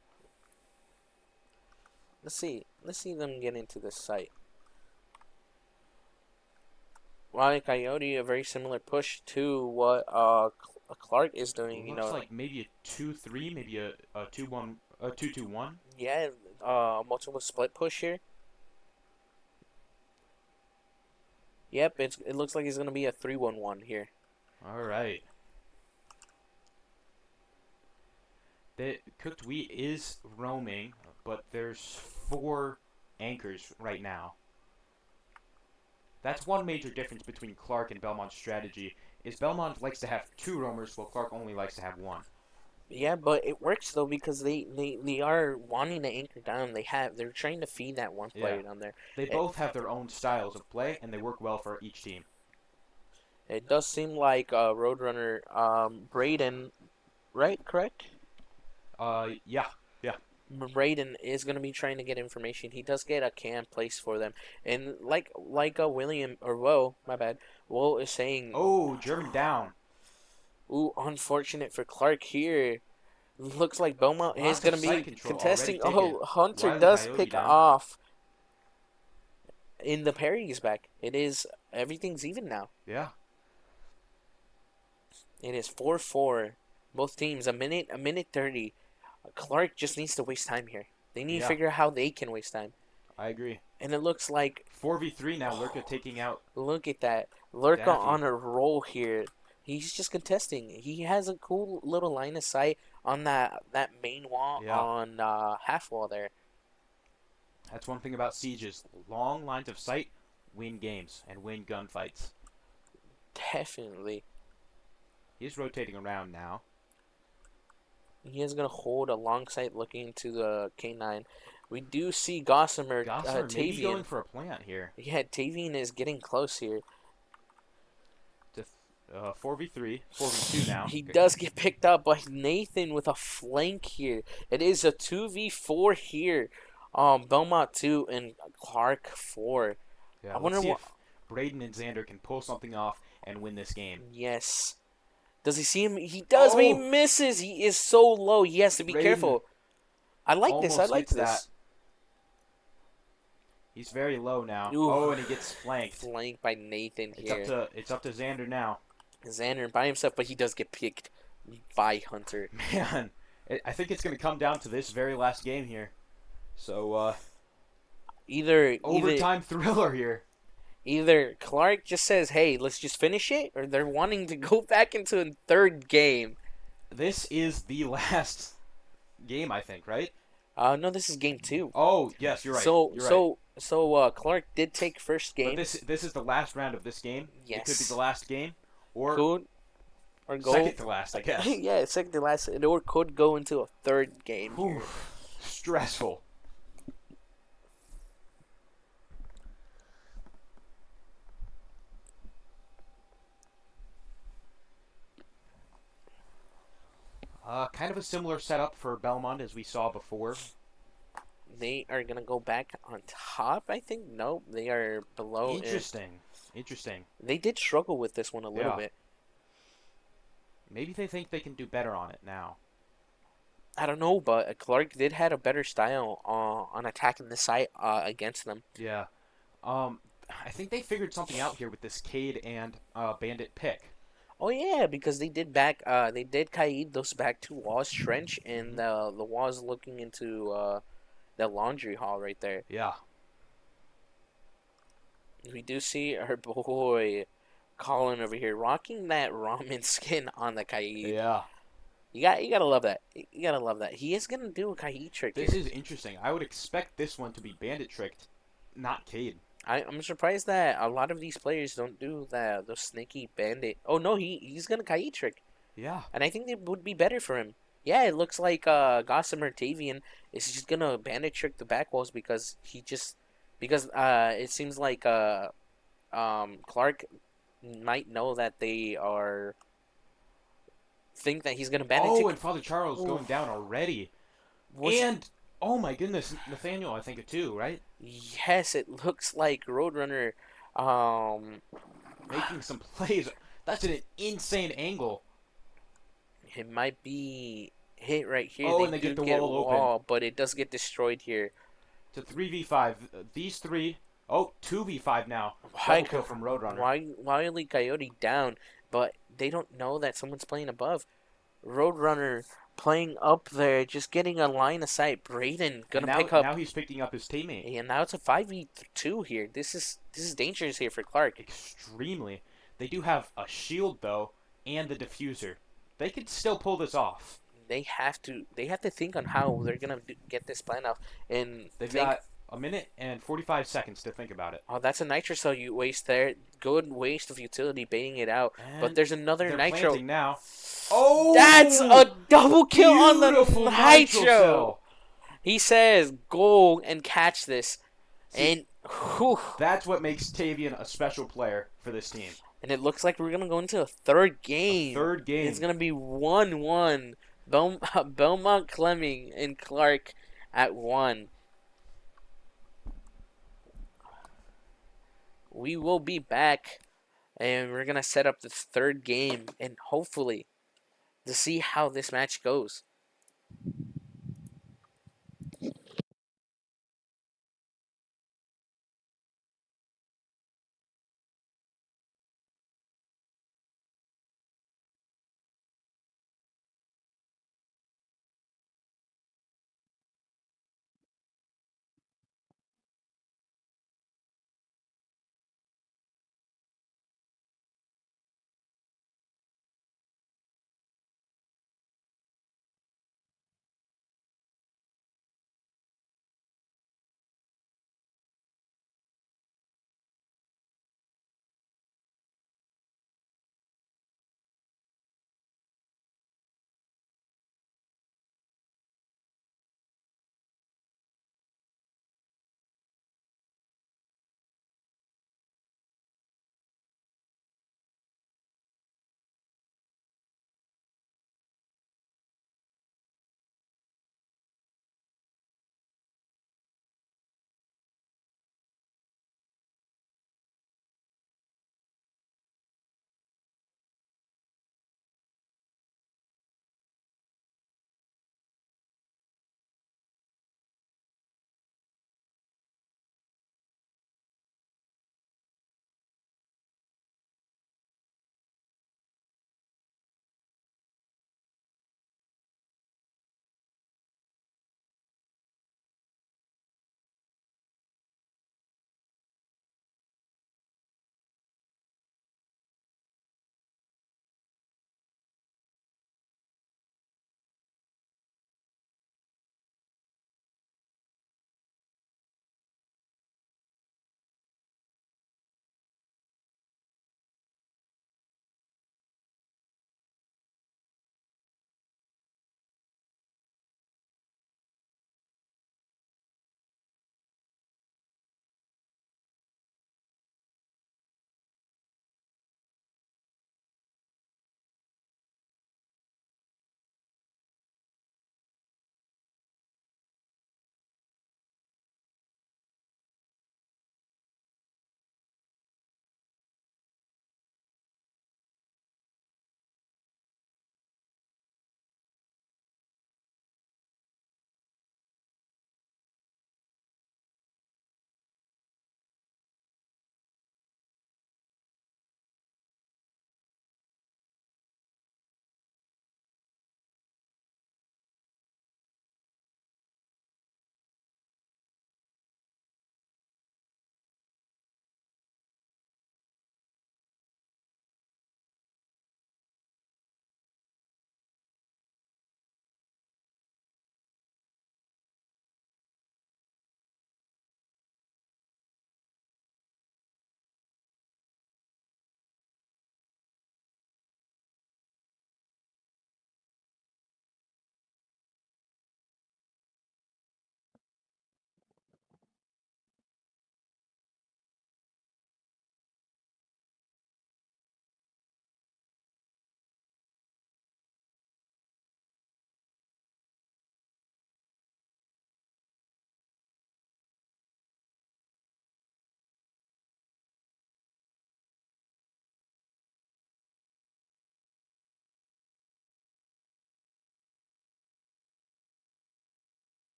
Let's see them get into this site. Wile E. Coyote, a very similar push to what Clarke is doing. Looks like maybe a 2-3, maybe a 2-1, a 2-2-1. Yeah, multiple split push here. Yep, it looks like it's gonna be a 3-1-1 here. All right. The cooked wheat is roaming, but there's 4 anchors right now. That's one major difference between Clarke and Belmond's strategy. Is Belmond likes to have 2 roamers, while Clarke only likes to have 1. Yeah, but it works though because they are wanting to anchor down. They're trying to feed that one player down there. They both have their own styles of play, and they work well for each team. It does seem like Roadrunner Braden, right? Correct? Yeah. Braden is going to be trying to get information. He does get a cam placed for them. And like William, or Woe, my bad, Woe is saying... Oh, German down. Ooh, unfortunate for Clarke here. Looks like Beaumont is going to be contesting. Oh, Hunter does pick off. In the parries back. Everything's even now. Yeah. It is 4-4. Both teams, a minute 30. Clarke just needs to waste time here. They need to figure out how they can waste time. I agree. And it looks like 4v3 now. Lurka taking out. Look at that. Lurka Daffy. on a roll here. He's just contesting. He has a cool little line of sight on that main wall on half wall there. That's one thing about Sieges. Long lines of sight win games and win gunfights. Definitely. He's rotating around now. He is going to hold a long sight looking to the K9. We do see Gossamer maybe going Tavian. for a plant here. Yeah, Tavian is getting close here. 4v3, 4v2 now. He does get picked up by Nathan with a flank here. It is a 2v4 here. Belmont 2 and Clarke 4. Yeah, I wonder let's see what. if Braden and Xander can pull something off and win this game. Yes. Does he see him? He does, but he Oh! misses. He is so low. He has to be Braden careful. I like this. I almost like gets this. that. He's very low now. Ooh. Oh, and he gets flanked. Flanked by Nathan It's here. up to Xander now. Xander by himself, but he does get picked by Hunter. Man, I think it's going to come down to this very last game here. So, Either overtime thriller here. either Clarke just says, "Hey, let's just finish it," or they're wanting to go back into a third game. This is the last game, I think, right? No, this is game 2. Oh, yes, you're right. So you're right. Clarke did take first game. But this is the last round of this game. Yes. It could be the last game, or Could or go. second to last, I guess. Yeah, second to last, or could go into a third game. Whew. Stressful. Kind of a similar setup for Belmont as we saw before. They are gonna go back on top, I think. Nope, they are below. Interesting. Interesting. They did struggle with this one a little Yeah. bit. Maybe they think they can do better on it now. I don't know, but Clarke did had a better style on attacking the site against them. Yeah. I think they figured something out here with this Cade and Bandit pick. Oh yeah, because they did Kaid those back to Wall's trench, and the Wall's looking into the laundry hall right there. Yeah. We do see our boy Colin over here rocking that ramen skin on the Kaid. Yeah. You gotta love that. You gotta love that. He is gonna do a Kaid trick. This here. is interesting. I would expect this one to be Bandit tricked, not Cade. I'm surprised that a lot of these players don't do those sneaky bandit. Oh no, he's gonna Kaid trick, Yeah. and I think it would be better for him. Yeah, it looks like Gossamer Tavian is just gonna bandit trick the back walls because it seems like Clarke might know that they are think that he's gonna bandit Oh, trick. and Father Charles Oof. going down already. Was- And oh my goodness, Nathaniel, I think it too, right? Yes, it looks like Roadrunner. Making some plays. That's an insane angle. It might be hit right here. Oh, and they get do the wall open. but it does get destroyed here. To 3v5. These three. Oh, 2v5 now. Why- Double kill from Roadrunner. Wily Coyote down, but they don't know that someone's playing above. Roadrunner playing up there, just getting a line of sight. Braden gonna And pick up, now he's picking up his teammate. and now it's a 5v2 here. This is dangerous here for Clarke. Extremely. They do have a shield though, and the diffuser. They could still pull this off. They have to think on how they're gonna get this plan off, and They've think, got a minute and 45 seconds to think about it. oh, that's a nitro cell you waste there. Good waste of utility baiting it out. But And there's another they're nitro. planting now. Oh, That's a double kill on the beautiful nitro. cell. He says, "Go and catch this," and whew, That's what makes Tavian a special player for this team. and it looks like we're gonna go into a third game. Third game. It's gonna be 1-1. Belmond-Klemme and Clarke at 1. We will be back, and we're gonna set up this third game, and hopefully, to see how this match goes.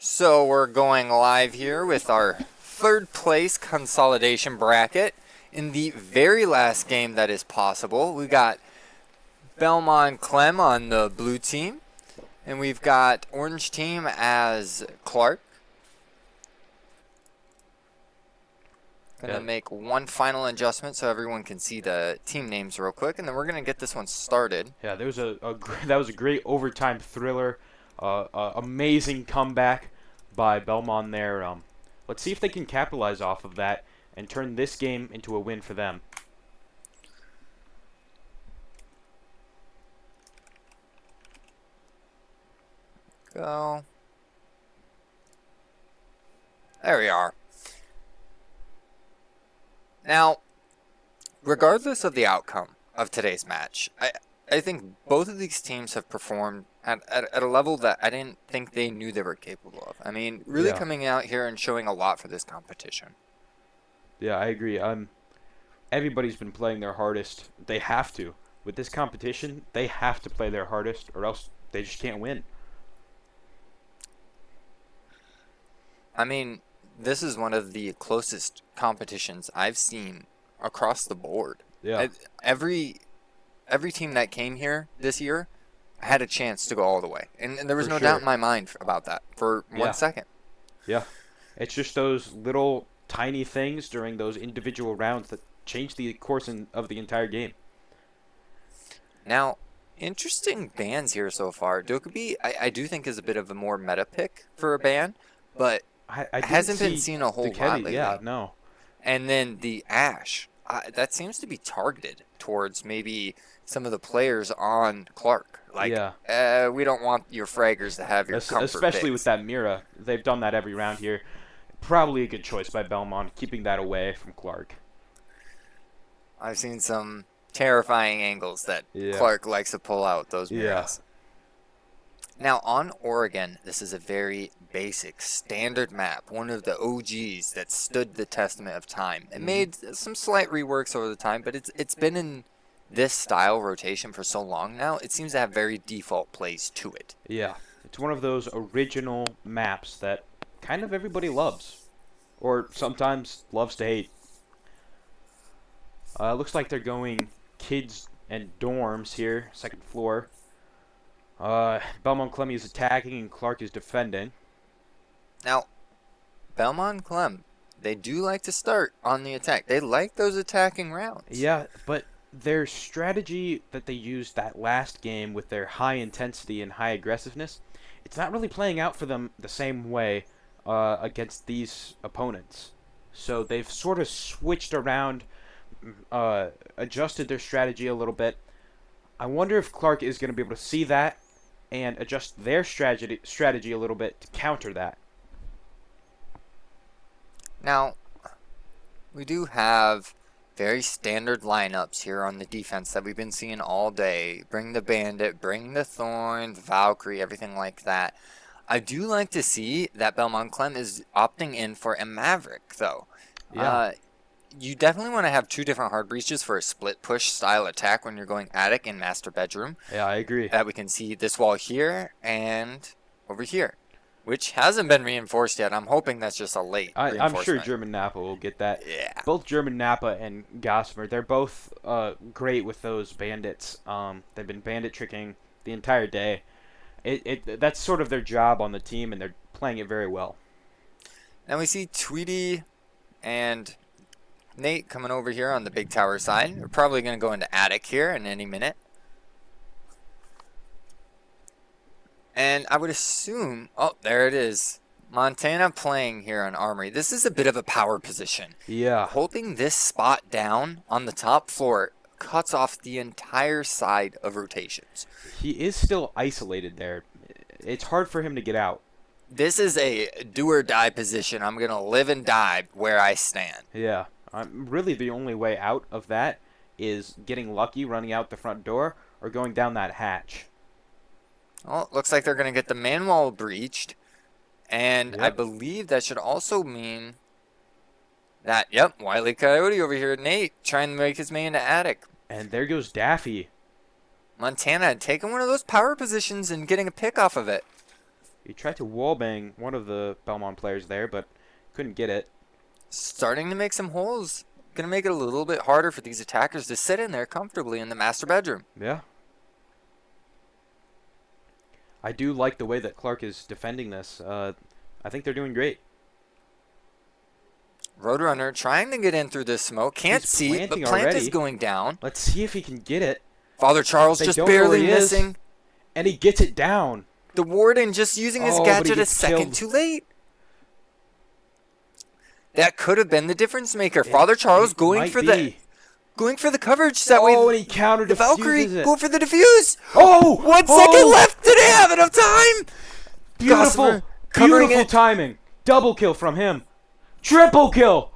So we're going live here with our third place consolidation bracket. In the very last game that is possible, we got Belmond-Klemme on the blue team, and we've got orange team as Clarke. Gonna make one final adjustment so everyone can see the team names real quick, and then we're gonna get this one started. Yeah, there was that was a great overtime thriller, amazing comeback by Belmond there. Let's see if they can capitalize off of that and turn this game into a win for them. Go. There we are. Now, regardless of the outcome of today's match, I think both of these teams have performed at a level that I didn't think they knew they were capable of. I mean, really coming out here and showing a lot for this competition. Yeah, I agree. Everybody's been playing their hardest. They have to. With this competition, they have to play their hardest or else they just can't win. I mean, this is one of the closest competitions I've seen across the board. Yeah. Every team that came here this year had a chance to go all the way. And there was no doubt in my mind about that for 1 second. Yeah. It's just those little tiny things during those individual rounds that change the course of the entire game. Now, interesting bans here so far. Dokkaebi, I do think, is a bit of a more meta pick for a ban, but I hasn't been seen a whole lot lately. Yeah, no. And then the Ash, that seems to be targeted towards maybe some of the players on Clarke. Like, we don't want your fraggers to have your comfort especially picks. with that Mira. They've done that every round here. Probably a good choice by Belmond, keeping that away from Clarke. I've seen some terrifying angles that Clarke likes to pull out, those Miras. Now, on Oregon, this is a very basic, standard map, one of the OGs that stood the testament of time. It made some slight reworks over the time, but it's been in this style rotation for so long now, it seems to have very default plays to it. Yeah, it's one of those original maps that kind of everybody loves, or sometimes loves to hate. Looks like they're going kids and dorms here, second floor. Belmond-Klemme is attacking and Clarke is defending. Now, Belmond-Klemme, they do like to start on the attack. They like those attacking rounds. Yeah, but their strategy that they used that last game with their high intensity and high aggressiveness, it's not really playing out for them the same way against these opponents. So they've sort of switched around, adjusted their strategy a little bit. I wonder if Clarke is going to be able to see that and adjust their strategy a little bit to counter that. Now, we do have very standard lineups here on the defense that we've been seeing all day. Bring the Bandit, bring the Thorn, the Valkyrie, everything like that. I do like to see that Belmond-Klemme is opting in for a Maverick, though. Yeah. You definitely want to have two different hard breaches for a split push style attack when you're going attic and master bedroom. Yeah, I agree. That we can see this wall here and over here, which hasn't been reinforced yet. I'm hoping that's just a late reinforcement. I'm sure German Napa will get that. Yeah. Both German Napa and Gossamer, they're both great with those bandits. They've been bandit tricking the entire day. That's sort of their job on the team, and they're playing it very well. Now we see Tweety and Nate coming over here on the big tower side. We're probably going to go into attic here in any minute. And I would assume, oh, there it is. Montana playing here on Armory. This is a bit of a power position. Yeah. Holding this spot down on the top floor cuts off the entire side of rotations. He is still isolated there. It's hard for him to get out. This is a do or die position. I'm going to live and die where I stand. Yeah. Really, the only way out of that is getting lucky, running out the front door, or going down that hatch. Well, it looks like they're going to get the man wall breached. And I believe that should also mean that, Wile E. Coyote over here, Nate, trying to make his way into attic. And there goes Daffy. Montana taking one of those power positions and getting a pick off of it. He tried to wallbang one of the Belmont players there, but couldn't get it. Starting to make some holes. Going to make it a little bit harder for these attackers to sit in there comfortably in the master bedroom. Yeah. I do like the way that Clarke is defending this. I think they're doing great. Roadrunner trying to get in through this smoke. Can't He's see, but planting Plant is already. going down. Let's see if he can get it. Father Charles They just don't know where barely he is. missing. And he gets it down. The Warden just using his Oh, but he gadget a gets second killed. too late. That could have been the difference maker. Father Charles going for the coverage that way. Oh, and he countered The Valkyrie it. go for the defuse. Oh! 1 second left. Did they have enough time? Beautiful, Gossamer covering beautiful it. timing. Double kill from him. Triple kill.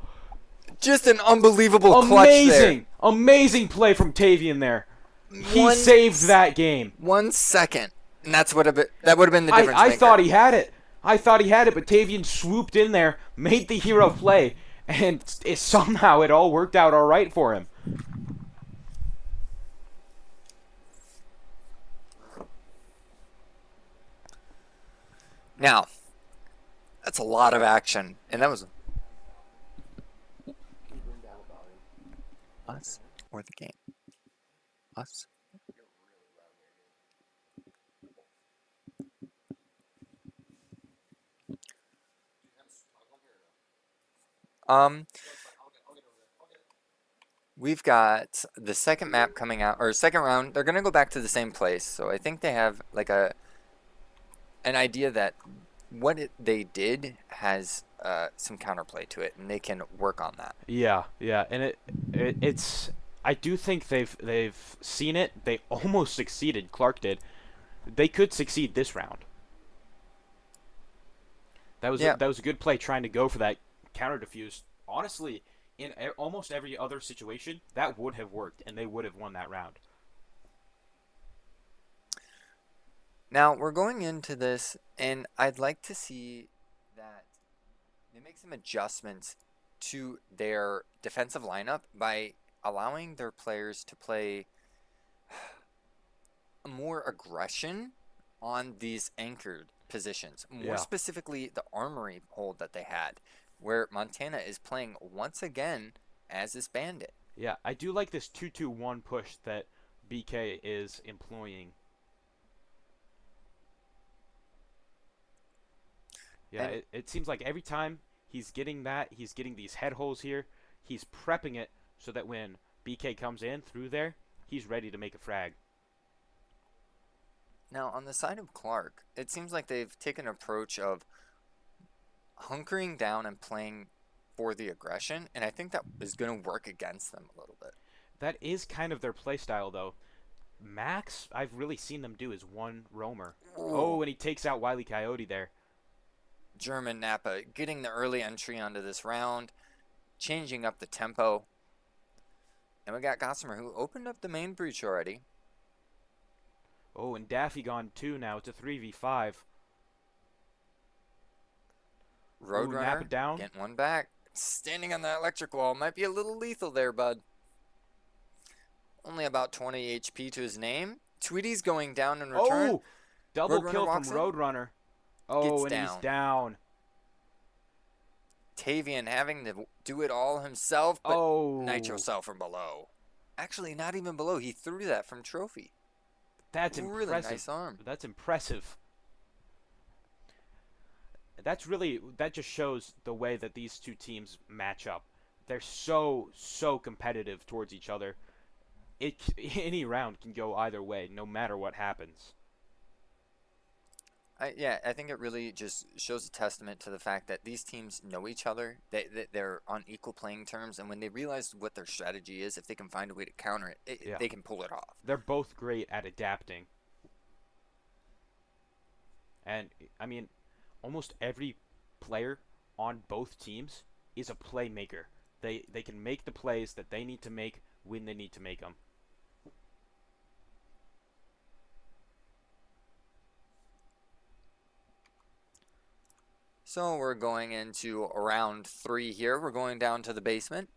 Just an unbelievable clutch there. Amazing play from Tavian there. He One saved that game. 1 second, and that would have been the difference I maker. thought he had it. But Tavian swooped in there, made the hero play, and somehow it all worked out all right for him. Now, that's a lot of action, and that was us or the game. Us. We've got the second map coming out, or second round. They're gonna go back to the same place, so I think they have like an idea that what they did has some counterplay to it, and they can work on that. Yeah, and it's. I do think they've seen it. They almost succeeded. Clarke did. They could succeed this round. That was a good play, trying to go for that counter defuse. Honestly, in almost every other situation, that would have worked, and they would have won that round. Now, we're going into this, and I'd like to see that they make some adjustments to their defensive lineup by allowing their players to play more aggression on these anchored positions. More specifically, the armory hold that they had, where Montana is playing once again as this bandit. Yeah, I do like this 2-2-1 push that BK is employing. Yeah, it seems like every time he's getting these head holes here, he's prepping it so that when BK comes in through there, he's ready to make a frag. Now, on the side of Clarke, it seems like they've taken an approach of hunkering down and playing for the aggression, and I think that is going to work against them a little bit. That is kind of their play style, though. Max, I've really seen them do is one roamer. Ooh. Oh, and he takes out Wile E. Coyote there. German Napa getting the early entry onto this round, changing up the tempo. And we got Gossamer, who opened up the main breach already. Oh, and Daffy gone too now. It's a 3v5. Roadrunner Napa down. getting one back. Standing on that electric wall. Might be a little lethal there, bud. Only about 20 HP to his name. Tweety's going down in return. Oh! Double Roadrunner kill from walks in. Roadrunner. Oh, and he's down. Tavian having to do it all himself, but Oh. Nitro cell from below. Actually, not even below. He threw that from Trophy. That's Really impressive. nice arm. That's impressive. That just shows the way that these two teams match up. They're so competitive towards each other. Any round can go either way, no matter what happens. I think it really just shows a testament to the fact that these teams know each other. They're on equal playing terms, and when they realize what their strategy is, if they can find a way to counter it, they can pull it off. They're both great at adapting. And, I mean, almost every player on both teams is a playmaker. They can make the plays that they need to make when they need to make them. So we're going into round 3 here. We're going down to the basement.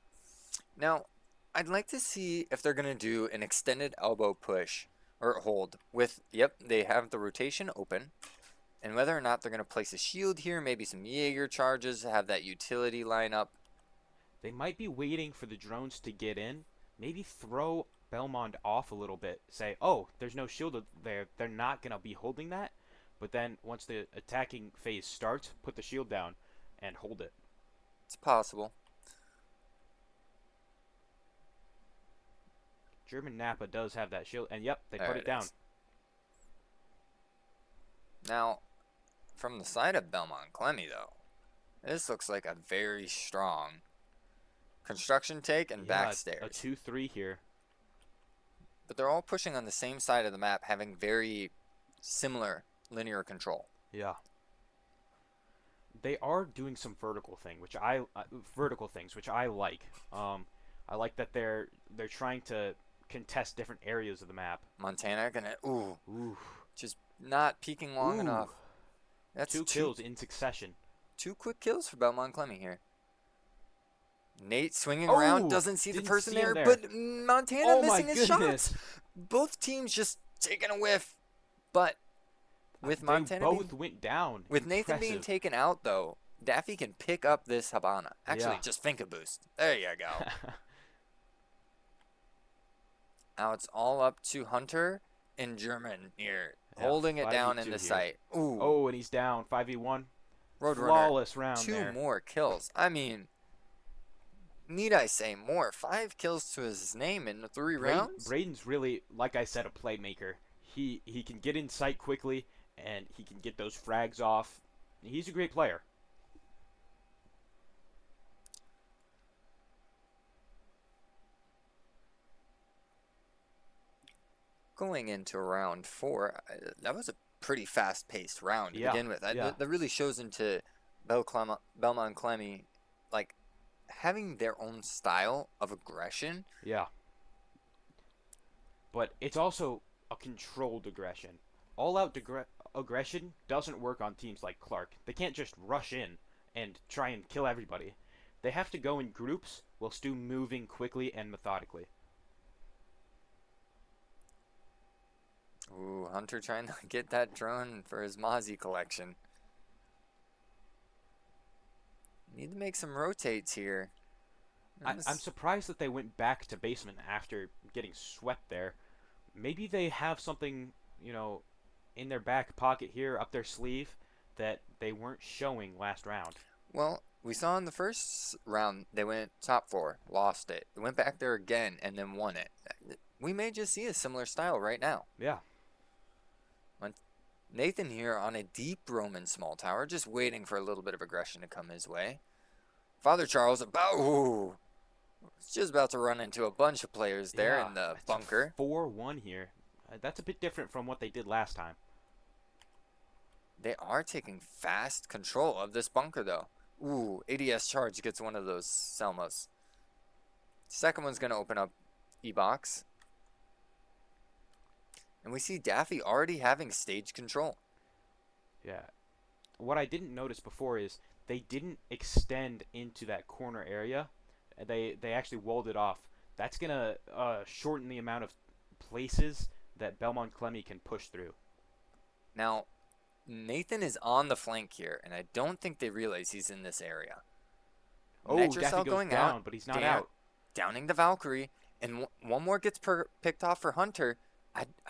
Now, I'd like to see if they're going to do an extended elbow push or hold with, yep, they have the rotation open. And whether or not they're going to place a shield here, maybe some Jaeger charges, have that utility line up. They might be waiting for the drones to get in. Maybe throw Belmond off a little bit. Say, oh, there's no shield there. They're not going to be holding that. But then once the attacking phase starts, put the shield down and hold it. It's possible. German Napa does have that shield. And yep, they There put it down. is. Now, from the side of Belmond-Klemme, though, this looks like a very strong construction take and Yeah, backstairs. a 2-3 here. But they're all pushing on the same side of the map, having very similar linear control. Yeah. They are doing some vertical things, which I like. I like that they're trying to contest different areas of the map. Montana gonna Ooh. just not peeking long Ooh. enough. That's Two kills in succession. 2 quick kills for Belmond-Klemme here. Nate swinging Oh, around, doesn't see the didn't person see him there, there. but Montana Oh my missing his goodness. shots. Both teams just taking a whiff. But with They Montana both went down. with Nathan being Impressive. taken out, though, Daffy can pick up this Habana. Actually, Yeah. just think a boost. There you go. Now it's all up to Hunter and German here, Yeah, holding it down 5v2 in the here. sight. Ooh, Oh, and he's down. 5v1. Roadrunner, Flawless round 2 there. more kills. I mean, need I say more? 5 kills to his name in 3 rounds? Braden's really, like I said, a playmaker. He can get in sight quickly, and he can get those frags off. He's a great player. Going into round 4, that was a pretty fast-paced round to Yeah, begin with. yeah. That really shows into Belmond-Klemme, like, having their own style of aggression. Yeah. But it's also a controlled aggression. All-out aggression doesn't work on teams like Clarke. They can't just rush in and try and kill everybody. They have to go in groups while still moving quickly and methodically. Ooh, Hunter trying to get that drone for his Mozzie collection. Need to make some rotates here. I'm surprised that they went back to basement after getting swept there. Maybe they have something, in their back pocket here, up their sleeve, that they weren't showing last round. Well, we saw in the first round they went top 4, lost it. They went back there again and then won it. We may just see a similar style right now. Yeah. Nathan here on a deep Roman small tower, just waiting for a little bit of aggression to come his way. Father Charles just about to run into a bunch of players there Yeah, in the it's a bunker. 4-1 here. That's a bit different from what they did last time. They are taking fast control of this bunker, though. Ooh, ADS charge gets one of those Selmas. Second one's going to open up E-Box. And we see Daffy already having stage control. Yeah. What I didn't notice before is they didn't extend into that corner area. They actually walled it off. That's going to shorten the amount of places that Belmond-Klemme can push through. Now, Nathan is on the flank here, and I don't think they realize he's in this area. Oh, Nitrocell Daffy goes going down, out, but he's not out. Downing the Valkyrie, and one more gets picked off for Hunter.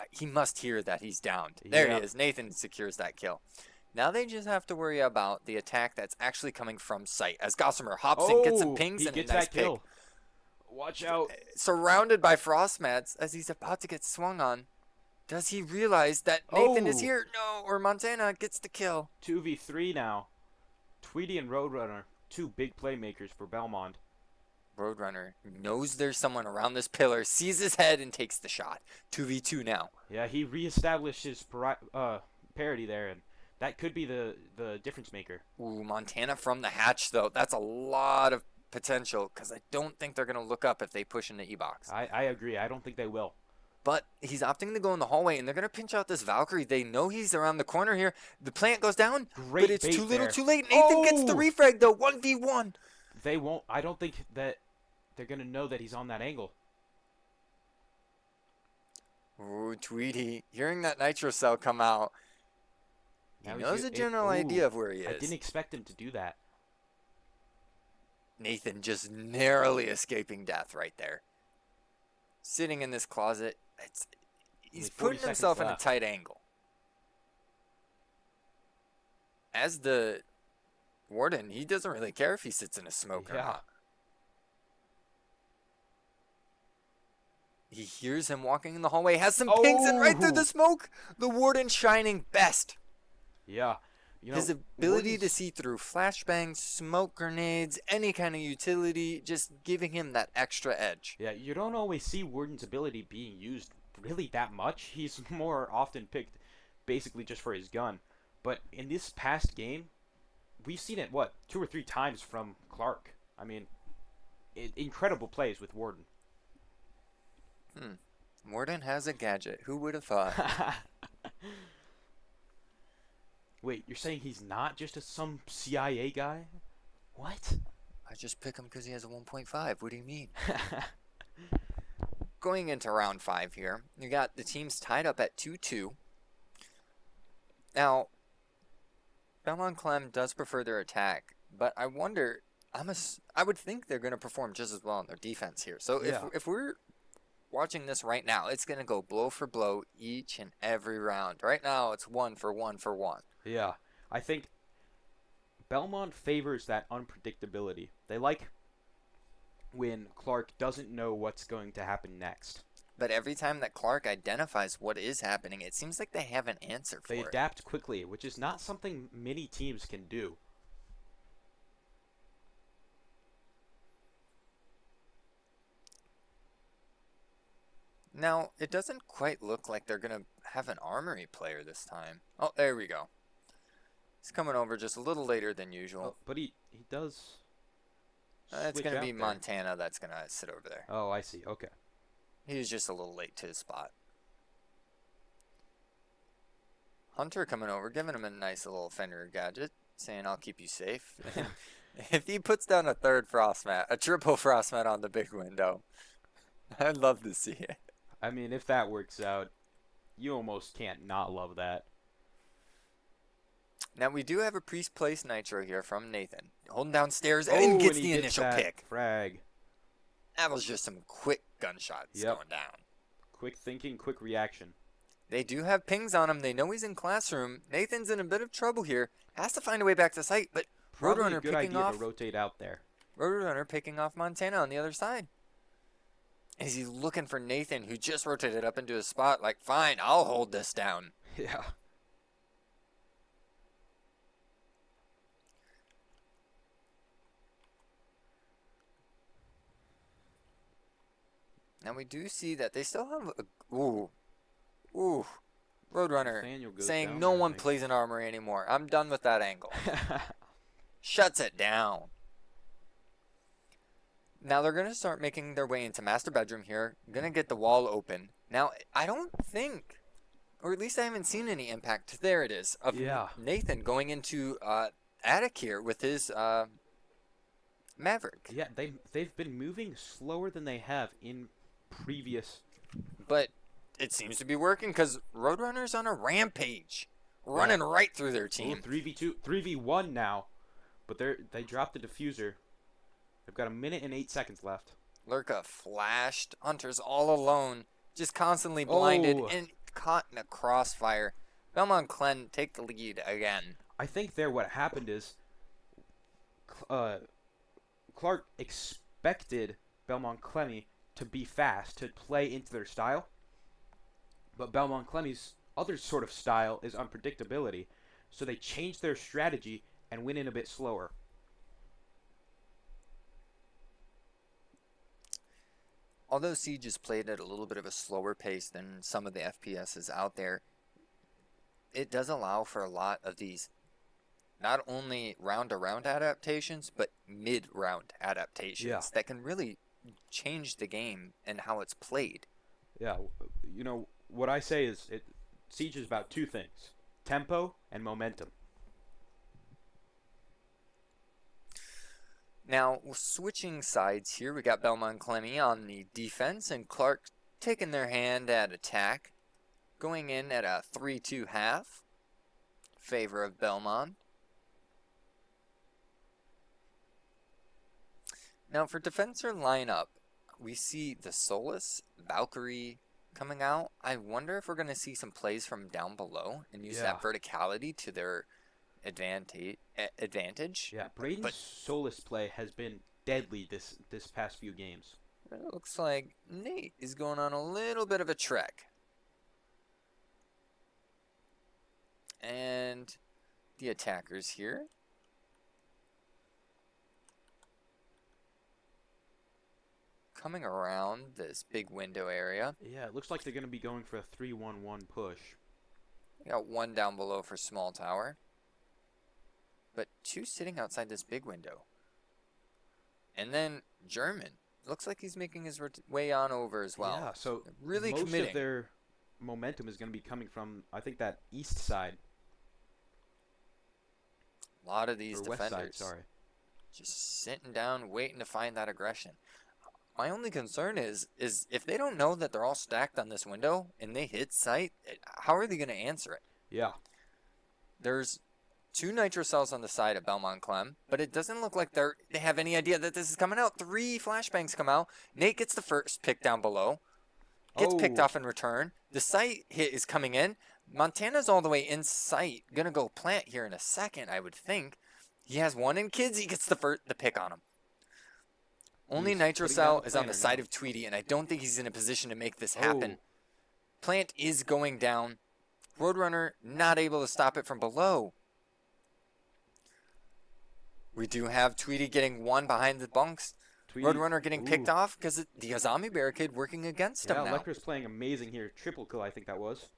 He must hear that he's downed. There Yeah. he is. Nathan secures that kill. Now they just have to worry about the attack that's actually coming from sight. As Gossamer hops in, gets some pings, he and gets a nice that kill. pick. Watch out. Surrounded by frost mats as he's about to get swung on. Does he realize that Nathan is Oh. here? No, or Montana gets the kill. 2v3 now. Tweety and Roadrunner, 2 big playmakers for Belmond. Roadrunner knows there's someone around this pillar, sees his head, and takes the shot. 2v2 now. Yeah, he reestablished his parity there, and that could be the difference maker. Ooh, Montana from the hatch, though. That's a lot of potential, because I don't think they're going to look up if they push into E-Box. I agree. I don't think they will. But he's opting to go in the hallway, and they're going to pinch out this Valkyrie. They know he's around the corner here. The plant goes down, Great but it's bait too little there. too late. Nathan gets the Oh! refrag, though. 1v1. They won't. I don't think that they're going to know that he's on that angle. Ooh, Tweety. Hearing that Nitro Cell come out. He Now knows a it- general ooh, idea of where he I is. didn't expect him to do that. Nathan just narrowly escaping death right there. Sitting in this closet. He's Only 40 putting himself seconds in a left. tight angle. As the warden, he doesn't really care if he sits in a smoke or Yeah. not. He hears him walking in the hallway, has some pings and right through the Oh! smoke. The warden shining best. Yeah. You know, His ability to Warden's- see through flashbangs, smoke grenades, any kind of utility, just giving him that extra edge. Yeah, you don't always see Warden's ability being used really that much. He's more often picked basically just for his gun. But in this past game, we've seen it, 2 or 3 times from Clarke. I mean, incredible plays with Warden. Warden has a gadget. Who would have thought? Wait, you're saying he's not just some CIA guy? What? I just pick him because he has a 1.5. What do you mean? Going into round 5 here, you got the teams tied up at 2-2. Now, Belmond-Klemme does prefer their attack, but I wonder, I would think they're going to perform just as well on their defense here. So Yeah. if we're watching this right now, it's going to go blow for blow each and every round. Right now, it's 1 for 1 for 1. Yeah, I think Belmont favors that unpredictability. They like when Clarke doesn't know what's going to happen next. But every time that Clarke identifies what is happening, it seems like they have an answer for They it. adapt quickly, which is not something many teams can do. Now, it doesn't quite look like they're going to have an armory player this time. Oh, there we go. He's coming over just a little later than usual. But he does. It's switch going to out be there. Montana that's going to sit over there. Oh, I see. Okay. He was just a little late to his spot. Hunter coming over, giving him a nice little Fender gadget, saying, I'll keep you safe. If he puts down a triple frost mat on the big window, I'd love to see it. I mean, if that works out, you almost can't not love that. Now, we do have a Priest Place Nitro here from Nathan. Holding downstairs and gets he the gets initial that kick. Frag. That was just some quick gunshots Yep. going down. Quick thinking, quick reaction. They do have pings on him. They know he's in classroom. Nathan's in a bit of trouble here. Has to find a way back to site, but Probably a Roadrunner good picking idea off to rotate out there. Roadrunner picking off Montana on the other side. Is he looking for Nathan, who just rotated up into his spot? Like, fine, I'll hold this down. Yeah. Now we do see that they still have a... Ooh. Roadrunner Nathaniel goes saying down no there, I one think. plays an armory anymore. I'm done with that angle. Shuts it down. Now they're going to start making their way into master bedroom here. Going to get the wall open. Now, I don't think, or at least I haven't seen any impact. There it is. Of Yeah. Nathan going into attic here with his Maverick. Yeah, they've been moving slower than they have in previous. But it seems to be working because Roadrunner's on a rampage. Running right through their team. 3v2, 3v1 now, but they dropped the diffuser. They've got 1 minute and 8 seconds left. Lurka flashed. Hunter's all alone. Just constantly blinded Oh. and caught in a crossfire. Belmond-Klemme take the lead again. I think there what happened is Clarke expected Belmond-Klemme to be fast, to play into their style. But Belmond-Klemme's other sort of style is unpredictability. So they changed their strategy and went in a bit slower. Although Siege is played at a little bit of a slower pace than some of the FPSs out there, it does allow for a lot of these not only round-to-round adaptations, but mid-round adaptations that can really change the game and how it's played. Yeah, you know, what I say is Siege is about 2 things. Tempo and momentum. Now, switching sides here, we got Belmond-Klemme on the defense and Clarke taking their hand at attack, going in at a 3-2 half. favor of Belmond. Now for defensive lineup, we see the Solus, Valkyrie coming out. I wonder if we're going to see some plays from down below and use that verticality to their advantage. Yeah, Braden's Solus play has been deadly this past few games. It looks like Nate is going on a little bit of a trek. And the attackers here. Coming around this big window area. Yeah, it looks like they're going to be going for a 3-1-1 push. We got one down below for small tower. But two sitting outside this big window. And then German. Looks like he's making his way on over as well. Yeah, so really most committing. of their momentum is going to be coming from, I think, that east side. A lot of these or defenders. West side, sorry. Just sitting down, waiting to find that aggression. My only concern is if they don't know that they're all stacked on this window and they hit sight, how are they going to answer it? Yeah. There's 2 nitro cells on the side of Belmond-Klemme, but it doesn't look like they have any idea that this is coming out. 3 flashbangs come out. Nate gets the first pick down below. Gets picked off in return. The sight hit is coming in. Montana's all the way in sight. Gonna go plant here in a second, I would think. He has one in kids. He gets the pick on him. Only nitro cell is on the side of Tweety, and I don't think he's in a position to make this happen. Plant is going down. Roadrunner not able to stop it from below. We do have Tweety getting one behind the bunks. Roadrunner getting picked off because the Azami barricade working against him now. Yeah, Lecter's playing amazing here. Triple kill, I think that was.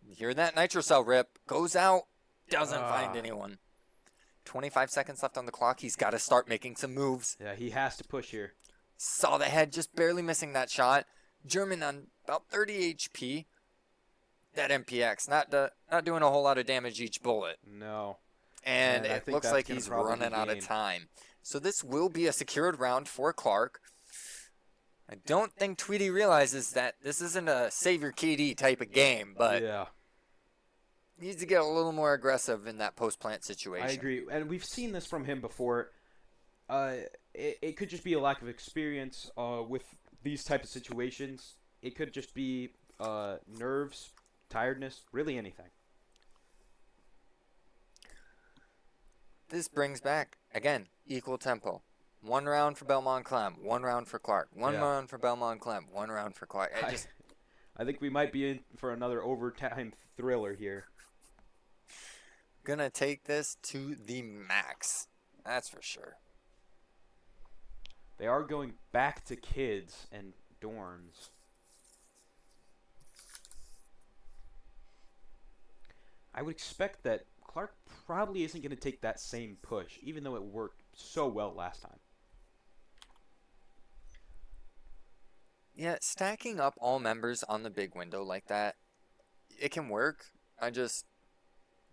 You hear that nitro cell rip. Goes out. Doesn't find anyone. 25 seconds left on the clock. He's got to start making some moves. Yeah, he has to push here. Saw the head, just barely missing that shot. German on about 30 HP. That MPX, not doing a whole lot of damage each bullet. No. And it looks like he's running out of time. So this will be a secured round for Clarke. I don't think Tweety realizes that this isn't a save your KD type of game, but needs to get a little more aggressive in that post-plant situation. I agree. And we've seen this from him before. It could just be a lack of experience with these type of situations. It could just be nerves, tiredness, really anything. This brings back, again, equal tempo. 1 round for Belmond-Klemme, 1 round for Clarke, 1 round for Belmond-Klemme, 1 round for Clarke. I think we might be in for another overtime thriller here. Gonna take this to the max. That's for sure. They are going back to kids and dorms. I would expect that Clarke probably isn't going to take that same push, even though it worked so well last time. Yeah, stacking up all members on the big window like that, it can work. I just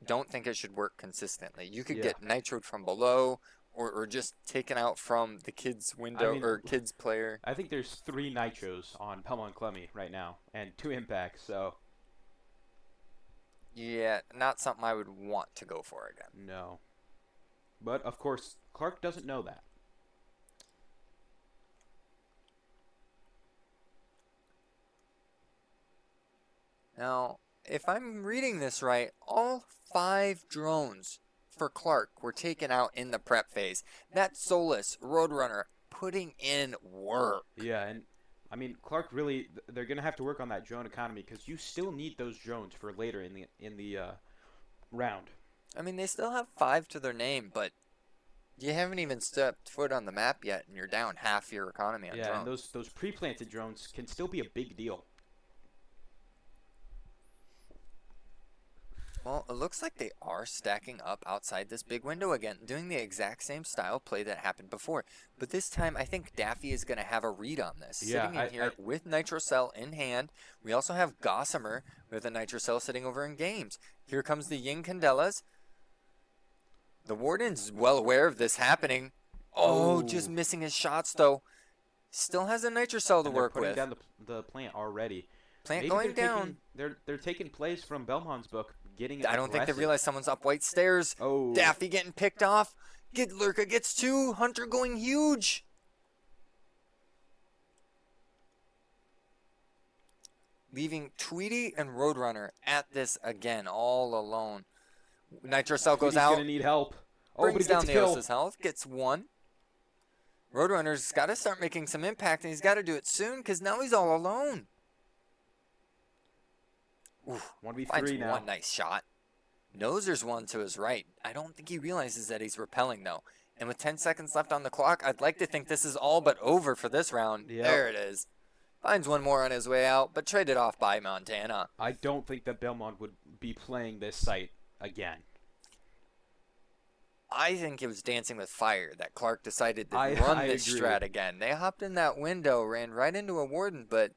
don't think it should work consistently. You could get nitroed from below or just taken out from the kids' window or kids' player. I think there's 3 nitros on Belmond-Klemme right now and 2 impacts, so... Yeah, not something I would want to go for again. No. But, of course, Clarke doesn't know that. Now, if I'm reading this right, all 5 drones for Clarke were taken out in the prep phase. That's Solus, Roadrunner, putting in work. Yeah, and I mean, Clarke really, they're going to have to work on that drone economy because you still need those drones for later in the round. I mean, they still have 5 to their name, but you haven't even stepped foot on the map yet, and you're down half your economy on drones. Yeah, and those pre-planted drones can still be a big deal. Well, it looks like they are stacking up outside this big window again, doing the exact same style play that happened before. But this time, I think Daffy is going to have a read on this. Yeah, sitting in here with Nitro Cell in hand. We also have Gossamer with a Nitro Cell sitting over in games. Here comes the Yin Candelas. The Warden's well aware of this happening. Oh, just missing his shots, though. Still has a Nitro Cell to work with. They're putting down the plant already. Plant Maybe going down. They're taking plays from Belmond's book, getting I don't think they aggressive. realize someone's up white stairs. Oh. Daffy getting picked off. Lurka gets 2. Hunter going huge. Leaving Tweety and Roadrunner at this again, all alone. Nitro Cell goes Tweety's out. gonna need help. Oh, but Brings he gets down a the kill. Osa's health. Gets 1. Roadrunner's got to start making some impact, and he's got to do it soon because now he's all alone. Oof, 1v3 finds now. one nice shot. Knows there's one to his right. I don't think he realizes that he's repelling, though. And with 10 seconds left on the clock, I'd like to think this is all but over for this round. Yep. There it is. Finds one more on his way out, but traded off by Montana. I don't think that Belmont would be playing this site again. I think it was Dancing with Fire that Clarke decided to I run this agree. strat again. They hopped in that window, ran right into a Warden, but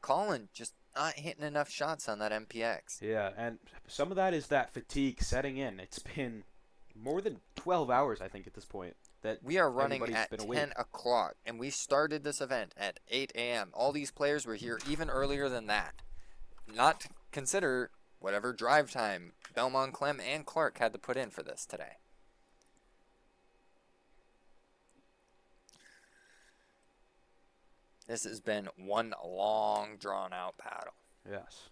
Colin just not hitting enough shots on that MPX. Yeah, and some of that is that fatigue setting in. It's been more than 12 hours, I think, at this point. That We are running everybody's at been awake. 10 o'clock, and we started this event at 8 a.m. All these players were here even earlier than that. Not to consider whatever drive time Belmond-Klemme and Clarke had to put in for this today. This has been one long, drawn-out battle. Yes.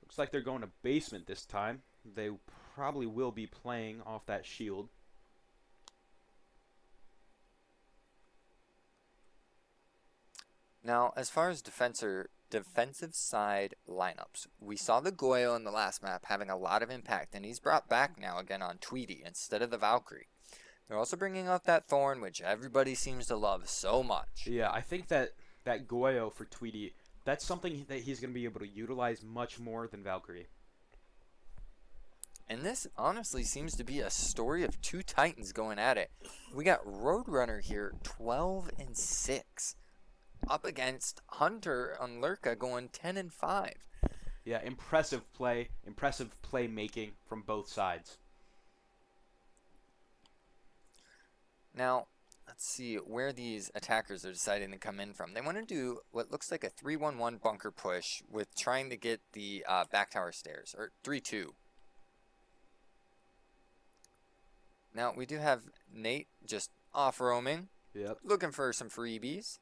Looks like they're going to basement this time. They probably will be playing off that shield. Now, as far as defensive side lineups, we saw the Goyo in the last map having a lot of impact, and he's brought back now again on Tweety instead of the Valkyrie. They're also bringing out that Thorn, which everybody seems to love so much. Yeah, I think that Goyo for Tweety, that's something that he's going to be able to utilize much more than Valkyrie. And this honestly seems to be a story of two Titans going at it. We got Roadrunner here, 12-6, up against Hunter on Lurka going 10-5. Yeah, impressive play making from both sides. Now, let's see where these attackers are deciding to come in from. They want to do what looks like a 3-1-1 bunker push with trying to get the back tower stairs, or 3-2. Now, we do have Nate just off-roaming, Yep. looking for some freebies.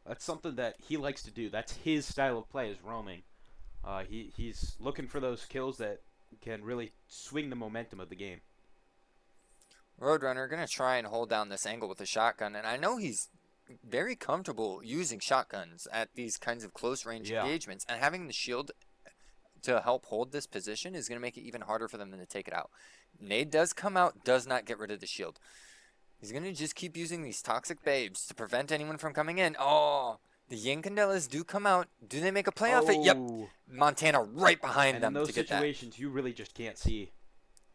That's something that he likes to do. That's his style of play, is roaming. He's looking for those kills that can really swing the momentum of the game. Roadrunner going to try and hold down this angle with a shotgun, and I know he's very comfortable using shotguns at these kinds of close-range engagements, and having the shield to help hold this position is going to make it even harder for them to take it out. Nade does come out, does not get rid of the shield. He's going to just keep using these toxic babes to prevent anyone from coming in. Oh, the Yin Candelas do come out. Do they make a play off it? Yep. Montana right behind And them in those to get that. situations, you really just can't see.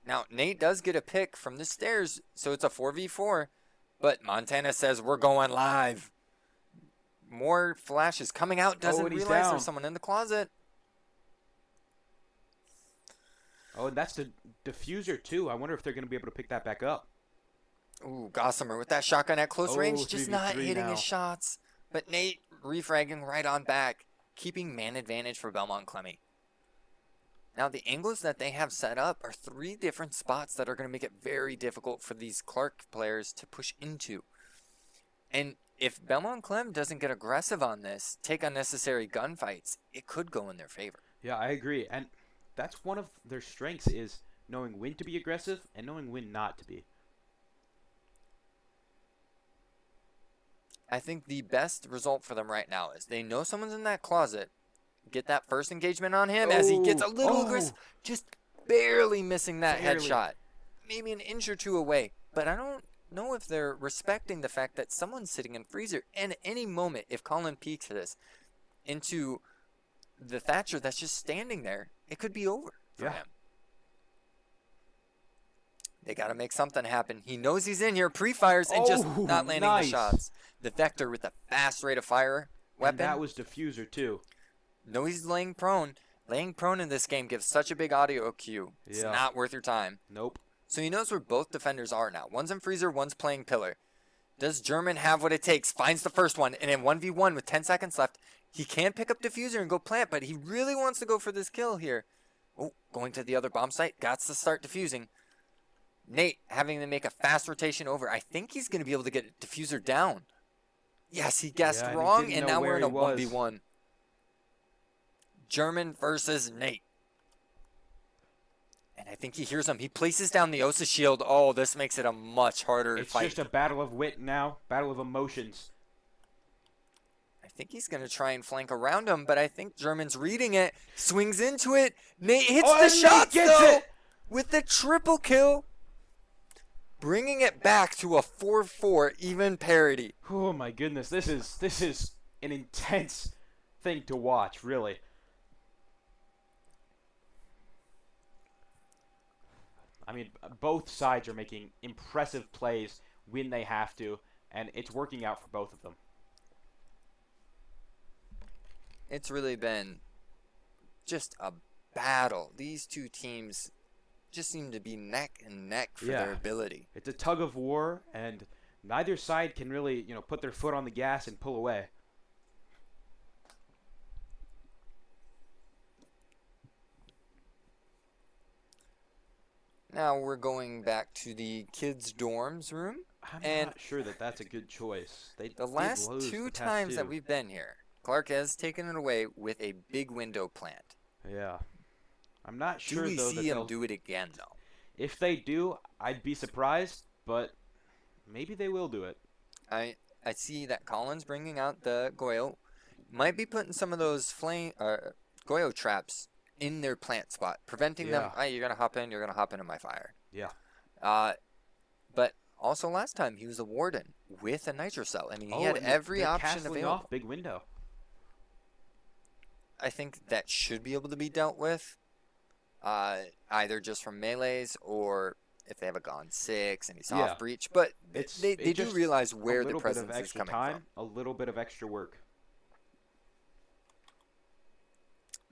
Now, Nate does get a pick from the stairs, so it's a 4v4. But Montana says, we're going live. More flashes coming out. Doesn't and he's realize down. there's someone in the closet. Oh, and that's the diffuser, too. I wonder if they're going to be able to pick that back up. Ooh, Gossamer with that shotgun at close range. Just 3v3 not hitting now. his shots. But Nate refragging right on back. Keeping man advantage for Belmond-Klemme. Now, the angles that they have set up are 3 different spots that are going to make it very difficult for these Clarke players to push into. And if Belmond-Klemme doesn't get aggressive on this, take unnecessary gunfights, it could go in their favor. Yeah, I agree. And that's one of their strengths, is knowing when to be aggressive and knowing when not to be. I think the best result for them right now is they know someone's in that closet. Get that first engagement on him as he gets a little aggressive. Just barely missing that headshot. Maybe an inch or two away. But I don't know if they're respecting the fact that someone's sitting in freezer. And at any moment, if Colin peeks this into the Thatcher that's just standing there, it could be over for him. They got to make something happen. He knows he's in here. Pre-fires and just not landing the shots. The Vector with a fast rate of fire weapon. And that was diffuser, too. No, he's laying prone. Laying prone in this game gives such a big audio cue. It's not worth your time. Nope. So he knows where both defenders are now. One's in freezer, one's playing pillar. Does German have what it takes? Finds the first one, and in 1v1 with 10 seconds left, He can pick up Diffuser and go plant, but he really wants to go for this kill here. Oh, going to the other bomb site. Got to start defusing. Nate having to make a fast rotation over. I think he's going to be able to get Diffuser down. Yes, he guessed Yeah, wrong, he didn't and know now we're where in a he was. 1v1. German versus Nate. And I think he hears him. He places down the Osa shield. Oh, this makes it a much harder It's fight. just a battle of wit now, battle of emotions. I think he's going to try and flank around him, but I think German's reading it. Swings into it. Nate hits the and shots, Nate gets though, it! with the triple kill. Bringing it back to a 4-4 even parity. Oh my goodness, this is an intense thing to watch, really. I mean, both sides are making impressive plays when they have to, and it's working out for both of them. It's really been just a battle. These two teams just seem to be neck and neck for their ability. It's a tug of war, and neither side can really, put their foot on the gas and pull away. Now we're going back to the kids' dorms room. I'm not sure that that's a good choice. They The did lose lose two the past times that two. we've been here, Clarke has taken it away with a big window plant. Yeah. I'm not Do sure, we though, that see him they'll... do it again, though? If they do, I'd be surprised, but maybe they will do it. I see that Colin's bringing out the Goyo. Might be putting some of those Goyo traps in their plant spot, preventing them. Hey, you're going to hop into my fire. Yeah. But also last time, he was a warden with a nitro cell. I mean, he had and every they're option castling available. off big window. I think that should be able to be dealt with, either just from melees or if they have a Gone 6 and he's off breach. But they do just realize a where the little bit of presence is extra coming time, from. a little bit of extra work.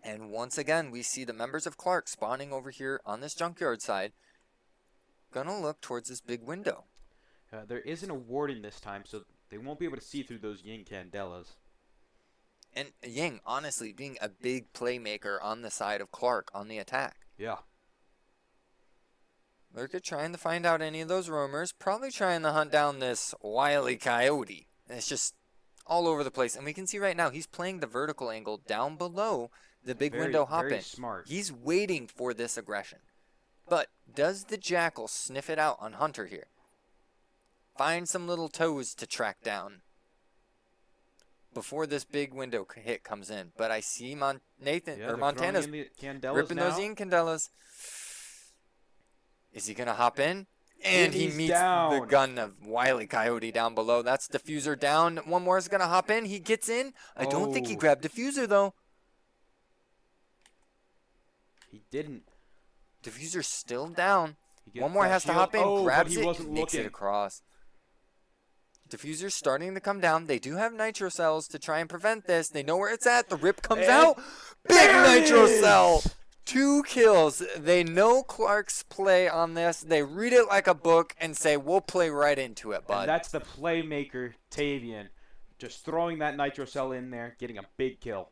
And once again, we see the members of Clarke spawning over here on this junkyard side. Gonna look towards this big window. There isn't a warden this time, so they won't be able to see through those yin candelas. And Ying, honestly, being a big playmaker on the side of Clarke on the attack. Yeah. Lurker trying to find out any of those roamers. Probably trying to hunt down this wily coyote. And it's just all over the place. And we can see right now, he's playing the vertical angle down below the big window hop in. Very smart. He's waiting for this aggression. But does the Jackal sniff it out on Hunter here? Find some little toes to track down before this big window hit comes in. But I see Montana's ripping those incandelas. Is he going to hop in? And he meets the gun of Wily Coyote down below. That's Diffuser down. One more is going to hop in. He gets in. I don't think he grabbed Diffuser, though. He didn't. Diffuser's still down. One more that has to shield. hop in, grabs he it, wasn't makes it looking. across. Diffuser's starting to come down. They do have nitro cells to try and prevent this. They know where it's at. The rip comes out. Big nitro cell. 2 kills. They know Clarke's play on this. They read it like a book and say, we'll play right into it, bud. And that's the playmaker, Tavian. Just throwing that nitro cell in there, getting a big kill.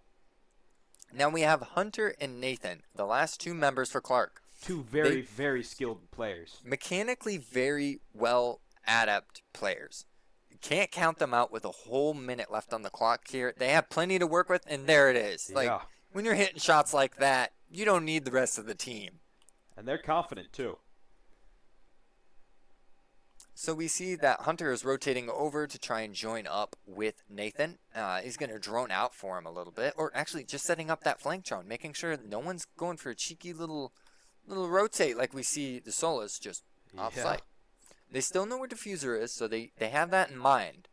Now we have Hunter and Nathan, the last 2 members for Clarke. Two very, very skilled players. Mechanically very well adept players. You can't count them out with a whole minute left on the clock here. They have plenty to work with, and there it is. Like, when you're hitting shots like that, you don't need the rest of the team. And they're confident, too. So we see that Hunter is rotating over to try and join up with Nathan. He's going to drone out for him a little bit. Or actually just setting up that flank drone, making sure no one's going for a cheeky little rotate like we see the Solas just off site. They still know where Diffuser is, so they have that in mind.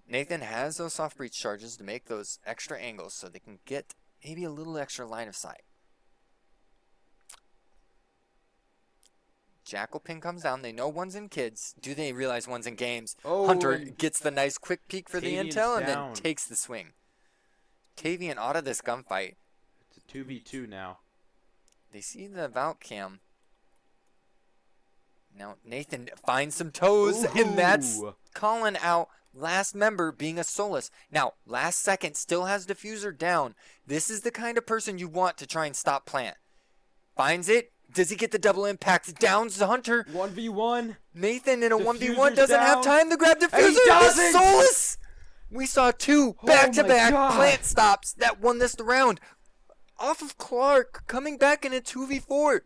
Nathan has those soft breach charges to make those extra angles so they can get maybe a little extra line of sight. Jackal ping comes down. They know one's in kids. Do they realize one's in games? Hunter gets the nice quick peek for the intel and then takes the swing. Tavian out of this gunfight. It's a 2v2 now. They see the Valk cam. Now, Nathan finds some toes, and that's Ooh. calling out last member being a Solus. Now, last second still has diffuser down. This is the kind of person you want to try and stop plant. Finds it. Does he get the double impact? Downs the Hunter. 1v1. Nathan in a 1v1 Diffuser's doesn't have down. time to grab And diffuser. he The doesn't. Solus. We saw two back-to-back God. plant stops that won this round. Off of Clarke, coming back in a 2v4.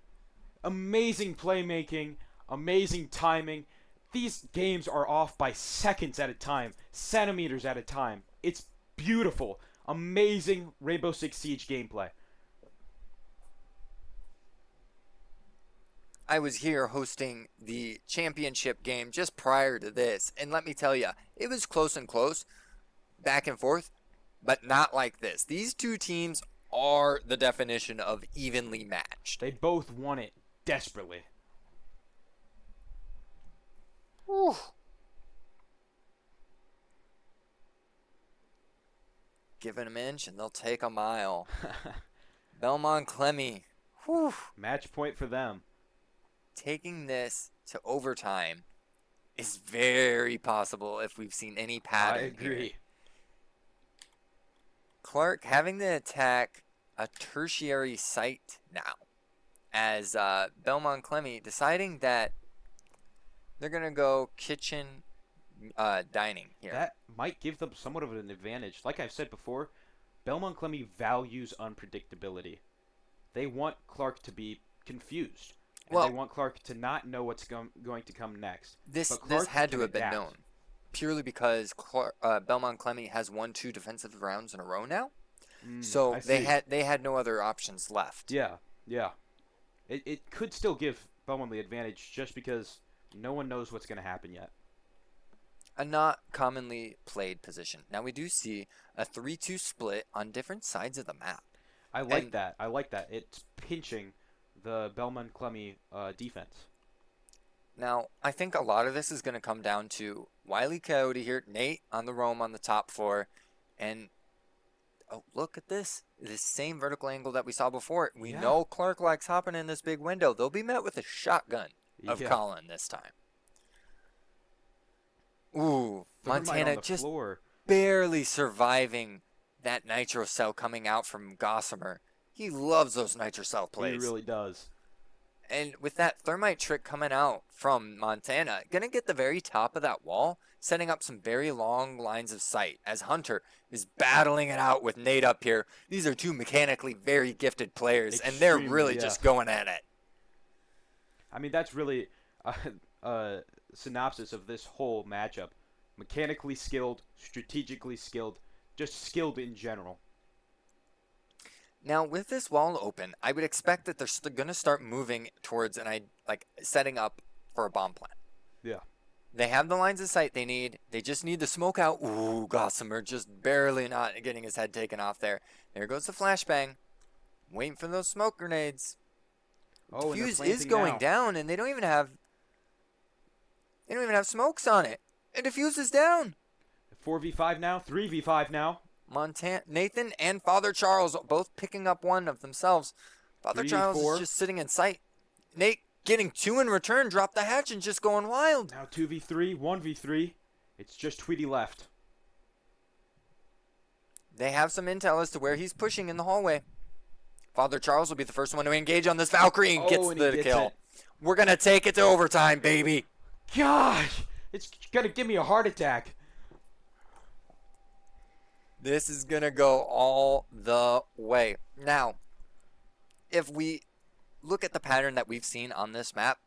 Amazing playmaking, amazing timing. These games are off by seconds at a time, centimeters at a time. It's beautiful. Amazing Rainbow Six Siege gameplay. I was here hosting the championship game just prior to this, and let me tell you, it was close and close, back and forth, but not like this. These two teams are the definition of evenly matched. They both want it desperately. Whew. Give it an inch and they'll take a mile. Belmond-Klemme, whew, Match point for them. taking this to overtime is very possible if we've seen any I pattern agree. here. Clarke having to attack a tertiary site now, as Belmond-Klemme deciding that they're going to go kitchen dining here. That might give them somewhat of an advantage. Like I've said before, Belmond-Klemme values unpredictability. They want Clarke to be confused. And Well- they want Clarke to not know what's going to come next. This But this Clarke had to can have been adapt. known, purely because Belmond-Klemme has won 2 defensive rounds in a row now. So I they see. they had no other options left. Yeah, yeah. It could still give Belmond the advantage just because no one knows what's going to happen yet. A not commonly played position. Now we do see a 3-2 split on different sides of the map. I like And- that. I like that. It's pinching the Belmond-Klemme defense. Now, I think a lot of this is going to come down to Wile E. Coyote here, Nate on the roam on the top floor, and oh, look at this. This same vertical angle that we saw before. We Yeah. know Clarke likes hopping in this big window. They'll be met with a shotgun of Yeah. Colin this time. Ooh, Thermite Montana on the just floor. barely surviving that nitro cell coming out from Gossamer. He loves those nitro cell He plays. really does. And with that thermite trick coming out from Montana, gonna get the very top of that wall, setting up some very long lines of sight as Hunter is battling it out with Nate up here. These are two mechanically very gifted players, and they're Extremely, really yeah. just going at it. I mean, that's really a synopsis of this whole matchup. Mechanically skilled, strategically skilled, just skilled in general. Now, with this wall open, I would expect that they're going to start moving towards setting up for a bomb plant. Yeah. They have the lines of sight they need. They just need the smoke out. Ooh, Gossamer just barely not getting his head taken off there. There goes the flashbang. Waiting for those smoke grenades. Oh, and they're Fuse is planting going now. down, and they don't even have smokes on it. And Diffuse is down. 4v5 now, 3v5 now. Nathan and Father Charles both picking up one of themselves. Father 3v4. Charles is just sitting in sight. Nate getting 2 in return, drop the hatch and just going wild. Now 2v3, 1v3. It's just Tweety left. They have some intel as to where he's pushing in the hallway. Father Charles will be the first one to engage on this Valkyrie and Oh, gets and he the gets kill. it. We're going to take it to overtime, baby. Gosh! It's gonna give me a heart attack. This is going to go all the way. Now, if we look at the pattern that we've seen on this map,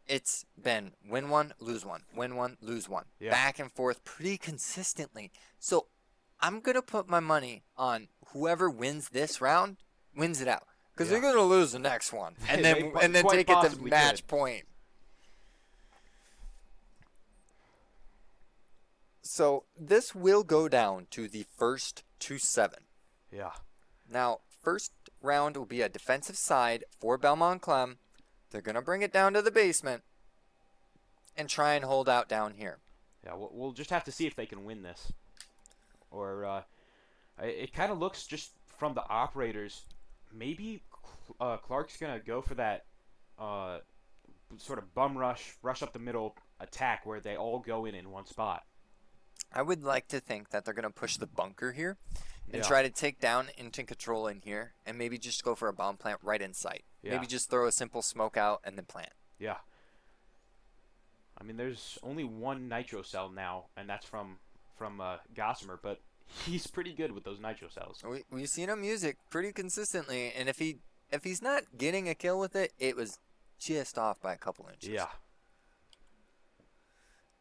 it's been win one, lose one, win one, lose one. Yeah. Back and forth pretty consistently. So I'm going to put my money on whoever wins this round wins it out. Because Yeah. they're going to lose the next one. And They then, quite take it to possibly match could. point. So this will go down to the first 2-7. Yeah. Now, first round will be a defensive side for Belmond-Klemme. They're going to bring it down to the basement and try and hold out down here. Yeah, we'll just have to see if they can win this. Or, it kind of looks just from the operators, maybe Clarke's going to go for that sort of bum rush up the middle attack where they all go in one spot. I would like to think that they're going to push the bunker here and Yeah. try to take down into control in here and maybe just go for a bomb plant right in sight. Yeah. Maybe just throw a simple smoke out and then plant. Yeah. I mean, there's only one nitro cell now, and that's from Gossamer, but he's pretty good with those nitro cells. We've seen him use it pretty consistently, and if he's not getting a kill with it, it was just off by a couple inches. Yeah.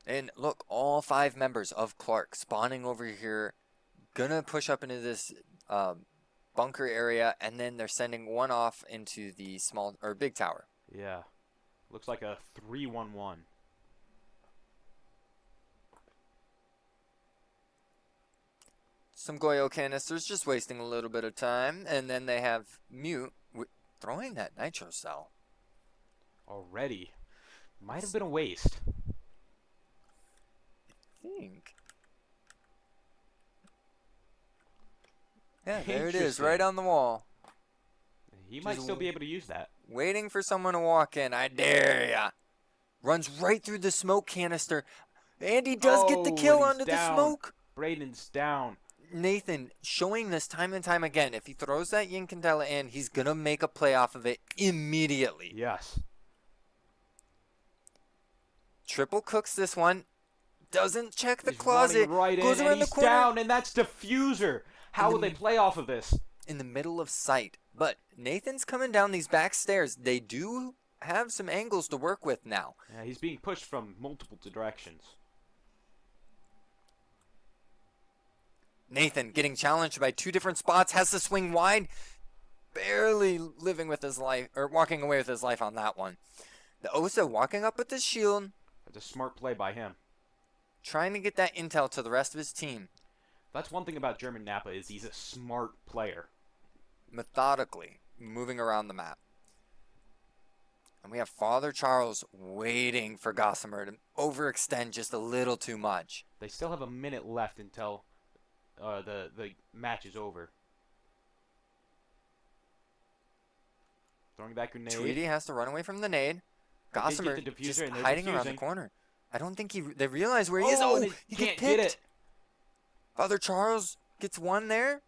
And look, all 5 members of Clarke spawning over here, gonna push up into this bunker area, and then they're sending one off into the small or big tower. Yeah. Looks like a 3-1-1. Some Goyo canisters just wasting a little bit of time, and then they have Mute throwing that nitro cell. Already. Might have been a waste. I think. Yeah, there it is, right on the wall. He might still be able to use that. Waiting for someone to walk in. I dare ya. Runs right through the smoke canister. And he does get the kill and he's onto the down. smoke. Braden's down. Nathan showing this time and time again. If he throws that Yin Candela in, he's going to make a play off of it immediately. Yes. Triple cooks this one. Doesn't check the He's closet. running right goes in, around and the he's corner. down, and that's Diffuser. How will they play off of this? In the middle of sight. But Nathan's coming down these back stairs. They do have some angles to work with now. Yeah, he's being pushed from multiple directions. Nathan getting challenged by 2 different spots, has to swing wide, barely living with his life, or walking away with his life on that one. The Osa walking up with his shield, That's a smart play by him. trying to get that intel to the rest of his team, That's one thing about German Napa is he's a smart player. methodically moving around the map. And we have Father Charles waiting for Gossamer to overextend just a little too much. They still have a minute left until the match is over. Throwing that grenade. Tweety has to run away from the nade. They did Gossamer get the diffuser just and they're hiding around the diffusing. corner. I don't think they realize where he is. Oh, Oh, they he can't gets get picked. it. Father Charles gets one there.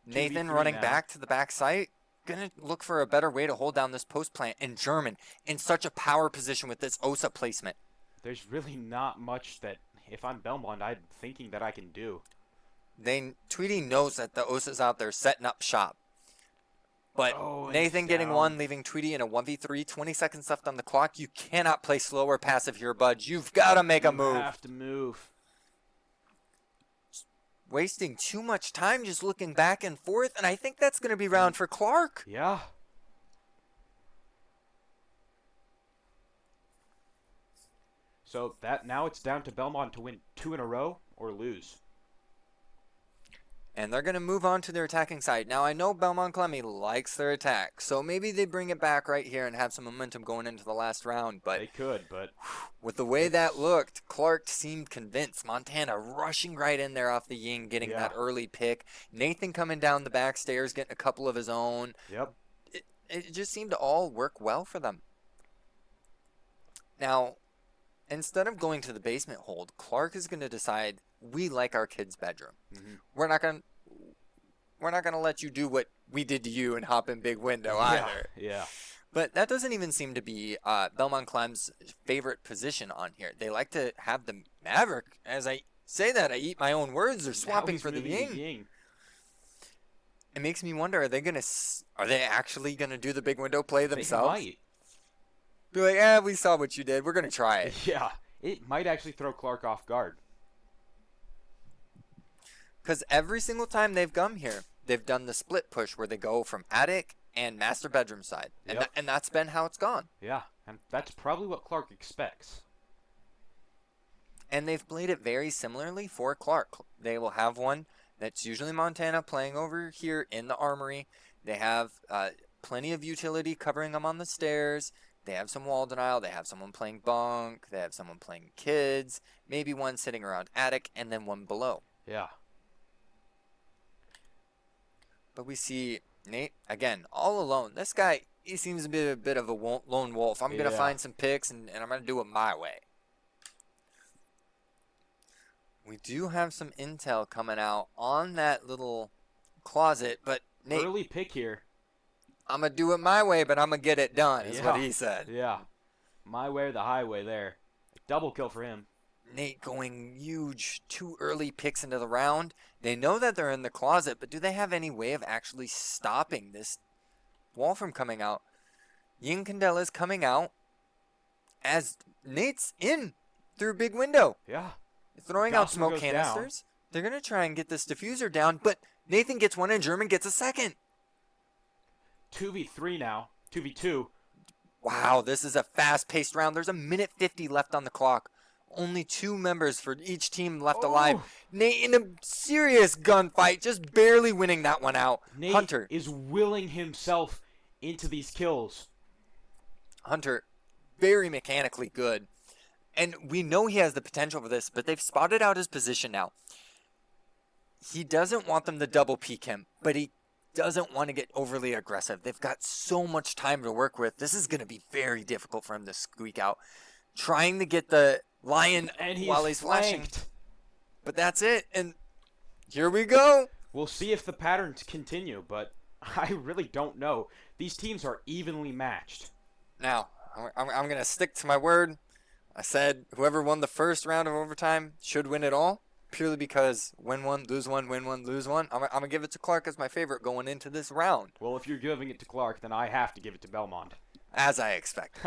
Nathan 2v3 running now. back to the back site. Gonna look for a better way to hold down this post plant. And German in such a power position with this Osa placement. There's really not much that, if I'm Belmont, I'm thinking that I can do. Tweety knows that the Osa's out there setting up shop. But Oh, and Nathan he's getting down. one, leaving Tweety in a 1v3. 20 seconds left on the clock. You cannot play slow or passive here, bud. You've got to make a You move. have to move. Wasting too much time just looking back and forth. And I think that's going to be round for Clarke. Yeah. So that now it's down to Belmont to win 2 in a row or lose. And they're going to move on to their attacking side. Now, I know Belmond-Klemme likes their attack, so maybe they bring it back right here and have some momentum going into the last round. But They could, but with the way that looked, Clarke seemed convinced. Montana rushing right in there off the Ying, getting that early pick. Nathan coming down the back stairs, getting a couple of his own. yep. It just seemed to all work well for them. Now, instead of going to the basement hold, Clarke is going to decide we like our kid's bedroom. Mhm. We're not gonna let you do what we did to you and hop in big window either. Yeah. But that doesn't even seem to be Belmond-Klemme's favorite position on here. They like to have the Maverick. As I say that, I eat my own words. They're Now swapping he's for the moving Ying. It makes me wonder: are they actually gonna do the big window play They themselves? might. Be like, we saw what you did. We're gonna try it. Yeah. It might actually throw Clarke off guard. Because every single time they've come here, they've done the split push where they go from attic and master bedroom side. And, Yep. and that's been how it's gone. Yeah. And that's probably what Clarke expects. And they've played it very similarly for Clarke. They will have one that's usually Montana playing over here in the armory. They have plenty of utility covering them on the stairs. They have some wall denial. They have someone playing bunk. They have someone playing kids. Maybe one sitting around attic and then one below. Yeah. But we see Nate, again, all alone. This guy, he seems to be a bit of a lone wolf. I'm going to find some picks, and I'm going to do it my way. We do have some intel coming out on that little closet, but Nate, Early pick here. I'm going to do it my way, but I'm going to get it done, is what he said. Yeah. My way or the highway there. Double kill for him. Nate going huge, 2 early picks into the round. They know that they're in the closet, but do they have any way of actually stopping this wall from coming out? Yin Candela's coming out as Nate's in through a big window. Yeah. Throwing out Gossamer smoke goes canisters. down. They're going to try and get this diffuser down, but Nathan gets one and German gets a second. 2v3 now. 2v2. Wow, this is a fast-paced round. There's a minute 50 left on the clock. Only 2 members for each team left alive. Nate in a serious gunfight, just barely winning that one out. Nate Hunter is willing himself into these kills. Hunter, very mechanically good. And we know he has the potential for this, but they've spotted out his position now. He doesn't want them to double peek him, but he doesn't want to get overly aggressive. They've got so much time to work with. This is going to be very difficult for him to squeak out. Trying to get the lion while he's flashing. But that's it. And here we go. We'll see if the patterns continue, but I really don't know. These teams are evenly matched. Now, I'm going to stick to my word. I said whoever won the first round of overtime should win it all, purely because win one, lose one, win one, lose one. I'm going to give it to Clarke as my favorite going into this round. Well, if you're giving it to Clarke, then I have to give it to Belmond. As I expect.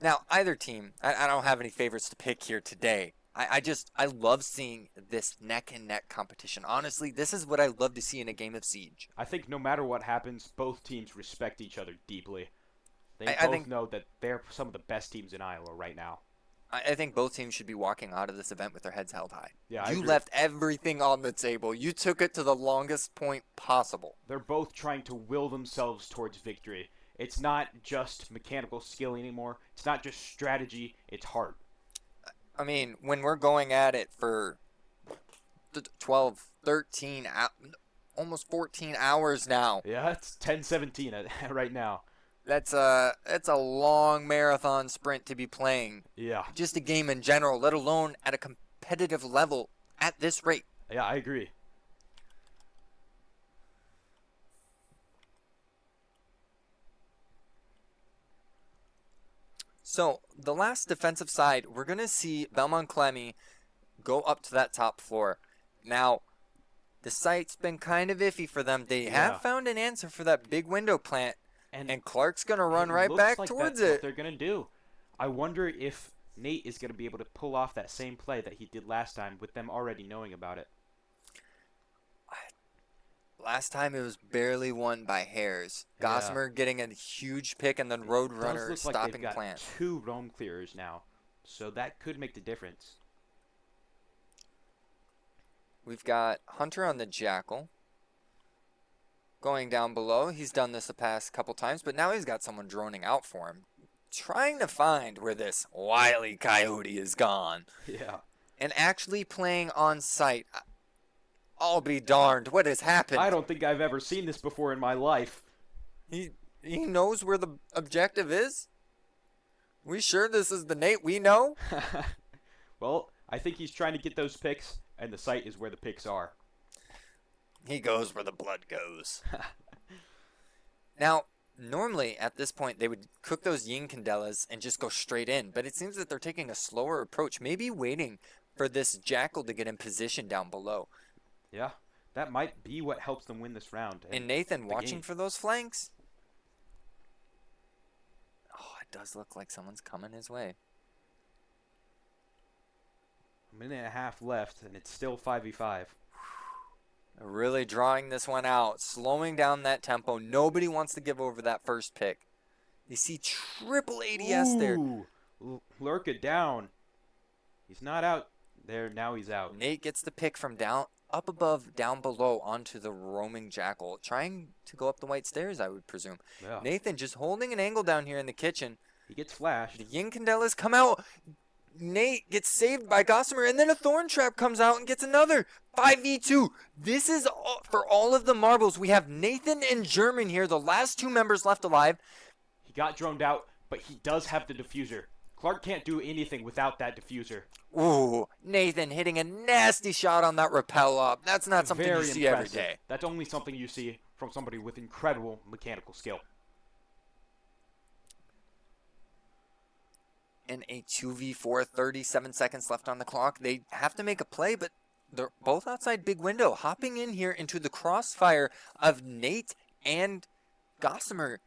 Now, either team, I don't have any favorites to pick here today. I love seeing this neck-and-neck competition. Honestly, this is what I love to see in a game of Siege. I think no matter what happens, both teams respect each other deeply. They I both think know that they're some of the best teams in Iowa right now. I think both teams should be walking out of this event with their heads held high. Yeah, I you agree. left everything on the table. You took it to the longest point possible. They're both trying to will themselves towards victory. It's not just mechanical skill anymore. It's not just strategy. It's heart. I mean, when we're going at it for 12, 13, almost 14 hours now. Yeah, it's 10-17 right now. That's a long marathon sprint to be playing. Yeah. Just a game in general, let alone at a competitive level at this rate. Yeah, I agree. So, the last defensive side, we're going to see Belmond-Klemme go up to that top floor. Now, the site's been kind of iffy for them. They have found an answer for that big window plant, and Clarke's going to run right back towards it. What they're going to do. I wonder if Nate is going to be able to pull off that same play that he did last time with them already knowing about it. Last time it was barely won by hairs. Gossamer getting a huge pick and then Roadrunner stopping like plant. 2 roam clearers now, so that could make the difference. We've got Hunter on the Jackal. Going down below. He's done this the past couple times, but now he's got someone droning out for him. Trying to find where this wily coyote is gone. Yeah. And actually playing on site. I'll be darned. What has happened? I don't think I've ever seen this before in my life. He knows where the objective is? We sure this is the Nate we know? Well, I think he's trying to get those picks, and the site is where the picks are. He goes where the blood goes. Now, normally at this point they would cook those Yin Candelas and just go straight in, but it seems that they're taking a slower approach, maybe waiting for this Jackal to get in position down below. Yeah, that might be what helps them win this round. And Nathan watching game. for those flanks. Oh, it does look like someone's coming his way. A minute and a half left, and it's still 5v5. Really drawing this one out, slowing down that tempo. Nobody wants to give over that first pick. You see triple ADS there. Clarke down. He's not out there. Now he's out. Nate gets the pick from up above, down below, onto the roaming Jackal. Trying to go up the white stairs, I would presume. Yeah. Nathan just holding an angle down here in the kitchen. He gets flashed. The Yin Candelas come out. Nate gets saved by Gossamer, and then a Thorn Trap comes out and gets another 5v2. This is for all of the marbles. We have Nathan and German here, the last 2 members left alive. He got droned out, but he does have the diffuser. Clarke can't do anything without that diffuser. Ooh, Nathan hitting a nasty shot on that rappel up. That's not something Very you see impressive. every day. That's only something you see from somebody with incredible mechanical skill. In a 2v4, 37 seconds left on the clock. They have to make a play, but they're both outside big window. Hopping in here into the crossfire of Nate and Gossamer.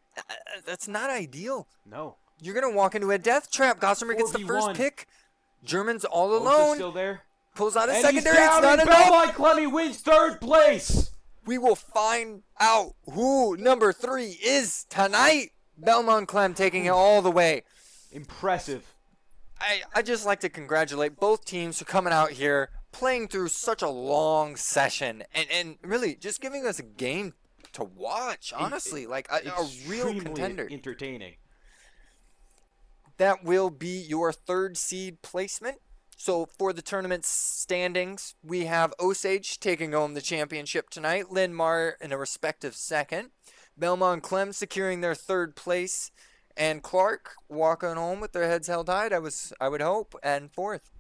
That's not ideal. No. You're going to walk into a death trap. Gossamer gets the first 4v1. pick. German's all Osa's alone. still there. Pulls out a And secondary. he's It's down, not and enough. Belmond-Klemme wins 3rd place. We will find out who number 3 is tonight. Belmond-Klemme taking it all the way. Impressive. I just like to congratulate both teams for coming out here, playing through such a long session, and really just giving us a game to watch, honestly. Like a real Extremely contender. entertaining. That will be your 3rd seed placement. So for the tournament standings, we have Osage taking home the championship tonight. Linmar in a respective 2nd. Belmond-Klemme securing their 3rd place. And Clarke walking home with their heads held high, I would hope, and 4th.